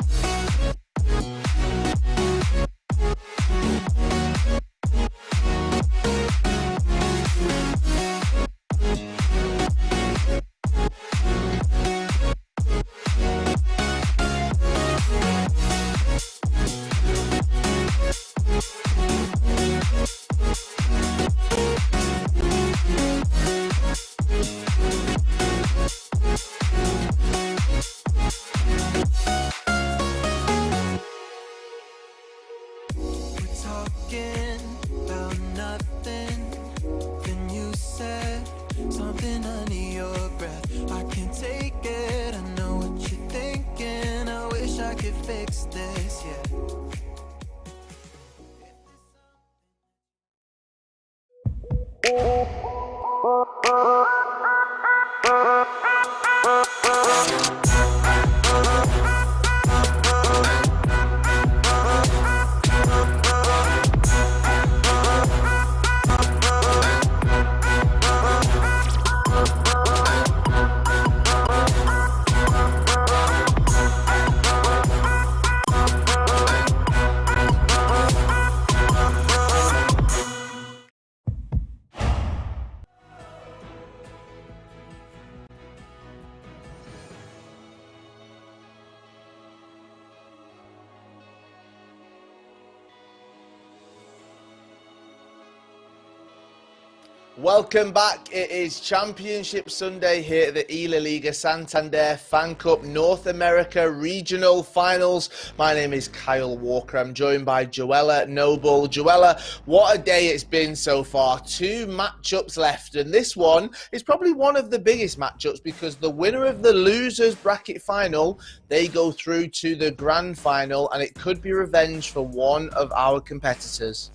C: Welcome back. It is Championship Sunday here at the eLaliga Santander FanCup North America Regional Finals. My name is Kyle Walker. I'm joined by Joella Noble. Joella, what a day it's been so far. 2 matchups left, and this one is probably one of the biggest matchups because the winner of the losers bracket final, they go through to the grand final, and it could be revenge for one of our competitors.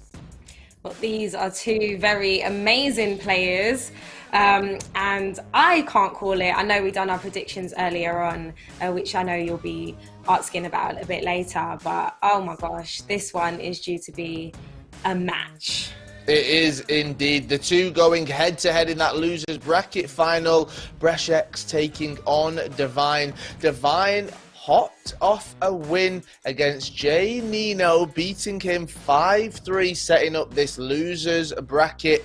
D: Well, these are 2 very amazing players, and I can't call it. I know we've done our predictions earlier on, which I know you'll be asking about a bit later, but oh my gosh, this one is due to be a match.
C: It is indeed. The 2 going head-to-head in that losers bracket final. Brešex taking on Divine. Divine hot off a win against Jay Nino, beating him 5-3, setting up this losers bracket.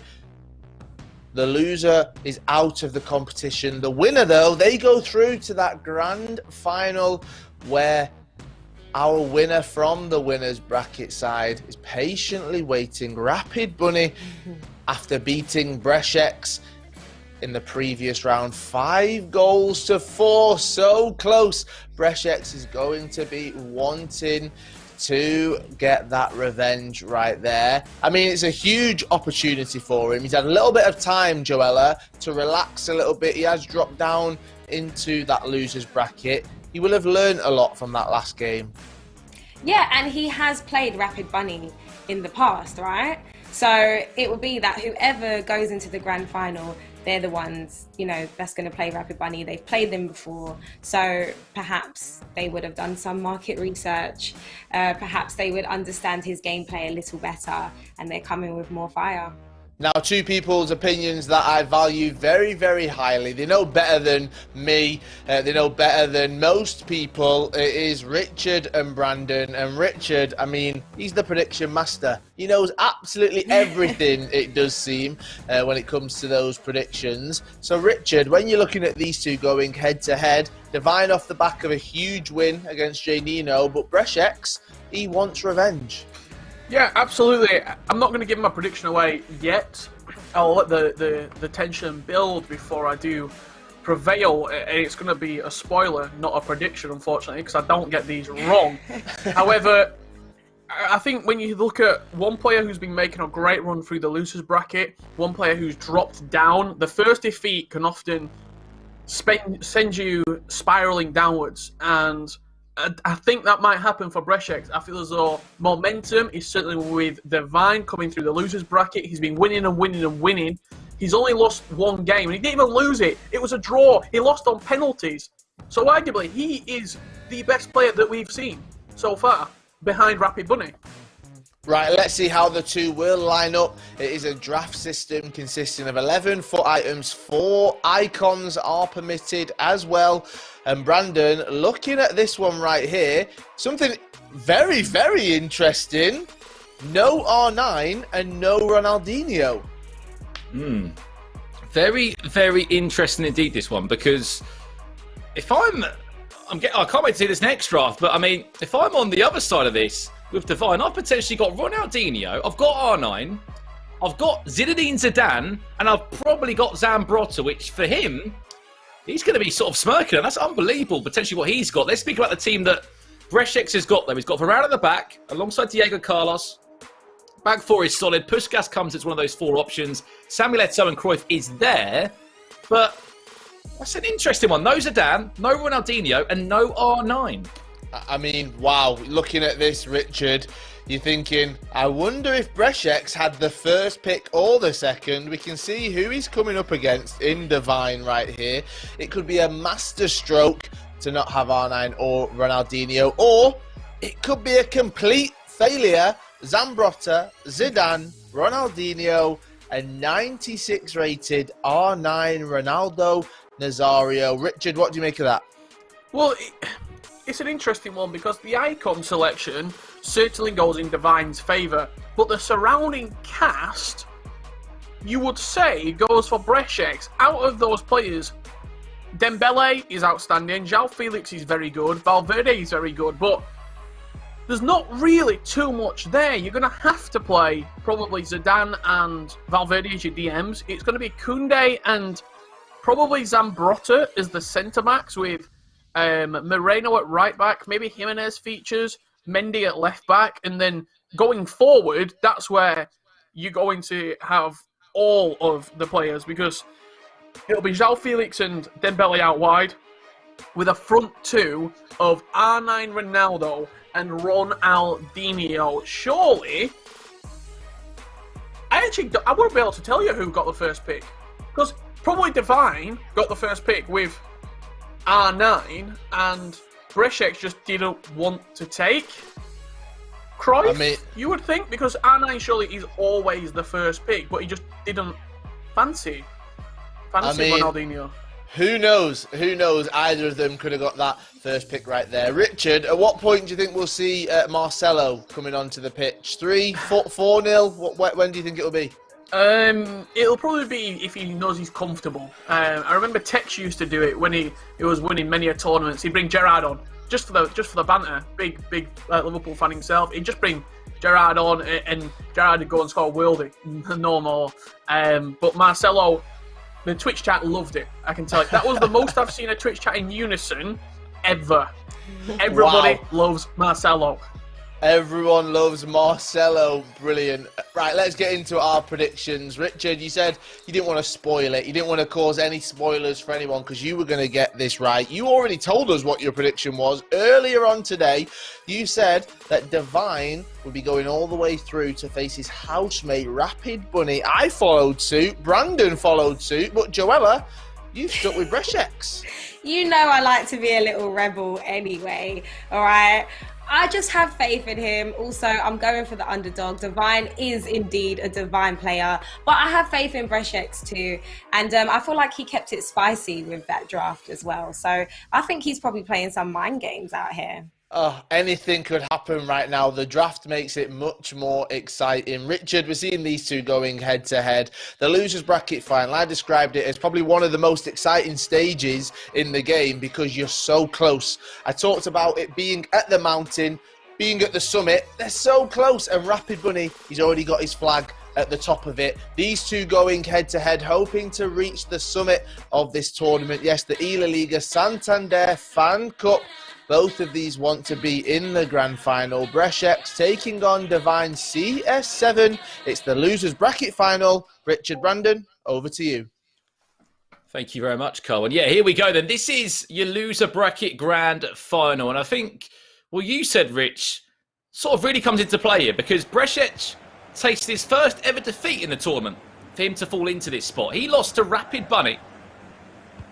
C: The loser is out of the competition. The winner, though, they go through to that grand final where our winner from the winners bracket side is patiently waiting. Rapid Bunny, after beating Brešex in the previous round, 5-4, so close. Brešex is going to be wanting to get that revenge right there. I mean, it's a huge opportunity for him. He's had a little bit of time, Joella, to relax a little bit. He has dropped down into that losers bracket. He will have learned a lot from that last game.
D: Yeah, and he has played Rapid Bunny in the past, right? So it would be that whoever goes into the grand final, they're the ones, you know, that's going to play Rapid Bunny. They've played them before, so perhaps they would have done some market research. Perhaps they would understand his gameplay a little better, and they're coming with more fire.
C: Now, 2 people's opinions that I value very, very highly. They know better than me. They know better than most people. It is Richard and Brandon. And Richard, I mean, he's the prediction master. He knows absolutely everything, it does seem, when it comes to those predictions. So, Richard, when you're looking at these 2 going head-to-head, Divine off the back of a huge win against Jay Nino, but Brešex, he wants revenge.
E: Yeah, absolutely. I'm not going to give my prediction away yet. I'll let the tension build before I do prevail. It's going to be a spoiler, not a prediction, unfortunately, because I don't get these wrong. However, I think when you look at one player who's been making a great run through the losers bracket, one player who's dropped down, the first defeat can often send you spiraling downwards, and I think that might happen for Brešex. I feel as though momentum is certainly with Divine coming through the losers bracket. He's been winning and winning and winning. He's only lost 1 game, and he didn't even lose it. It was a draw. He lost on penalties. So arguably, he is the best player that we've seen so far, behind Rapid Bunny.
C: Right, let's see how the 2 will line up. It is a draft system consisting of 11 foot items. 4 icons are permitted as well. And Brandon, looking at this one right here, something very, very interesting. No R9 and no Ronaldinho.
F: Very, very interesting indeed, this one, because if I can't wait to see this next draft, but I mean, if I'm on the other side of this with Divine, I've potentially got Ronaldinho, I've got R9, I've got Zinedine Zidane, and I've probably got Zambrotta, which for him, he's going to be sort of smirking, and that's unbelievable, potentially what he's got. Let's speak about the team that Brešex has got, though. He's got Varane at the back, alongside Diego Carlos. Back 4 is solid. Puskas comes as one of those 4 options. Samuel Eto'o and Cruyff is there, but that's an interesting one. No Zidane, no Ronaldinho, and no R9.
C: I mean, wow, looking at this, Richard, you're thinking, I wonder if Brešex had the first pick or the second. We can see who he's coming up against in Divine right here. It could be a masterstroke to not have R9 or Ronaldinho, or it could be a complete failure. Zambrotta, Zidane, Ronaldinho, a 96 rated R9 Ronaldo Nazario. Richard, what do you make of that?
E: Well, it's an interesting one because the icon selection certainly goes in Divine's favour, but the surrounding cast, you would say, goes for Brešex. Out of those players, Dembele is outstanding, João Felix is very good, Valverde is very good, but there's not really too much there. You're going to have to play probably Zidane and Valverde as your DMs. It's going to be Koundé and probably Zambrotta as the centre-backs with Moreno at right-back. Maybe Jimenez features, Mendy at left-back. And then going forward, that's where you're going to have all of the players because it'll be João Felix and Dembele out wide with a front two of R9 Ronaldo and Ronaldinho. Surely, I won't be able to tell you who got the first pick because probably Divine got the first pick with R9 and Brešec just didn't want to take Cruyff, you would think, because R9 surely is always the first pick, but he just didn't fancy Ronaldinho.
C: Who knows? Who knows? Either of them could have got that first pick right there. Richard, at what point do you think we'll see Marcelo coming onto the pitch? 3, 4-0? When do you think it'll be?
E: It'll probably be if he knows he's comfortable. I remember Tex used to do it when he was winning many a tournaments. He'd bring Gerrard on just for the banter. Big Liverpool fan himself. He'd just bring Gerrard on, and Gerrard would go and score a worldie. No more. But Marcelo, the Twitch chat loved it. I can tell you that was the most I've seen a Twitch chat in unison ever. Everybody loves Marcelo.
C: Everyone loves Marcelo. Brilliant. Right, let's get into our predictions. Richard, you said you didn't want to spoil it. You didn't want to cause any spoilers for anyone because you were going to get this right. You already told us what your prediction was. Earlier on today, you said that Divine would be going all the way through to face his housemate, Rapid Bunny. I followed suit. Brandon followed suit. But Joella, you've stuck with Brešec.
D: You know I like to be a little rebel anyway, all right? I just have faith in him. Also, I'm going for the underdog. Divine is indeed a Divine player, but I have faith in Brešec too. And I feel like he kept it spicy with that draft as well. So I think he's probably playing some mind games out here.
C: Oh, anything could happen right now. The draft makes it much more exciting. Richard, we're seeing these two going head-to-head. The losers bracket final, I described it as probably one of the most exciting stages in the game because you're so close. I talked about it being at the mountain, being at the summit. They're so close. And Rapid Bunny, he's already got his flag at the top of it. These two going head-to-head, hoping to reach the summit of this tournament. Yes, the eLaliga Santander FanCup. Both of these want to be in the grand final. Brešec taking on Divine CS7. It's the losers bracket final. Richard, Brandon, over to you.
F: Thank you very much, Carl. And yeah, here we go then. This is your loser bracket grand final. And I think, well, you said, Rich, sort of really comes into play here because Brešec takes his first ever defeat in the tournament for him to fall into this spot. He lost to Rapid Bunny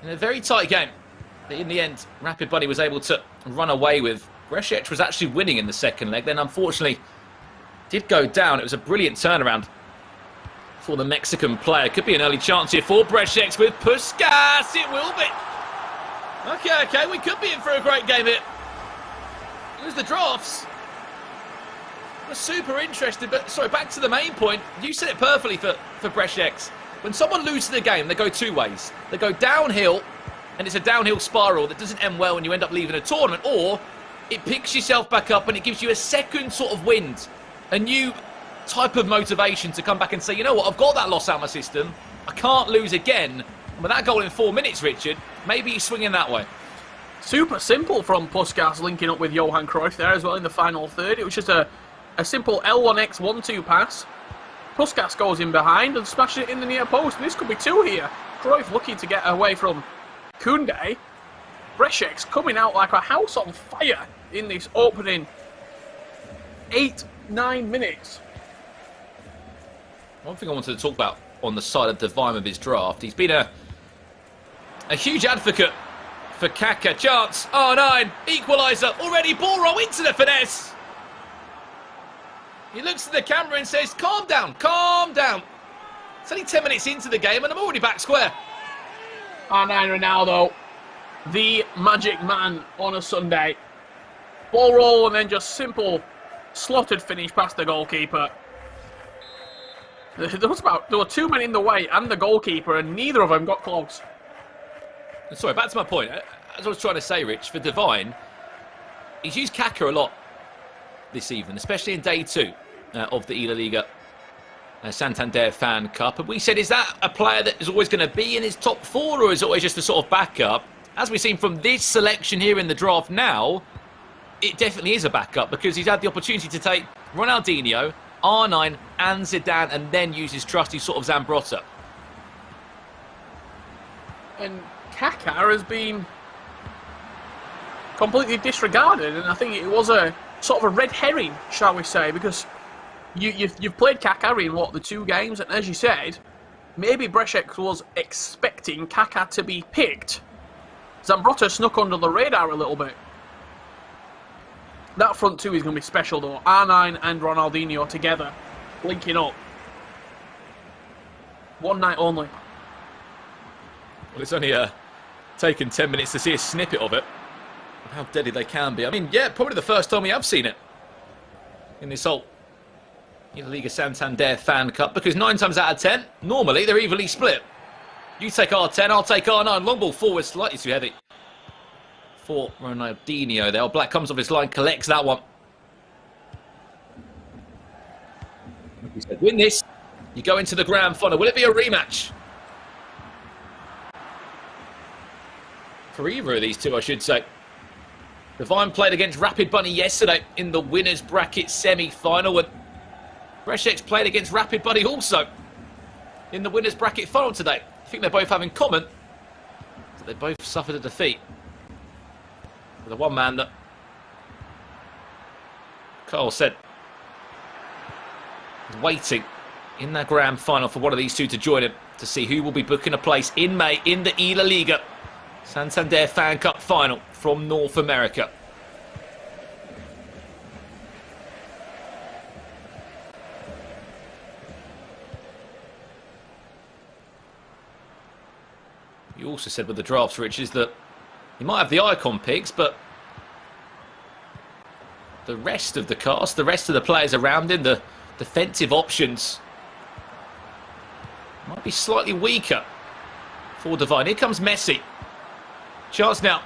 F: in a very tight game. But in the end, Rapid Bunny was able to run away with. Brešec was actually winning in the second leg, then unfortunately did go down. It was a brilliant turnaround for the Mexican player. Could be an early chance here for Brešec with Puskas. It will be. Okay, we could be in for a great game here. Here's the drafts. We're super interested, but sorry, back to the main point. You said it perfectly for Brešec. When someone loses the game, they go two ways. They go downhill, and it's a downhill spiral that doesn't end well and you end up leaving a tournament, or it picks yourself back up and it gives you a second sort of wind, a new type of motivation to come back and say, you know what, I've got that loss out of my system, I can't lose again. And with that goal in 4 minutes, Richard, maybe he's swinging that way.
E: Super simple from Puskas linking up with Johan Cruyff there as well in the final third. It was just a simple L1X 1-2 pass. Puskas goes in behind and smashes it in the near post. And this could be two here. Cruyff looking to get away from Koundé. Brešec coming out like a house on fire in this opening 8-9 minutes.
F: One thing I wanted to talk about on the side of Divine with his draft, he's been a huge advocate for Kaka. Chance, R9, equaliser, already ball roll into the finesse. He looks at the camera and says, calm down, calm down. It's only 10 minutes into the game and I'm already back square.
E: R9 Ronaldo, the magic man on a Sunday. Ball roll and then just simple slotted finish past the goalkeeper. There were two men in the way and the goalkeeper, and neither of them got close.
F: Sorry, back to my point. As I was trying to say, Rich, for Divine, he's used Kaka a lot this evening, especially in day 2 of the eLaliga Santander FanCup. And we said, is that a player that is always going to be in his top 4, or is it always just a sort of backup? As we've seen from this selection here in the draft now, it definitely is a backup, because he's had the opportunity to take Ronaldinho, R9 and Zidane, and then use his trusty sort of Zambrotta.
E: And Kaká has been completely disregarded, and I think it was a sort of a red herring, shall we say, because you've played Kaká in, what, the 2 games, and as you said, maybe Brešek was expecting Kaká to be picked. Zambrotta snuck under the radar a little bit. That front 2 is going to be special, though. R9 and Ronaldinho together, linking up. One night only.
F: Well, it's only taken 10 minutes to see a snippet of it. How deadly they can be. I mean, yeah, probably the first time we have seen it in this whole eLaliga Santander FanCup, because 9 times out of 10, normally they're evenly split. You take R10, I'll take R9. Long ball forward, slightly too heavy for Ronaldinho there. Black comes off his line, collects that one. He said, win this, you go into the grand final. Will it be a rematch? For either of these two, I should say. Divine played against Rapid Bunny yesterday in the winners bracket semi-final, and Brešek's played against Rapid Bunny also in the winners bracket final today. I think they both have in common that they both suffered a defeat. For the one man that Carl said is waiting in that grand final for one of these two to join him to see who will be booking a place in May in the eLaliga Santander FanCup final from North America. You also said with the drafts, Rich, is that you might have the icon picks, but the rest of the cast, the rest of the players around him, the defensive options might be slightly weaker for Divine. Here comes Messi. Chance now.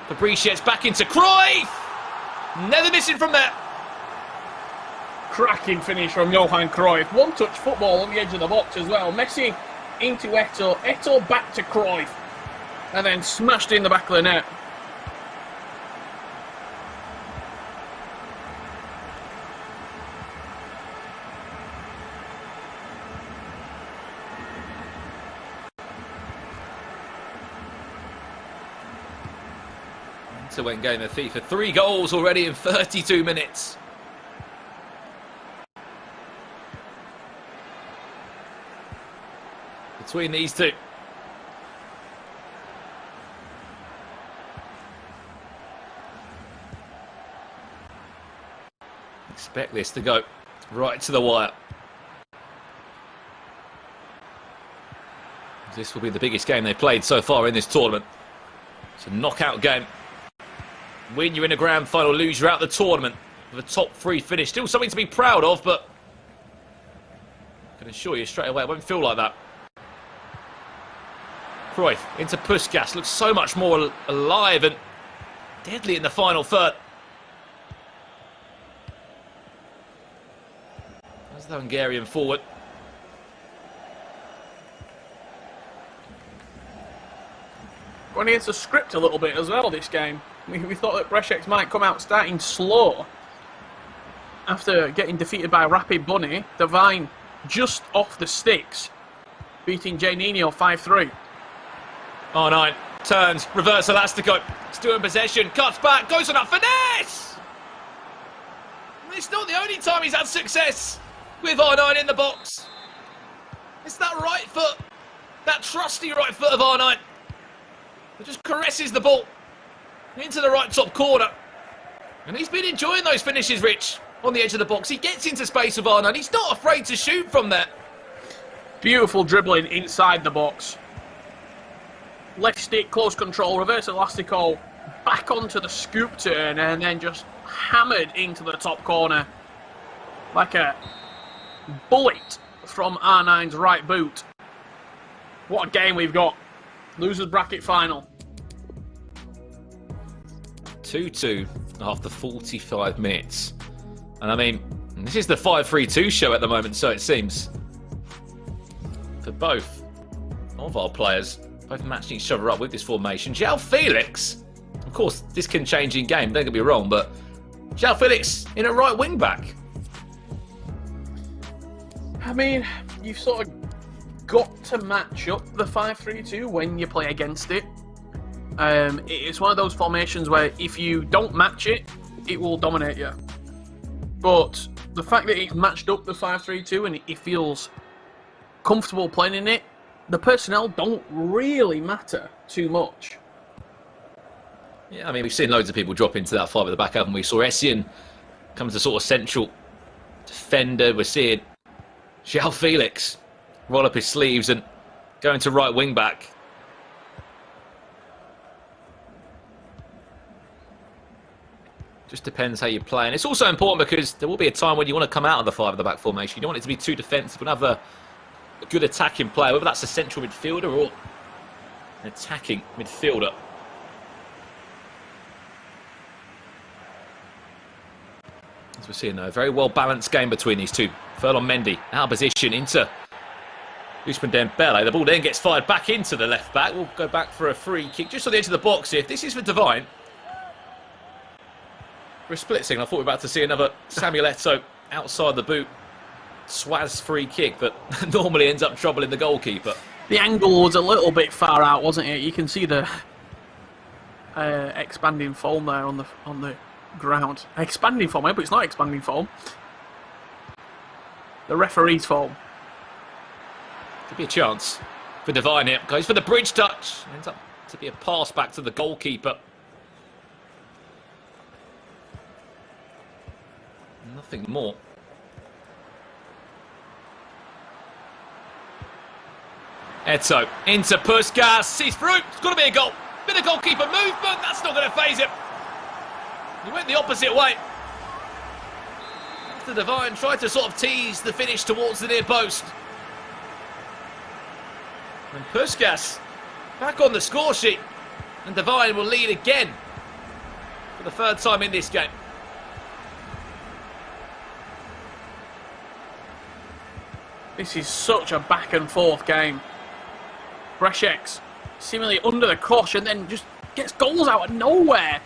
F: Fabricius back into Cruyff. Never missing from there.
E: Cracking finish from Johan Cruyff. One-touch football on the edge of the box as well. Messi into Eto'o. Eto'o back to Cruyff. And then smashed in the back of the net.
F: Went game of FIFA. 3 goals already in 32 minutes. Between these two. Expect this to go right to the wire. This will be the biggest game they've played so far in this tournament. It's a knockout game. Win, you're in a grand final. Lose, you're out the tournament with a top 3 finish. Still something to be proud of, but I can assure you straight away it won't feel like that. Cruyff into Puskas. Looks so much more alive and deadly in the final third. There's the Hungarian forward.
E: Going against the script a little bit as well this game. We thought that Brešek might come out starting slow after getting defeated by Rapid Bunny. Divine just off the sticks, beating Juninho 5-3.
F: R9 turns, reverse elastico, still in possession, cuts back, goes on that finesse! It's not the only time he's had success with R9 in the box. It's that right foot, that trusty right foot of R9 that just caresses the ball into the right top corner. And he's been enjoying those finishes, Rich, on the edge of the box. He gets into space with R9. He's not afraid to shoot from there.
E: Beautiful dribbling inside the box. Left stick, close control, reverse elastico, back onto the scoop turn, and then just hammered into the top corner. Like a bullet from R9's right boot. What a game we've got. Losers bracket final.
F: 2-2 after 45 minutes And I mean, this is the 5-3-2 show at the moment, so it seems. For both of our players, both matching each other up with this formation. João Felix, of course, this can change in game, don't get me wrong, but João Felix in a right wing back.
E: I mean, you've sort of got to match up the 5-3-2 when you play against it. It's one of those formations where if you don't match it, it will dominate you. But the fact that it's matched up the 5-3-2 and it feels comfortable playing in it, the personnel don't really matter too much.
F: Yeah, I mean, we've seen loads of people drop into that 5 at the back, haven't we? Saw Essien come as a sort of central defender. We're seeing João Felix roll up his sleeves and go into right wing back. Just depends how you play. And it's also important because there will be a time when you want to come out of the 5 at the back formation. You don't want it to be too defensive. You want to have a good attacking player, whether that's a central midfielder or an attacking midfielder. As we're seeing a very well-balanced game between these two. Ferland Mendy out of position into Ousmane Dembele. The ball then gets fired back into the left back. We'll go back for a free kick just on the edge of the box here. If this is for Devine, for a split second, I thought we were about to see another Samuel Eto'o outside the boot. Swaz free kick, but normally ends up troubling the goalkeeper.
E: The angle was a little bit far out, wasn't it? You can see the expanding foam there on the ground. Expanding foam, but it's not expanding foam. The referee's foam.
F: Could be a chance for Devine here. Goes for the bridge touch. Ends up to be a pass back to the goalkeeper. Nothing more. Eto'o into Puskas. Sees through. It's got to be a goal. Bit of goalkeeper movement. That's not going to faze him. He went the opposite way. After Devine tried to sort of tease the finish towards the near post. And Puskas back on the score sheet. And Devine will lead again for the 3rd time in this game.
E: This is such a back and forth game. Brešec seemingly under the cosh and then just gets goals out of nowhere.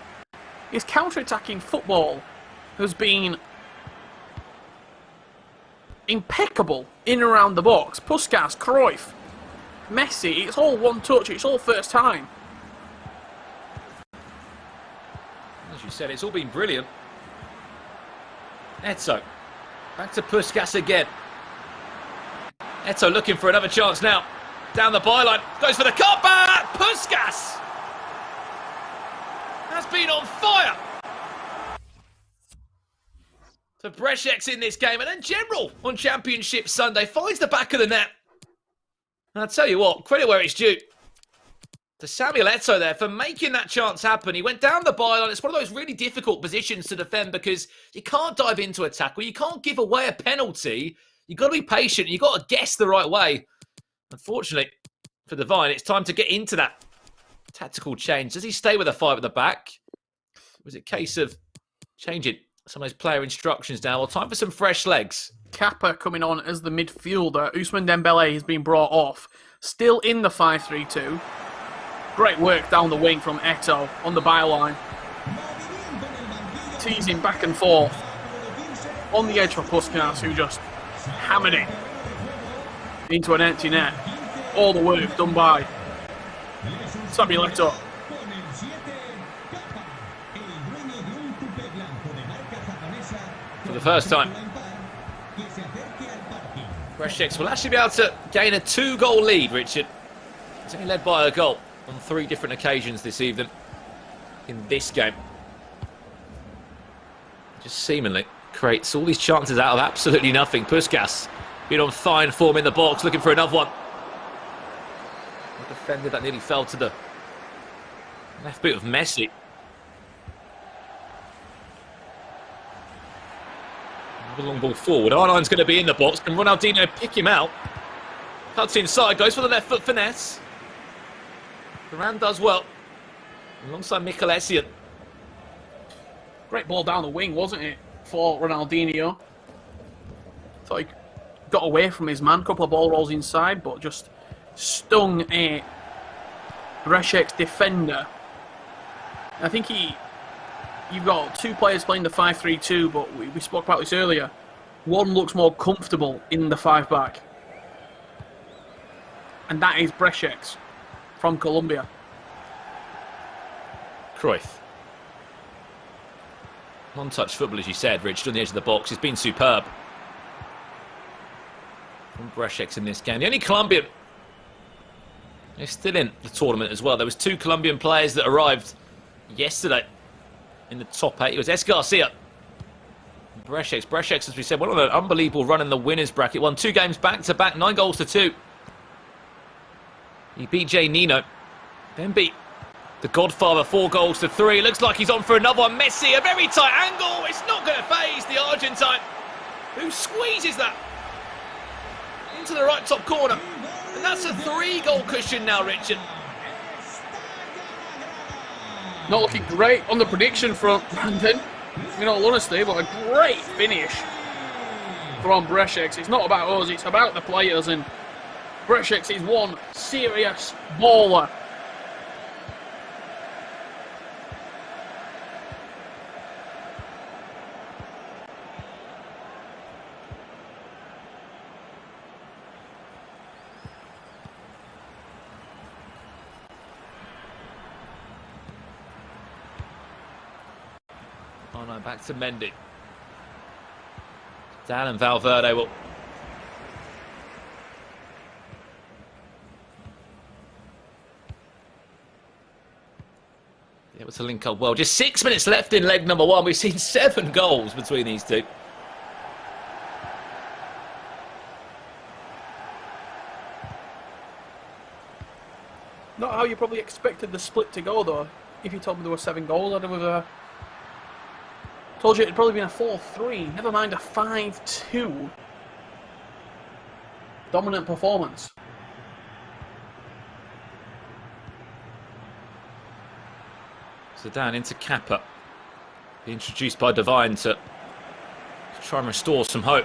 E: His counter-attacking football has been impeccable in and around the box. Puskas, Cruyff, Messi, it's all one touch, it's all first time.
F: As you said, it's all been brilliant. Eto'o back to Puskas again. Eto'o looking for another chance now. Down the byline, goes for the cutback. Puskas has been on fire. So Brešec in this game, and then General on Championship Sunday finds the back of the net. And I'll tell you what, credit where it's due to Samuel Eto'o there for making that chance happen. He went down the byline. It's one of those really difficult positions to defend because you can't dive into a tackle. You can't give away a penalty. You've got to be patient. You've got to guess the right way. Unfortunately for Devine, it's time to get into that tactical change. Does he stay with a 5 at the back? Was it a case of changing some of those player instructions now? Well, time for some fresh legs.
E: Kappa coming on as the midfielder. Ousmane Dembele has been brought off. Still in the 5-3-2. Great work down the wing from Eto'o on the byline. Teasing back and forth. On the edge for Puskas, who just hammered it into an empty net. All the work done by Samuel Eto'o.
F: For the first time, Brešec will actually be able to gain a 2-goal lead, Richard. He's only led by a goal on 3 different occasions this evening in this game. Just seemingly creates all these chances out of absolutely nothing. Puskas been on fine form in the box, looking for another one. A defender that nearly fell to the left boot of Messi. Another long ball forward. R9's going to be in the box. Can Ronaldinho pick him out? Cuts inside, goes for the left foot finesse. Duran does well. Alongside Mikel Essien.
E: Great ball down the wing, wasn't it? for Ronaldinho. Thought he got away from his man. Couple of ball rolls inside, but just stung a Brešek's defender. I think you've got two players playing the 5-3-2, but we spoke about this earlier. One looks more comfortable in the 5-back. And that is Brešek's from Colombia.
F: Cruyff. Non-touch football, as you said, Richard, on the edge of the box. He's been superb. From Brešek's in this game. The only Colombian is still in the tournament as well. There was 2 Colombian players that arrived yesterday in the top 8. It was Es Garcia. Brešek's, as we said, went on an unbelievable run in the winners bracket. Won 2 games back-to-back, 9 goals to 2. He beat Jay Nino. Then beat the Godfather 4 goals to 3. Looks like he's on for another one. Messi, a very tight angle. It's not going to faze the Argentine, who squeezes that into the right top corner. And that's a 3-goal cushion now, Richard.
E: Not looking great on the prediction front, Brandon. In all honesty, but a great finish from Brešek's. It's not about us, it's about the players, and Brešek's is one serious baller.
F: Oh no, back to Mendy. Dan and Valverde will... able to link up well. Just 6 minutes left in leg number 1. We've seen 7 goals between these two.
E: Not how you probably expected the split to go, though. If you told me there were 7 goals, I'd have told you it'd probably been a 4-3. Never mind a 5-2. Dominant performance.
F: Zidane into Kappa. Be introduced by Divine to try and restore some hope.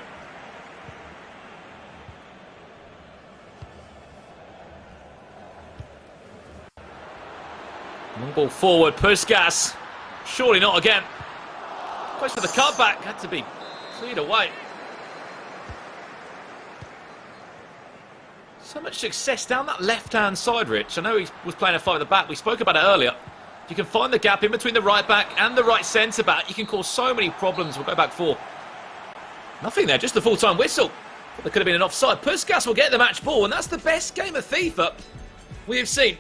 F: Long ball forward, Puskas. Surely not again. Close for the cutback. Had to be cleared away. So much success down that left-hand side, Rich. I know he was playing a fight at the back. We spoke about it earlier. You can find the gap in between the right back and the right centre back. You can cause so many problems. We'll go back for nothing there, just the full-time whistle. There could have been an offside. Puskas will get the match ball, and that's the best game of FIFA we have seen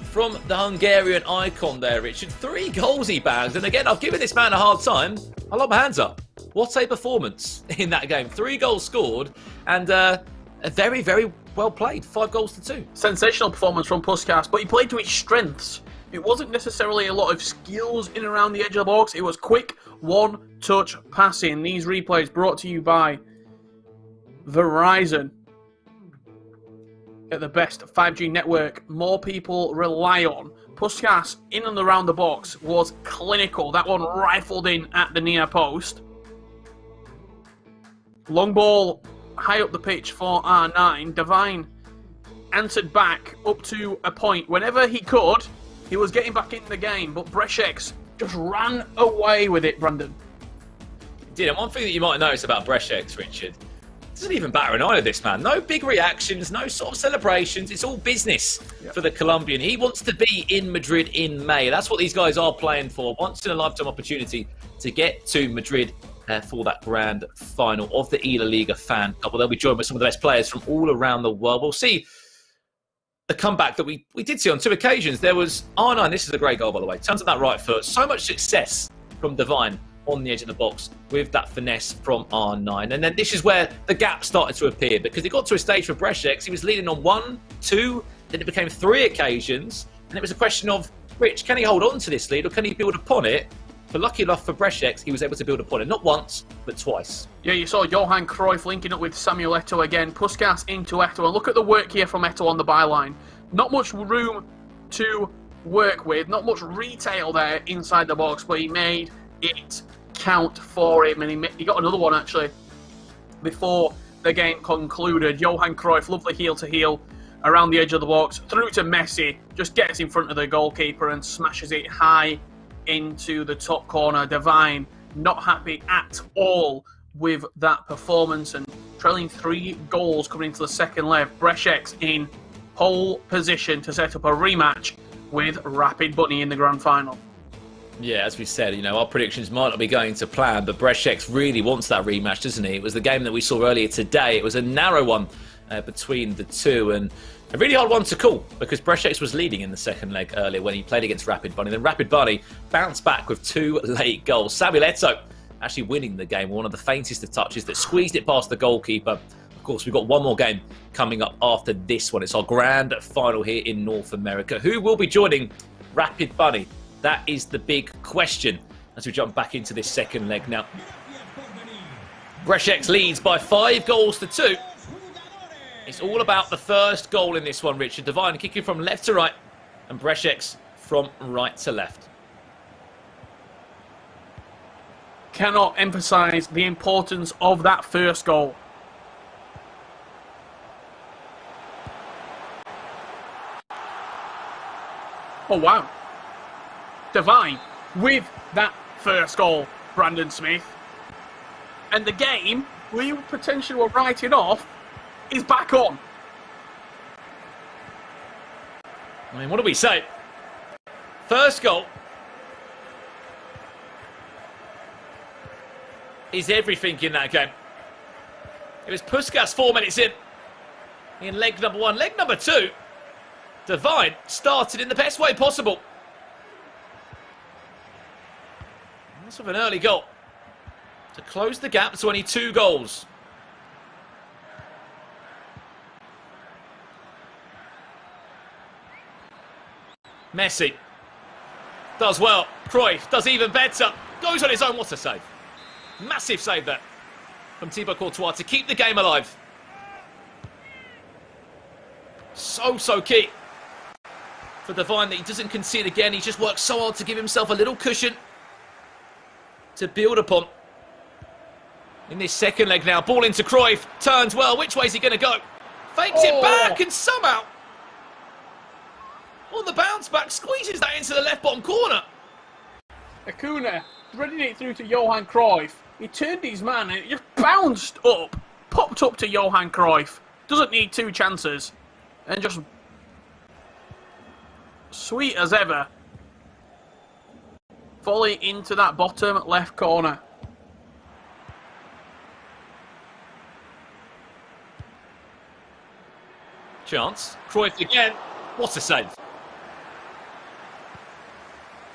F: from the Hungarian icon there, Richard. 3 goals he bagged, and again, I've given this man a hard time. I'll lob my hands up. What a performance in that game. 3 goals scored, and a very, very well played. 5 goals to 2.
E: Sensational performance from Puskas, but he played to his strengths. It wasn't necessarily a lot of skills in and around the edge of the box. It was quick, one-touch passing. These replays brought to you by Verizon. At the best 5G network more people rely on. Puskas in and around the box was clinical. That one rifled in at the near post. Long ball high up the pitch for R9. Divine answered back up to a point. Whenever he could, he was getting back in the game, but Brešek's just ran away with it, Brandon.
F: He did, and one thing that you might notice about Brešek's, Richard, doesn't even batter an eye of this man. No big reactions, no sort of celebrations. It's all business for the Colombian. He wants to be in Madrid in May. That's what these guys are playing for. Once in a lifetime opportunity to get to Madrid for that grand final of the eLaliga FanCup. Well, they'll be joined with some of the best players from all around the world. We'll see a comeback that we did see on 2 occasions. There was R9. This is a great goal, by the way. Turns on that right foot. So much success from Divine on the edge of the box with that finesse from R9. And then this is where the gap started to appear, because it got to a stage for Brešek's. He was leading on 1, 2, then it became 3 occasions. And it was a question of, Rich, can he hold on to this lead or can he build upon it? For lucky enough for Brešek's, he was able to build upon it. Not once, but twice.
E: Yeah, you saw Johan Cruyff linking up with Samuel Eto'o again. Puskas into Eto'o. And look at the work here from Eto'o on the byline. Not much room to work with. Not much retail there inside the box, but he made it count for him, and he got another one actually before the game concluded. Johan Cruyff, lovely heel-to-heel around the edge of the box, through to Messi, just gets in front of the goalkeeper and smashes it high into the top corner. Devine not happy at all with that performance, and trailing 3 goals coming into the second leg. Brešeč in pole position to set up a rematch with Rapid Bunny in the grand final.
F: Yeah, as we said, you know, our predictions might not be going to plan, but Brešeč really wants that rematch, doesn't he? It was the game that we saw earlier today. It was a narrow one between the two, and a really hard one to call, because Brešeč was leading in the second leg earlier when he played against Rapid Bunny. Then Rapid Bunny bounced back with 2 late goals. Samuel Eto'o actually winning the game, one of the faintest of touches that squeezed it past the goalkeeper. Of course, we've got one more game coming up after this one. It's our grand final here in North America. Who will be joining Rapid Bunny? That is the big question as we jump back into this second leg now. Brešeč leads by 5 goals to 2. It's all about the first goal in this one, Richard. Devine kicking from left to right, and Brešeč from right to left.
E: Cannot emphasise the importance of that first goal. Oh, wow. Devine with that first goal, Brandon Smith. And the game, we potentially were writing off, is back on.
F: I mean, what do we say? First goal is everything in that game. It was Puskás 4 minutes in leg number 1. Leg number 2, Devine started in the best way possible. That's with an early goal to close the gap to only 2 goals. Messi does well. Cruyff does even better. Goes on his own. What a save. Massive save there from Thibaut Courtois to keep the game alive. So key for Devine that he doesn't concede again. He just works so hard to give himself a little cushion to build upon. In this second leg now, ball into Cruyff, turns well. Which way is he going to go? Fakes it back, and somehow on the bounce back squeezes that into the left bottom corner.
E: Acuna threading it through to Johan Cruyff. He turned his man and it just bounced up, popped up to Johan Cruyff. Doesn't need 2 chances, and just sweet as ever, volley into that bottom left corner.
F: Chance. Cruyff again. What a save.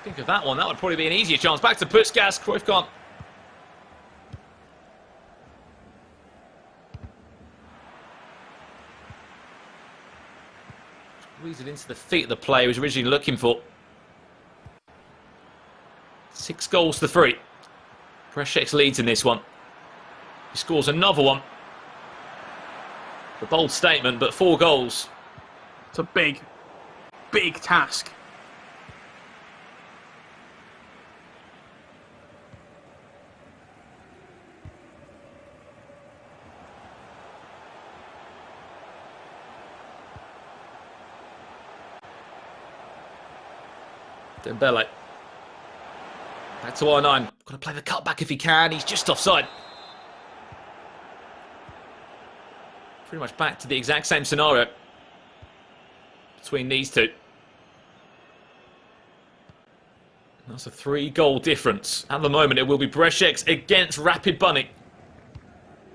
F: Think of that one. That would probably be an easier chance. Back to Puskás. Cruyff can't. Squeeze it into the feet of the player he was originally looking for. 6 goals to 3. Brešeč leads in this one. He scores another one. A bold statement, but 4 goals.
E: It's a big task.
F: Dembele. Back to R9. Got to play the cutback if he can. He's just offside. Pretty much back to the exact same scenario between these two. That's a 3-goal difference. At the moment, it will be Brešeč against Rapid Bunny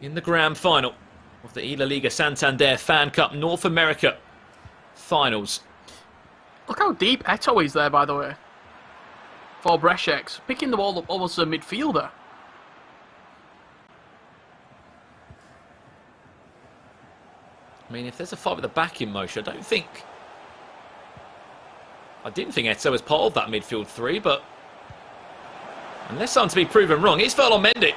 F: in the grand final of the eLaliga Santander FanCup North America finals.
E: Look how deep Eto'o is there, by the way, for Brešeč, picking the ball up almost as a midfielder.
F: I mean, if there's a fight with the back in motion, I didn't think Eto'o was part of that midfield 3, but unless I'm to be proven wrong, it's Ferland Mendy.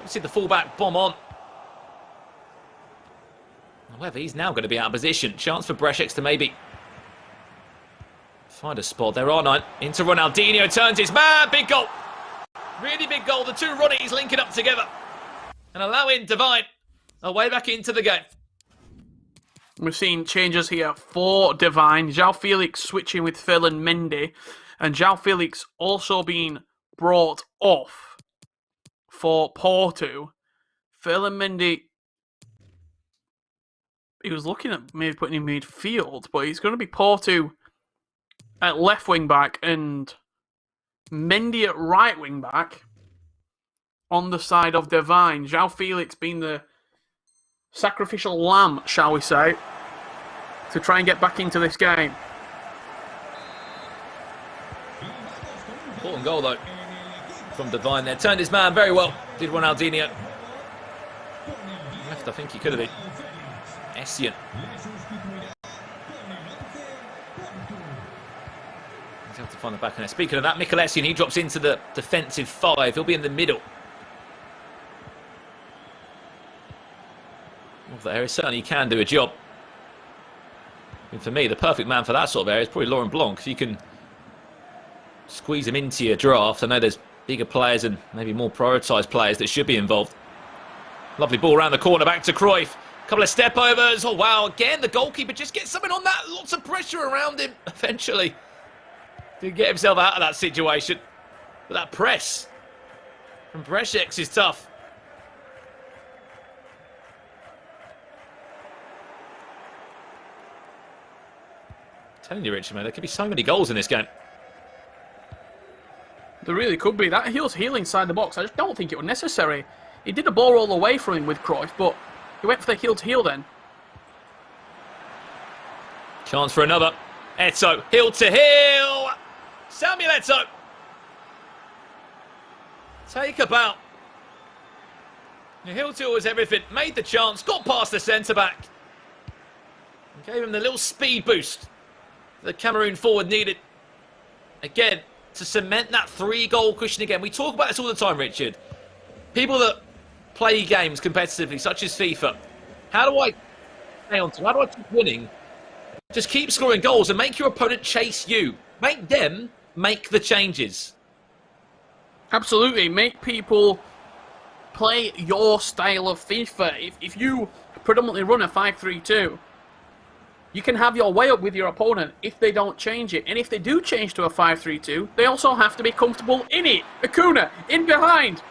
F: You see the fullback bomb on. However, he's now going to be out of position. Chance for Brešeč to maybe Find a spot. There are 9. Into Ronaldinho. Turns his man. Big goal. Really big goal. The two Ronnies linking up together. And allowing Divine a way back into the game.
E: We've seen changes here for Divine. João Felix switching with Phil and Mendy. And João Felix also being brought off for Porto. Phil and Mendy, he was looking at maybe putting him in midfield, but he's going to be Porto at left wing back and Mendy at right wing back on the side of Divine. João Felix being the sacrificial lamb, shall we say, to try and get back into this game.
F: Important goal, though, from Divine there. Turned his man very well, did Ronaldinho. Left, I think he could have been. Essien. He's able to find the back of there. Speaking of that, Mikel Essien, he drops into the defensive 5. He'll be in the middle of the area. Certainly he can do a job. And for me, the perfect man for that sort of area is probably Laurent Blanc, because you can squeeze him into your draft. I know there's bigger players and maybe more prioritised players that should be involved. Lovely ball around the corner, back to Cruyff. Couple of step overs. Oh, wow. Again, the goalkeeper just gets something on that. Lots of pressure around him eventually to get himself out of that situation. But that press from Brešec is tough. I'm telling you, Richard, man, there could be so many goals in this game.
E: There really could be. That heel inside the box, I just don't think it was necessary. He did a ball roll away from him with Cruyff, but he went for the heel to heel then.
F: Chance for another. Eto'o, heel to heel. Samuel Eto'o. Take a bow. The heel to heel was everything. Made the chance, got past the centre-back. Gave him the little speed boost the Cameroon forward needed. Again, to cement that 3-goal cushion again. We talk about this all the time, Richard. People that play games competitively, such as FIFA. How do I stay on to? How do I keep winning? Just keep scoring goals and make your opponent chase you. Make them make the changes.
E: Absolutely. Make people play your style of FIFA. If you predominantly run a 5-3-2, you can have your way up with your opponent if they don't change it. And if they do change to a 5-3-2, they also have to be comfortable in it. Acuna, in behind.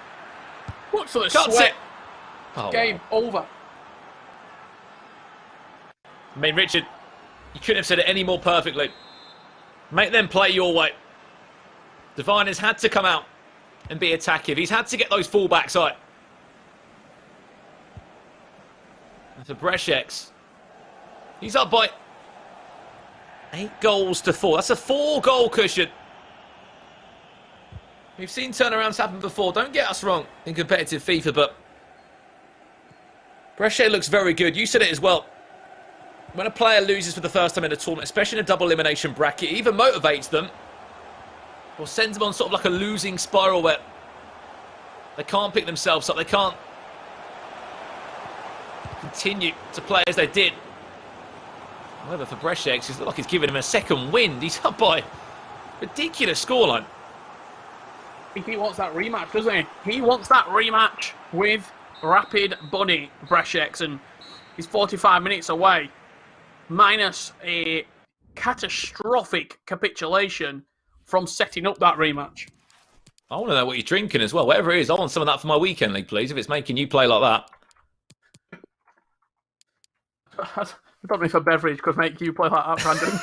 E: Look for the sweat.
F: Oh,
E: game over.
F: I mean, Richard, you couldn't have said it any more perfectly. Make them play your way. Divine has had to come out and be attacking. He's had to get those fullbacks out. And for Brešec, he's up by 8 goals to 4. That's a 4-goal cushion. We've seen turnarounds happen before. Don't get us wrong in competitive FIFA, but Brešec looks very good. You said it as well. When a player loses for the first time in a tournament, especially in a double elimination bracket, it either motivates them or sends them on sort of like a losing spiral where they can't pick themselves up. They can't continue to play as they did. However, for Brešec, it's like he's giving him a second wind. He's up by ridiculous scoreline.
E: He wants that rematch, doesn't he? He wants that rematch with Rapid Bunny Brešec, and he's 45 minutes away, minus a catastrophic capitulation from setting up that rematch.
F: I want to know what you're drinking as well. Whatever it is, I want some of that for my weekend league, please, if it's making you play like that.
E: I don't know if a beverage could make you play like that, Brandon.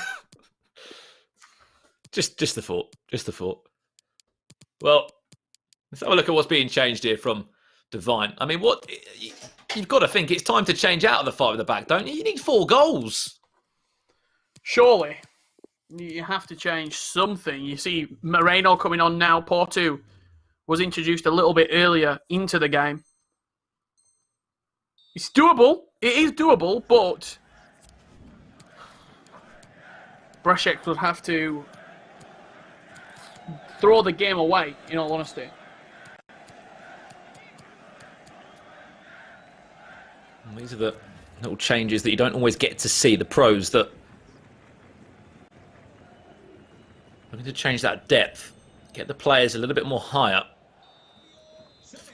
F: Just the thought. Just the thought. Well, let's have a look at what's being changed here from Divine. I mean, what you've got to think it's time to change out of the 5 at the back, don't you? You need 4 goals.
E: Surely. You have to change something. You see Moreno coming on now. Porto was introduced a little bit earlier into the game. It's doable. It is doable, but Brešec would have to throw the game away, in all honesty.
F: These are the little changes that you don't always get to see, the pros that Looking to change that depth. Get the players a little bit more higher.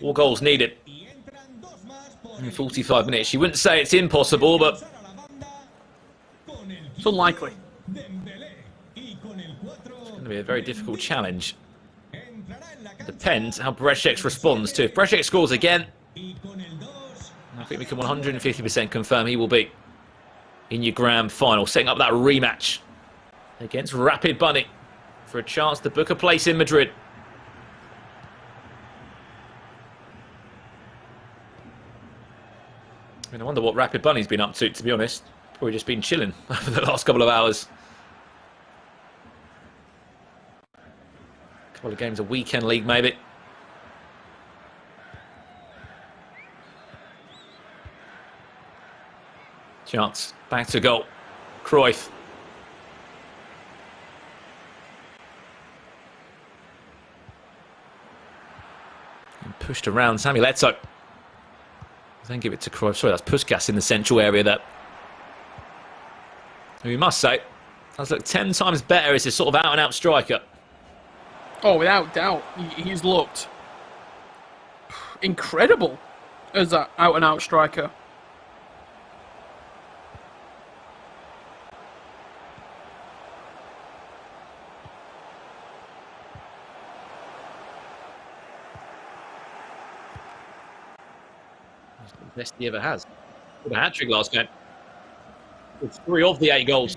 F: 4 goals needed in 45 minutes. You wouldn't say it's impossible, but
E: it's unlikely.
F: It's going to be a very difficult challenge. Depends how Breshek responds to. If Breshek scores again, I think we can 150% confirm he will be in your grand final, setting up that rematch against Rapid Bunny for a chance to book a place in Madrid. I mean, I wonder what Rapid Bunny's been up to be honest. Probably just been chilling over the last couple of hours. Couple of games of weekend league, maybe. Chance. Back to goal. Cruyff. And pushed around Samuel Eto'o. Then give it to Cruyff. Sorry, that's Puskas in the central area there. We must say, that's looked 10 times better as a sort of out-and-out striker.
E: Oh, without doubt. He's looked incredible as that out-and-out striker.
F: Best he ever has. With a hat-trick last game. It's 3 of the 8 goals.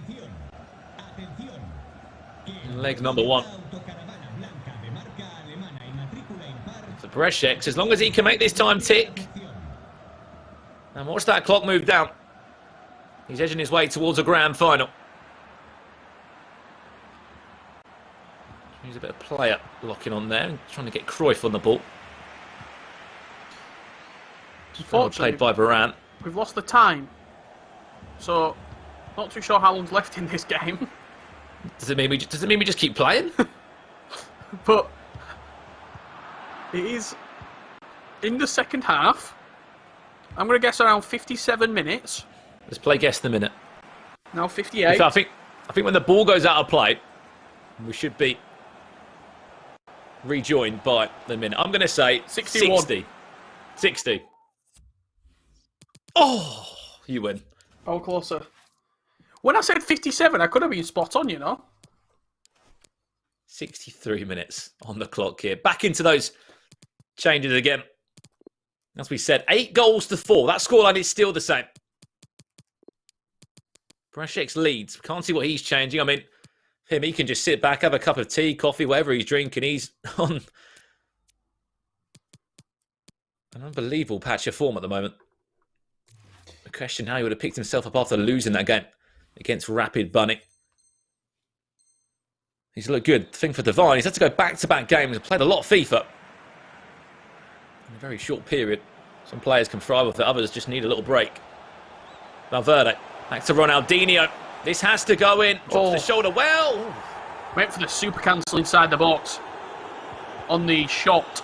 F: Leg number 1. For Breshek, as long as he can make this time tick. And watch that clock move down. He's edging his way towards a grand final. He's a bit of player locking on there and trying to get Cruyff on the ball.
E: Unfortunately,
F: played by Varane.
E: We've lost the time, so not too sure how long's left in this game.
F: Does it mean we just keep playing?
E: But it is in the second half. I'm going to guess around 57 minutes.
F: Let's play guess the minute.
E: Now 58.
F: I think when the ball goes out of play, we should be rejoined by the minute. I'm going to say
E: 61.
F: 60. Oh, you win.
E: Oh, closer. When I said 57, I could have been spot on, you know.
F: 63 minutes on the clock here. Back into those changes again. As we said, 8 goals to 4. That scoreline is still the same. Breshek's leads. Can't see what he's changing. I mean, him, he can just sit back, have a cup of tea, coffee, whatever he's drinking. He's on an unbelievable patch of form at the moment. The question how he would have picked himself up after losing that game against Rapid Bunny. He's looked good. The thing for Divine, he's had to go back-to-back games and played a lot of FIFA in a very short period. Some players can thrive with it, others just need a little break. Valverde, back to Ronaldinho. This has to go in. Drops the shoulder well.
E: Went for the super cancel inside the box on the shot.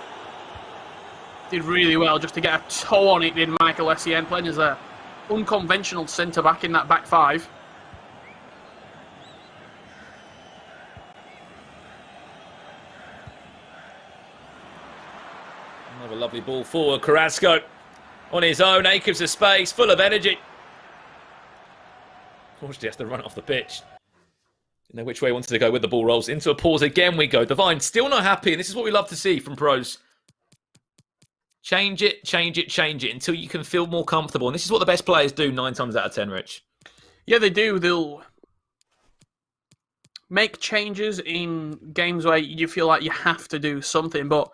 E: Did really well just to get a toe on it, did Michael Essien, playing as a unconventional centre-back in that back 5.
F: Another lovely ball forward. Carrasco on his own, acres of space, full of energy. Unfortunately, has to run it off the pitch. Didn't know which way he wanted to go with the ball. Rolls into a pause again we go. Divine still not happy, and this is what we love to see from pros. Change it, change it, change it until you can feel more comfortable. And this is what the best players do 9 times out of 10, Rich.
E: Yeah, they do. They'll make changes in games where you feel like you have to do something. But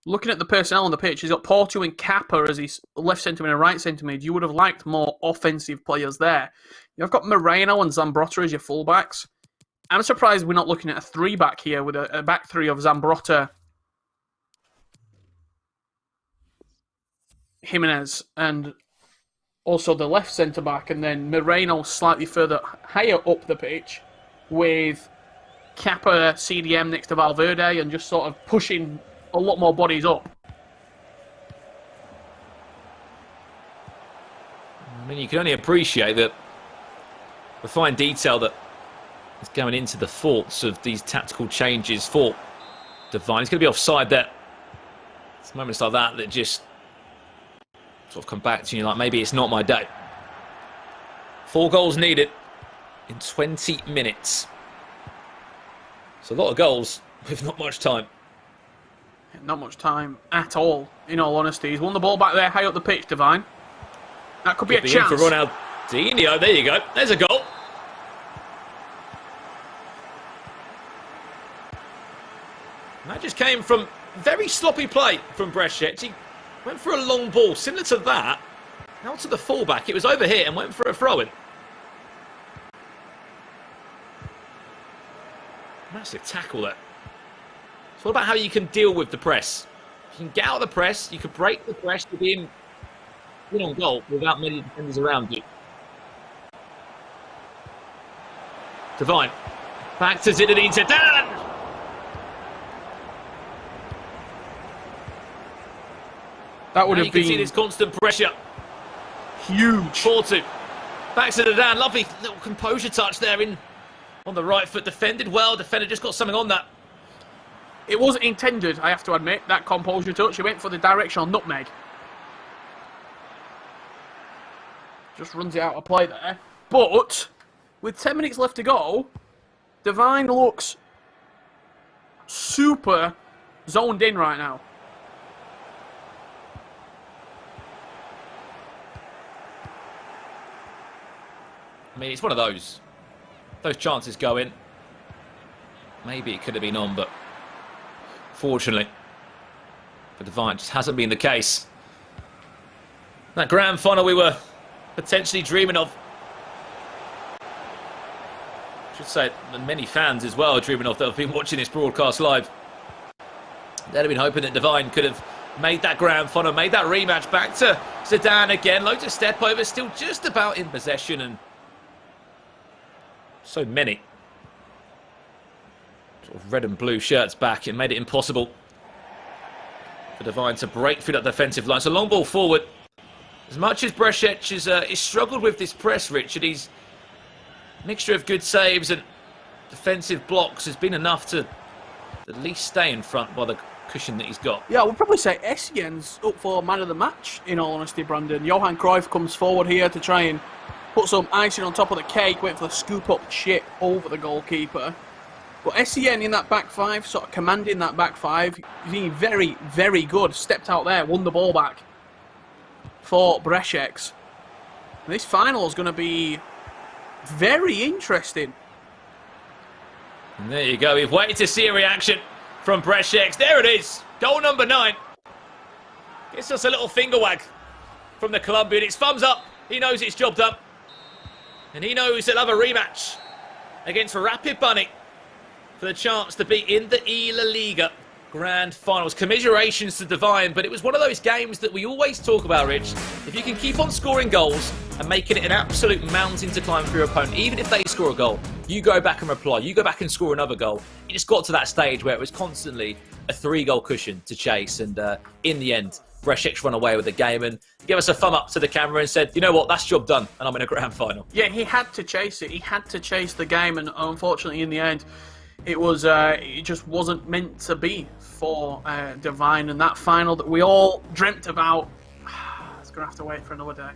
E: looking at the personnel on the pitch, he's got Porto and Kappa as his left centre mid and right centre mid. You would have liked more offensive players there. You've got Moreno and Zambrotta as your fullbacks. I'm surprised we're not looking at a 3-back here with a back 3 of Zambrotta, Jimenez, and also the left centre-back, and then Moreno slightly further higher up the pitch with Kappa CDM next to Valverde and just sort of pushing a lot more bodies up.
F: I mean, you can only appreciate that the fine detail that is going into the thoughts of these tactical changes for Devine. He's going to be offside there. It's moments like that that just sort of come back to you like, maybe it's not my day. 4 goals needed in 20 minutes. It's a lot of goals with not much time.
E: Not much time at all, in all honesty. He's won the ball back there, high up the pitch, Devine. That could be a chance.
F: For Ronaldinho. There you go. There's a goal. And that just came from very sloppy play from Brešec. He went for a long ball, similar to that. Out to the fullback. It was over here and went for a throw-in. Massive tackle there. It's all about how you can deal with the press. You can get out of the press, you can break the press to be in on goal without many defenders around you. Devine. Back to Zinedine Zidane.
E: That would
F: now
E: have
F: you
E: been...
F: can see this constant pressure.
E: Huge.
F: 4-2. Back to Zidane. Lovely little composure touch there on the right foot. Defended well. Defender just got something on that.
E: It wasn't intended, I have to admit, that composure touch. He went for the directional nutmeg. Just runs it out of play there. But, with 10 minutes left to go, Devine looks super zoned in right now.
F: I mean, it's one of those. Those chances go in. Maybe it could have been on, but fortunately for Devine, it just hasn't been the case. That grand final we were potentially dreaming of. I should say that many fans as well are dreaming of that have been watching this broadcast live. They'd have been hoping that Devine could have made that grand final, made that rematch. Back to Zidane again. Loads of step overs, still just about in possession, and so many sort of red and blue shirts back. It made it impossible for Devine to break through that defensive line. So long ball forward. As much as Brešec has struggled with this press, Richard, he's a mixture of good saves and defensive blocks has been enough to at least stay in front by the cushion that he's got.
E: Yeah, we'll probably say Essien's up for man of the match, in all honesty, Brandon. Johan Cruyff comes forward here to try and put some icing on top of the cake, went for the scoop-up chip over the goalkeeper. But Essien in that back five, sort of commanding that back five, he's been very, very good. Stepped out there, won the ball back for Brešec. This final is going to be very interesting.
F: And there you go. We've waited to see a reaction from Brešec. There it is. Goal number 9. Gets us a little finger wag from the Colombian. It's thumbs up. He knows it's job done. And he knows he'll have a rematch against Rapid Bunny for the chance to be in the eLaliga Grand Finals. Commiserations to Devine, but it was one of those games that we always talk about, Rich. If you can keep on scoring goals and making it an absolute mountain to climb for your opponent, even if they score a goal, you go back and reply, you go back and score another goal. It just got to that stage where it was constantly a 3-goal cushion to chase, and in the end, Brešec run away with the game and gave us a thumb up to the camera and said, you know what, that's job done, and I'm in a grand final.
E: Yeah, he had to chase it. He had to chase the game, and unfortunately, in the end, it just wasn't meant to be for Devine, and that final that we all dreamt about, it's going to have to wait for another day.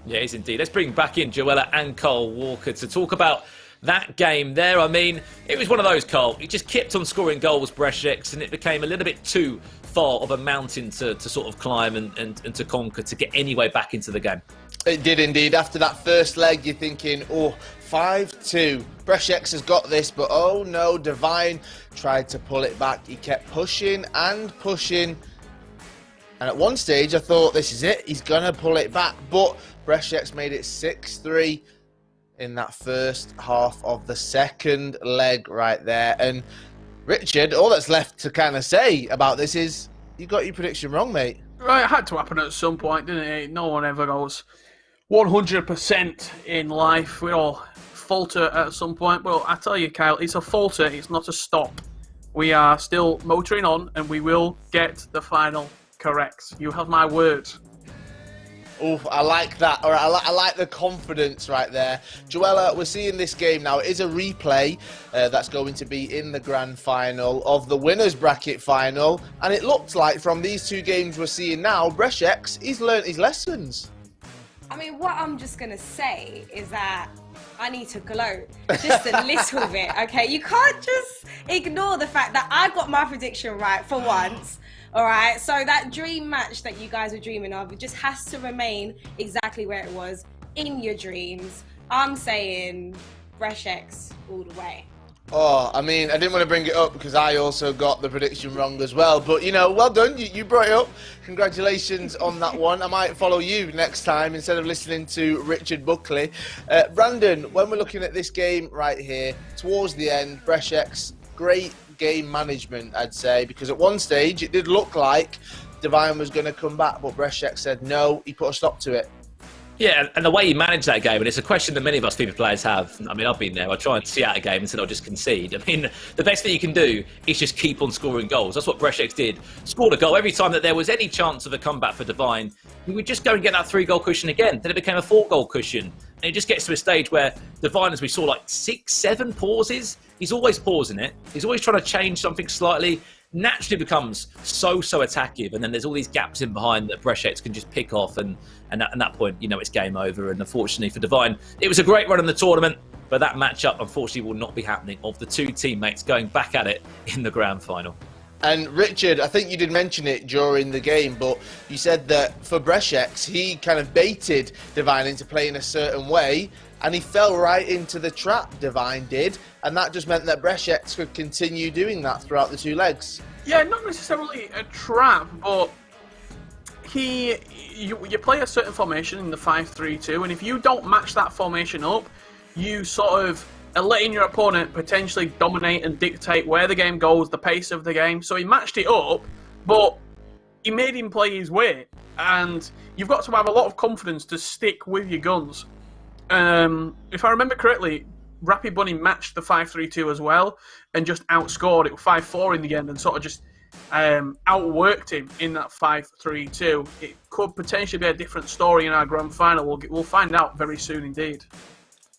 F: Yeah, it is indeed. Let's bring back in Joella and Carl Walker to talk about that game there. I mean, it was one of those, Carl. He just kept on scoring goals, Brešec, and it became a little bit too far of a mountain to sort of climb and to conquer to get any way back into the game.
C: It did indeed. After that first leg, you're thinking, oh, 5-2. Brešec has got this, but oh no, Devine tried to pull it back. He kept pushing and pushing. And at one stage, I thought, this is it. He's going to pull it back. But Brešec made it 6-3 in that first half of the second leg right there. And Richard, all that's left to kind of say about this is you got your prediction wrong, mate.
E: Right, it had to happen at some point, didn't it? No one ever goes 100% in life. We all falter at some point. Well, I tell you, Kyle, it's a falter. It's not a stop. We are still motoring on, and we will get the final correct. You have my word.
C: Oof, I like that. All right, I like the confidence right there. Joella, we're seeing this game now. It is a replay that's going to be in the grand final of the winners bracket final. And it looks like from these two games we're seeing now, Brešex, he's learnt his lessons.
D: I mean, what I'm just going to say is that I need to gloat just a little bit, okay? You can't just ignore the fact that I got my prediction right for once. All right, so that dream match that you guys were dreaming of, it just has to remain exactly where it was in your dreams. I'm saying Brešex all the way.
C: Oh, I mean, I didn't want to bring it up because I also got the prediction wrong as well. But, you know, well done. You brought it up. Congratulations on that one. I might follow you next time instead of listening to Richard Buckley. Brandon, when we're looking at this game right here, towards the end, Brešex, great game management, I'd say, because at one stage it did look like Divine was going to come back, but Brešex said no. He put a stop to it.
F: Yeah, and the way he managed that game, and it's a question that many of us FIFA players have. I mean, I've been there. I try and see out a game instead of just concede. I mean, the best thing you can do is just keep on scoring goals. That's what Brešex did. Scored a goal every time that there was any chance of a comeback for Divine. He would just go and get that 3-goal cushion again. Then it became a 4-goal cushion. And it just gets to a stage where Divine, as we saw, like 6, 7 pauses. He's always pausing it. He's always trying to change something slightly. Naturally becomes so attackive, and then there's all these gaps in behind that Brešex can just pick off, and at that point, you know, it's game over. And unfortunately for Divine, it was a great run in the tournament, but that matchup unfortunately will not be happening, of the two teammates going back at it in the grand final.
C: And Richard, I think you did mention it during the game, but you said that for Brešex, he kind of baited Divine into playing a certain way, and he fell right into the trap, Divine did, and that just meant that Brešex could continue doing that throughout the two legs.
E: Yeah, not necessarily a trap, but you play a certain formation in the 5-3-2, and if you don't match that formation up, you sort of are letting your opponent potentially dominate and dictate where the game goes, the pace of the game. So he matched it up, but he made him play his way, and you've got to have a lot of confidence to stick with your guns. If I remember correctly, Rapid Bunny matched the 5-3-2 as well and just outscored it 5-4 in the end, and sort of just outworked him in that 5-3-2. It could potentially be a different story in our grand final. We'll find out very soon indeed.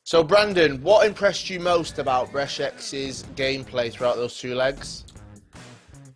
C: So Brandon, what impressed you most about Brešex's gameplay throughout those two legs?
F: I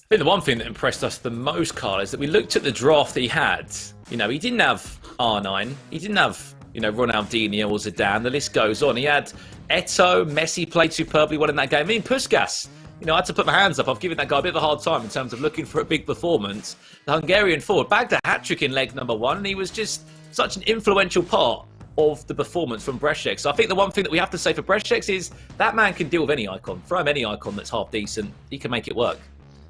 F: think the one thing that impressed us the most, Carl, is that we looked at the draft that he had. You know, he didn't have R9, he didn't have, you know, Ronaldinho or Zidane, the list goes on. He had Eto'o, Messi played superbly well in that game. I mean, Puskás, you know, I had to put my hands up. I've given that guy a bit of a hard time in terms of looking for a big performance. The Hungarian forward bagged a hat-trick in leg number 1, and he was just such an influential part of the performance from Brešex. So I think the one thing that we have to say for Brešex is that man can deal with any icon. Throw him any icon that's half decent, he can make it work.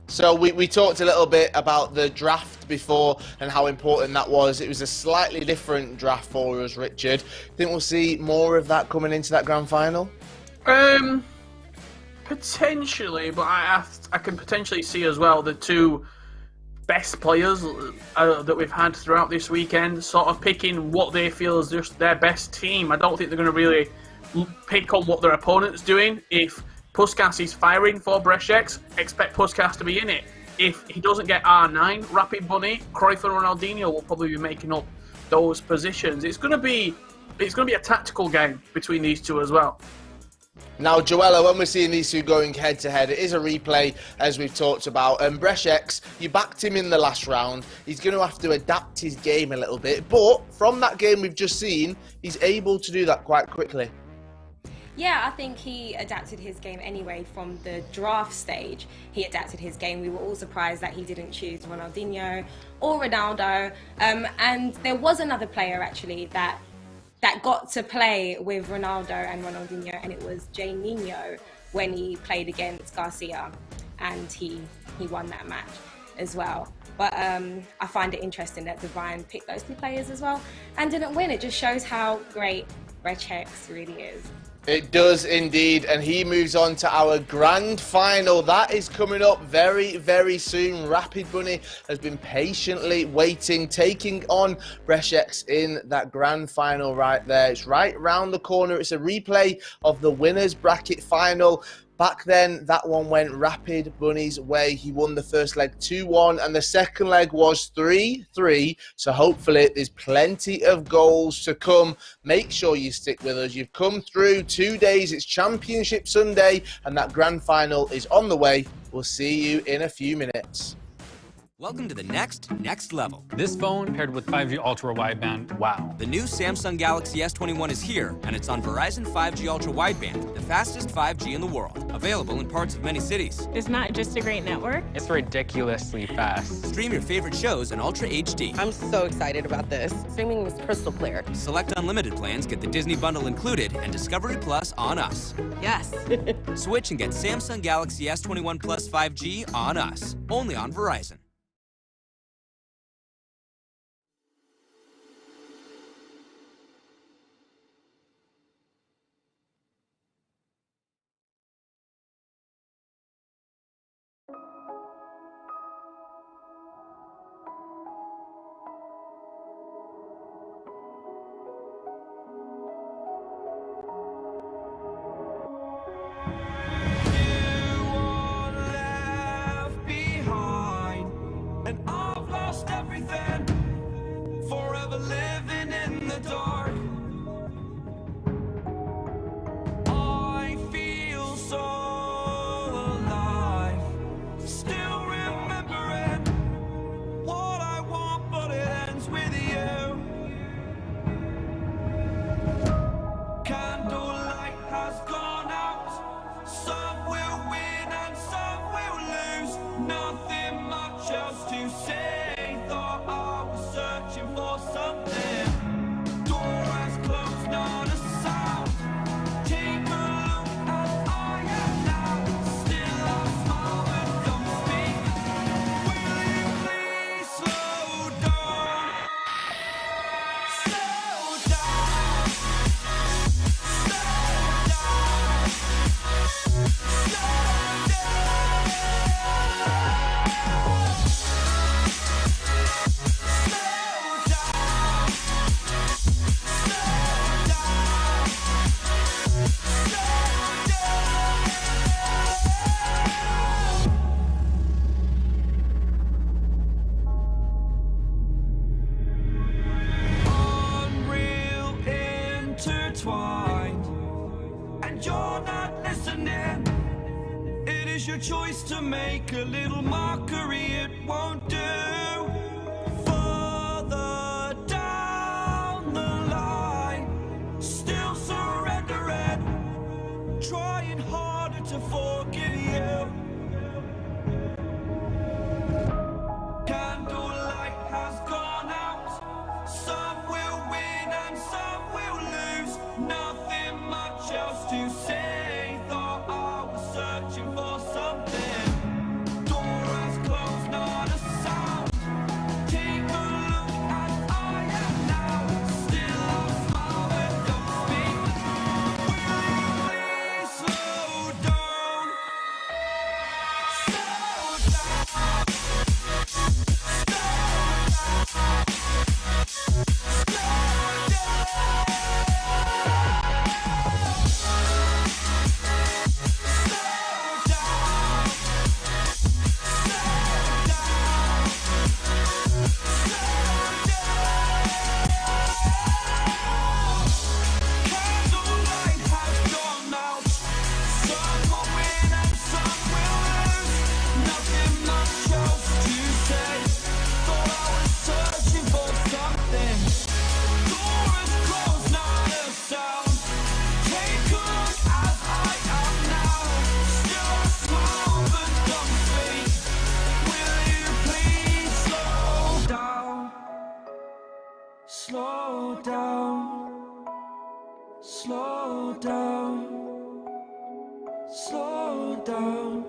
C: So we talked a little bit about the draft before and how important that was. It was a slightly different draft for us, Richard. Think we'll see more of that coming into that grand final?
E: Potentially, but I can potentially see as well the two best players that we've had throughout this weekend sort of picking what they feel is just their best team. I don't think they're going to really pick on what their opponent's doing. If Puskás is firing for Brešex, expect Puskás to be in it. If he doesn't get R9, Rapid Bunny, Cruyff and Ronaldinho will probably be making up those positions. It's going to be a tactical game between these two as well.
C: Now, Joella, when we're seeing these two going head-to-head, it is a replay, as we've talked about. And Brešex, you backed him in the last round. He's going to have to adapt his game a little bit. But from that game we've just seen, he's able to do that quite quickly.
D: Yeah, I think he adapted his game anyway from the draft stage. He adapted his game. We were all surprised that he didn't choose Ronaldinho or Ronaldo. And there was another player, actually, that got to play with Ronaldo and Ronaldinho, and it was Juninho when he played against Garcia, and he won that match as well. But I find it interesting that Divine picked those two players as well and didn't win. It just shows how great Brešex really is.
C: It does indeed, and he moves on to our grand final. That is coming up very, very soon. Rapid Bunny has been patiently waiting, taking on Brešex in that grand final right there. It's right round the corner. It's a replay of the winners bracket final. Back then, that one went Rapid Bunny's way. He won the first leg 2-1, and the second leg was 3-3. So hopefully there's plenty of goals to come. Make sure you stick with us. You've come through 2 days. It's Championship Sunday, and that grand final is on the way. We'll see you in a few minutes.
I: Welcome to the next level.
J: This phone paired with 5G ultra wideband, wow.
I: The new Samsung Galaxy S21 is here, and it's on Verizon 5G ultra wideband, the fastest 5G in the world. Available in parts of many cities.
M: It's not just a great network.
J: It's ridiculously fast.
I: Stream your favorite shows in Ultra HD.
L: I'm so excited about this. Streaming is crystal clear.
I: Select unlimited plans get the Disney Bundle included and Discovery Plus on us.
L: Yes.
I: Switch and get Samsung Galaxy S21 Plus 5G on us. Only on Verizon.
A: Choice to make a little mockery, it won't do. Further down the line, still surrendering, trying harder to forgive you. Candlelight has gone out. Some will win and some will lose. Nothing much else to say. Thought I was searching for something. Door has closed, not a sound. Take a look as I am now. Still I smile but don't speak. Will you please slow down? Slow down. Slow down, slow down, slow down.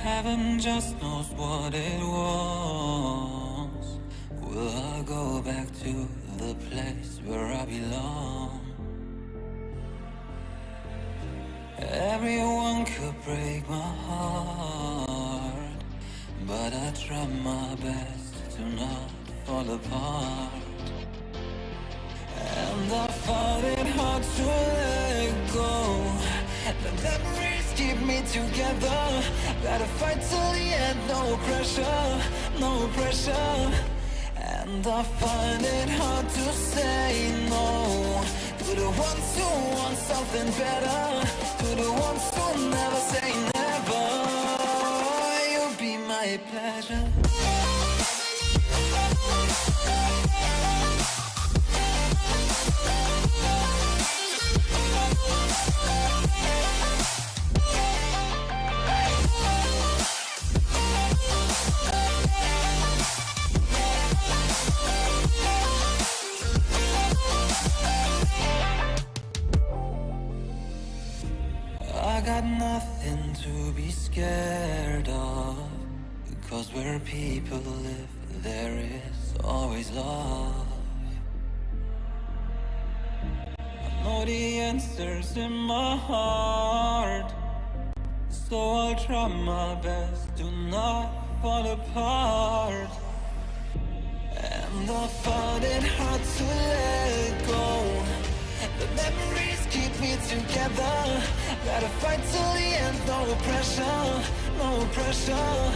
M: Heaven just knows what it was. Will I go back to the place where I belong? Everyone could break my heart, but I try my best to not fall apart. And I find it hard to let go. The memories keep me together. Gotta fight till the end, no pressure, no pressure. And I find it hard to say no to the ones who want something better, to the ones who never say never. You'll be my pleasure. I got nothing to be scared of, because where people live, there is always love. I know the answers in my heart, so I'll try my best to not fall apart. And I find it hard to let go. The memories keep me together. Gotta fight till the end, no pressure, no pressure.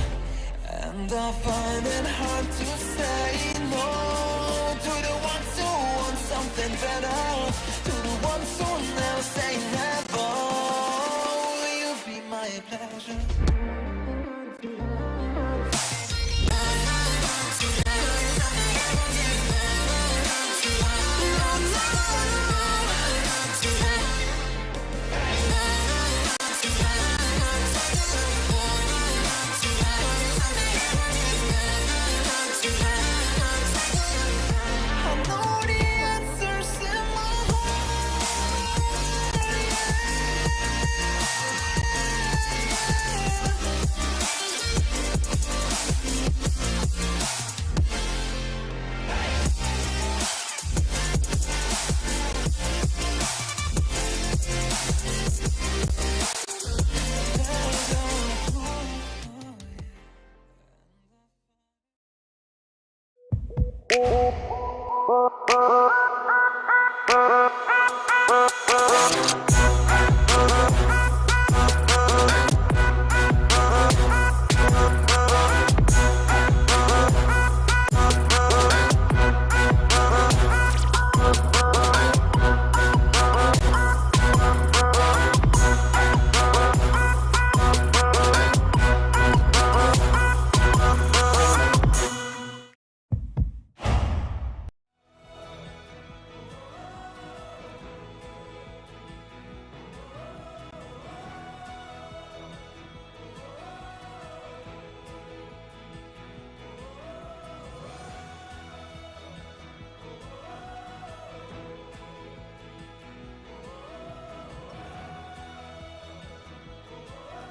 M: And I find it hard to say no to the ones who want something better, to the ones who never say never. Will you be my pleasure?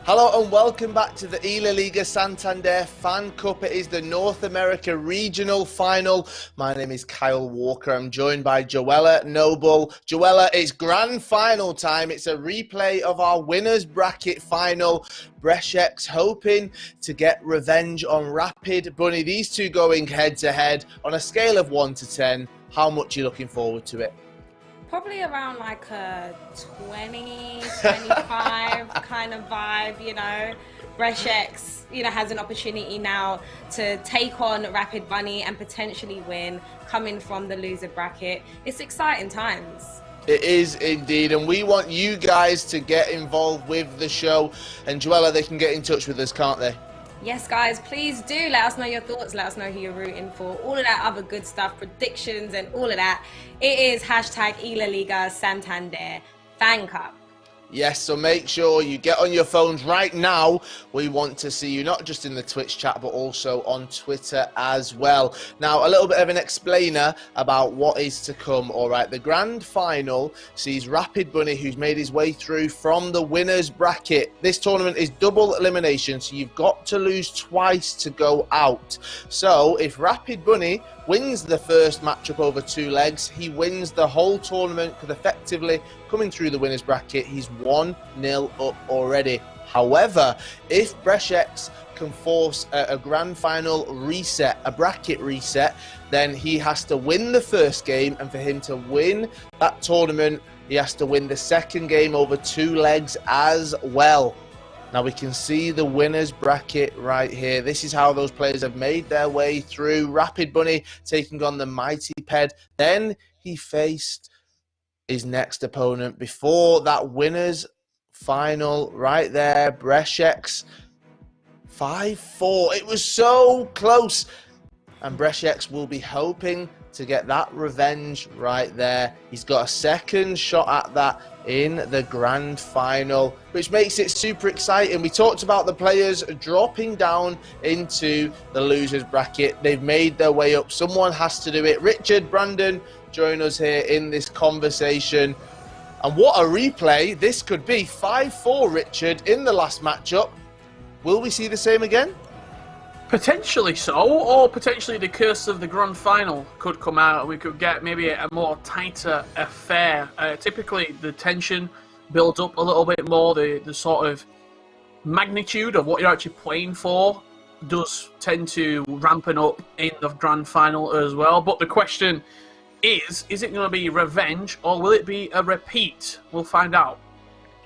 C: Hello and welcome back to the eLaliga Santander FanCup. It is the North America Regional Final. My name is Kyle Walker. I'm joined by Joella Noble. Joella, it's grand final time. It's a replay of our winners bracket final. Brešecs hoping to get revenge on Rapid Bunny. These two going head to head on a scale of 1 to 10. How much are you looking forward to it?
D: Probably around like a 20, 25 kind of vibe, you know. Brešecs, you know, has an opportunity now to take on Rapid Bunny and potentially win, coming from the loser bracket. It's exciting times.
C: It is indeed, and we want you guys to get involved with the show. And Joella, they can get in touch with us, can't they?
D: Yes, guys, please do let us know your thoughts. Let us know who you're rooting for. All of that other good stuff, predictions and all of that. It is hashtag eLaliga Santander FanCup.
C: Yes, so make sure you get on your phones right now. We want to see you not just in the Twitch chat, but also on Twitter as well. Now, a little bit of an explainer about what is to come. All right, the grand final sees Rapid Bunny, who's made his way through from the winners bracket. This tournament is double elimination, so you've got to lose twice to go out. So if Rapid Bunny wins the first matchup over 2 legs, he wins the whole tournament, because effectively coming through the winners bracket, he's 1-0 up already. However, if Brešex can force a grand final reset, a bracket reset, then he has to win the first game, and for him to win that tournament, he has to win the second game over 2 legs as well. Now we can see the winners bracket right here. This is how those players have made their way through. Rapid Bunny taking on the Mighty Ped. Then he faced his next opponent before that winners final right there. Brešex 5-4. It was so close. And Brešex will be hoping to get that revenge right there. He's got a second shot at that in the grand final, which makes it super exciting. We talked about the players dropping down into the losers bracket. They've made their way up. Someone has to do it. Richard, Brandon, join us here in this conversation. And what a replay this could be. 5-4, Richard, in the last matchup. Will we see the same again?
E: Potentially so, or potentially the curse of the grand final could come out and we could get maybe a more tighter affair. Typically the tension builds up a little bit more, the sort of magnitude of what you're actually playing for does tend to rampen up in the grand final as well. But the question is it going to be revenge or will it be a repeat? We'll find out.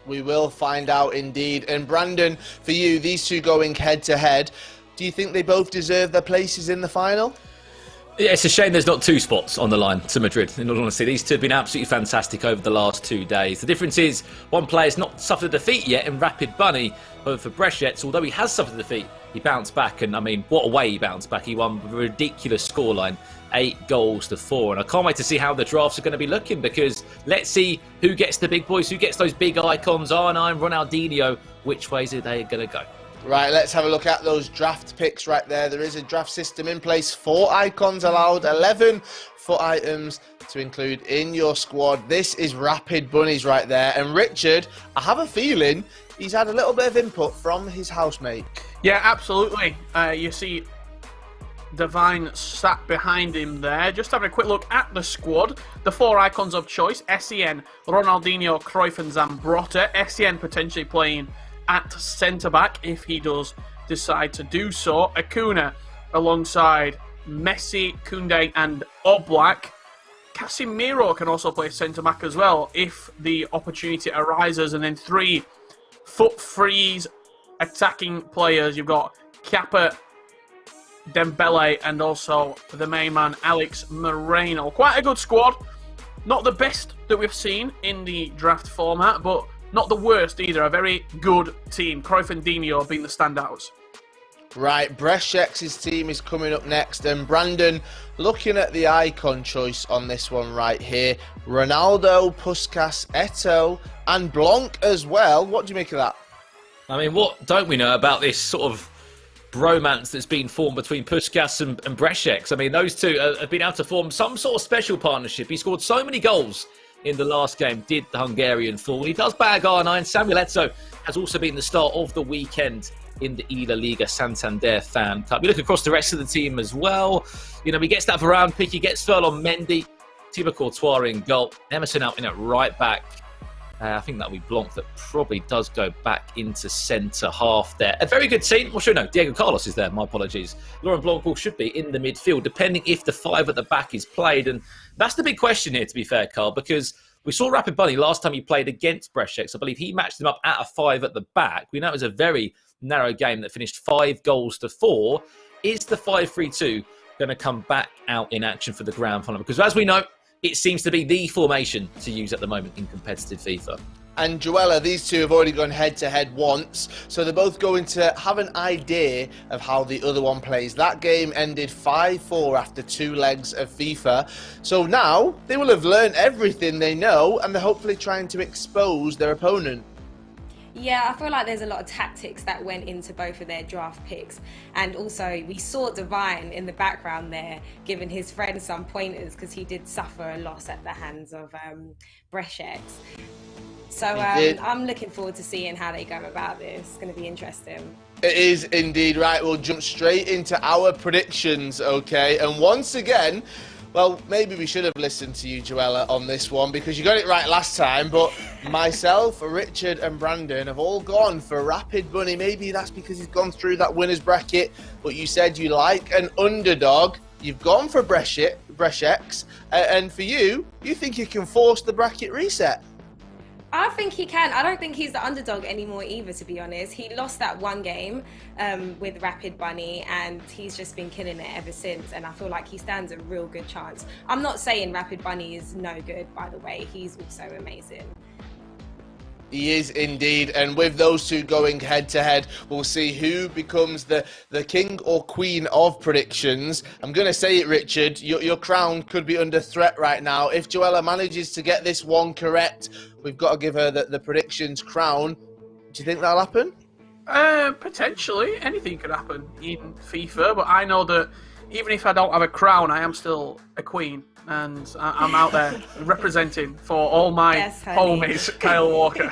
C: We will find out indeed. And Brandon, for you, these two going head to head, do you think they both deserve their places in the final?
F: Yeah, it's a shame there's not 2 spots on the line to Madrid, in all honesty. These two have been absolutely fantastic over the last 2 days. The difference is one player's not suffered a defeat yet in Rapid Bunny, but for Brešex, although he has suffered a defeat, he bounced back. And I mean, what a way he bounced back. He won with a ridiculous scoreline, 8-4. And I can't wait to see how the drafts are going to be looking, because let's see who gets the big boys, who gets those big icons, R9, Ronaldinho, which ways are they going to go?
C: Right, let's have a look at those draft picks right there. There is a draft system in place. 4 icons allowed, 11 FUT items to include in your squad. This is Rapid Bunnies right there. And Richard, I have a feeling he's had a little bit of input from his housemate.
E: Yeah, absolutely. You see Divine sat behind him there. Just having a quick look at the squad. The 4 icons of choice: Sen, Ronaldinho, Cruyff and Zambrotta. Sen potentially playing at centre-back if he does decide to do so. Acuna alongside Messi, Koundé and Oblak. Casemiro can also play centre-back as well if the opportunity arises. And then 3 foot freeze attacking players. You've got Kappa, Dembele and also the main man Alex Moreno. Quite a good squad. Not the best that we've seen in the draft format, but not the worst either. A very good team. Cruyff and Dino being the standouts.
C: Right, Brešex's team is coming up next. And Brandon, looking at the icon choice on this one right here, Ronaldo, Puskas, Eto'o and Blanc as well. What do you make of that?
F: I mean, what don't we know about this sort of bromance that's been formed between Puskas and Brešex? I mean, those two have been able to form some sort of special partnership. He scored so many goals in the last game, did the Hungarian fool. He does bag R9. Samuel Eto'o has also been the start of the weekend in the eLaliga Santander FanCup. You look across the rest of the team as well. You know, he gets that Varane pick, he gets Ferland Mendy, Thibaut Courtois in goal, Emerson out in at right back. I think that'll be Blanc that probably does go back into centre half there. A very good team. Well, sure, no, Diego Carlos is there. My apologies. Laurent Blanc should be in the midfield, depending if the 5 at the back is played. And that's the big question here, to be fair, Carl, because we saw Rapid Bunny last time he played against Brešex. I believe he matched him up at a 5 at the back. We know it was a very narrow game that finished 5-4. Is the 5-3-2 going to come back out in action for the grand final? Because as we know, it seems to be the formation to use at the moment in competitive FIFA.
C: And Joella, these two have already gone head-to-head once, so they're both going to have an idea of how the other one plays. That game ended 5-4 after 2 legs of FIFA, so now they will have learned everything they know, and they're hopefully trying to expose their opponent.
D: Yeah, I feel like there's a lot of tactics that went into both of their draft picks. And also, we saw Divine in the background there giving his friend some pointers because he did suffer a loss at the hands of Breshek. So I'm looking forward to seeing how they go about this. It's going to be interesting.
C: It is indeed. Right, we'll jump straight into our predictions, okay? And once again, well, maybe we should have listened to you, Joella, on this one because you got it right last time, but myself, Richard and Brandon have all gone for Rapid Bunny. Maybe that's because he's gone through that winner's bracket, but you said you like an underdog. You've gone for Breshek, and for you think you can force the bracket reset.
D: I think he can. I don't think he's the underdog anymore either, to be honest. He lost that one game with Rapid Bunny, and he's just been killing it ever since. And I feel like he stands a real good chance. I'm not saying Rapid Bunny is no good, by the way. He's also amazing.
C: He is indeed, and with those two going head to head, we'll see who becomes the king or queen of predictions. I'm going to say it, Richard, your crown could be under threat right now. If Joella manages to get this one correct, we've got to give her the predictions crown. Do you think that'll happen?
E: Potentially. Anything could happen in FIFA, but I know that even if I don't have a crown, I am still a queen. And I'm out there representing for all my homies, Kyle Walker.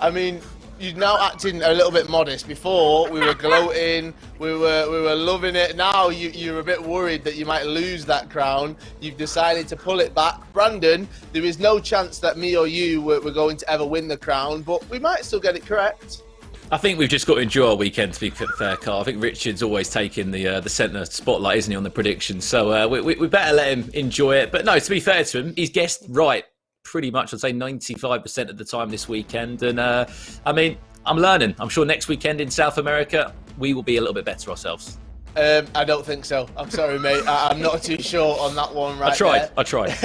C: I mean, you're now acting a little bit modest. Before we were gloating, we were loving it. Now you're a bit worried that you might lose that crown. You've decided to pull it back. Brandon, there is no chance that me or you were going to ever win the crown, but we might still get it correct.
F: I think we've just got to enjoy our weekend, to be fair, Carl. I think Richard's always taking the centre spotlight, isn't he, on the predictions? So we better let him enjoy it. But no, to be fair to him, he's guessed right pretty much, I'd say 95% of the time this weekend. And I mean, I'm learning. I'm sure next weekend in South America, we will be a little bit better ourselves.
C: I don't think so. I'm sorry, mate. I'm not too sure on that one right
F: I tried.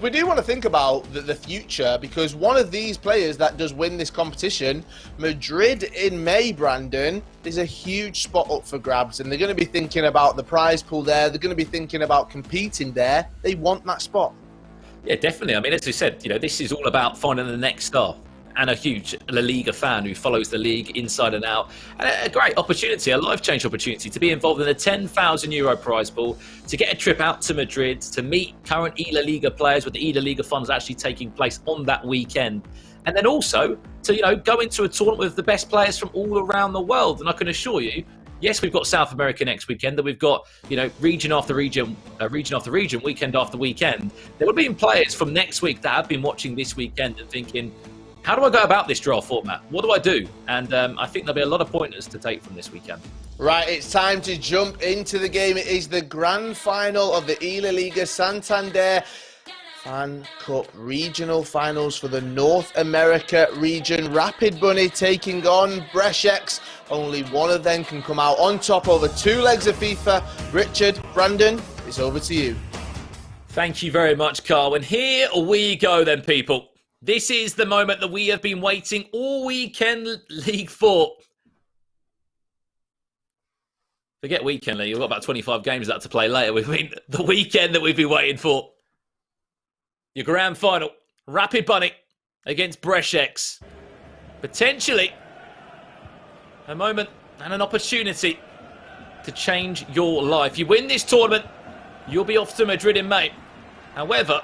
C: We do want to think about the future because one of these players that does win this competition, Madrid in May, Brandon, is a huge spot up for grabs, and they're going to be thinking about the prize pool there. They're going to be thinking about competing there. They want that spot.
F: Yeah, definitely. I mean, as I said, this is all about finding the next star. And a huge La Liga fan who follows the league inside and out. And a great opportunity, a life-change opportunity to be involved in a €10,000 prize pool, to get a trip out to Madrid, to meet current eLaliga players with the eLaliga funds actually taking place on that weekend. And then also to, go into a tournament with the best players from all around the world. And I can assure you, yes, we've got South America next weekend, then we've got, region after region, weekend after weekend. There will be players from next week that have been watching this weekend and thinking, how do I go about this draft format? What do I do? And I think there'll be a lot of pointers to take from this weekend.
C: Right, it's time to jump into the game. It is the grand final of the eLaliga Santander FanCup regional finals for the North America region. Rapid Bunny taking on Breshek. Only one of them can come out on top over 2 legs of FIFA. Richard, Brandon, it's over to you.
F: Thank you very much, Carl. And here we go then, people. This is the moment that we have been waiting all weekend league for. Forget weekend league. We've got about 25 games left to play later. We've been the weekend that we've been waiting for. Your grand final. Rapid Bunny against Breshek. Potentially a moment and an opportunity to change your life. You win this tournament, you'll be off to Madrid in May. However,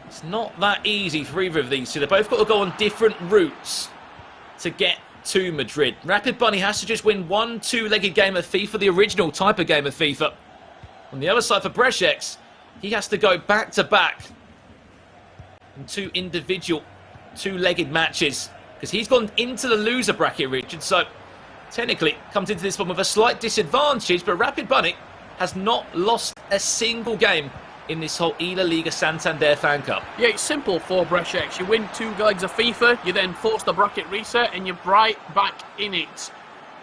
F: it's not that easy for either of these two. They've both got to go on different routes to get to Madrid. Rapid Bunny has to just win one 2-legged game of FIFA, the original type of game of FIFA. On the other side for Breshek, he has to go back-to-back in 2 individual 2-legged matches because he's gone into the loser bracket, Richard. So technically comes into this one with a slight disadvantage, but Rapid Bunny has not lost a single game in this whole eLaliga Santander FanCup.
E: Yeah, it's simple for Breshek. You win 2 legs of FIFA, you then force the bracket reset, and you're right back in it.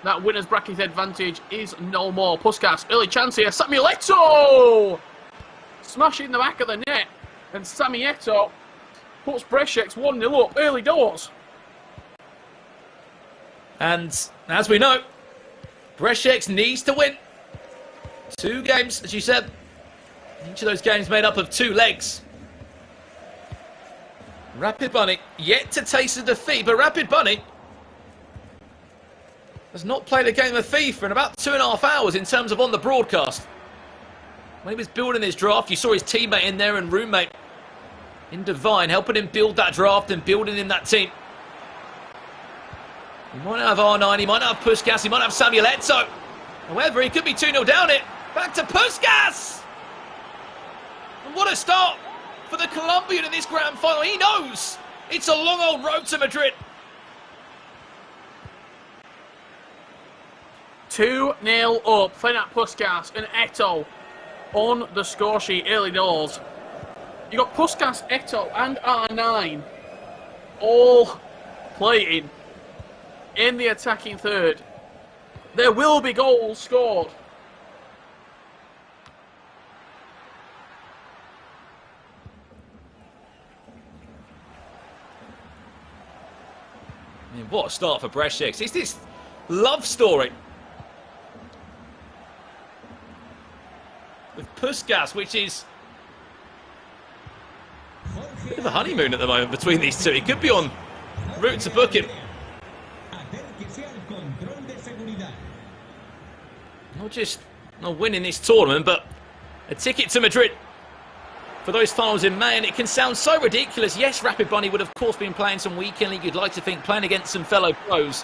E: That winner's bracket advantage is no more. Puskas, early chance here. Samuel Eto'o! Smashing the back of the net. And Sammy Eto'o puts Breshek 1-0 up early doors.
F: And as we know, Breshek needs to win 2 games, as you said. Each of those games made up of 2 legs. Rapid Bunny yet to taste the defeat, but Rapid Bunny has not played a game of FIFA in about 2.5 hours in terms of on the broadcast. When he was building his draft, you saw his teammate in there and roommate in Divine helping him build that draft and building in that team. He might not have R9, he might not have Puskas, he might not have Samuel Eto'o. However, he could be 2-0 down it. Back to Puskas! And what a start for the Colombian in this grand final. He knows it's a long old road to Madrid.
E: 2-0 up. Fenat Puskas and Eto'o on the score sheet early doors. You got Puskas, Eto'o and R9 all playing in the attacking third. There will be goals scored.
F: I mean, what a start for Brešec. It's this love story with Puskas, which is a bit of a honeymoon at the moment between these two. He could be on route to book him. Not just not winning this tournament, but a ticket to Madrid for those finals in May. And it can sound so ridiculous. Yes, Rapid Bunny would of course been playing some weekend league. You'd like to think playing against some fellow pros.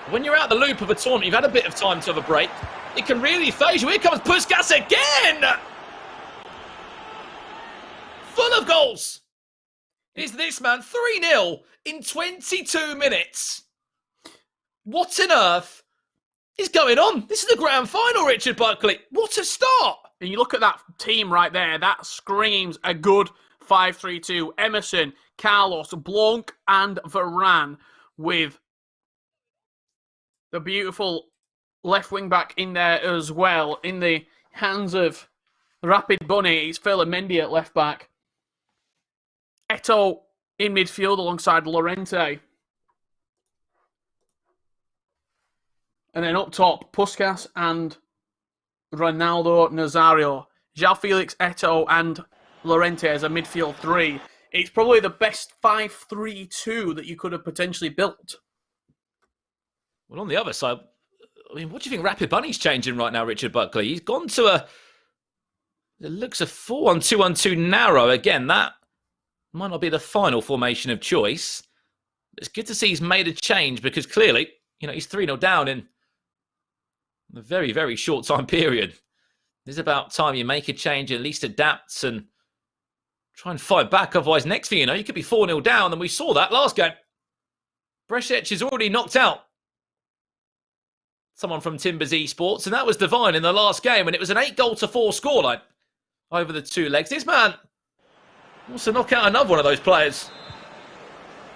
F: When you're out the loop of a tournament, you've had a bit of time to have a break. It can really phase you. Here comes Puskas again! Full of goals! Is this man 3-0 in 22 minutes? What on earth is going on? This is the grand final, Richard Buckley. What a start!
E: And you look at that team right there, that screams a good 5-3-2. Emerson, Carlos, Blanc and Varane with the beautiful left wing back in there as well. In the hands of Rapid Bunny, it's Phil Mendy at left back. Eto'o in midfield alongside Llorente. And then up top, Puskas and Ronaldo Nazario. João Felix, Eto'o and Llorente as a midfield three. It's probably the best 5-3-2 that you could have potentially built.
F: Well, on the other side, I mean, what do you think Rapid Bunny's changing right now, Richard Buckley? He's gone to it looks a 4-1-2-1-2 narrow. Again, that might not be the final formation of choice. It's good to see he's made a change because clearly, you know, he's 3-0 down in a very, very short time period. It's about time you make a change, at least adapt and try and fight back. Otherwise, next thing you know, you could be 4-0 down. And we saw that last game. Brešec is already knocked out someone from Timbers Esports, and that was Divine in the last game, and it was an 8-4 scoreline over the two legs. This man wants to knock out another one of those players,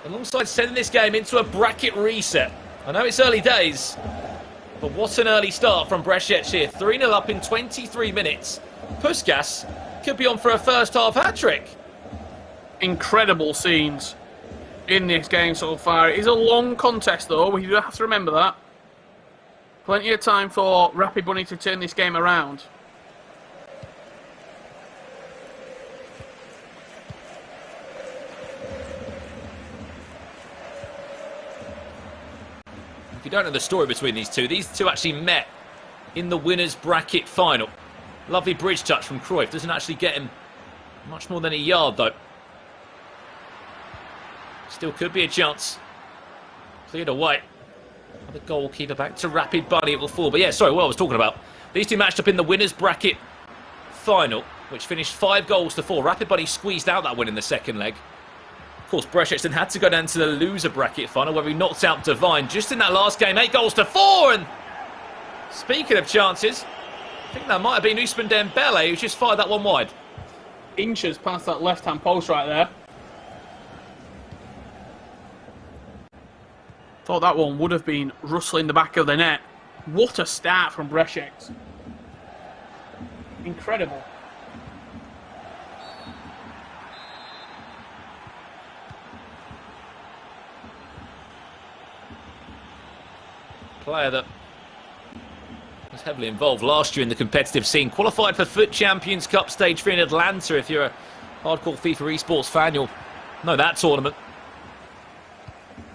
F: alongside sending this game into a bracket reset. I know it's early days, but what an early start from Brešec here. 3-0 up in 23 minutes. Puskas could be on for a first-half hat-trick.
E: Incredible scenes in this game so far. It is a long contest, though. We do have to remember that. Plenty of time for Rapid Bunny to turn this game around.
F: If you don't know the story between these two actually met in the winners' bracket final. Lovely bridge touch from Cruyff. Doesn't actually get him much more than a yard, though. Still could be a chance. Cleared away. The goalkeeper back to Rapid Bunny. It will fall. But yeah, sorry, what I was talking about. These two matched up in the winners' bracket final, which finished 5-4. Rapid Bunny squeezed out that win in the second leg. Of course, Brešec then had to go down to the loser bracket final, where he knocked out Divine just in that last game. 8-4. And speaking of chances, I think that might have been Ousmane Dembele who just fired that one wide.
E: Inches past that left-hand post right there. Thought that one would have been rustling the back of the net. What a start from Brešec. Incredible.
F: Player that was heavily involved last year in the competitive scene. Qualified for FUT Champions Cup Stage 3 in Atlanta. If you're a hardcore FIFA esports fan, you'll No, that tournament.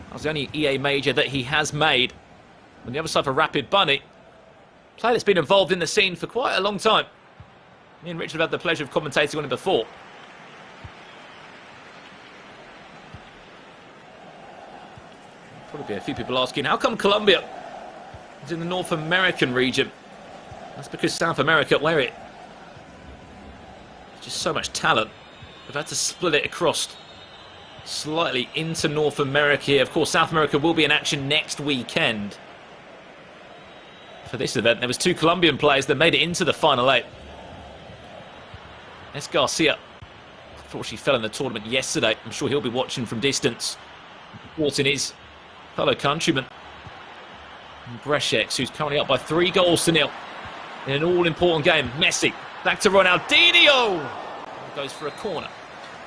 F: That was the only EA major that he has made. On the other side for Rapid Bunny, player that's been involved in the scene for quite a long time. Me and Richard have had the pleasure of commentating on it before. Probably be a few people asking, how come Colombia is in the North American region? That's because South America, where it's just so much talent, they've had to split it across slightly into North America here. Of course, South America will be in action next weekend. For this event, there was 2 Colombian players that made it into the final 8. Es Garcia, unfortunately, fell in the tournament yesterday. I'm sure he'll be watching from distance, supporting his fellow countryman, Breshek, who's currently up by 3 goals to 0 in an all-important game. Messi, back to Ronaldinho. Goes for a corner.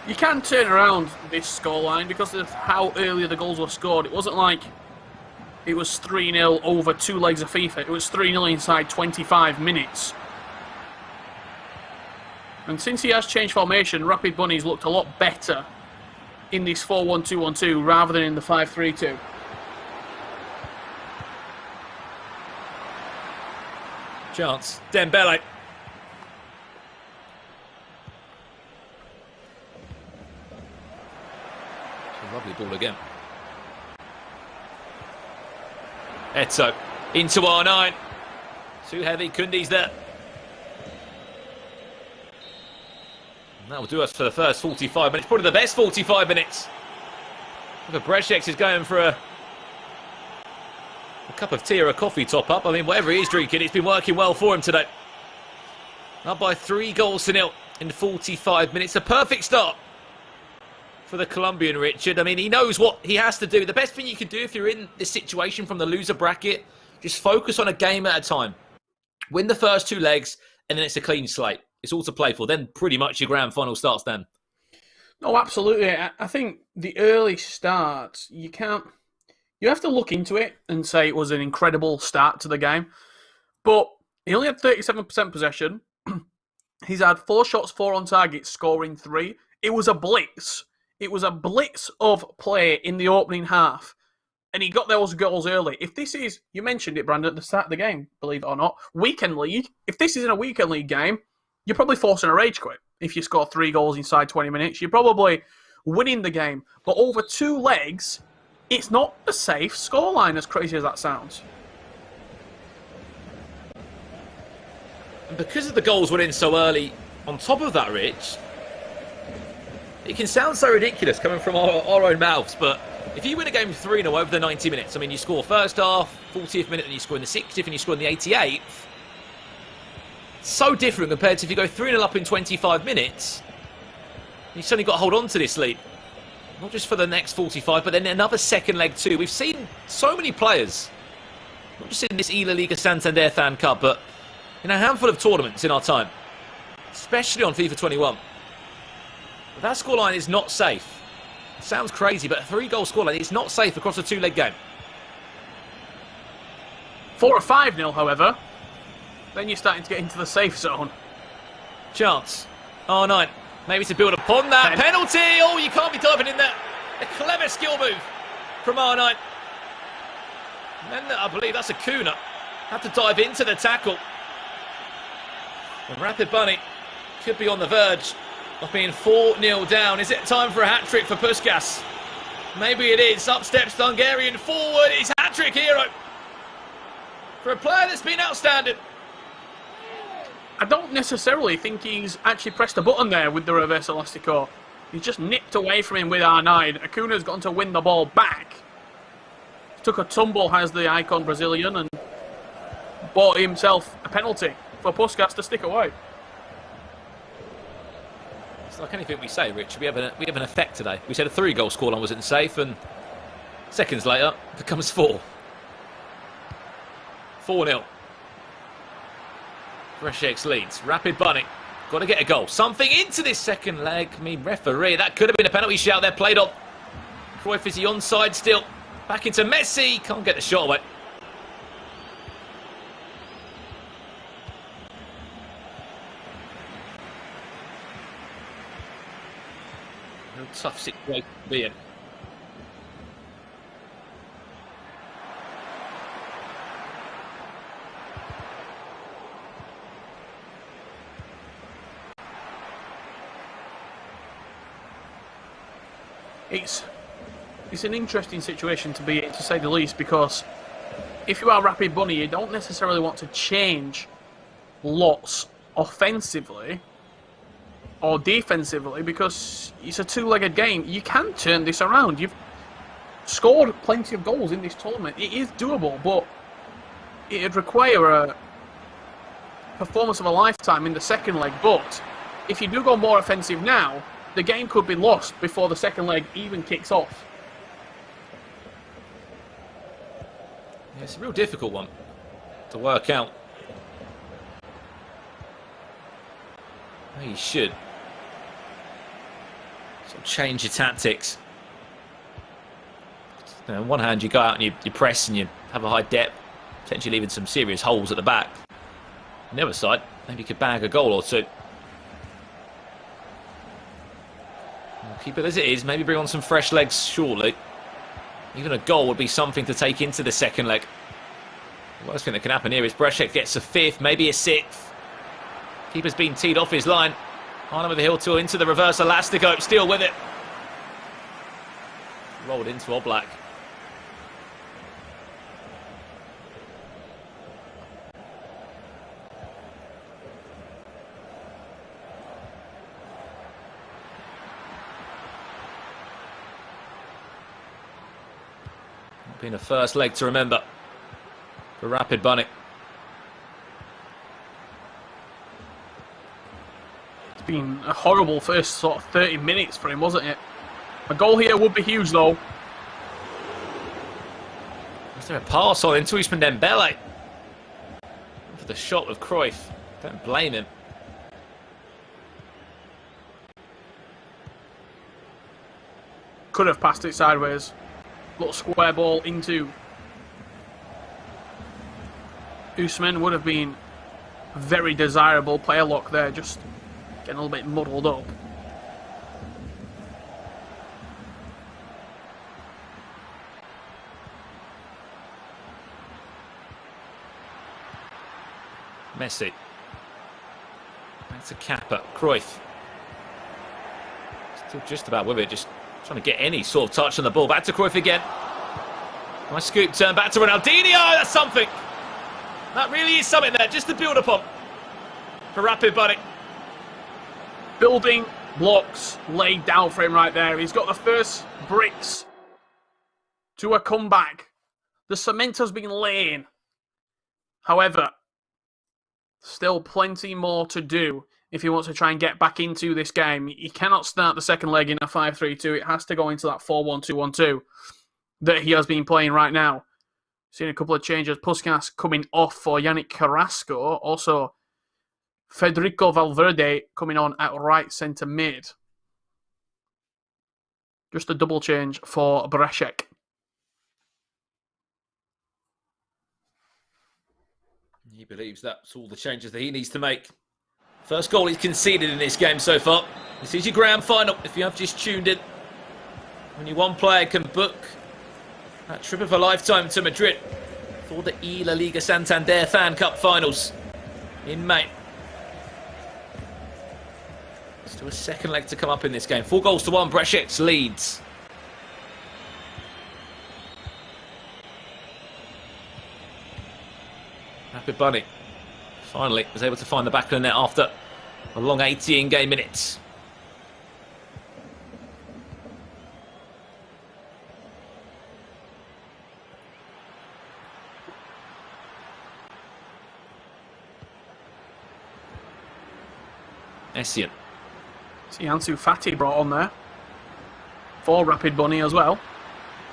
E: You can turn around this scoreline because of how early the goals were scored. It wasn't like it was 3-0 over 2 legs of FIFA. It was 3-0 inside 25 minutes. And since he has changed formation, Rapid Bunny's looked a lot better in this 4-1-2-1-2 rather than in the 5-3-2.
F: Chance. Dembele. Lovely ball again. Eto into R9. Too heavy. Kundi's there. And that will do us for the first 45 minutes. Probably the best 45 minutes. Breshek is going for a cup of tea or a coffee top up. I mean, whatever he is drinking, it's been working well for him today. Up by 3 goals to 0 in 45 minutes. A perfect start for the Colombian, Richard. I mean, he knows what he has to do. The best thing you can do if you're in this situation from the loser bracket, just focus on a game at a time. Win the first 2 legs, and then it's a clean slate. It's all to play for. Then pretty much your grand final starts then.
E: No, absolutely. I think the early start, you have to look into it and say it was an incredible start to the game. But he only had 37% possession. He's had 4 shots, 4 on target, scoring 3. It was a blitz. It was a blitz of play in the opening half. And he got those goals early. If this is, you mentioned it, Brandon, at the start of the game, believe it or not, weekend league. If this is in a weekend league game, you're probably forcing a rage quit. If you score 3 goals inside 20 minutes, you're probably winning the game. But over 2 legs, it's not a safe scoreline, as crazy as that sounds.
F: And because of the goals went in so early, on top of that, Rich, it can sound so ridiculous coming from our own mouths, but if you win a game 3-0 over the 90 minutes, I mean, you score first half, 40th minute, and you score in the 60th, and you score in the 88th. So different compared to if you go 3-0 up in 25 minutes, you've suddenly got to hold on to this lead. Not just for the next 45, but then another second leg too. We've seen so many players, not just in this eLaliga Santander FanCup, but in a handful of tournaments in our time, especially on FIFA 21. But that scoreline is not safe. It sounds crazy, but a 3-goal scoreline is not safe across a 2-leg game.
E: 4 or 5-0, however, then you're starting to get into the safe zone.
F: Chance. R9. Maybe to build upon that. Penalty! Oh, you can't be diving in there. A clever skill move from R9. And then I believe that's a Kuna. Had to dive into the tackle. And Rapid Bunny could be on the verge of being 4-0 down. Is it time for a hat-trick for Puskas? Maybe it is. Up steps the Hungarian forward. He's hat-trick hero for a player that's been outstanding.
E: I don't necessarily think he's actually pressed a button there with the reverse elastico. He's just nipped away from him with R9. Acuna's gone to win the ball back. Took a tumble as the icon Brazilian and bought himself a penalty for Puskas to stick away.
F: It's like anything we say, Rich. We have an effect today. We said a 3-goal scoreline wasn't safe, and seconds later it becomes 4. 4-0. Breshek leads. Rapid Bunny. Got to get a goal. Something into this second leg. I mean, referee. That could have been a penalty shout there. Played on. Cruyff, is he onside still? Back into Messi. Can't get the shot away. A tough situation to be in.
E: It's an interesting situation to be in, to say the least, because if you are Rapid Bunny, you don't necessarily want to change lots offensively or defensively, because it's a two-legged game. You can turn this around. You've scored plenty of goals in this tournament. It is doable, but it'd require a performance of a lifetime in the second leg. But if you do go more offensive now, the game could be lost before the second leg even kicks off.
F: Yeah, it's a real difficult one to work out. You should sort of change your tactics. You know, on one hand, you go out and you press and you have a high depth, potentially leaving some serious holes at the back. On the other side, maybe you could bag a goal or two. We'll keep it as it is. Maybe bring on some fresh legs shortly. Even a goal would be something to take into the second leg. The worst thing that can happen here is Breszek gets a fifth, maybe a sixth. Keeper's been teed off his line. On over the hill tour into the reverse elastico. Still with it. Rolled into Oblak. Been a first leg to remember for Rapid Bunny.
E: It's been a horrible first sort of 30 minutes for him, wasn't it? A goal here would be huge, though.
F: Was there a pass on into Ousmane Dembele? For the shot of Cruyff. Don't blame him.
E: Could have passed it sideways. Little square ball into Ousmane would have been very desirable. Player lock there, just getting a little bit muddled up.
F: Messi. That's a Kappa. Cruyff. Still just about with it, just trying to get any sort of touch on the ball. Back to Cruyff again. Nice scoop turn back to Ronaldinho. That's something. That really is something there, just to build upon for Rapid Bunny.
E: Building blocks laid down for him right there. He's got the first bricks to a comeback. The cement has been laying. However, still plenty more to do if he wants to try and get back into this game. He cannot start the second leg in a 5-3-2. It has to go into that 4-1-2-1-2 that he has been playing right now. Seen a couple of changes. Puskas coming off for Yannick Carrasco. Also, Federico Valverde coming on at right centre mid. Just a double change for Breszek.
F: He believes that's all the changes that he needs to make. First goal he's conceded in this game so far. This is your grand final, if you have just tuned in. Only one player can book that trip of a lifetime to Madrid for the eLaliga Santander FanCup finals in May. Still a second leg to come up in this game. 4-1, Breszek leads. Rapid Bunny finally was able to find the back of the net after a long 80 in-game minutes. Essien.
E: See Ansu Fati brought on there for Rapid Bunny as well.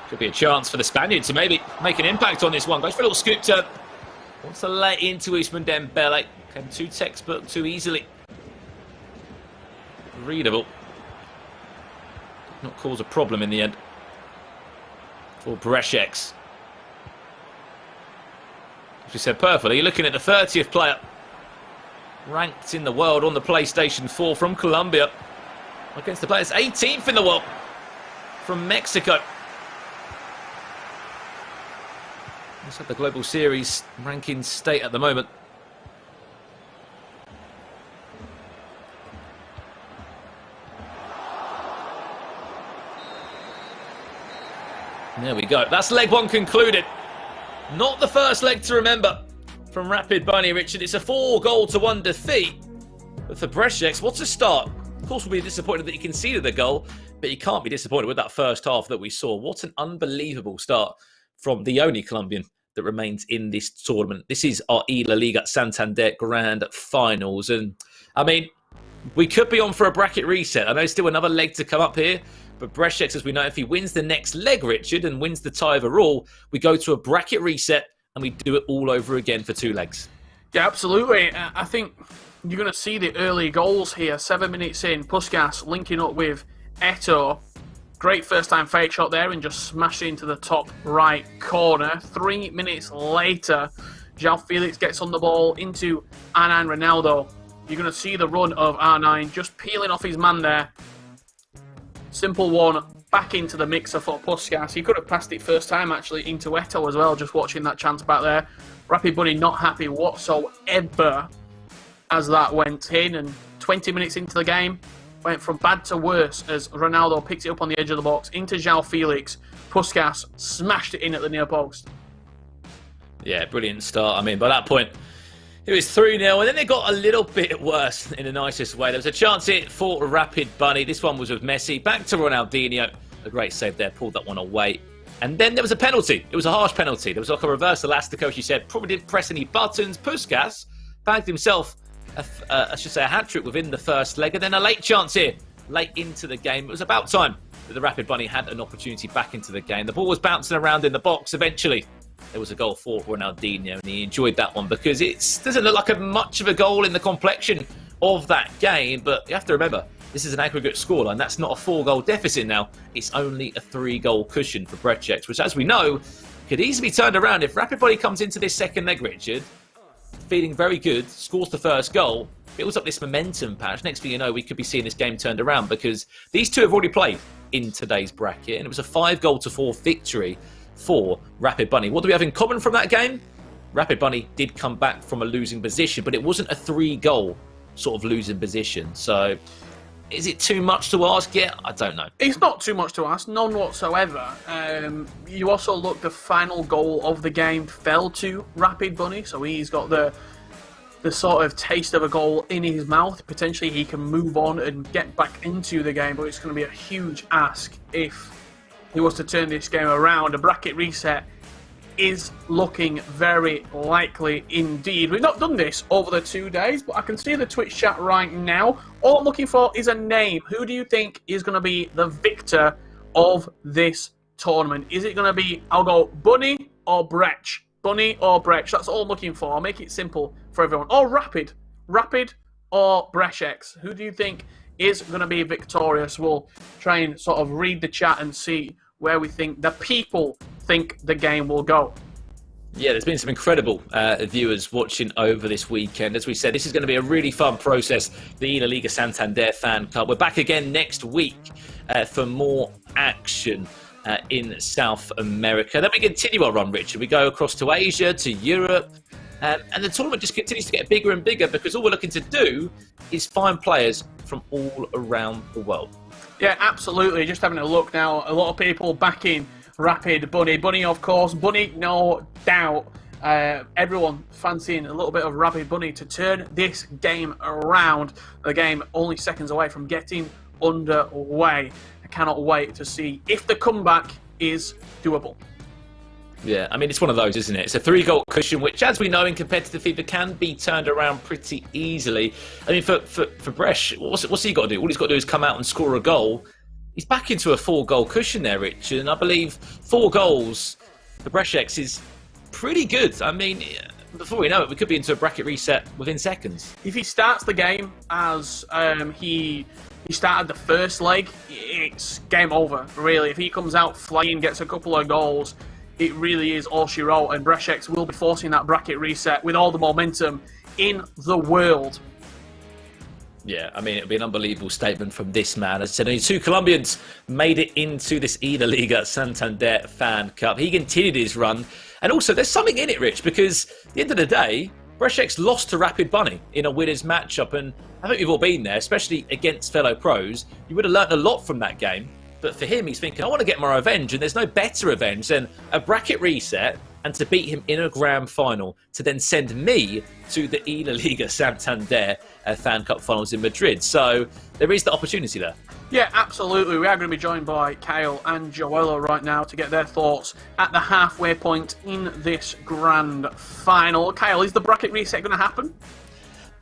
F: Could be a chance for the Spaniard to maybe make an impact on this one. Goes for a little scoop turn. Wants to let into Ousmane Dembele. Came too textbook, too easily readable. Did not cause a problem in the end for Breszek. As we said perfectly, you're looking at the 30th player ranked in the world on the PlayStation 4 from Colombia. against the players 18th in the world from Mexico. Let's have the Global Series ranking state at the moment. There we go. That's leg one concluded. Not the first leg to remember from Rapid Bunny, Richard. It's a 4-1 defeat. But for Brzeziec, what's a start? Of course, we'll be disappointed that he conceded the goal, but you can't be disappointed with that first half that we saw. What an unbelievable start from the only Colombian that remains in this tournament. This is our eLaliga Santander Grand Finals. And, I mean, we could be on for a bracket reset. I know there's still another leg to come up here. But Brzeziec, as we know, if he wins the next leg, Richard, and wins the tie overall, we go to a bracket reset and we do it all over again for 2 legs.
E: Yeah, absolutely. I think you're going to see the early goals here. 7 minutes in, Puskas linking up with Eto. Great first-time fake shot there and just smashed into the top right corner. 3 minutes later, João Felix gets on the ball into R9 Ronaldo. You're going to see the run of R9 just peeling off his man there. Simple one, back into the mixer for Puskas. He could have passed it first time, actually, into Eto as well, just watching that chance back there. Rapid Bunny not happy whatsoever as that went in. And 20 minutes into the game, went from bad to worse as Ronaldo picked it up on the edge of the box into João Felix. Puskas smashed it in at the near post.
F: Yeah, brilliant start. I mean, by that point, it was 3-0, and then it got a little bit worse in the nicest way. There was a chance here for Rapid Bunny. This one was with Messi. Back to Ronaldinho. A great save there. Pulled that one away. And then there was a penalty. It was a harsh penalty. There was like a reverse elastico, she said. Probably didn't press any buttons. Puskas bagged himself, I should say, a hat-trick within the first leg. And then a late chance here, late into the game. It was about time that the Rapid Bunny had an opportunity back into the game. The ball was bouncing around in the box. Eventually, there was a goal for Ronaldinho, and he enjoyed that one because it doesn't look like much of a goal in the complexion of that game. But you have to remember, this is an aggregate scoreline. That's not a 4-goal deficit now. It's only a 3-goal cushion for Brzeziec, which, as we know, could easily be turned around if Rapid Bunny comes into this second leg, Richard, feeling very good, scores the first goal, builds up this momentum patch. Next thing you know, we could be seeing this game turned around because these two have already played in today's bracket, and it was a 5-4 victory for Rapid Bunny. What do we have in common from that game? Rapid Bunny did come back from a losing position, but it wasn't a 3-goal sort of losing position. So is it too much to ask yet? I don't know.
E: It's not too much to ask, none whatsoever. You also look, the final goal of the game fell to Rapid Bunny, so he's got the sort of taste of a goal in his mouth. Potentially he can move on and get back into the game, but it's going to be a huge ask if he was to turn this game around. A bracket reset is looking very likely indeed. We've not done this over the 2 days, but I can see the Twitch chat right now. All I'm looking for is a name. Who do you think is going to be the victor of this tournament? Is it going to be, I'll go Bunny or Brech? Bunny or Brech? That's all I'm looking for. I'll make it simple for everyone. Or Rapid. Rapid or Brzeziec? Who do you think is going to be victorious? We'll try and sort of read the chat and see where we think the people think the game will go.
F: Yeah, there's been some incredible viewers watching over this weekend. As we said, this is going to be a really fun process, the eLaliga Santander FanCup. We're back again next week for more action in South America. Then we continue our run, Richard. We go across to Asia, to Europe, and the tournament just continues to get bigger and bigger because all we're looking to do is find players from all around the world.
E: Yeah, absolutely. Just having a look now, a lot of people backing Rapid Bunny. Bunny, of course. Bunny, no doubt. Everyone fancying a little bit of Rapid Bunny to turn this game around. The game only seconds away from getting underway. I cannot wait to see if the comeback is doable.
F: Yeah, I mean, it's one of those, isn't it? It's a 3-goal cushion, which, as we know, in competitive FIFA can be turned around pretty easily. I mean, for Brech, what's he got to do? All he's got to do is come out and score a goal. He's back into a 4-goal cushion there, Richard, and I believe 4 goals for Brzeziec is pretty good. I mean, before we know it, we could be into a bracket reset within seconds.
E: If he starts the game as he started the first leg, it's game over, really. If he comes out flying, gets a couple of goals, it really is all she wrote, and Brzeziec will be forcing that bracket reset with all the momentum in the world.
F: Yeah, I mean, it'll be an unbelievable statement from this man. As I said, only 2 Colombians made it into this eLaliga Santander Fan Cup. He continued his run. And also, there's something in it, Rich, because at the end of the day, Brešex lost to Rapid Bunny in a winners matchup. And I think we've all been there, especially against fellow pros. You would have learnt a lot from that game. But for him, he's thinking, I want to get my revenge. And there's no better revenge than a bracket reset and to beat him in a grand final, to then send me to the eLaliga Santander Fan Cup finals in Madrid. So there is the opportunity there.
E: Yeah, absolutely. We are going to be joined by Kyle and Joella right now to get their thoughts at the halfway point in this grand final. Kyle, is the bracket reset going to happen?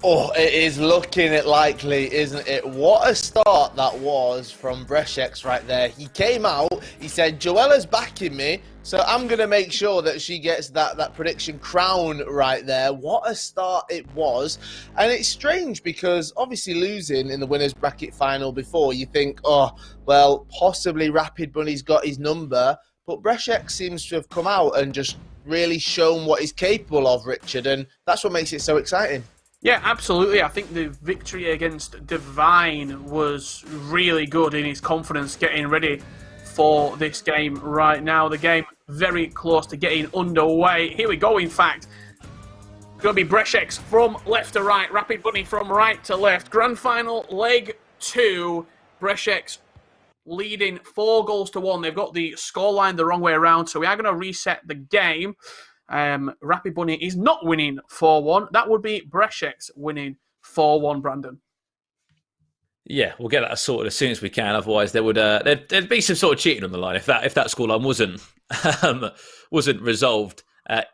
C: Oh, it is looking it likely, isn't it? What a start that was from Brešex right there. He came out, he said, Joella's backing me, so I'm going to make sure that she gets that prediction crown right there. What a start it was. And it's strange because obviously losing in the winners bracket final before, you think, oh, well, possibly Rapid Bunny's got his number. But Brešex seems to have come out and just really shown what he's capable of, Richard. And that's what makes it so exciting.
E: Yeah, absolutely. I think the victory against Divine was really good in his confidence getting ready for this game right now. The game very close to getting underway. Here we go, in fact. It's going to be Brešex from left to right, Rapid Bunny from right to left. Grand final, leg 2. Brešex leading 4-1. They've got the scoreline the wrong way around, so we are going to reset the game. Rapid Bunny is not winning 4-1. That would be Brešex winning 4-1, Brandon.
F: Yeah, we'll get that sorted as soon as we can. Otherwise, there would there'd be some sort of cheating on the line if that scoreline wasn't resolved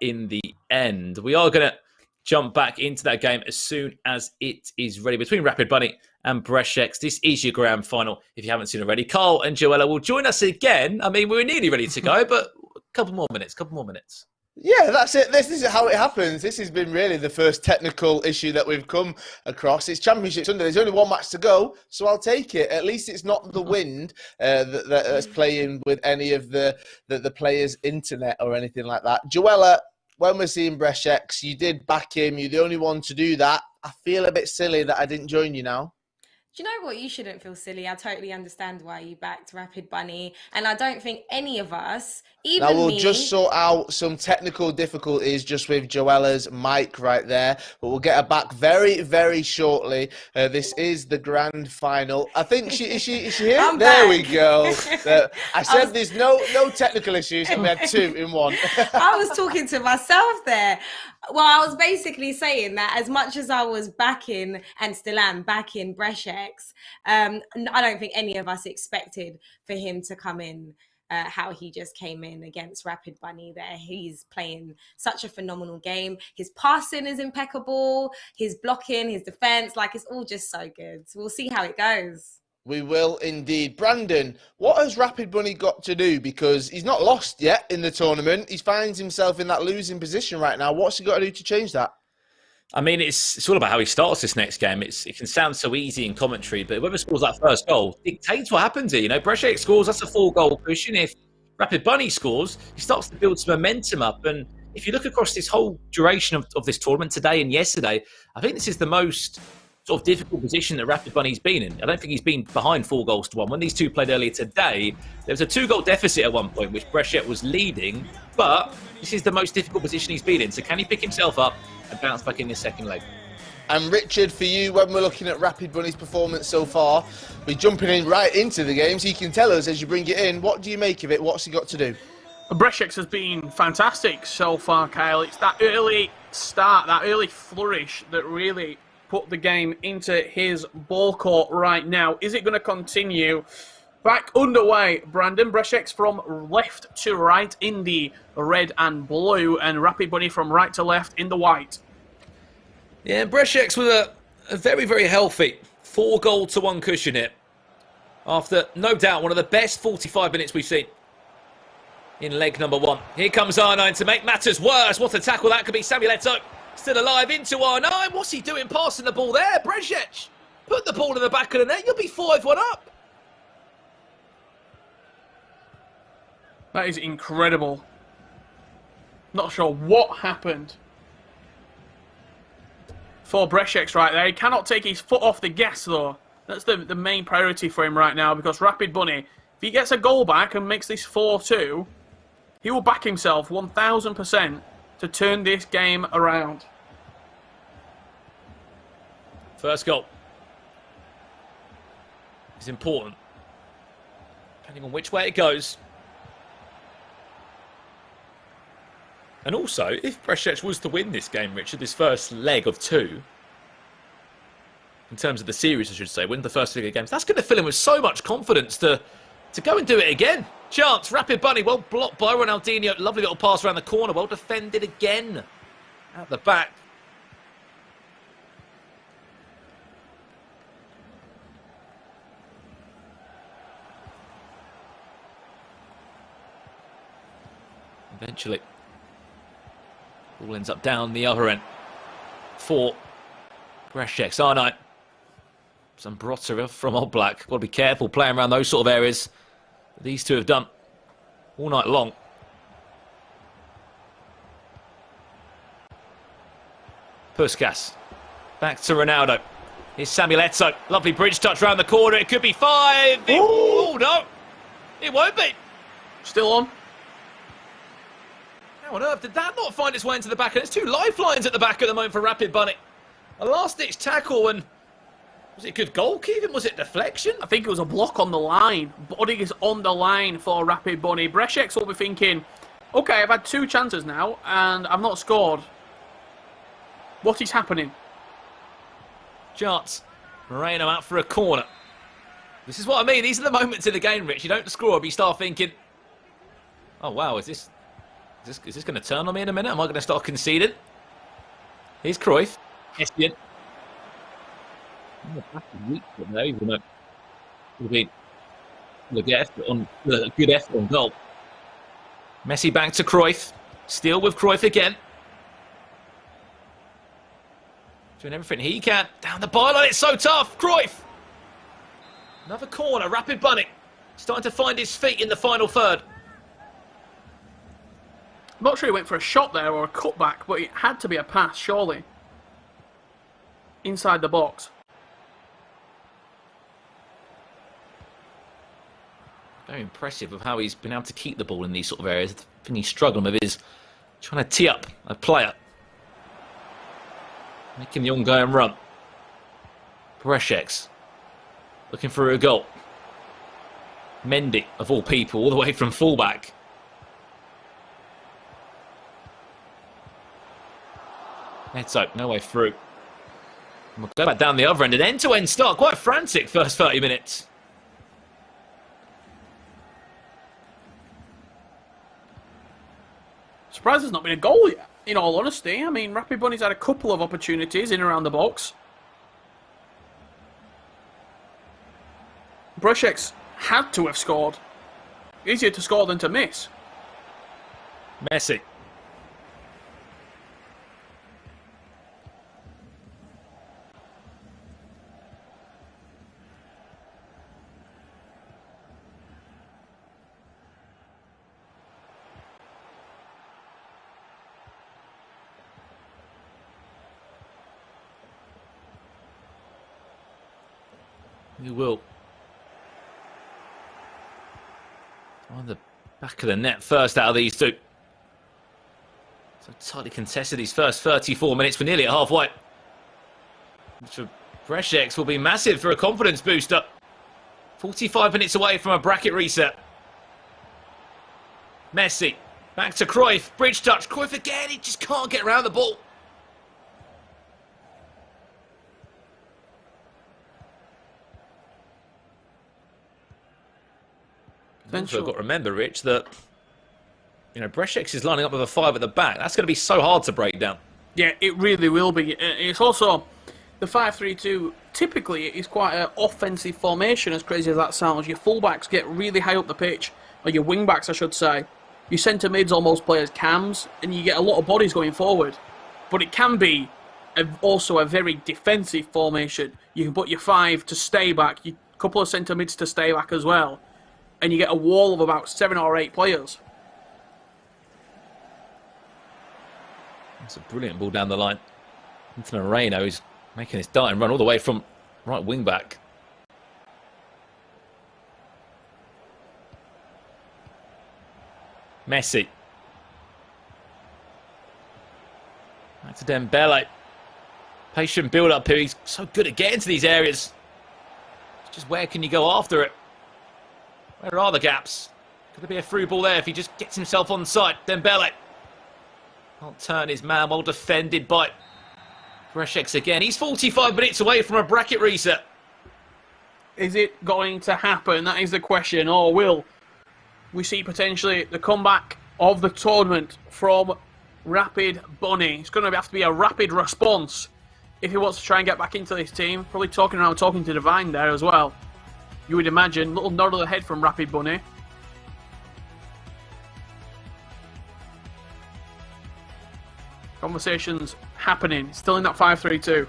F: in the end. We are going to jump back into that game as soon as it is ready between Rapid Bunny and Brešex. This is your grand final. If you haven't seen already, Carl and Joella will join us again. I mean, we were nearly ready to go, but a couple more minutes.
C: Yeah, that's it. This is how it happens. This has been really the first technical issue that we've come across. It's Championship Sunday. There's only one match to go, so I'll take it. At least it's not the wind that's playing with any of the players' internet or anything like that. Joella, when we're seeing Brešex, you did back him. You're the only one to do that. I feel a bit silly that I didn't join you now.
D: Do you know what? You shouldn't feel silly. I totally understand why you backed Rapid Bunny. And I don't think any of us, even
C: now we'll
D: me...
C: just sort out some technical difficulties just with Joella's mic right there. But we'll get her back very, very shortly. This is the grand final. I think is she here?
D: I'm
C: there
D: back.
C: We go. I said there's no technical issues, and we had 2 in 1.
D: I was talking to myself there. Well, I was basically saying that as much as I was backing and still am backing Brešex, I don't think any of us expected for him to come in how he just came in against Rapid Bunny there. He's playing such a phenomenal game. His passing is impeccable. His blocking, his defense, like it's all just so good. So we'll see how it goes.
C: We will indeed. Brandon, what has Rapid Bunny got to do? Because he's not lost yet in the tournament. He finds himself in that losing position right now. What's he got to do to change that?
F: I mean, it's all about how he starts this next game. It can sound so easy in commentary, but whoever scores that first goal dictates what happens here. You know, Brešex scores, that's a 4-goal cushion. If Rapid Bunny scores, he starts to build some momentum up. And if you look across this whole duration of this tournament today and yesterday, I think this is the most sort of difficult position that Rapid Bunny's been in. I don't think he's been behind 4-1. When these two played earlier today, there was a 2-goal deficit at one point, which Brešex was leading, but this is the most difficult position he's been in. So can he pick himself up and bounce back in this second leg?
C: And Richard, for you, when we're looking at Rapid Bunny's performance so far, we're jumping in right into the game, so you can tell us as you bring it in, what do you make of it? What's he got to do?
E: Brešex has been fantastic so far, Kyle. It's that early start, that early flourish that really put the game into his ball court right now. Is it going to continue? Back underway, Brandon. Brešex from left to right in the red and blue, and Rapid Bunny from right to left in the white.
F: Yeah, Brešex with a very, very healthy 4-1 cushion here. After, no doubt, one of the best 45 minutes we've seen in leg number 1. Here comes R9 to make matters worse. What a tackle that could be. Samuel Eto'o still alive into R9. What's he doing passing the ball there? Brešex, put the ball in the back of the net. You'll be 5-1 up.
E: That is incredible. Not sure what happened. for Brešek right there. He cannot take his foot off the gas, though. That's the main priority for him right now, because Rapid Bunny, if he gets a goal back and makes this 4-2, he will back himself 1,000% to turn this game around.
F: First goal is important, depending on which way it goes. And also, if Brešek was to win this game, Richard, this first leg of 2, in terms of the series, I should say, win the first leg of games, that's going to fill him with so much confidence to go and do it again. Chance, Rapid Bunny, well blocked by Ronaldinho. Lovely little pass around the corner, well defended again at the back. Eventually, ball ends up down the other end for Brešek. Sarnite. Some Brotter from Oblak. Got to be careful playing around those sort of areas that these two have done all night long. Puskas. Back to Ronaldo. Here's Samuel Eto'o. Lovely bridge touch around the corner. It could be 5. Oh, no. It won't be.
E: Still on.
F: How on earth did that not find its way into the back? And there's 2 lifelines at the back at the moment for Rapid Bunny. A last-ditch tackle, and was it good goalkeeping? Was it deflection?
E: I think it was a block on the line. Body is on the line for Rapid Bunny. Brešek will be thinking, okay, I've had 2 chances now, and I've not scored. What is happening?
F: Chance. Moreno out for a corner. This is what I mean. These are the moments in the game, Rich. You don't score, but you start thinking, oh, wow, is this going to turn on me in a minute? Am I going to start conceding? Here's Cruyff. Estienne. There, even though it'll be a good effort on goal. Messi back to Cruyff. Still with Cruyff again. Doing everything he can. Down the byline, it's so tough. Cruyff. Another corner. Rapid Bunny. Starting to find his feet in the final third.
E: I'm not sure he went for a shot there or a cutback, but it had to be a pass, surely. Inside the box.
F: Very impressive of how he's been able to keep the ball in these sort of areas. The thing he's struggling with is trying to tee up a player. Making the ongoing run. Brešek looking for a goal. Mendy, of all people, all the way from fullback. Eto'o, no way through. And we'll go back down the other end. An end-to-end start. Quite frantic first 30 minutes.
E: Surprised there's not been a goal yet, in all honesty. I mean, Rapid Bunny's had a couple of opportunities in and around the box. Brešek had to have scored. Easier to score than to miss.
F: Messi. He will. On the back of the net first out of these 2. So tightly contested these first 34 minutes. We're nearly at halfway. So Brešek will be massive for a confidence booster. 45 minutes away from a bracket reset. Messi. Back to Cruyff. Bridge touch. Cruyff again. He just can't get around the ball. Also got to remember, Rich, that Brešek is lining up with a 5 at the back. That's going to be so hard to break down.
E: Yeah, it really will be. It's also the 5-3-2. Typically, it is quite an offensive formation. As crazy as that sounds, your fullbacks get really high up the pitch, or your wingbacks, I should say. Your centre mids almost play as cams, and you get a lot of bodies going forward. But it can be also a very defensive formation. You can put your 5 to stay back, a couple of centre mids to stay back as well. And you get a wall of about 7 or 8 players.
F: That's a brilliant ball down the line. Into Moreno, who's making his darting run all the way from right wing back. Messi. Back to Dembele. Patient build up here. He's so good at getting to these areas. It's just where can you go after it? Where are the gaps? Could there be a through ball there if he just gets himself on side? Dembele. Can't turn his man. Well defended by Brešec again. He's 45 minutes away from a bracket reset.
E: Is it going to happen? That is the question. Or will we see potentially the comeback of the tournament from Rapid Bunny? It's going to have to be a rapid response if he wants to try and get back into this team. Probably talking to Divine there as well. You would imagine. Little nod of the head from Rapid Bunny. Conversations happening. Still in that 5-3-2.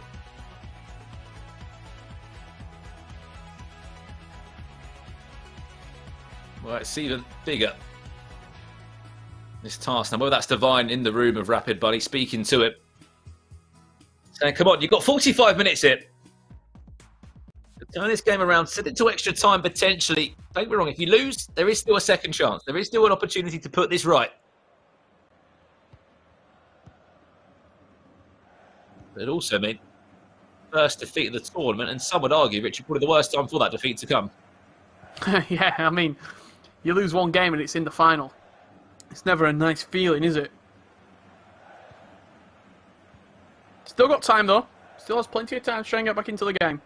F: Well, it's even bigger, this task. Now, whether that's Divine in the room of Rapid Bunny speaking to it. Saying, come on, you've got 45 minutes here. Turn this game around, set it to extra time potentially. Don't get me wrong, if you lose, there is still a second chance. There is still an opportunity to put this right. But it also meant first defeat of the tournament, and some would argue, Richard, probably the worst time for that defeat to come.
E: Yeah, I mean, you lose one game and it's in the final. It's never a nice feeling, is it? Still got time, though. Still has plenty of time to try and get back into the game.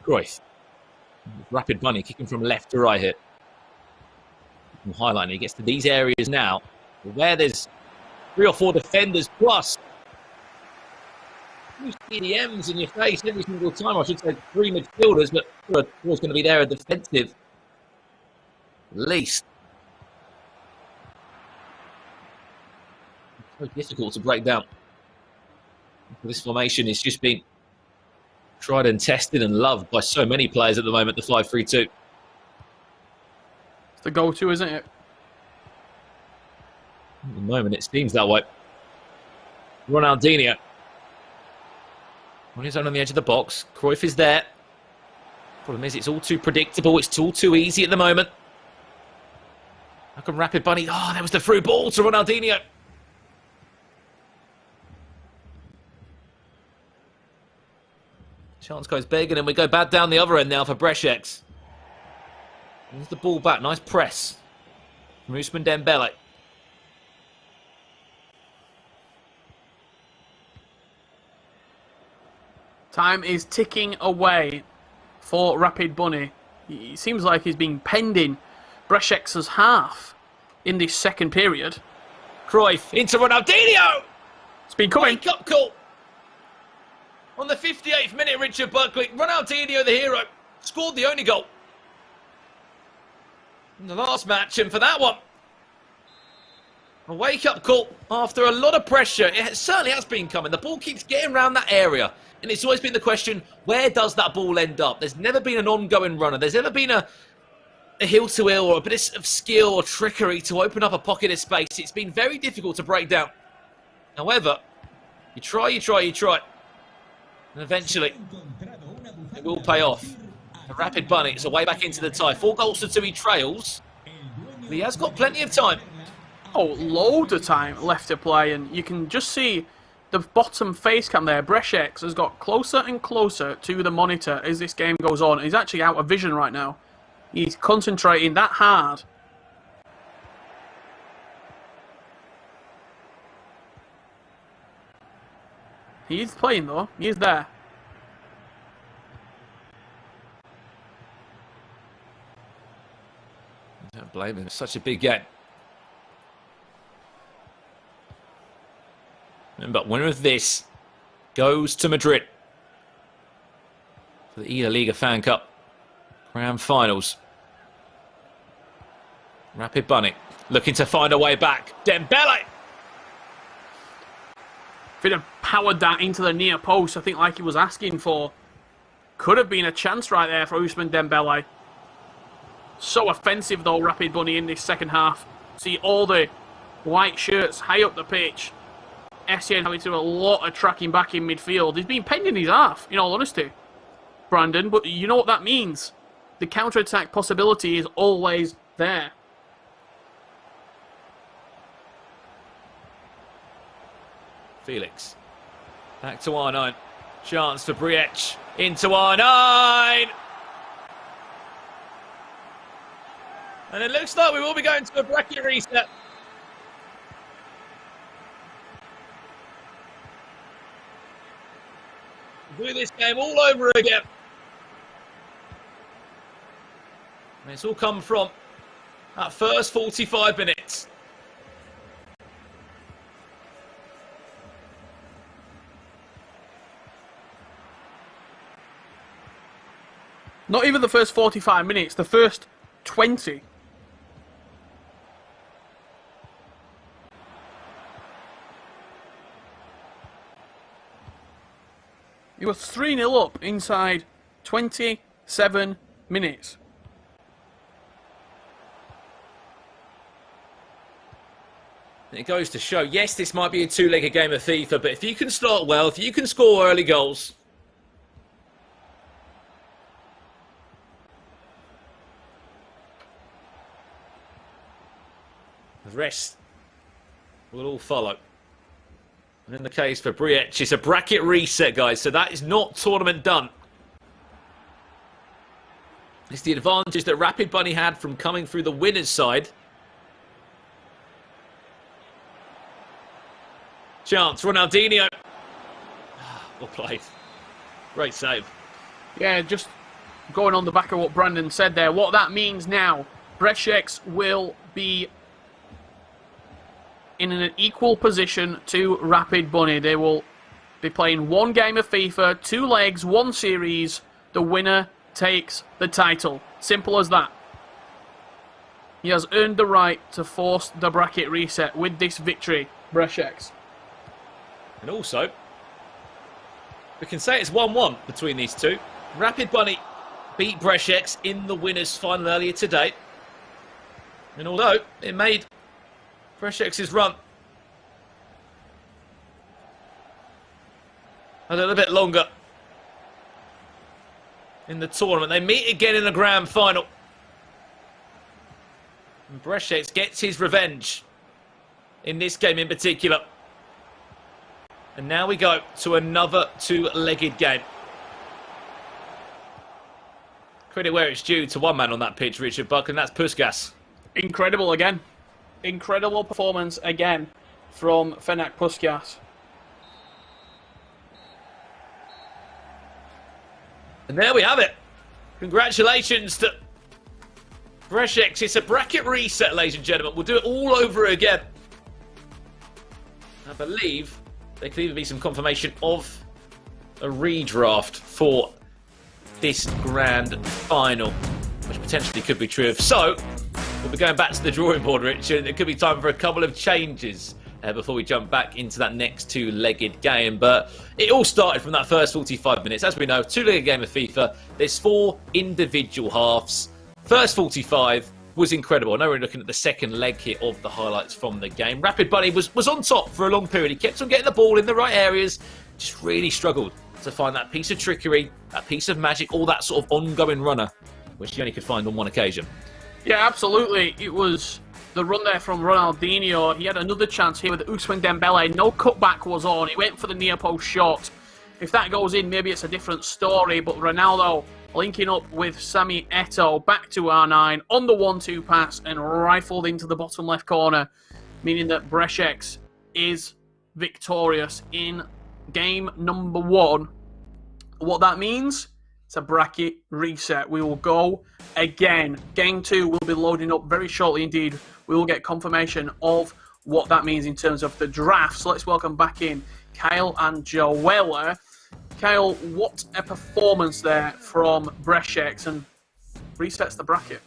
F: Cruyff. Rapid Bunny kicking from left to right here. From highlighting, he gets to these areas now where there's 3 or 4 defenders plus 2 CDMs in your face every single time. I should say 3 midfielders, but who's going to be there a defensive least. It's very difficult to break down. This formation is just been tried and tested and loved by so many players at the moment, the 5-3-2.
E: It's the go-to, isn't it?
F: At the moment, it seems that way. Ronaldinho. On his own on the edge of the box. Cruyff is there. Problem is, it's all too predictable. It's all too easy at the moment. How can Rapid Bunny... Oh, there was the through ball to Ronaldinho. Chance goes big, and then we go back down the other end now for Brešec. There's the ball back. Nice press from Ousmane Dembele.
E: Time is ticking away for Rapid Bunny. It seems like he's been pending Brešec's half in this second period.
F: Cruyff into Ronaldinho!
E: It's been coming.
F: Wake up call! On the 58th minute, Richard Buckley, Ronaldinho, the hero, scored the only goal in the last match, and for that one, a wake-up call after a lot of pressure. It certainly has been coming. The ball keeps getting around that area, and it's always been the question, where does that ball end up? There's never been an ongoing runner. There's never been a hill-to-hill or a bit of skill or trickery to open up a pocket of space. It's been very difficult to break down. However, you try. And eventually, it will pay off. The Rapid Bunny, it's a way back into the tie. 4-2 he trails. But he has got plenty of time.
E: Oh, loads of time left to play. And you can just see the bottom face cam there. Brešec has got closer and closer to the monitor as this game goes on. He's actually out of vision right now. He's concentrating that hard. He is playing though. He is there.
F: Don't blame him. It's such a big game. But winner of this goes to Madrid for the eLaliga FanCup Grand Finals. Rapid Bunny looking to find a way back. Dembele!
E: If he'd have powered that into the near post, I think like he was asking for, could have been a chance right there for Ousmane Dembele. So offensive though, Rapid Bunny in this second half. See all the white shirts high up the pitch. Essien having to do a lot of tracking back in midfield. He's been pending his half, in all honesty, Brandon, but you know what that means. The counter-attack possibility is always there.
F: Felix. Back to R9. Chance for Briech. Into R9. And it looks like we will be going to a bracket reset. Do this game all over again. And it's all come from that first 45 minutes.
E: Not even the first 45 minutes, the first 20. He was 3-0 up inside 27 minutes.
F: And it goes to show, yes, this might be a two-legged game of FIFA, but if you can start well, if you can score early goals, the rest will all follow. And in the case for Briech, it's a bracket reset, guys, so that is not tournament done. It's the advantage that Rapid Bunny had from coming through the winner's side. Chance, Ronaldinho. Well played. Great save.
E: Yeah, just going on the back of what Brandon said there, what that means now, Brešec will be in an equal position to Rapid Bunny. They will be playing one game of FIFA, 2 legs, 1 series. The winner takes the title. Simple as that. He has earned the right to force the bracket reset with this victory, Brešec.
F: And also, we can say it's 1-1 between these two. Rapid Bunny beat Brešec in the winners' final earlier today. And although it made Brešec's run a little bit longer in the tournament, they meet again in the grand final. And Brešec gets his revenge in this game in particular. And now we go to another 2-legged game. Credit where it's due to one man on that pitch, Richard Buck, and that's Puskas.
E: Incredible again. Incredible performance again from Ferenc Puskas.
F: And there we have it. Congratulations to Brešec. It's a bracket reset, ladies and gentlemen. We'll do it all over again. I believe there could even be some confirmation of a redraft for this grand final, which potentially could be true. If so, we'll be going back to the drawing board, Richard. It could be time for a couple of changes before we jump back into that next 2-legged game. But it all started from that first 45 minutes. As we know, 2-legged game of FIFA, there's 4 individual halves. First 45 was incredible. I know we're looking at the second leg here of the highlights from the game. Rapid Bunny was on top for a long period. He kept on getting the ball in the right areas, just really struggled to find that piece of trickery, that piece of magic, all that sort of ongoing runner, which he only could find on one occasion.
E: Yeah, absolutely. It was the run there from Ronaldinho. He had another chance here with Ousmane Dembele. No cutback was on. He went for the near post shot. If that goes in, maybe it's a different story. But Ronaldo linking up with Sami Eto'o back to R9 on the 1-2 pass and rifled into the bottom left corner, meaning that Brešec is victorious in game number 1. What that means? It's a bracket reset. We will go again. Game 2 will be loading up very shortly indeed. We will get confirmation of what that means in terms of the draft. So let's welcome back in Kyle and Joella. Kyle, what a performance there from Brešec, and resets the bracket.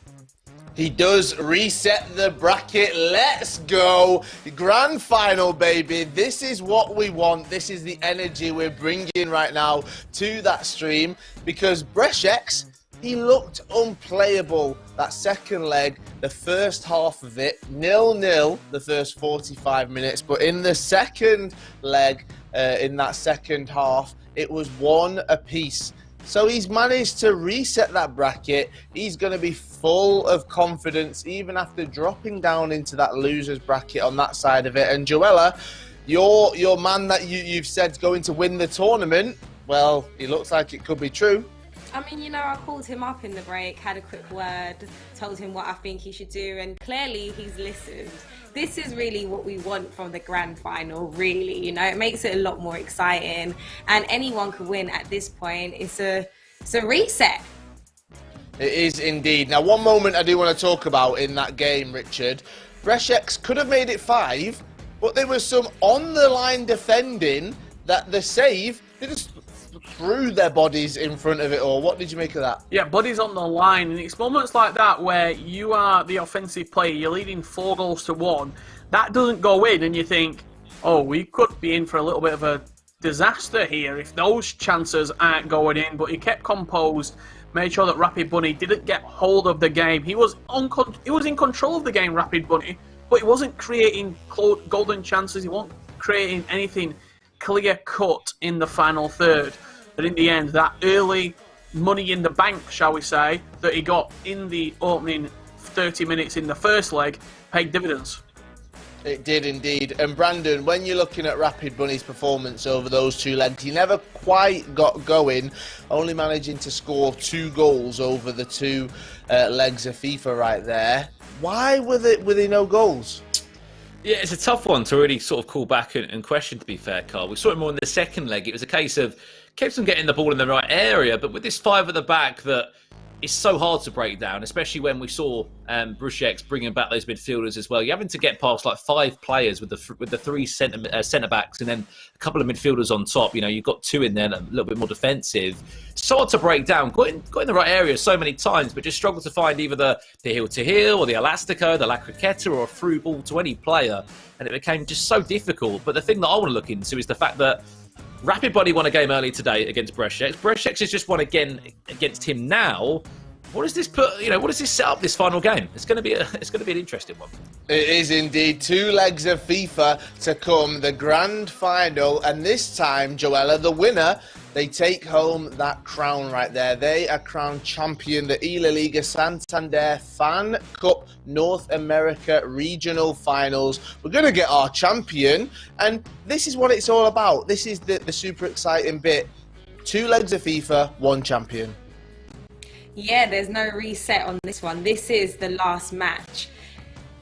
C: He does reset the bracket. Let's go. Grand final, baby. This is what we want. This is the energy we're bringing right now to that stream, because Brešec He looked unplayable that second leg, the first half of it, 0-0 the first 45 minutes. But in the second leg, in that second half, it was 1 apiece. So he's managed to reset that bracket. He's going to be full of confidence even after dropping down into that loser's bracket on that side of it. And Joella, your man that you've said's going to win the tournament, well, it looks like it could be true.
D: I mean, you know, I called him up in the break, had a quick word, told him what I think he should do, and clearly he's listened. This is really what we want from the grand final, really. You know, it makes it a lot more exciting, and anyone can win at this point. It's a reset.
C: It is indeed. Now, one moment I do want to talk about in that game, Richard. Brzeziec could have made it 5, but there was some on-the-line defending that the save, they just threw their bodies in front of it all. What did you make of that?
E: Yeah, bodies on the line, and it's moments like that where you are the offensive player, you're leading 4-1, that doesn't go in, and you think, oh, we could be in for a little bit of a disaster here if those chances aren't going in. But he kept composed, made sure that Rapid Bunny didn't get hold of the game. He was in control of the game, Rapid Bunny, but he wasn't creating golden chances. He wasn't creating anything clear cut in the final third. But in the end, that early money in the bank, shall we say, that he got in the opening 30 minutes in the first leg paid dividends.
C: It did indeed. And Brandon, when you're looking at Rapid Bunny's performance over those 2 legs, he never quite got going, only managing to score 2 goals over the 2 legs of FIFA right there. Why were there no goals?
F: Yeah, it's a tough one to really sort of call back and question, to be fair, Carl. We saw it more in the second leg. It was a case of kept on getting the ball in the right area, but with this 5 at the back that is so hard to break down, especially when we saw Brzeziec bringing back those midfielders as well. You're having to get past like 5 players with the 3 centre-backs and then a couple of midfielders on top. You know, you've got 2 in there, a little bit more defensive. So hard to break down. Got in the right area so many times, but just struggled to find either the heel-to-heel or the elastico, the la croqueta, or a through ball to any player. And it became just so difficult. But the thing that I want to look into is the fact that Rapid Bunny won a game early today against Brzeziec. Brzeziec has just won again against him now. What does this put? You know, what does this set up this final game? It's going to be an interesting one.
C: It is indeed. 2 legs of FIFA to come, the grand final, and this time, Joella, the winner, they take home that crown right there. They are crowned champion, the eLaliga Santander FanCup North America Regional Finals. We're going to get our champion, and this is what it's all about. This is the super exciting bit. 2 legs of FIFA, 1 champion.
D: Yeah, there's no reset on this one. This is the last match.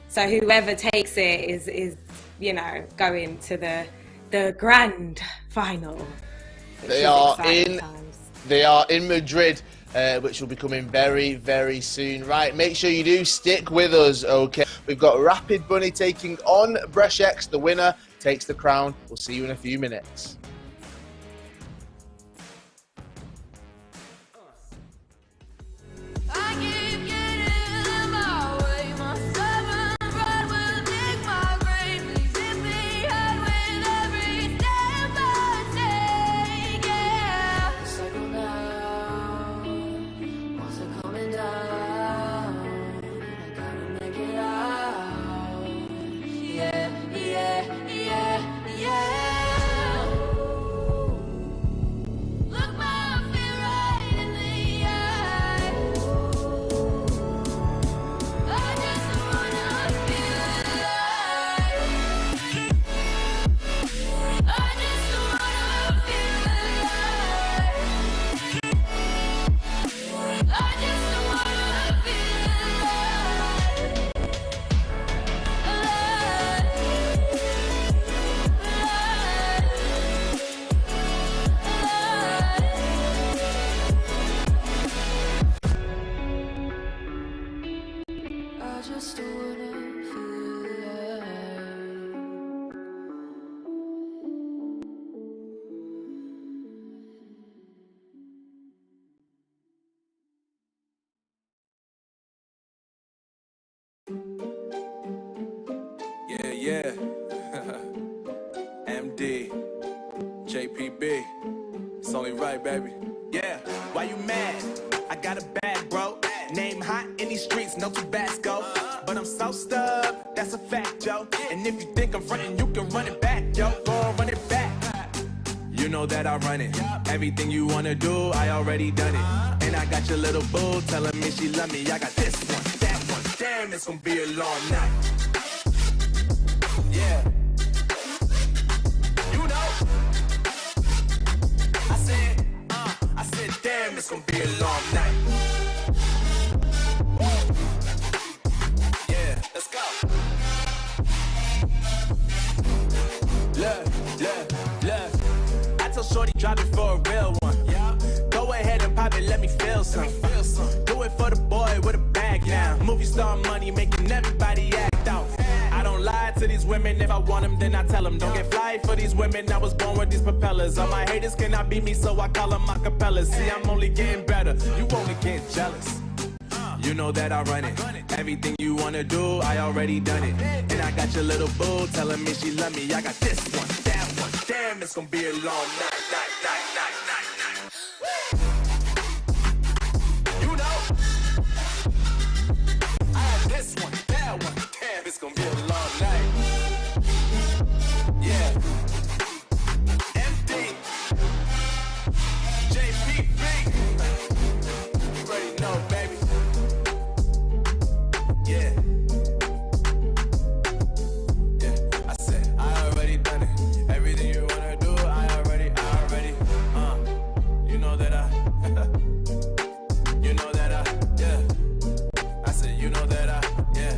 D: So whoever takes it is you know, going to the grand final.
C: They are in Madrid, which will be coming very, very soon. Right, make sure you do stick with us, okay? We've got Rapid Bunny taking on Brzeziec. The winner takes the crown. We'll see you in a few minutes.
A: Yeah. MD, JPB, it's only right, baby. Yeah, why you mad? I got a bad bro. Name hot in these streets, no Tabasco. But I'm so stubbed, that's a fact, yo. And if you think I'm frontin', you can run it back, yo. Go on, run it back. You know that I run it. Everything you wanna do, I already done it. And I got your little boo telling me she love me. I got this one, that one. Damn, it's gonna be a long night. Yeah. You know. I said, damn, it's gonna be a long night. Yeah, let's go. Look. I told Shorty drop it for a real one. Go ahead and pop it, let me feel some. Do it for the boy with a bag now. Movie star money making everybody act out. I don't lie to these women, if I want them then I tell them. Don't get fly for these women, I was born with these propellers. All my haters cannot beat me, so I call them acapellas. See, I'm only getting better, you only get jealous. You know that I run it. Everything you wanna do, I already done it. And I got your little boo telling me she love me. I got this one, that one. Damn, it's gonna be a long night. You know, I have this one, that one. Damn, it's gonna be a long night. Yeah. MD, JPB. You already know, baby. Yeah. I said I already done it. Everything you wanna do, I already. You know that you know that yeah. I said you know that yeah.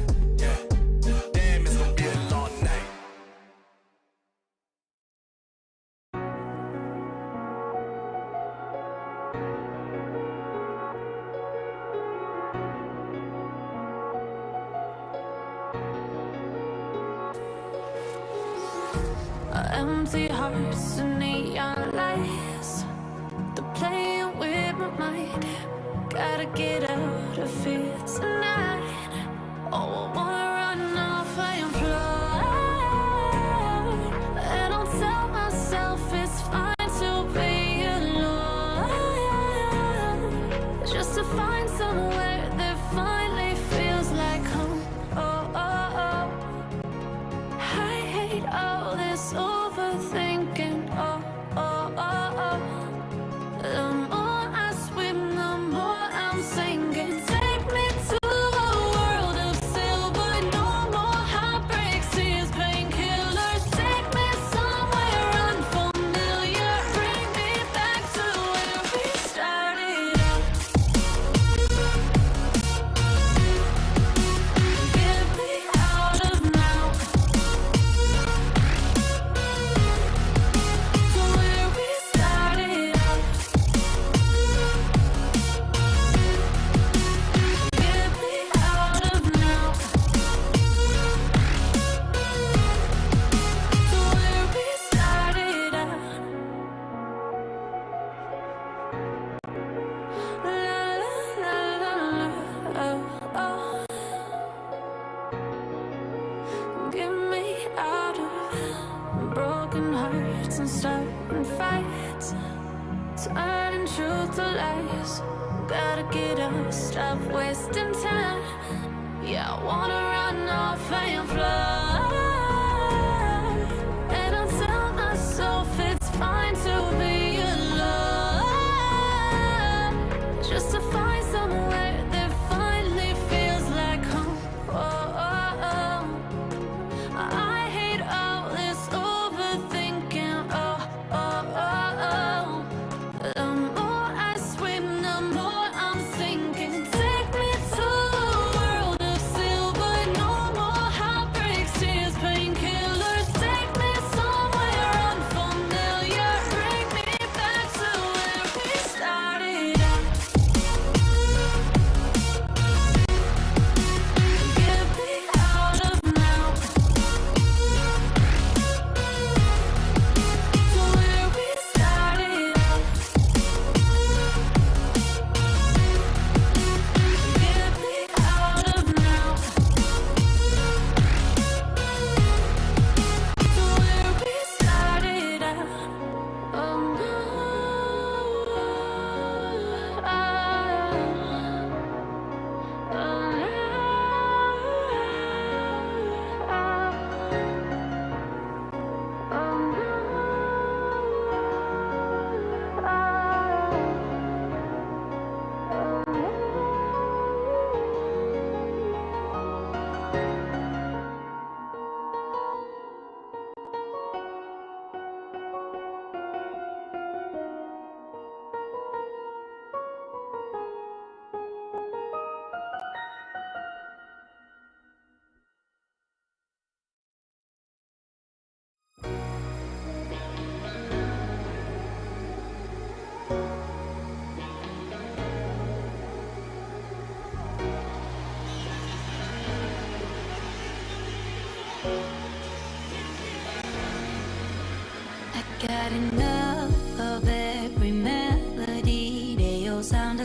A: Damn, it's gonna be a long night.
B: Empty hearts and neon lights, they're playing with my mind. Gotta get out of here tonight. Oh, I wanna run off and fly. And I'll tell myself it's fine to be alone, just to find somewhere that finally feels like home. I hate all this overthinking. The more I swim, the more I'm sinking. Take me to a world of silver. No more heartbreaks, tears, painkillers. Take me somewhere unfamiliar. Bring me back to where we started out. Get me out of now. To where we started out. Get me out of now. To where we started out. La la la la la. Oh. Get me out of broken hearts and starting fights, turning truth to lies. Gotta get up, stop wasting time. Yeah, I wanna run off and fly. And I'll tell myself it's fine to be alone, just to find somewhere that finally feels like home. I hate all this overthinking. The more I swim, the more I'm sinking. Take me to a world of silver. No more heartbreaks, tears.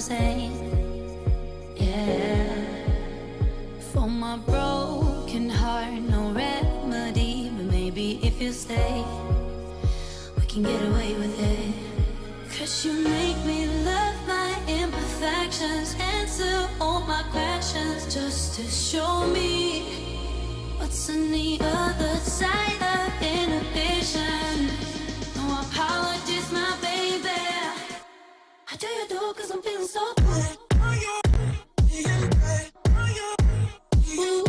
B: same. Yeah. For my broken heart, no remedy. But maybe if you stay, we can get away with it. 'Cause you make me love my imperfections, answer all my questions, just to show me what's on the other side of inhibition. No apologies, my baby. I do you do 'cause I'm feeling so good. Ooh.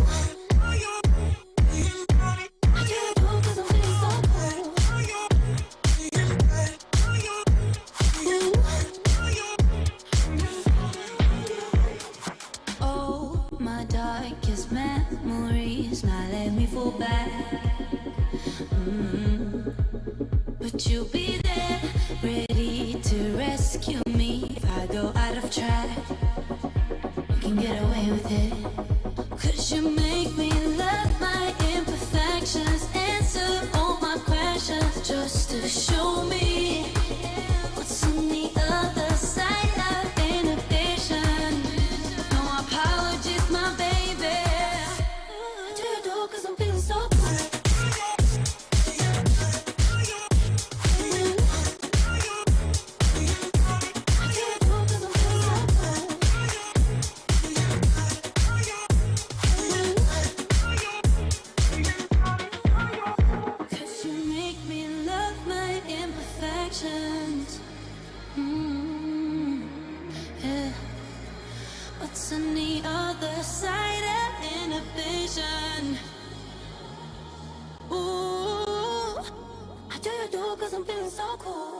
B: Darkest memories, now let me fall back. But you'll be there, ready to rescue me if I go out of track. You can get away with it. 'Cause you make me love my imperfections, answer all my questions, just to show me what's on the other side of inhibition. No apologies, my baby. I do you do 'cause I'm feeling so good. Yeah. What's on the other side of inhibition? Ooh, I do you do 'cause I'm feeling so cool.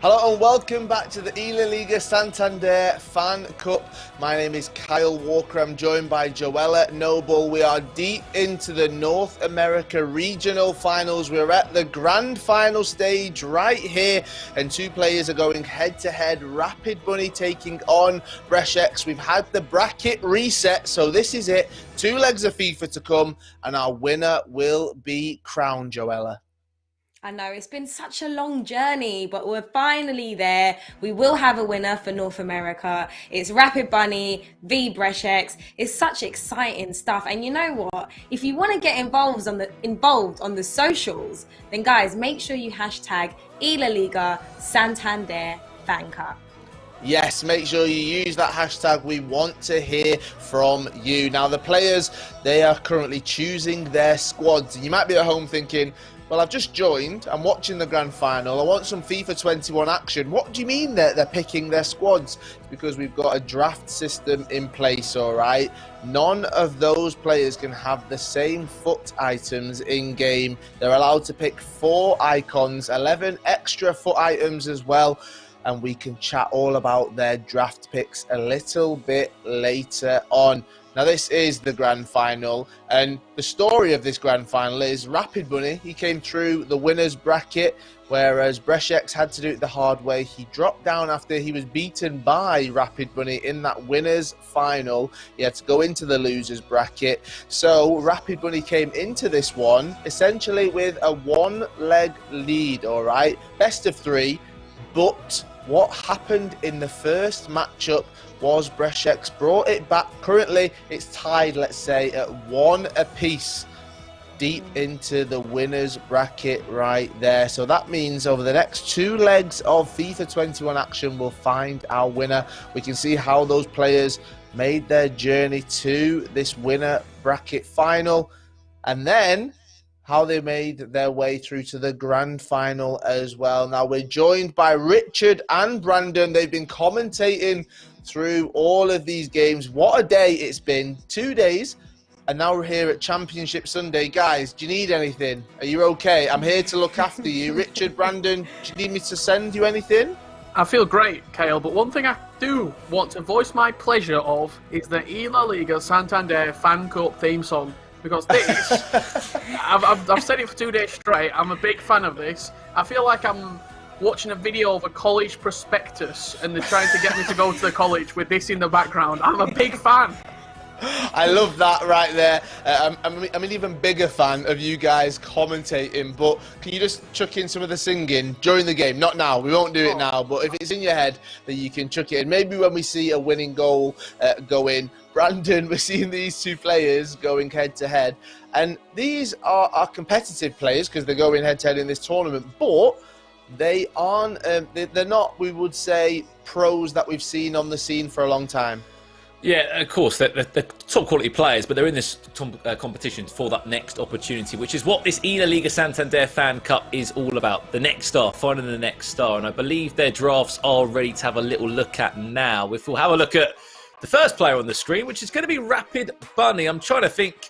C: Hello and welcome back to the eLaliga Santander FanCup. My name is Kyle Walker. I'm joined by Joella Noble. We are deep into the North America Regional Finals. We're at the grand final stage right here, and two players are going head-to-head. Rapid Bunny taking on Brešex. We've had the bracket reset, so this is it. 2 legs of FIFA to come, and our winner will be crowned, Joella.
D: I know it's been such a long journey, but we're finally there. We will have a winner for North America. It's Rapid Bunny v Bresheks. It's such exciting stuff. And you know what? If you want to get involved on the socials, then guys, make sure you hashtag eLaliga Santander FanCup.
C: Yes, make sure you use that hashtag. We want to hear from you. Now, the players, they are currently choosing their squads. You might be at home thinking, well, I've just joined, I'm watching the grand final, I want some FIFA 21 action. What do you mean they're picking their squads? It's because we've got a draft system in place, all right? None of those players can have the same foot items in-game. They're allowed to pick 4 icons, 11 extra foot items as well, and we can chat all about their draft picks a little bit later on. Now, this is the grand final, and the story of this grand final is Rapid Bunny, he came through the winners bracket, whereas Bresheks had to do it the hard way. He dropped down after he was beaten by Rapid Bunny in that winners final. He had to go into the losers bracket. So Rapid Bunny came into this one essentially with a 1-leg lead, all right? Best of 3, but what happened in the first matchup was Bresheks brought it back. Currently, it's tied, let's say, at 1 apiece deep into the winners bracket right there. So that means over the next 2 legs of FIFA 21 action, we'll find our winner. We can see how those players made their journey to this winner bracket final, and then how they made their way through to the grand final as well. Now, we're joined by Richard and Brandon. They've been commentating through all of these games. What a day it's been. 2 days, and now we're here at Championship Sunday. Guys, do you need anything? Are you okay? I'm here to look after you. Richard, Brandon, do you need me to send you anything?
E: I feel great, Kale, but one thing I do want to voice my pleasure of is the eLaliga Santander FanCup theme song. Because this, I've said it for 2 days straight, I'm a big fan of this. I feel like I'm watching a video of a college prospectus and they're trying to get me to go to the college with this in the background. I'm a big fan.
C: I love that right there. I'm an even bigger fan of you guys commentating, but can you just chuck in some of the singing during the game? Not now, we won't do it now, but if it's in your head, then you can chuck it in. Maybe when we see a winning goal go in. Brandon, we're seeing these 2 players going head-to-head, and these are competitive players because they're going head-to-head in this tournament, but they aren't, they're not, we would say, pros that we've seen on the scene for a long time.
F: Yeah, of course, they're top quality players, but they're in this competition for that next opportunity, which is what this eLaliga Santander FanCup is all about. The next star, finding the next star, and I believe their drafts are ready to have a little look at now. If we'll have a look at the first player on the screen, which is going to be Rapid Bunny. I'm trying to think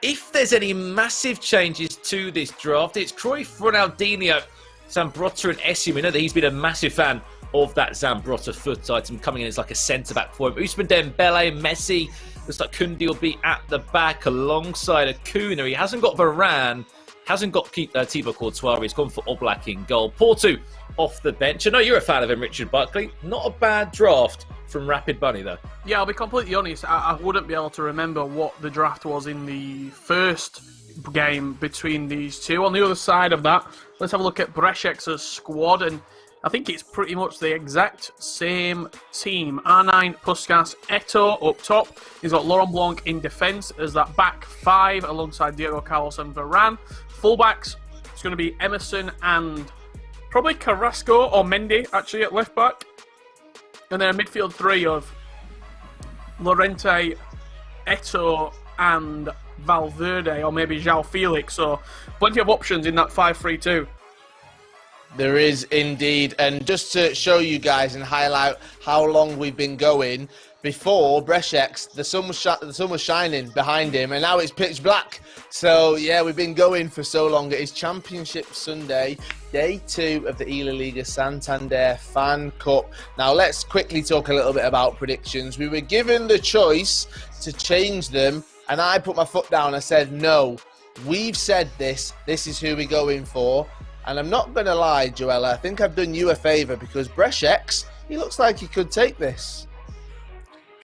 F: if there's any massive changes to this draft. It's Cruyff, Ronaldinho, Zambrotta and Essien. We know that he's been a massive fan of that Zambrotta foot item, coming in as like a centre-back for him. Ousmane Dembele, Messi, looks like Koundé will be at the back alongside Acuna. He hasn't got Varane, hasn't got Thibaut Courtois. He's gone for Oblak in goal. Porto off the bench. I know you're a fan of him, Richard Buckley. Not a bad draft from Rapid Bunny, though.
E: Yeah, I'll be completely honest. I wouldn't be able to remember what the draft was in the first game between these two. On the other side of that, let's have a look at Bresheks' squad, and I think it's pretty much the exact same team. R9, Puskas, Eto'o up top. He's got Laurent Blanc in defence as that back 5 alongside Diego Carlos and Varane. Fullbacks, it's going to be Emerson and probably Carrasco or Mendy, actually, at left back. And then a midfield 3 of Llorente, Eto'o and Valverde, or maybe João Felix. So plenty of options in that 5-3-2.
C: There is indeed, and just to show you guys and highlight how long we've been going, before Bresheks, the sun was shining behind him, and now it's pitch black. So yeah, we've been going for so long. It is Championship Sunday, day 2 of the eLaliga Santander FanCup. Now let's quickly talk a little bit about predictions. We were given the choice to change them, and I put my foot down. I said, no, we've said this is who we're going for. And I'm not going to lie, Joella, I think I've done you a favour because Bresheks, he looks like he could take this.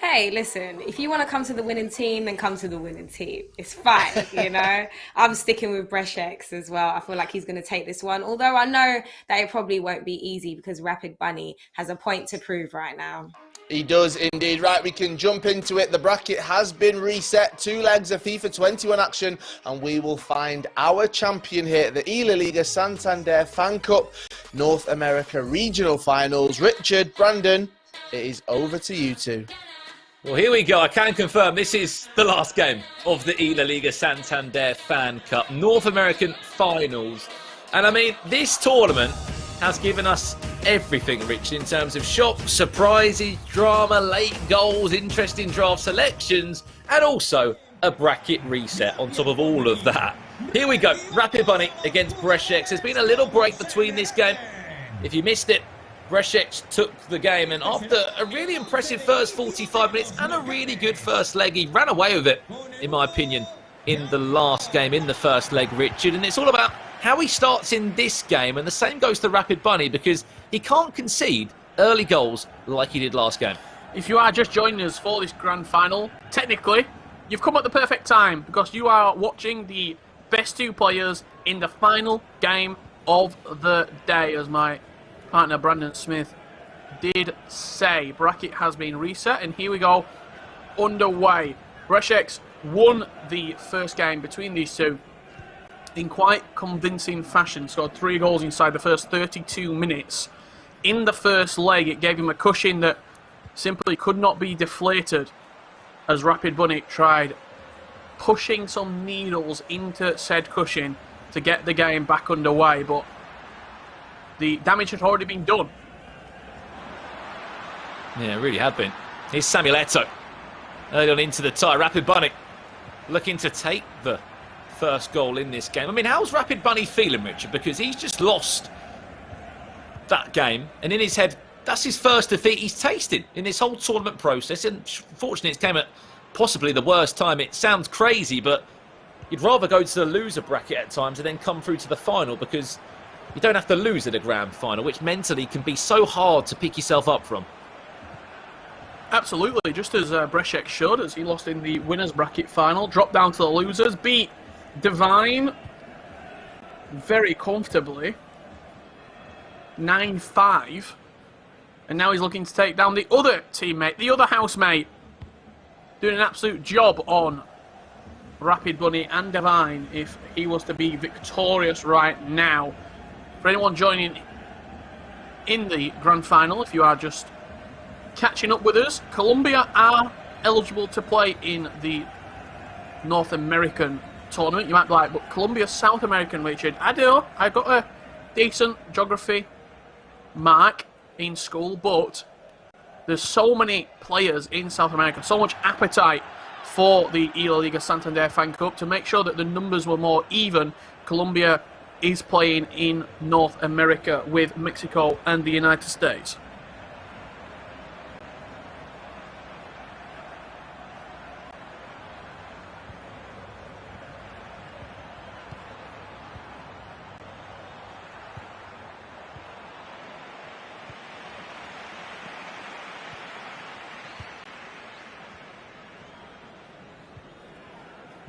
D: Hey, listen, if you want to come to the winning team, then come to the winning team. It's fine, you know? I'm sticking with Breshek as well. I feel like he's going to take this one, although I know that it probably won't be easy because Rapid Bunny has a point to prove right now.
C: He does indeed. Right, we can jump into it. The bracket has been reset. 2 legs of FIFA 21 action, and we will find our champion here at the eLaliga Santander FanCup North America Regional Finals. Richard, Brandon, it is over to you two.
F: Well, here we go. I can confirm this is the last game of the eLaliga Santander FanCup North American Finals. And I mean, this tournament has given us everything, Rich, in terms of shocks, surprises, drama, late goals, interesting draft selections, and also a bracket reset on top of all of that. Here we go. Rapid Bunny against Breshek. There's been a little break between this game. If you missed it, Breshek took the game, and after a really impressive first 45 minutes and a really good first leg, he ran away with it, in my opinion, in the last game, in the first leg, Richard. And it's all about how he starts in this game, and the same goes to Rapid Bunny, because he can't concede early goals like he did last game.
E: If you are just joining us for this grand final, technically, you've come at the perfect time, because you are watching the best 2 players in the final game of the day, as my partner Brandon Smith did say. Bracket has been reset, and here we go, underway. Breshek won the first game between these two in quite convincing fashion. Scored 3 goals inside the first 32 minutes. In the first leg, it gave him a cushion that simply could not be deflated, as Rapid Bunny tried pushing some needles into said cushion to get the game back underway, but the damage had already been done.
F: Yeah, it really had been. Here's Samuel Eto'o early on into the tie. Rapid Bunny looking to take the first goal in this game. I mean, how's Rapid Bunny feeling, Richard? Because he's just lost that game, and in his head, that's his first defeat he's tasted in this whole tournament process, and fortunately it came at possibly the worst time. It sounds crazy, but you'd rather go to the loser bracket at times and then come through to the final, because you don't have to lose at a grand final, which mentally can be so hard to pick yourself up from.
E: Absolutely, just as Breshek should, as he lost in the winners bracket final, dropped down to the losers, beat Divine very comfortably, 9-5, and now he's looking to take down the other teammate, the other housemate, doing an absolute job on Rapid Bunny and Divine if he was to be victorious right now. For anyone joining in the grand final, if you are just catching up with us, Colombia are eligible to play in the North American tournament. You might be like, but Colombia's South American, Richard. I do. I got a decent geography mark in school, but there's so many players in South America, so much appetite for the eLaliga Santander FanCup. To make sure that the numbers were more even, Colombia is playing in North America with Mexico and the United States.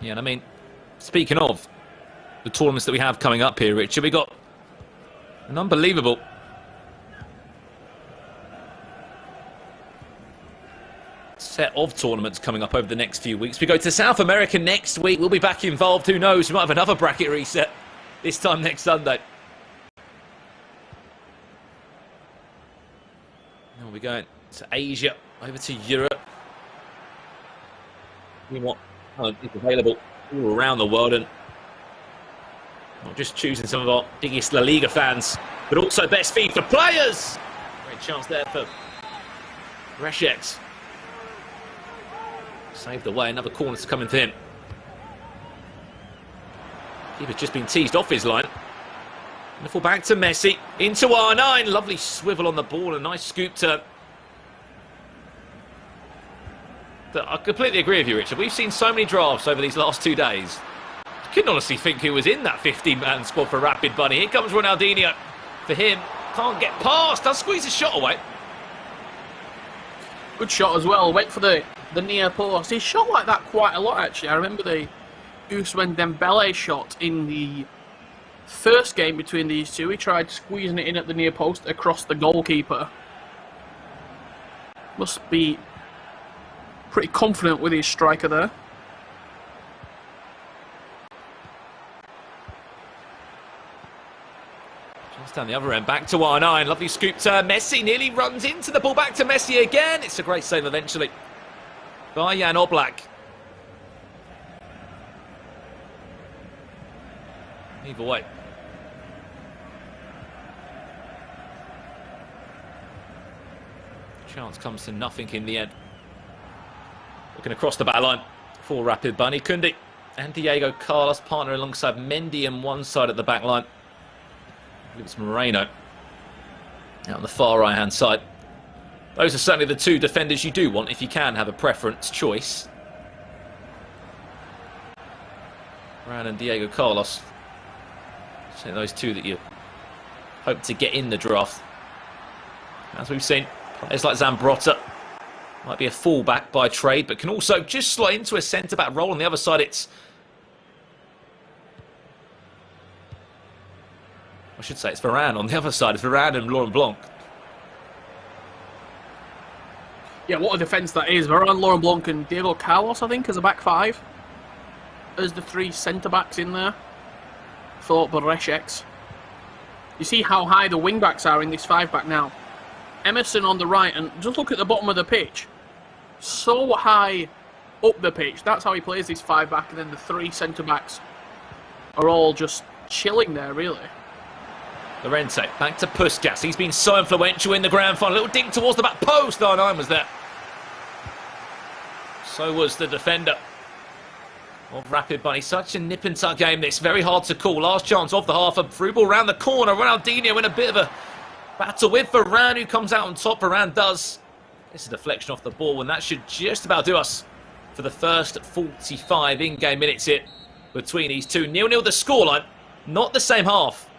F: Yeah, and I mean, speaking of the tournaments that we have coming up here, Richard, we got an unbelievable set of tournaments coming up over the next few weeks. We go to South America next week. We'll be back involved. Who knows? We might have another bracket reset this time next Sunday. Now we're going to Asia, over to Europe. You know what? It's available all around the world, and not just choosing some of our biggest La Liga fans, but also best FIFA players. Great chance there for Breshek. Saved away, another corner to come in for him. Keeper's just been teased off his line. Wonderful back to Messi, into R9, lovely swivel on the ball, a nice scoop turn. But I completely agree with you, Richard. We've seen so many drafts over these last 2 days. I couldn't honestly think who was in that 15-man squad for Rapid Bunny. Here comes Ronaldinho. For him, can't get past. I'll squeeze a shot away.
E: Good shot as well. Went for the near post. He shot like that quite a lot, actually. I remember the Ousmane Dembele shot in the first game between these two. He tried squeezing it in at the near post across the goalkeeper. Must be pretty confident with his striker there.
F: Just down the other end, back to R9. Lovely scoop turn. Messi nearly runs into the ball. Back to Messi again. It's a great save eventually by Jan Oblak. Either way. Chance comes to nothing in the end. Looking across the back line for Rapid Bunny. Koundé and Diego Carlos partner alongside Mendy on one side of the back line. I believe it's Moreno out on the far right hand side. Those are certainly the two defenders you do want if you can have a preference choice. Varane and Diego Carlos. So those two that you hope to get in the draft. As we've seen, players like Zambrotta might be a fullback by trade, but can also just slot into a centre-back role. On the other side, it's... I should say it's Varane. On the other side, it's Varane and Laurent Blanc.
E: Yeah, what a defence that is. Varane, Laurent Blanc and Diego Carlos, I think, as a back five. As the three centre-backs in there for Bereshek. You see how high the wing-backs are in this five-back now. Emerson on the right, and just look at the bottom of the pitch. So high up the pitch. That's how he plays this five-back, and then the three centre-backs are all just chilling there, really.
F: Llorente, back to Puskas. He's been so influential in the grand final. Little dink towards the back post. R9 was there. So was the defender of Rapid Bunny. Such a nip and tuck game this. Very hard to call. Last chance off the half. A through ball round the corner. Ronaldinho in a bit of a battle with Varane, who comes out on top. Varane does. It's a deflection off the ball, and that should just about do us for the first 45 in-game minutes here between these two. 0-0 the scoreline. Not the same half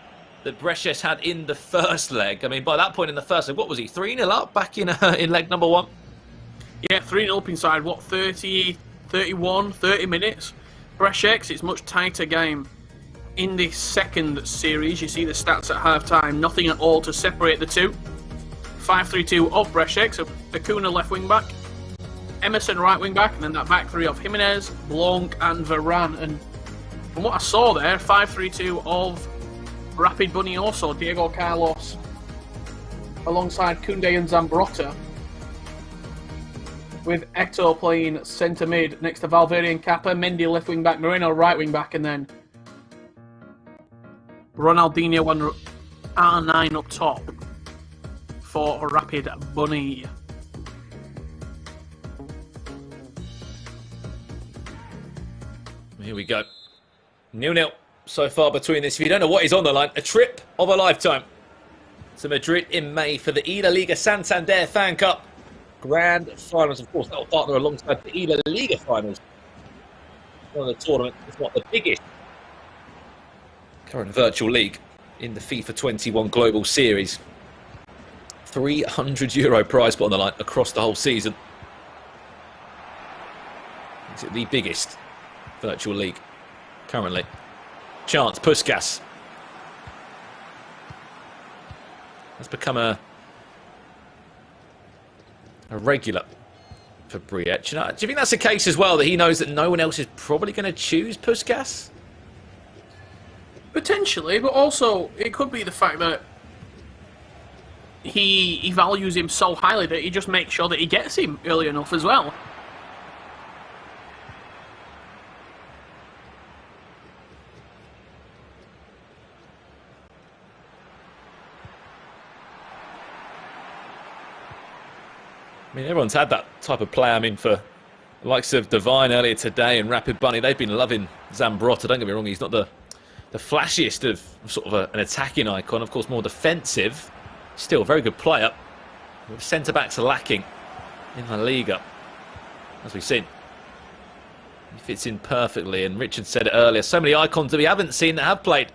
F: that Bresches had in the first leg. I mean, by that point in the first leg, what was he? 3-0 up back in leg number one?
E: Yeah, 3-0 up inside, what, 30 minutes? Bresches, it's much tighter game. In this second series, you see the stats at half-time. Nothing at all to separate the two. 5-3-2 of Bresches, so Acuna left wing-back, Emerson right wing-back, and then that back three of Jimenez, Blanc and Varane. And from what I saw there, 5-3-2 of Rapid Bunny also, Diego Carlos alongside Koundé and Zambrotta, with Eto playing centre mid next to Valverde and Kappa, Mendy left wing back, Moreno right wing back, and then Ronaldinho and R9 up top for Rapid Bunny.
F: Here we go. 0-0 so far between this. If you don't know what is on the line, a trip of a lifetime to Madrid in May for the eLaliga Santander FanCup Grand Finals. Of course, that will partner alongside the eLaliga Finals. One of the tournament, if not the biggest current virtual league in the FIFA 21 Global Series. €300 prize put on the line across the whole season. Is it the biggest virtual league currently? Chance, Puskas. Has become a regular for Briech. Do you think that's the case as well, that he knows that no one else is probably going to choose Puskas?
E: Potentially, but also it could be the fact that he values him so highly that he just makes sure that he gets him early enough as well.
F: I mean, everyone's had that type of play. I mean, for the likes of Divine earlier today and Rapid Bunny, they've been loving Zambrotta. Don't get me wrong, he's not the flashiest of sort of an attacking icon. Of course, more defensive. Still a very good player. With centre-backs lacking in La Liga, as we've seen. He fits in perfectly, and Richard said it earlier. So many icons that we haven't seen that have played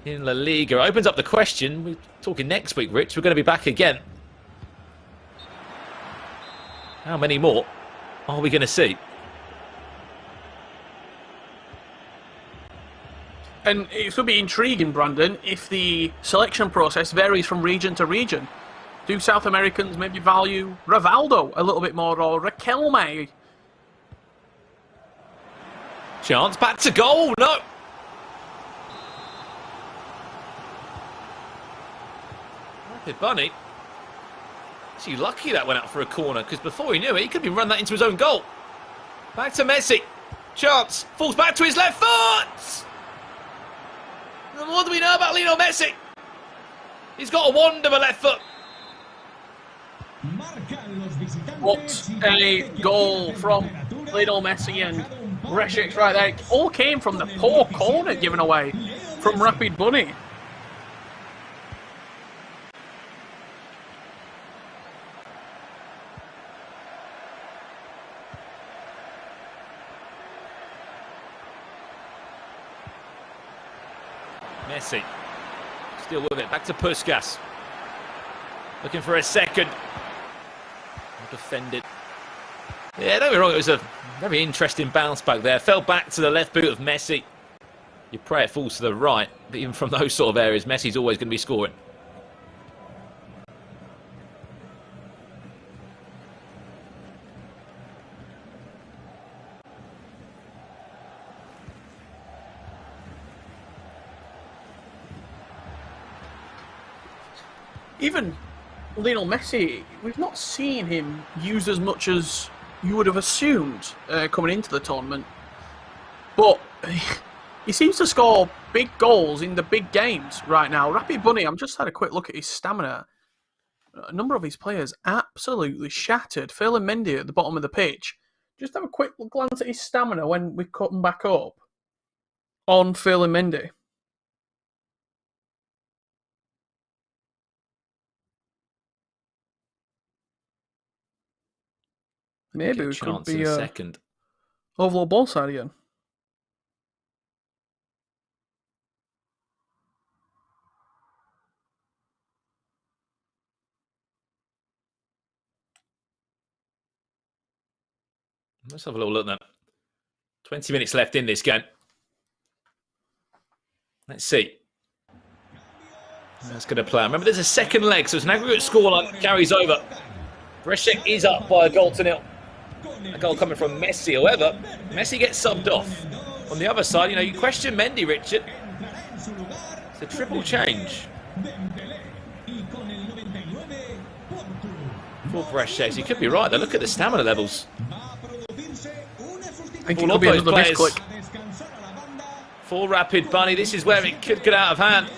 F: in La Liga. It opens up the question. We're talking next week, Rich. We're going to be back again How many more are we going to see?
E: And it would be intriguing, Brandon, if the selection process varies from region to region. Do South Americans maybe value Rivaldo a little bit more, or Raquelme?
F: Chance, back to goal, no! Rapid Bunny. Actually lucky that went out for a corner, because before he knew it, he could be run that into his own goal. Back to Messi. Chance, falls back to his left foot! And what do we know about Lionel Messi? He's got a wand of a left foot.
E: What a goal from Lionel Messi and Reshik's right there. It all came from the poor corner given away from Rapid Bunny.
F: Messi, still with it, back to Puskas. Looking for a second. Defended. Yeah, don't be wrong, it was a very interesting bounce back there. Fell back to the left boot of Messi. You pray it falls to the right, but even from those sort of areas, Messi's always going to be scoring.
E: Even Lionel Messi, we've not seen him used as much as you would have assumed coming into the tournament. But he seems to score big goals in the big games right now. Rapid Bunny, I've just had a quick look at his stamina. A number of his players absolutely shattered. Ferland Mendy at the bottom of the pitch. Just have a quick glance at his stamina when we come back up on Ferland Mendy. Maybe we could be
F: second.
E: overload ball side again.
F: Let's have a little look then. 20 minutes left in this game. Let's see. That's going to play. Remember, there's a second leg, so it's an aggregate scoreline that carries over. Breszek is up by a goal to nil. A goal coming from Messi. However, Messi gets subbed off. On the other side, you know, you question Mendy, Richard. It's a triple change. For Breszek, you could be right though. Look at the stamina levels.
E: I think it could be another misclick.
F: For Rapid Bunny, this is where it could get out of hand.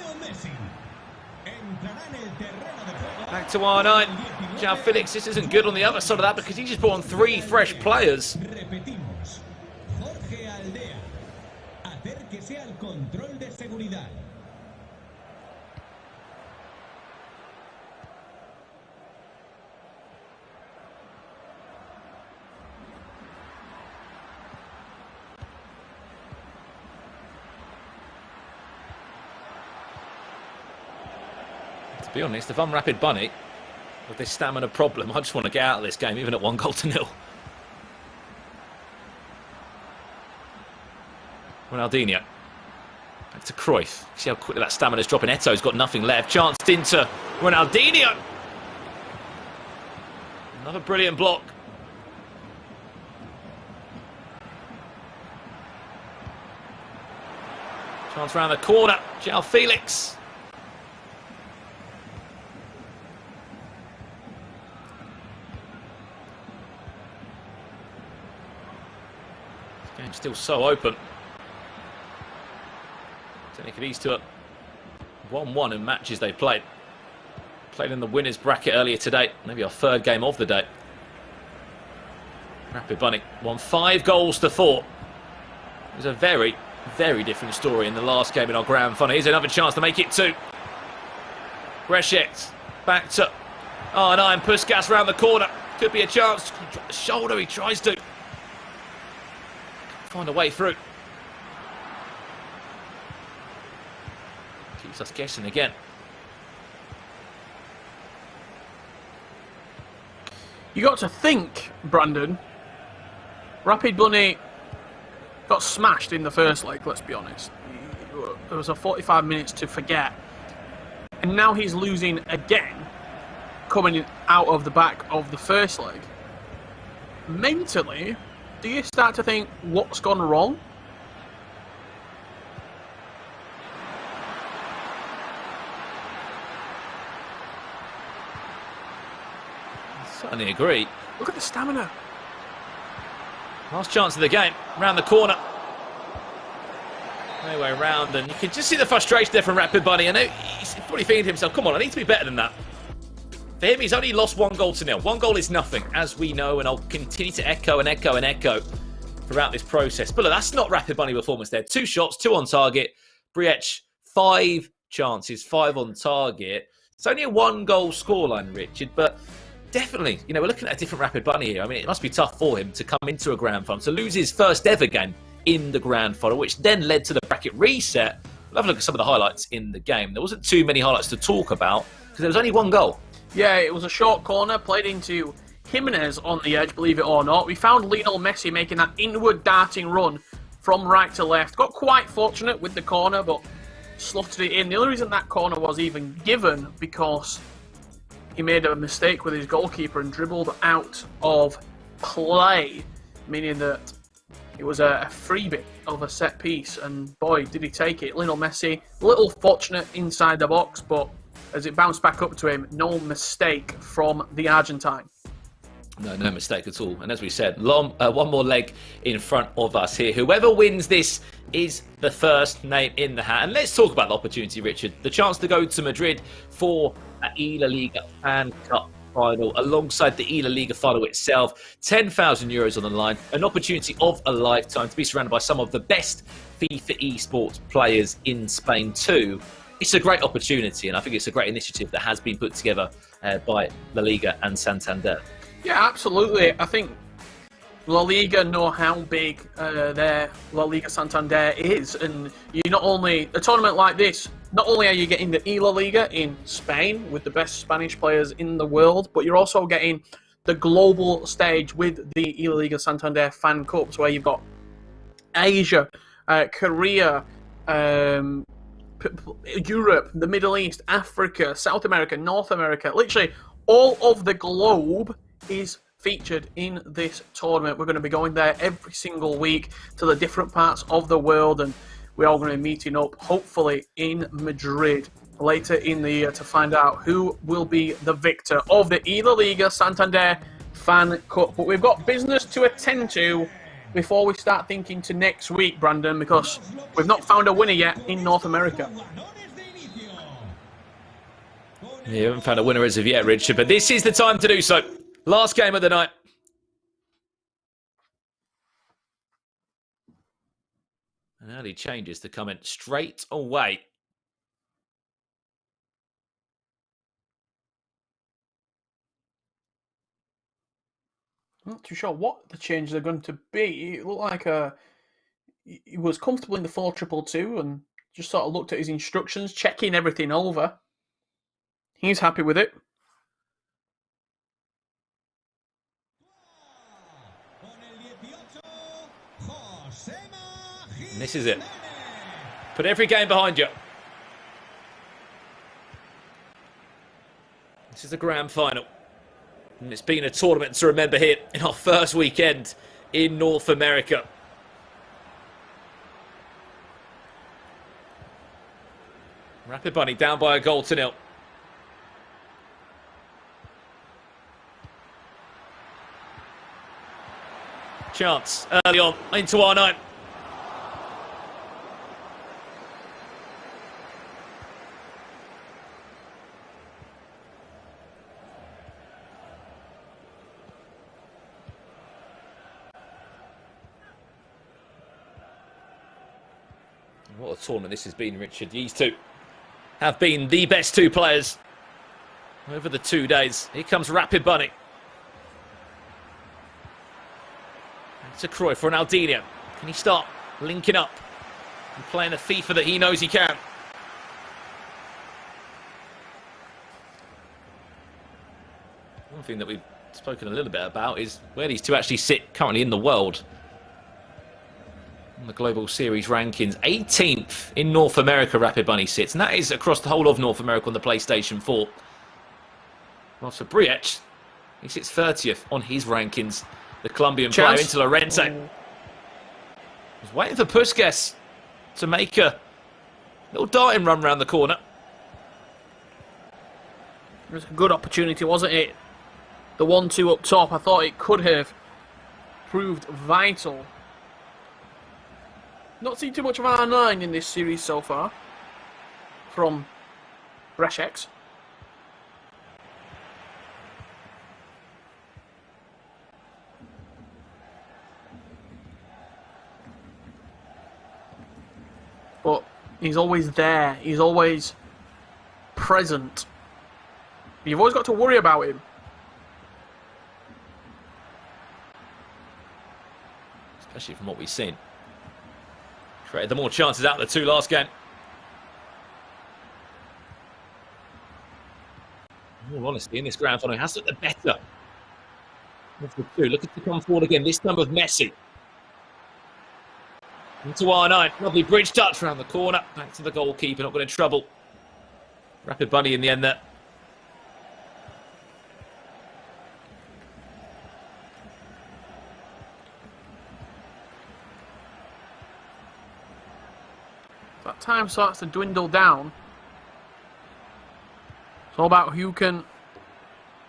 F: Back to R9. João Felix, this isn't good on the other side of that because he just brought on 3 fresh players. To be honest, if I'm Rapid Bunny, with this stamina problem, I just want to get out of this game, even at 1-0. Ronaldinho. Back to Cruyff. See how quickly that stamina's dropping. Eto's got nothing left. Chanced into Ronaldinho. Another brilliant block. Chance around the corner. João Felix. Game's still so open. Technically these two are 1-1 in matches they played. Played in the winners bracket earlier today. Maybe our 3rd game of the day. Rapid Bunny won 5 goals to 4. It was a very, very different story in the last game in our grand final. Here's another chance to make it 2. Breszek back to R9. Puskas round the corner. Could be a chance. Shoulder, he tries to. Find a way through. Keeps us guessing again.
E: You got to think, Brandon, Rapid Bunny got smashed in the first leg, let's be honest. There was a 45 minutes to forget. And now he's losing again, coming out of the back of the first leg. Mentally, do you start to think, what's gone wrong?
F: Certainly agree.
E: Look at the stamina.
F: Last chance of the game, round the corner. No way around, and you can just see the frustration there from Rapid Bunny. I know he's probably thinking to himself, come on, I need to be better than that. For him, he's only lost 1-0. 1 goal is nothing, as we know, and I'll continue to echo and echo and echo throughout this process. But look, that's not Rapid Bunny performance there. 2 shots, 2 on target. Briech, 5 chances, 5 on target. It's only a 1-goal scoreline, Richard, but definitely, you know, we're looking at a different Rapid Bunny here. I mean, it must be tough for him to come into a grand final, to lose his first ever game in the grand final, which then led to the bracket reset. We'll have a look at some of the highlights in the game. There wasn't too many highlights to talk about because there was only 1 goal.
E: Yeah, it was a short corner, played into Jimenez on the edge, believe it or not. We found Lionel Messi making that inward darting run from right to left. Got quite fortunate with the corner, but slotted it in. The only reason that corner was even given because he made a mistake with his goalkeeper and dribbled out of play, meaning that it was a freebie of a set piece, and boy, did he take it. Lionel Messi, a little fortunate inside the box, but as it bounced back up to him, no mistake from the Argentine.
F: No mistake at all. And as we said, one more leg in front of us here. Whoever wins this is the first name in the hat. And let's talk about the opportunity, Richard. The chance to go to Madrid for an eLaliga FanCup final alongside the eLaliga final itself. €10,000 on the line. An opportunity of a lifetime to be surrounded by some of the best FIFA esports players in Spain too. It's a great opportunity, and I think it's a great initiative that has been put together by La Liga and Santander.
E: Yeah, absolutely. I think La Liga know how big their La Liga Santander is, and you not only a tournament like this, not only are you getting the eLaliga in Spain with the best Spanish players in the world, but you're also getting the global stage with the eLaliga Santander FanCups, where you've got Asia, Korea, Europe, the Middle East, Africa, South America, North America. Literally, all of the globe is featured in this tournament. We're going to be going there every single week to the different parts of the world, and we're all going to be meeting up, hopefully, in Madrid later in the year to find out who will be the victor of the eLaliga Santander FanCup. But we've got business to attend to before we start thinking to next week, Brandon, because we've not found a winner yet in North America.
F: Yeah, you haven't found a winner as of yet, Richard, but this is the time to do so. Last game of the night. And early changes to come in straight away.
E: I'm not too sure what the changes are going to be. It looked like he was comfortable in the 4-2-2 and just sort of looked at his instructions, checking everything over. He's happy with it.
F: And this is it. Put every game behind you. This is the grand final. And it's been a tournament to remember here in our first weekend in North America. Rapid Bunny down by a 1-0. Chance early on into R9. What a tournament this has been, Richard. These two have been the best 2 players over the 2 days. Here comes Rapid Bunny. To Cruyff for Ronaldinho. Can he start linking up and playing the FIFA that he knows he can? One thing that we've spoken a little bit about is where these two actually sit currently in the world. On the Global Series rankings, 18th in North America, Rapid Bunny sits, and that is across the whole of North America on the PlayStation 4. While for Briech, he sits 30th on his rankings. The Colombian player into Lorente. Was waiting for Puskas to make a little darting run round the corner.
E: It was a good opportunity, wasn't it? The 1-2 up top, I thought it could have proved vital. Not seen too much of R9 in this series so far from Brešec. But he's always there. He's always present. You've always got to worry about him.
F: Especially from what we've seen. Created the more chances out of the two last game. In all honesty, in this grand final, he has looked the better of the two. Looking to come forward again, this time with Messi. Into R9, lovely bridge touch around the corner. Back to the goalkeeper, not got in trouble. Rapid Bunny in the end there.
E: That time starts to dwindle down. It's all about who can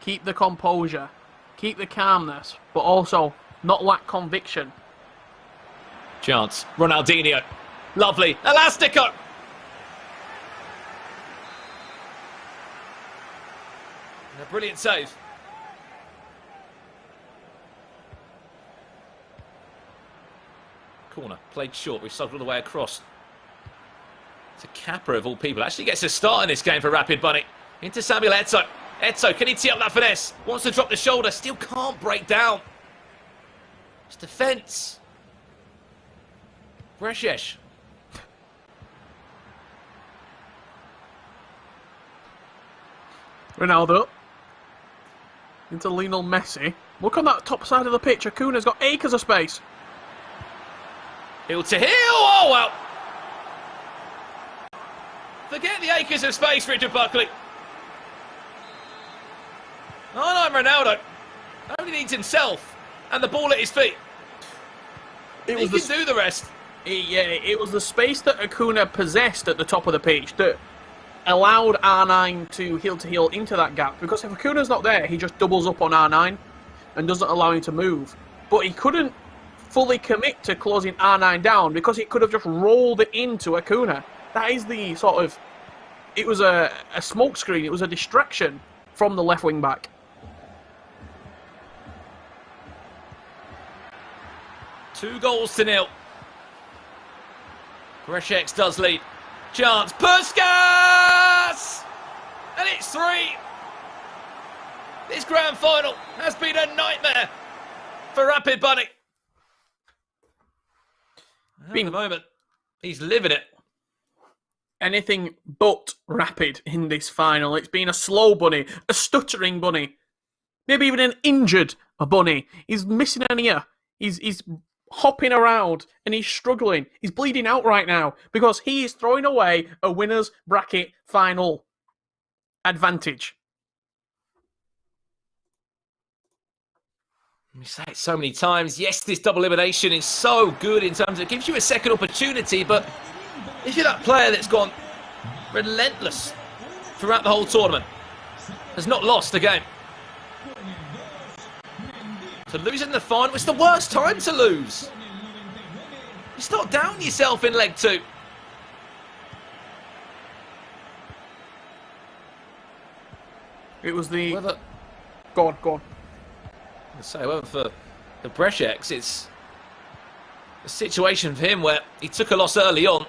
E: keep the composure, keep the calmness, but also not lack conviction.
F: Chance. Ronaldinho. Lovely. Elastico. And a brilliant save. Corner. Played short. We've cycled all the way across. It's a capper of all people. Actually gets a start in this game for Rapid Bunny. Into Samuel Eto'o. Eto'o, can he tee up that finesse? Wants to drop the shoulder. Still can't break down. It's defence. Brešec.
E: Ronaldo. Into Lionel Messi. Look on that top side of the pitch. Acuna's got acres of space.
F: Hill to Hill. Oh, well. Forget the acres of space, Richard Buckley. Oh, no, Ronaldo. Only needs himself and the ball at his feet. He can do the rest.
E: Yeah, it was the space that Acuna possessed at the top of the pitch that allowed R9 to heel into that gap. Because if Acuna's not there, he just doubles up on R9 and doesn't allow him to move. But he couldn't fully commit to closing R9 down because he could have just rolled it into Acuna. That is the sort of... It was a smokescreen. It was a distraction from the left wing back.
F: Two goals to nil. Brešec does lead. Chance. Puskas! And it's 3. This grand final has been a nightmare for Rapid Bunny. At the moment, he's living it.
E: Anything but Rapid in this final. It's been a slow Bunny, a stuttering Bunny, maybe even an injured Bunny. He's missing an ear. He's hopping around and he's struggling. He's bleeding out right now because he is throwing away a winner's bracket final advantage.
F: We say it so many times. Yes, this double elimination is so good in terms of it gives you a second opportunity, but if you're that player that's gone relentless throughout the whole tournament, has not lost a game, to lose in the final, it's the worst time to lose. You start down yourself in leg 2.
E: It was the... Go on.
F: So, whether for the Brešec, it's a situation for him where he took a loss early on,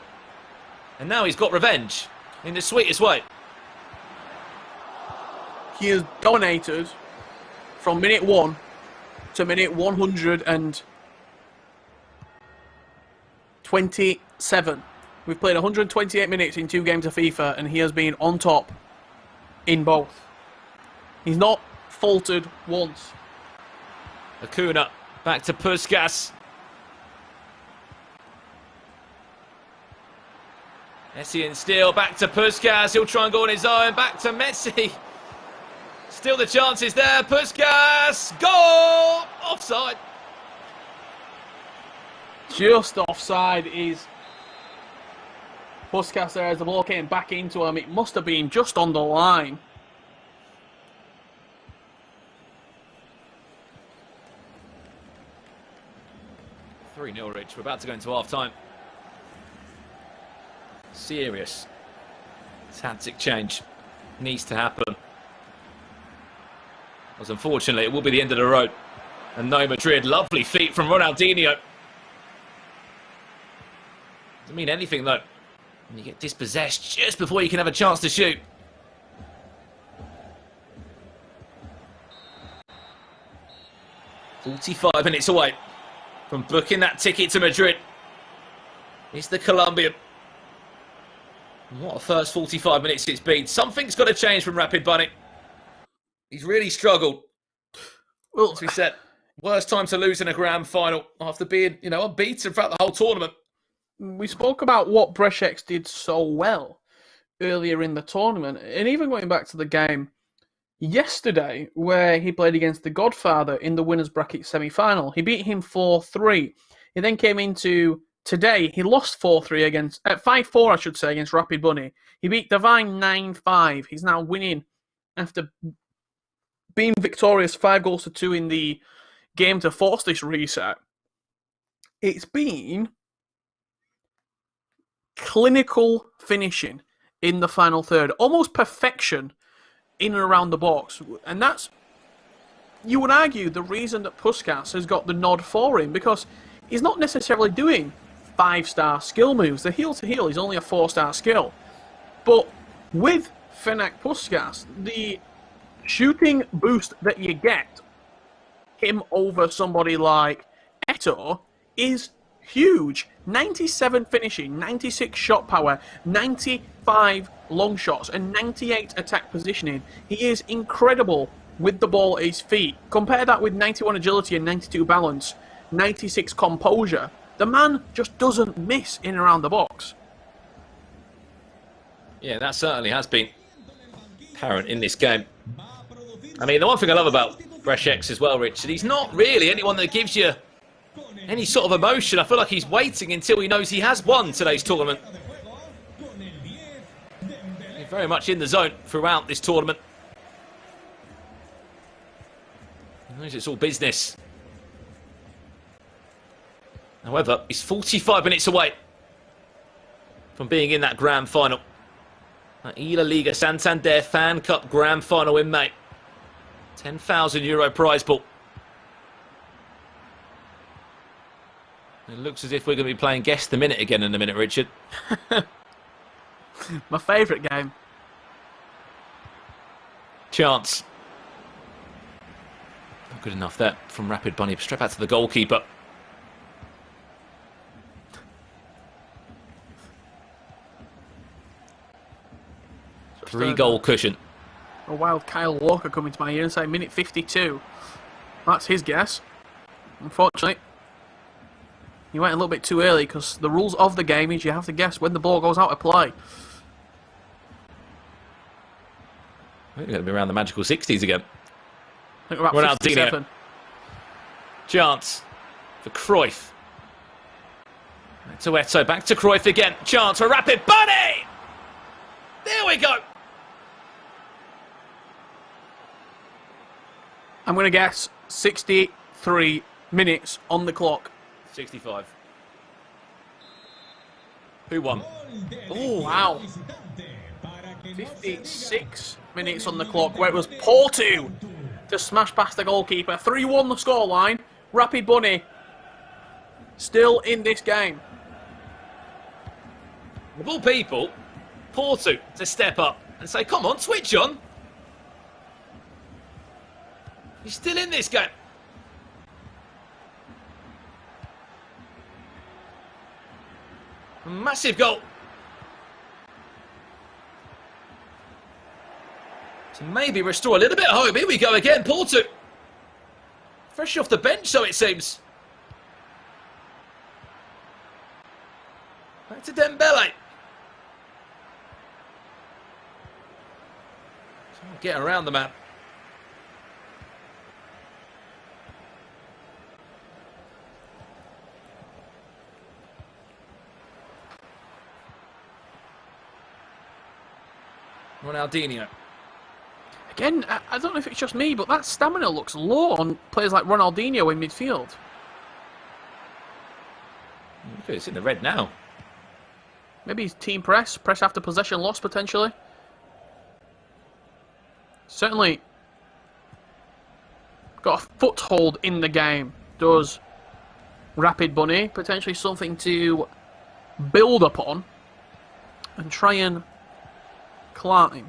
F: and now he's got revenge in the sweetest way.
E: He has dominated from minute 1 to minute 127. We've played 128 minutes in 2 games of FIFA, and he has been on top in both. He's not faltered once.
F: Acuna, back to Puskas. Messi and Steele, back to Puskas. He'll try and go on his own. Back to Messi. Still the chances there. Puskas, goal! Offside.
E: Just offside is Puskas there as the ball came back into him. It must have been just on the line.
F: Three-0, Rich. We're about to go into half-time. Serious tactic change needs to happen. Because unfortunately, it will be the end of the road. And no Madrid. Lovely feet from Ronaldinho. Doesn't mean anything, though. And you get dispossessed just before you can have a chance to shoot. "45 minutes away from booking that ticket to Madrid. It's the Colombian. What a first 45 minutes it's been. Something's got to change from Rapid Bunny. He's really struggled. Well, as we said, worst time to lose in a grand final after being, unbeaten throughout the whole tournament.
E: We spoke about what Brešex did so well earlier in the tournament, and even going back to the game yesterday where he played against the Godfather in the winners bracket semi-final. He beat him 4-3. He then came into today. He lost 4-3 against 5-4, I should say, against Rapid Bunny. He beat Divine 9-5. He's now winning after being victorious 5-2 in the game to force this reset. It's been clinical finishing in the final third, almost perfection in and around the box. And that's, you would argue, the reason that Puskas has got the nod for him, because he's not necessarily doing 5-star skill moves. The heel-to-heel is only a 4-star skill. But with Ferenc Puskas, the shooting boost that you get him over somebody like Eto is huge. 97 finishing, 96 shot power, 95 long shots, and 98 attack positioning. He is incredible with the ball at his feet. Compare that with 91 agility and 92 balance, 96 composure. The man just doesn't miss in and around the box.
F: Yeah, that certainly has been apparent in this game. I mean, the one thing I love about Brešex as well, Richard, he's not really anyone that gives you any sort of emotion. I feel like he's waiting until he knows he has won today's tournament. He's very much in the zone throughout this tournament. He knows it's all business. However, he's 45 minutes away from being in that grand final. That eLaliga Santander FanCup grand final in May. €10,000 prize pool. It looks as if we're going to be playing Guess the Minute again in a minute, Richard.
E: My favourite game.
F: Chance. Not good enough there from Rapid Bunny. Straight back to the goalkeeper. Three-goal cushion.
E: A wild Kyle Walker coming to my ear and saying minute 52. That's his guess. Unfortunately, he went a little bit too early because the rules of the game is you have to guess when the ball goes out of play.
F: I think we're going to be around the magical 60s again.
E: I think we're about 57.
F: Chance for Cruyff. Back to Eto, back to Cruyff again. Chance for Rapid Bunny! There we go!
E: I'm going to guess 63 minutes on the clock.
F: 65. Who won?
E: Oh, wow. 56 minutes on the clock, where it was Porto to smash past the goalkeeper. 3-1 the scoreline. Rapid Bunny still in this game.
F: Of all people, Porto to step up and say, come on, switch on. He's still in this game. A massive goal. To maybe restore a little bit of hope. Here we go again, Porto. Fresh off the bench, so it seems. Back to Dembele. Get around the map. Ronaldinho.
E: Again, I don't know if it's just me, but that stamina looks low on players like Ronaldinho in midfield.
F: It's in the red now.
E: Maybe team press after possession loss potentially. Certainly got a foothold in the game. Does Rapid Bunny, potentially something to build upon and try and climb.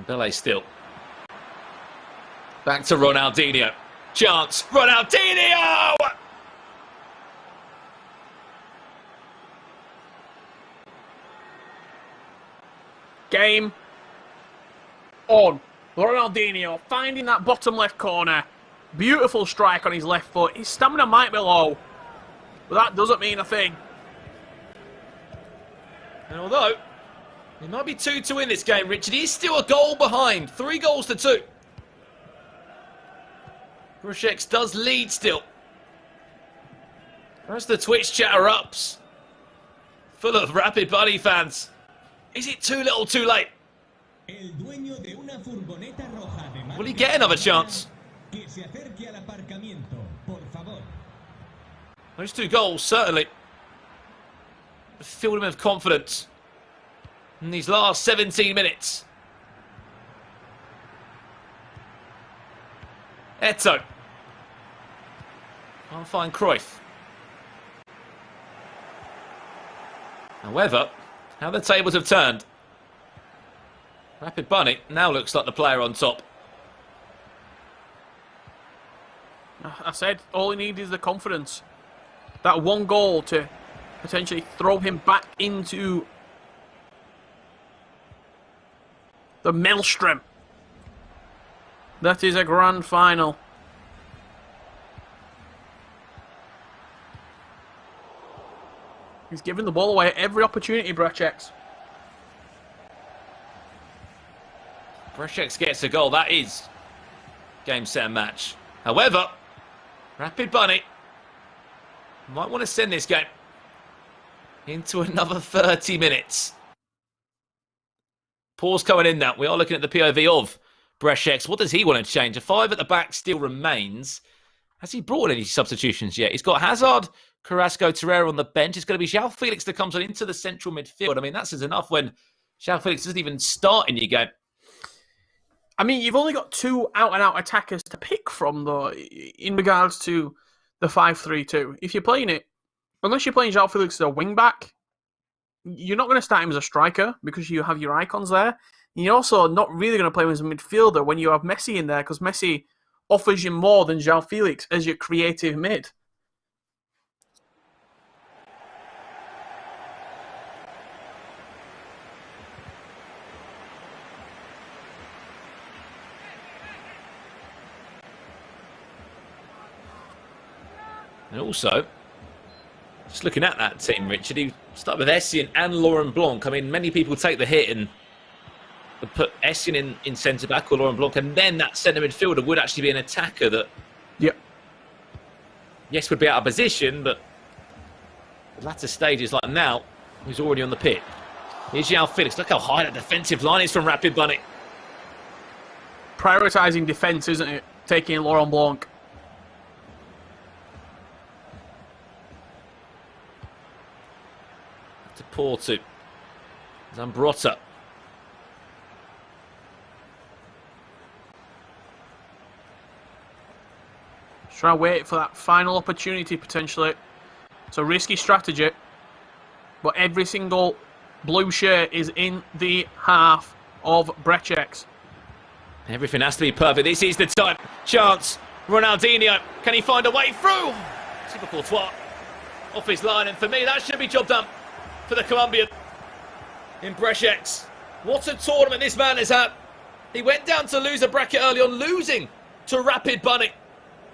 F: Dembele still. Back to Ronaldinho. Chance. Ronaldinho!
E: Game on. Ronaldinho finding that bottom left corner. Beautiful strike on his left foot. His stamina might be low, but that doesn't mean a thing.
F: And although it might be 2-2 in this game, Richard, he is still a goal behind. 3-2. Brushex does lead still. As the Twitch chat erupts, full of Rapid Bunny fans. Is it too little too late? Will he get another chance? Those 2 goals certainly filled him with confidence in these last 17 minutes. Eto. Can't find Cruyff. However, how the tables have turned. Rapid Bunny now looks like the player on top.
E: I said all he needs is the confidence. That one goal to potentially throw him back into the maelstrom. That is a grand final. He's giving the ball away at every opportunity, Brushex.
F: Brushex gets a goal. That is game, set, and match. However, Rapid Bunny might want to send this game into another 30 minutes. Pause coming in now. We are looking at the POV of Brushex. What does he want to change? A 5 at the back still remains. Has he brought any substitutions yet? He's got Hazard, Carrasco, Torreira on the bench. It's going to be João Felix that comes on into the central midfield. I mean, that says enough when João Felix doesn't even start in your game.
E: I mean, you've only got 2 out-and-out attackers to pick from, though, in regards to the 5-3-2. If you're playing it, unless you're playing João Felix as a wing-back, you're not going to start him as a striker because you have your icons there. And you're also not really going to play him as a midfielder when you have Messi in there because Messi offers you more than João Felix as your creative mid.
F: And also, just looking at that team, Richard, you start with Essien and Laurent Blanc. I mean, many people take the hit and put Essien in centre-back or Laurent Blanc, and then that centre midfielder would actually be an attacker that, yes, would be out of position, but the latter stages like now, he's already on the pit. Here's João Felix. Look how high that defensive line is from Rapid Bunny.
E: Prioritising defence, isn't it? Taking Laurent Blanc.
F: To Porto. Zambrotta.
E: Try to wait for that final opportunity, potentially. It's a risky strategy, but every single blue shirt is in the half of Brushex.
F: Everything has to be perfect. This is the time. Chance. Ronaldinho. Can he find a way through? Typical twat. Off his line, and for me, that should be job done for the Colombian in Brushex. What a tournament this man has had. He went down to loser bracket early on, losing to Rapid Bunny.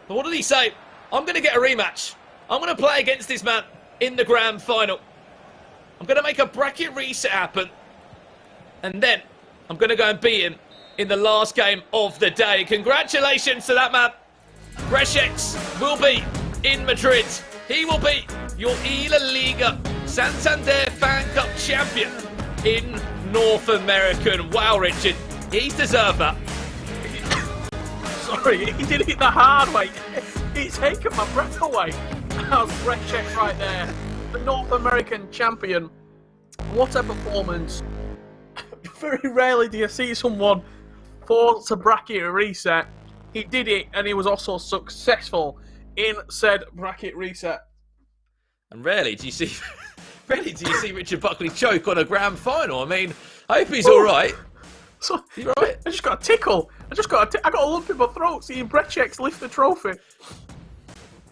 F: But what did he say? I'm going to get a rematch. I'm going to play against this man in the grand final. I'm going to make a bracket reset happen. And then I'm going to go and beat him in the last game of the day. Congratulations to that man. Brešex will be in Madrid. He will be your eLaliga Santander FanCup champion in North American. Wow, Richard, he's deserved that.
E: Sorry, he did it the hard way. He's taken my breath away. That was Brešex right there. The North American champion. What a performance. Very rarely do you see someone force a bracket reset. He did it, and he was also successful in said bracket reset.
F: And rarely do you see Richard Buckley choke on a grand final. I mean, I hope he's all right.
E: So,
F: you all right?
E: I just got a tickle. I got a lump in my throat seeing Brešex lift the trophy.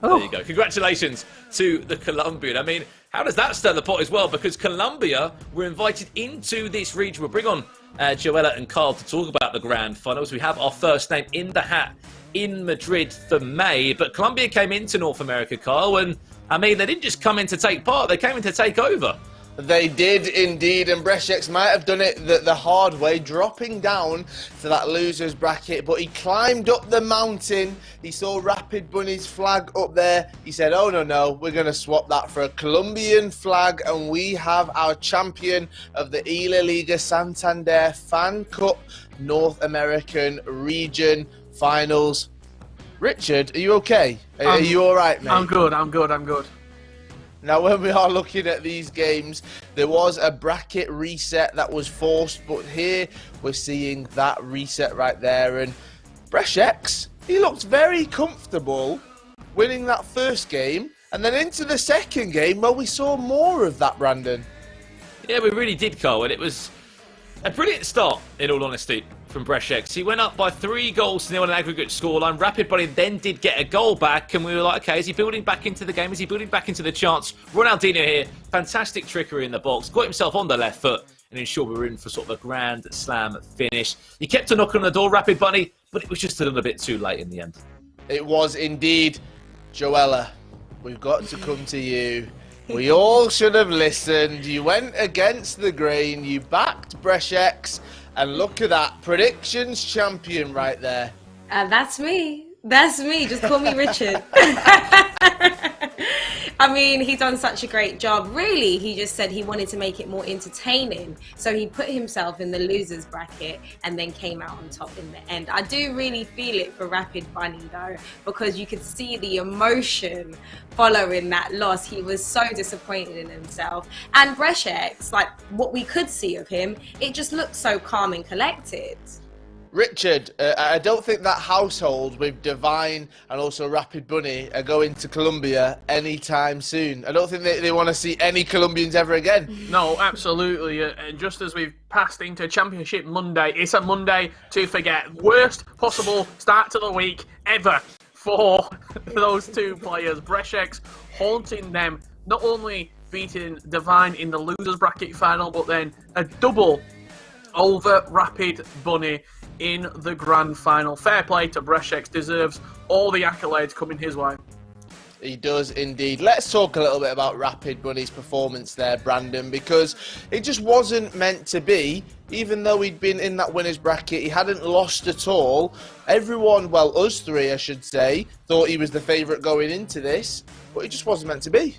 F: There you go. Congratulations to the Colombian. I mean, how does that stir the pot as well? Because Colombia were invited into this region. We'll bring on Joella and Carl to talk about the grand finals. We have our first name in the hat in Madrid for May. But Colombia came into North America, Carl, and I mean, they didn't just come in to take part. They came in to take over.
C: They did indeed, and Brešex might have done it the hard way, dropping down to that loser's bracket, but he climbed up the mountain. He saw Rapid Bunny's flag up there. He said, oh, no, we're going to swap that for a Colombian flag, and we have our champion of the eLaliga Santander FanCup North American Region Finals. Richard, are you okay? Are you all right, mate?
E: I'm good.
C: Now, when we are looking at these games, there was a bracket reset that was forced, but here we're seeing that reset right there. And Brešex, he looked very comfortable winning that first game, and then into the second game, well, we saw more of that, Brandon.
F: Yeah, we really did, Carl, and it was a brilliant start, in all honesty, from Brešex. He went up by 3-0 on an aggregate scoreline. Rapid Bunny then did get a goal back, and we were like, okay, is he building back into the game? Is he building back into the chance? Ronaldinho here, fantastic trickery in the box, got himself on the left foot, and ensured we were in for sort of a grand slam finish. He kept a knock on the door, Rapid Bunny, but it was just a little bit too late in the end.
C: It was indeed. Joella, we've got to come to you. We all should have listened. You went against the grain. You backed Brešex. And look at that. Predictions champion right there.
D: That's me. Just call me Richard. I mean, he's done such a great job. Really, he just said he wanted to make it more entertaining. So he put himself in the losers bracket and then came out on top in the end. I do really feel it for Rapid Bunny, though, because you could see the emotion following that loss. He was so disappointed in himself. And Brešex, like what we could see of him, it just looked so calm and collected.
C: Richard, I don't think that household with Divine and also Rapid Bunny are going to Colombia anytime soon. I don't think they want to see any Colombians ever again.
E: No, absolutely. And just as we've passed into Championship Monday, it's a Monday to forget. Worst possible start to the week ever for those two players. Brešex haunting them, not only beating Divine in the losers bracket final, but then a double over Rapid Bunny in the grand final. Fair play to Brešex, deserves all the accolades coming his way.
C: He does indeed. Let's talk a little bit about Rapid Bunny's performance there, Brandon, because it just wasn't meant to be. Even though he'd been in that winner's bracket, he hadn't lost at all. Everyone, well, us three, I should say, thought he was the favourite going into this, but it just wasn't meant to be.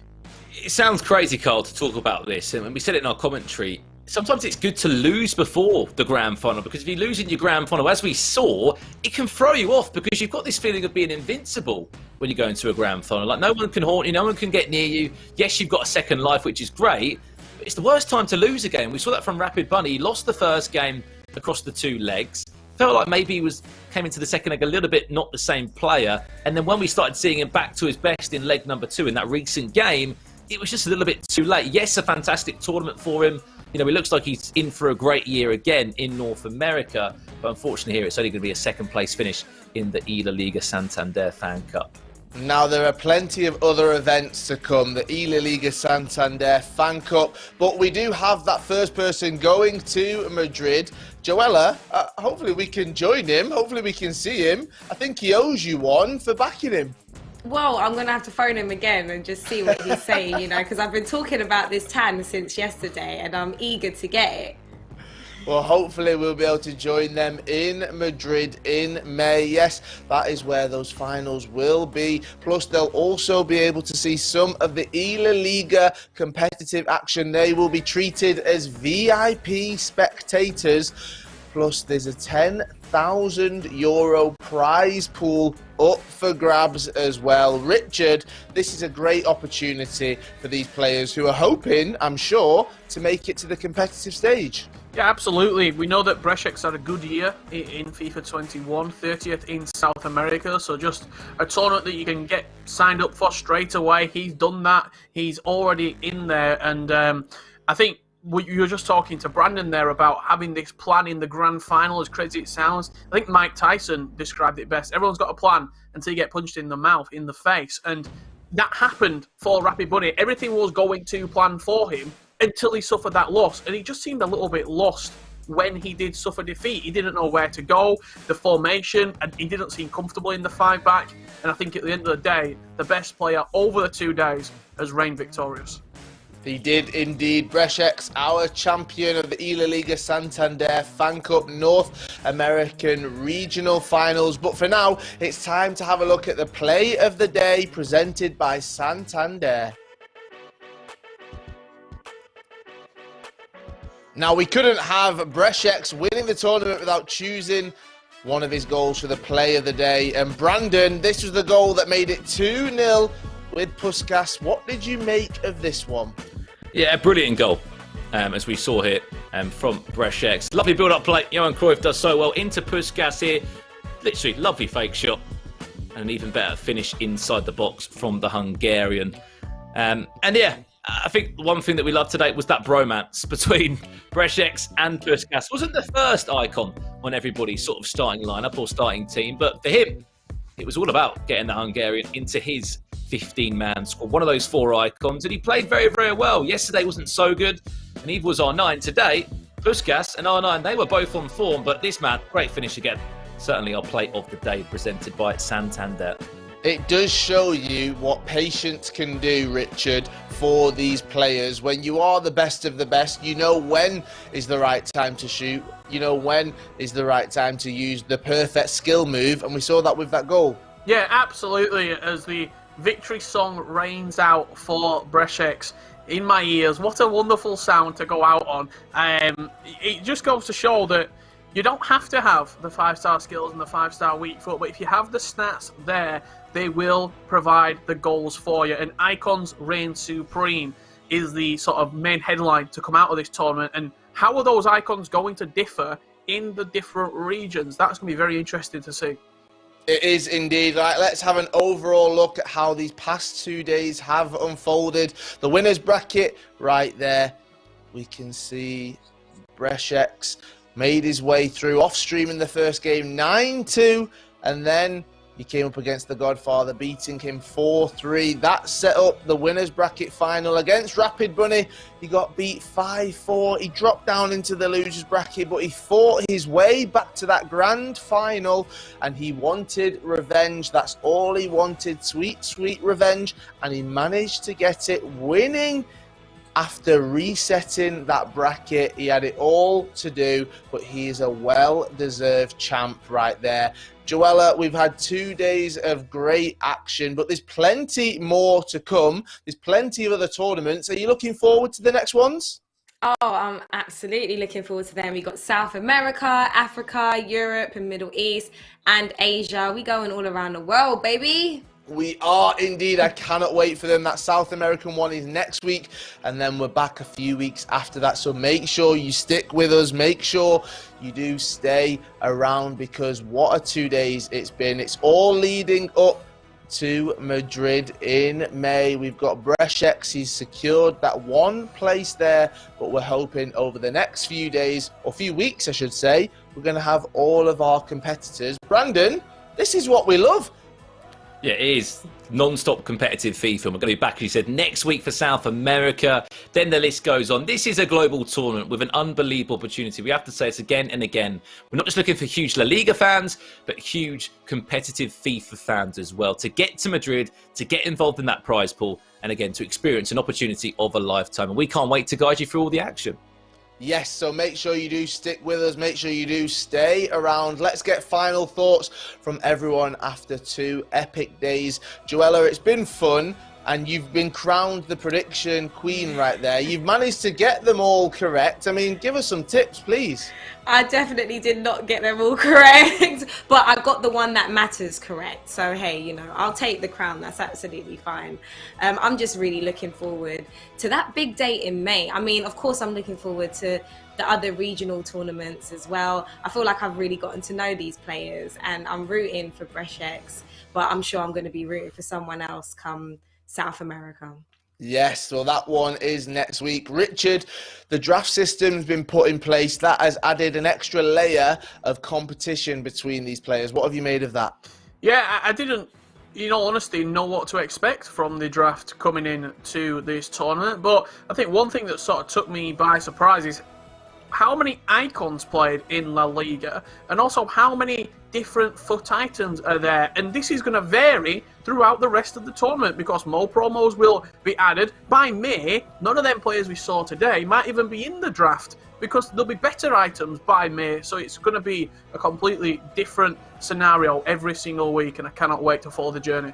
F: It sounds crazy, Carl, to talk about this, and we said it in our commentary. Sometimes it's good to lose before the grand final, because if you lose in your grand final, as we saw, it can throw you off because you've got this feeling of being invincible when you go into a grand final. Like, no one can haunt you, no one can get near you. Yes, you've got a second life, which is great, but it's the worst time to lose a game. We saw that from Rapid Bunny. He lost the first game across the two legs. Felt like maybe he came into the second leg a little bit not the same player. And then when we started seeing him back to his best in leg number 2 in that recent game, it was just a little bit too late. Yes, a fantastic tournament for him. You know, he looks like he's in for a great year again in North America. But unfortunately here, it's only going to be a second place finish in the eLaliga Santander FanCup.
C: Now, there are plenty of other events to come, the eLaliga Santander FanCup, but we do have that first person going to Madrid. Joella, hopefully we can join him, hopefully we can see him. I think he owes you one for backing him.
D: Well, I'm going to have to phone him again and just see what he's saying, you know, because I've been talking about this tan since yesterday and I'm eager to get it.
C: Well, hopefully we'll be able to join them in Madrid in May. Yes, that is where those finals will be. Plus, they'll also be able to see some of the eLaliga competitive action. They will be treated as VIP spectators. Plus, there's a €10,000 prize pool up for grabs as well. Richard, this is a great opportunity for these players who are hoping, I'm sure, to make it to the competitive stage.
E: Yeah, absolutely. We know that Brešek's had a good year in FIFA 21, 30th in South America, so just a tournament that you can get signed up for straight away. He's done that. He's already in there, and I think you were just talking to Brandon there about having this plan in the grand final, as crazy as it sounds. I think Mike Tyson described it best. Everyone's got a plan until you get punched in the mouth, in the face, and that happened for Rapid Bunny. Everything was going to plan for him until he suffered that loss, and he just seemed a little bit lost when he did suffer defeat. He didn't know where to go, the formation, and he didn't seem comfortable in the 5-back. And I think at the end of the day, the best player over the 2 days has reigned victorious.
C: He did indeed. Brešek's our champion of the eLaliga Santander FanCup North American Regional Finals. But for now, it's time to have a look at the play of the day presented by Santander. Now, we couldn't have Brešek's winning the tournament without choosing one of his goals for the play of the day. And Brandon, this was the goal that made it 2-0 with Puskas. What did you make of this one?
F: Yeah, brilliant goal, as we saw here from Brešek's. Lovely build-up play. Johan Cruyff does so well into Puskas here. Literally, lovely fake shot. And an even better finish inside the box from the Hungarian. And yeah, I think one thing that we loved today was that bromance between Brešek's and Puskas. Wasn't the first icon on everybody's sort of starting lineup or starting team, but for him, it was all about getting the Hungarian into his 15-man squad. One of those 4 icons, and he played very, very well. Yesterday wasn't so good, and neither was R9. Today, Puskas and R9, they were both on form, but this man, great finish again. Certainly our play of the day presented by Santander.
C: It does show you what patience can do, Richard, for these players. When you are the best of the best, you know when is the right time to shoot. You know when is the right time to use the perfect skill move, and we saw that with that goal.
E: Yeah, absolutely. As the victory song rains out for Brešek's in my ears, what a wonderful sound to go out on. It just goes to show that you don't have to have the 5-star skills and the 5-star weak foot, but if you have the stats there, they will provide the goals for you. And Icons reign supreme is the sort of main headline to come out of this tournament. And how are those icons going to differ in the different regions? That's going to be very interesting to see.
C: It is indeed. Right, let's have an overall look at how these past 2 days have unfolded. The winners bracket right there. We can see Brešek's made his way through off stream in the first game 9-2, and then he came up against the Godfather, beating him 4-3. That set up the winners bracket final against Rapid Bunny. He got beat 5-4. He dropped down into the losers bracket, but he fought his way back to that grand final, and he wanted revenge. That's all he wanted, sweet, sweet revenge, and he managed to get it, winning after resetting that bracket. He had it all to do, but he is a well-deserved champ right there. Joella, we've had 2 days of great action, but there's plenty more to come. There's plenty of other tournaments. Are you looking forward to the next ones?
D: Oh, I'm absolutely looking forward to them. We got South America, Africa, Europe and Middle East and Asia. We going all around the world, baby.
C: We are indeed. I cannot wait for them. That South American one is next week, and then we're back a few weeks after that. So make sure you stick with us. Make sure you do stay around, because what a 2 days it's been. It's all leading up to Madrid in May. We've got Brešek's. He's secured that one place there, but we're hoping over the next few days, or few weeks I should say, we're going to have all of our competitors. Brandon, this is what we love.
F: Yeah, it is. non-stop competitive FIFA. We're going to be back, as you said, next week for South America. Then the list goes on. This is a global tournament with an unbelievable opportunity. We have to say this again and again. We're not just looking for huge La Liga fans, but huge competitive FIFA fans as well. To get to Madrid, to get involved in that prize pool, and again, to experience an opportunity of a lifetime. And we can't wait to guide you through all the action.
C: Yes, so make sure you do stick with us. Make sure you do stay around. Let's get final thoughts from everyone after 2 epic days. Joella, it's been fun, and you've been crowned the prediction queen right there. You've managed to get them all correct. I mean, give us some tips, please.
D: I definitely did not get them all correct, but I got the one that matters correct. So, hey, you know, I'll take the crown. That's absolutely fine. I'm just really looking forward to that big day in May. I mean, of course, I'm looking forward to the other regional tournaments as well. I feel like I've really gotten to know these players, and I'm rooting for Brešex, but I'm sure I'm going to be rooting for someone else come South America.
C: Yes, well, that one is next week. Richard, the draft system's been put in place. That has added an extra layer of competition between these players. What have you made of that?
E: Yeah, I didn't, in all honesty, know what to expect from the draft coming in to this tournament. But I think one thing that sort of took me by surprise is how many icons played in La Liga, and also how many different FUT items are there. And this is going to vary throughout the rest of the tournament because more promos will be added. By May, none of them players we saw today might even be in the draft because there'll be better items by May. So it's going to be a completely different scenario every single week, and I cannot wait to follow the journey.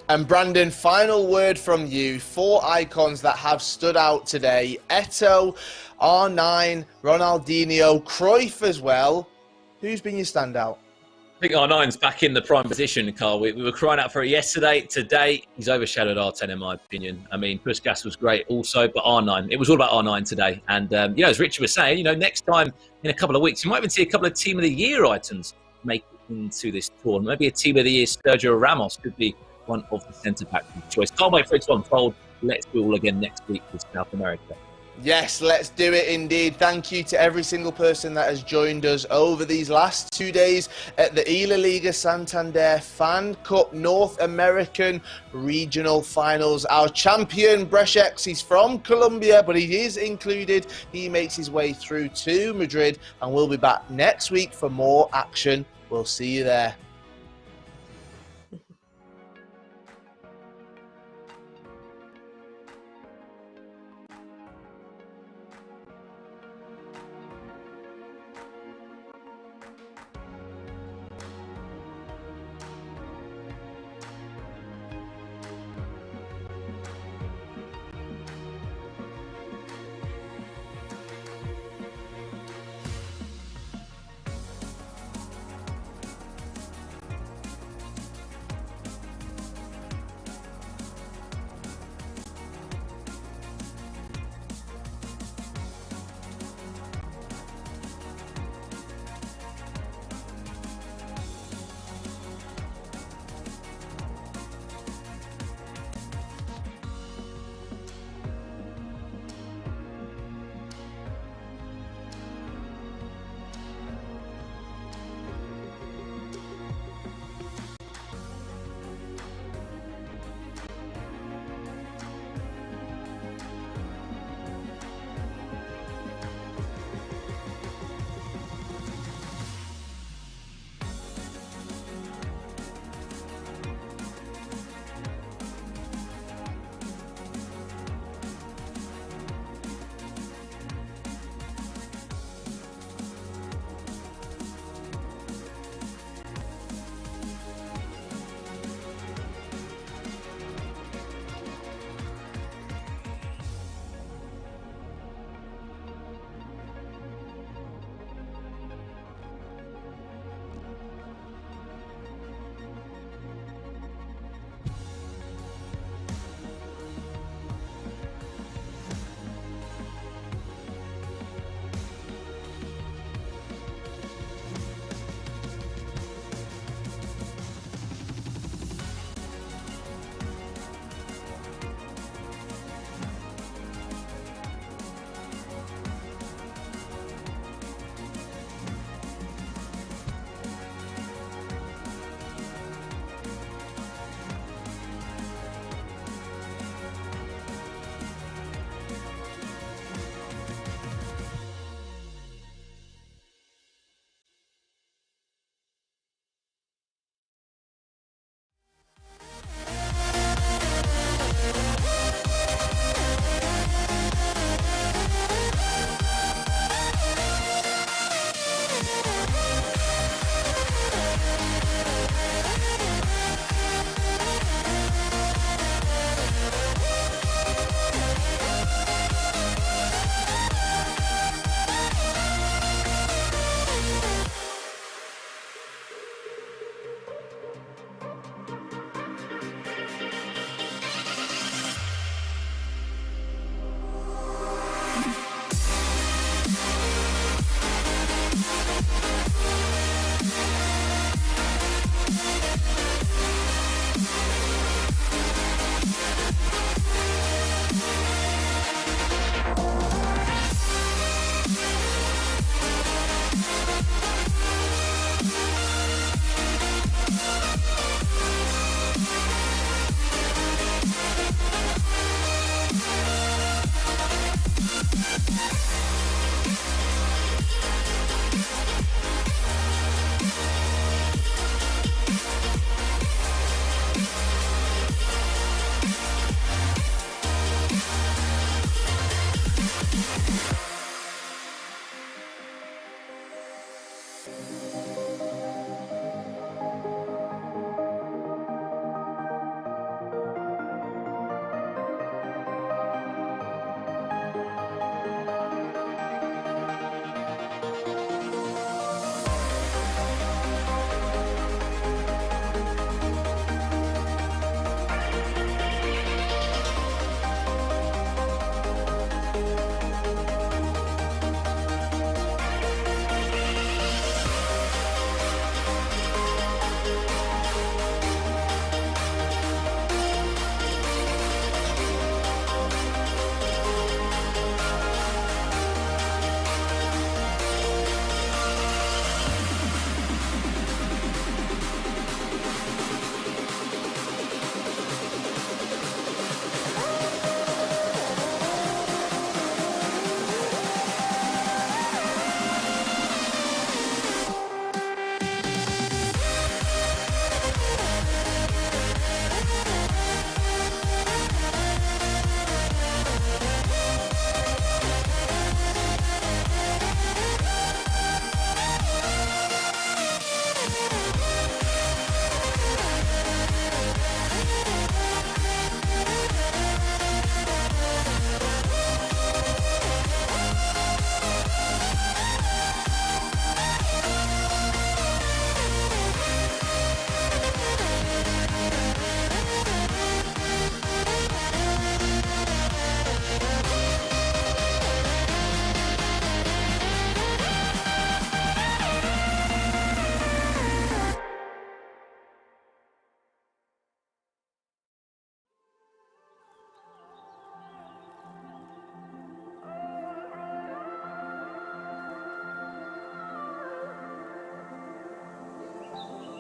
C: And Brandon, final word from you. 4 icons that have stood out today. Eto'o, R9, Ronaldinho, Cruyff as well. Who's been your standout?
F: I think R9's back in the prime position, Carl. We were crying out for it yesterday. Today, he's overshadowed R10, in my opinion. I mean, Puskas was great also, but R9, it was all about R9 today. And, you know, as Richard was saying, you know, next time in a couple of weeks, you might even see a couple of Team of the Year items make it into this tournament. Maybe a Team of the Year Sergio Ramos could be one of the centre-backs of choice. Can't wait for it to unfold. Let's do it all again next week with South America.
C: Yes, let's do it indeed. Thank you to every single person that has joined us over these last 2 days at the eLaliga Santander FanCup North American Regional Finals. Our champion, Brešex, he's from Colombia, but he is included. He makes his way through to Madrid, and we'll be back next week for more action. We'll see you there.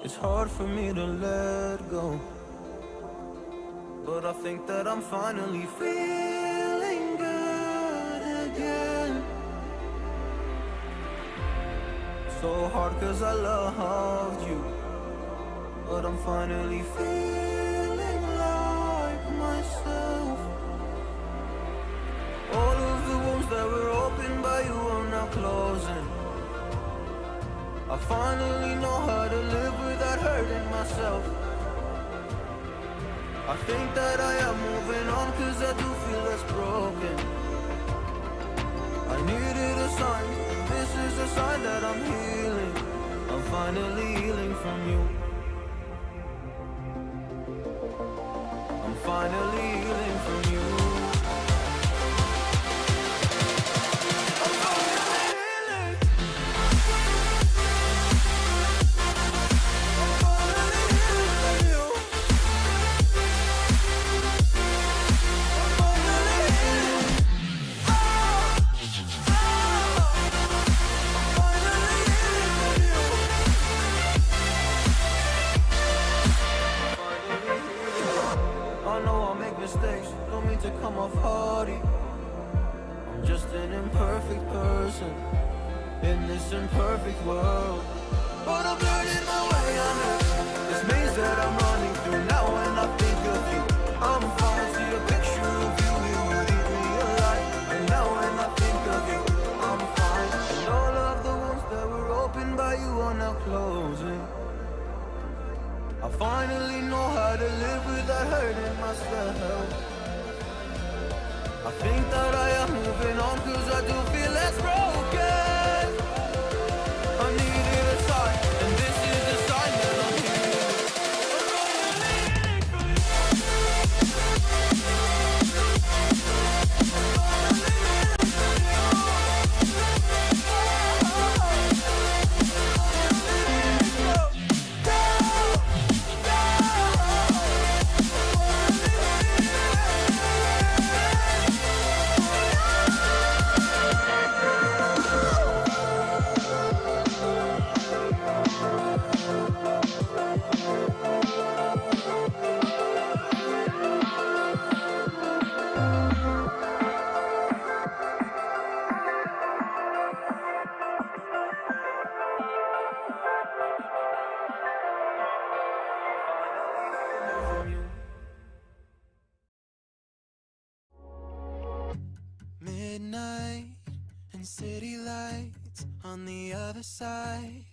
M: It's hard for me to let go, but I think that I'm finally feeling good again. So hard cause I loved you, but I'm finally feeling like myself. All of the wounds that were opened by you are now closing. I finally know how to live without hurting myself. I think that I am moving on cause I do feel less broken. I needed a sign, this is a sign that I'm healing. I'm finally healing from you. I'm finally healing from you. Mistakes, don't mean to come off hardy. I'm just an imperfect person in this imperfect world, but I'm learning my way under this maze that I'm running through. Now when I think of you, I'm fine. See a picture of you, you would eat me alive. And now when I think of you, I'm fine. And all of the wounds that were opened by you are now closing. I finally know how to live without hurting myself. I think that I am moving on cause I do feel less broken. I needed a sign, and this is the sign that I'm healing. Midnight and city lights on the other side.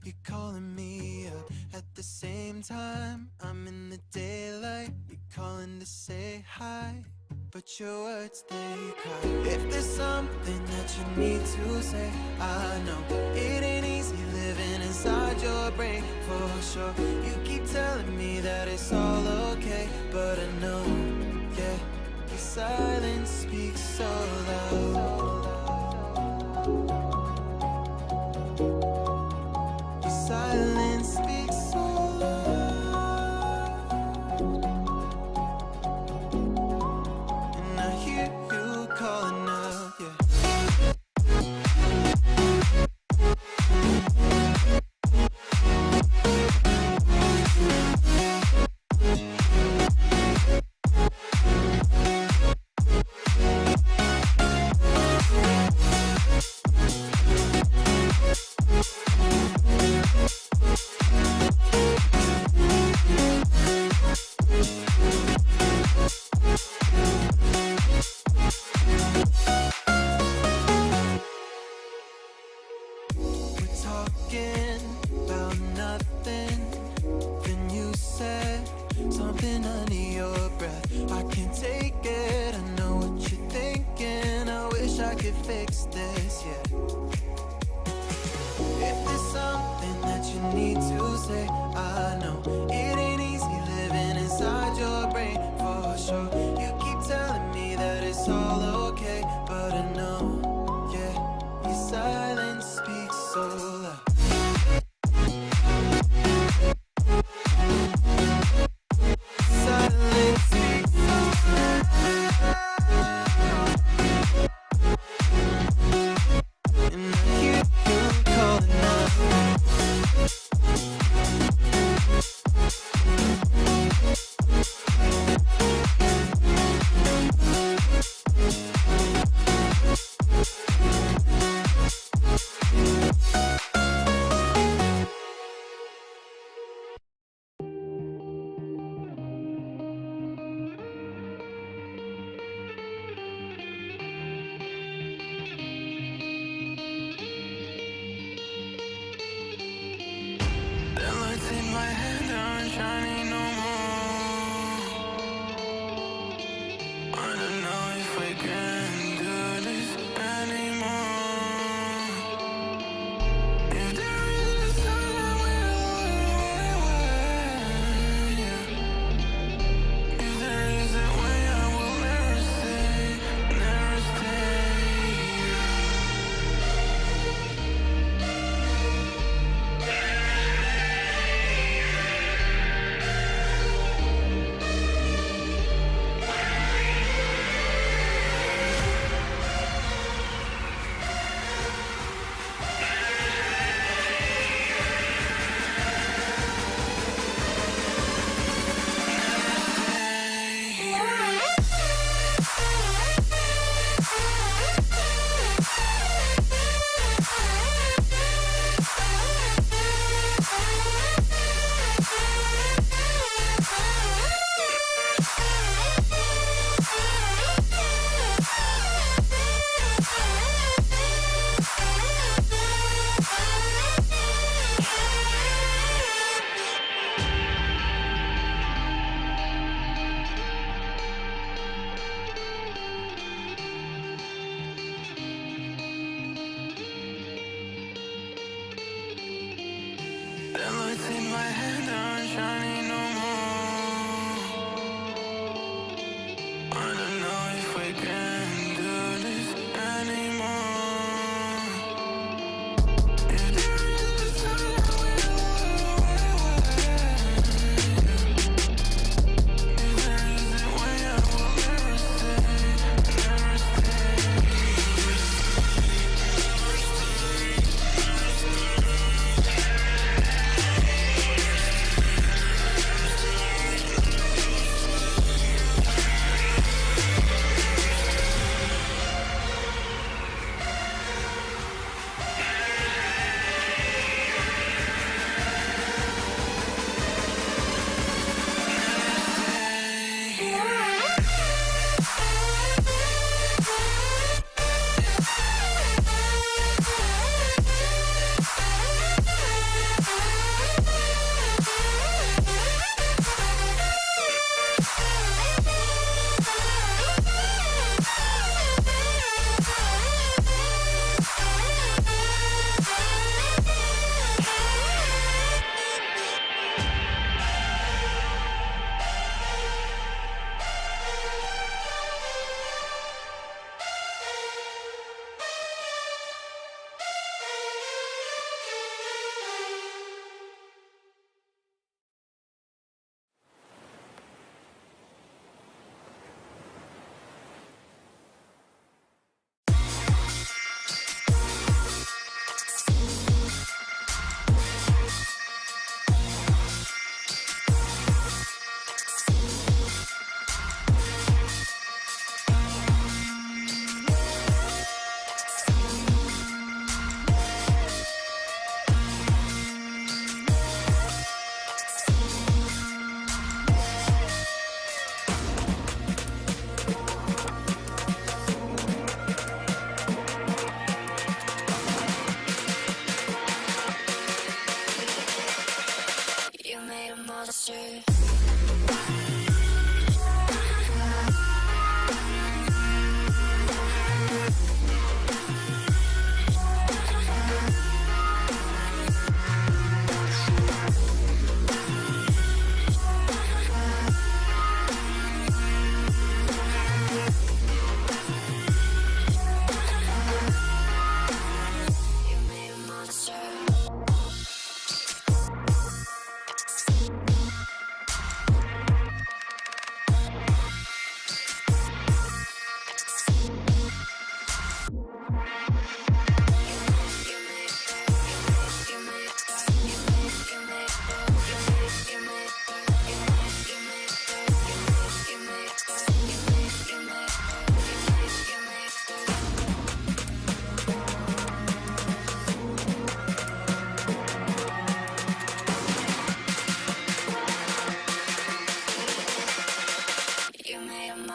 M: You're calling me up at the same time. I'm in the daylight. You're calling to say hi, but your words they cry. If there's something that you need to say, I know it ain't easy living inside your brain for sure. You keep telling me that it's all okay, but I know, yeah, your silence speaks so loud. Your silence speaks so loud. And I hear you calling out, yeah.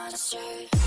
B: not straight.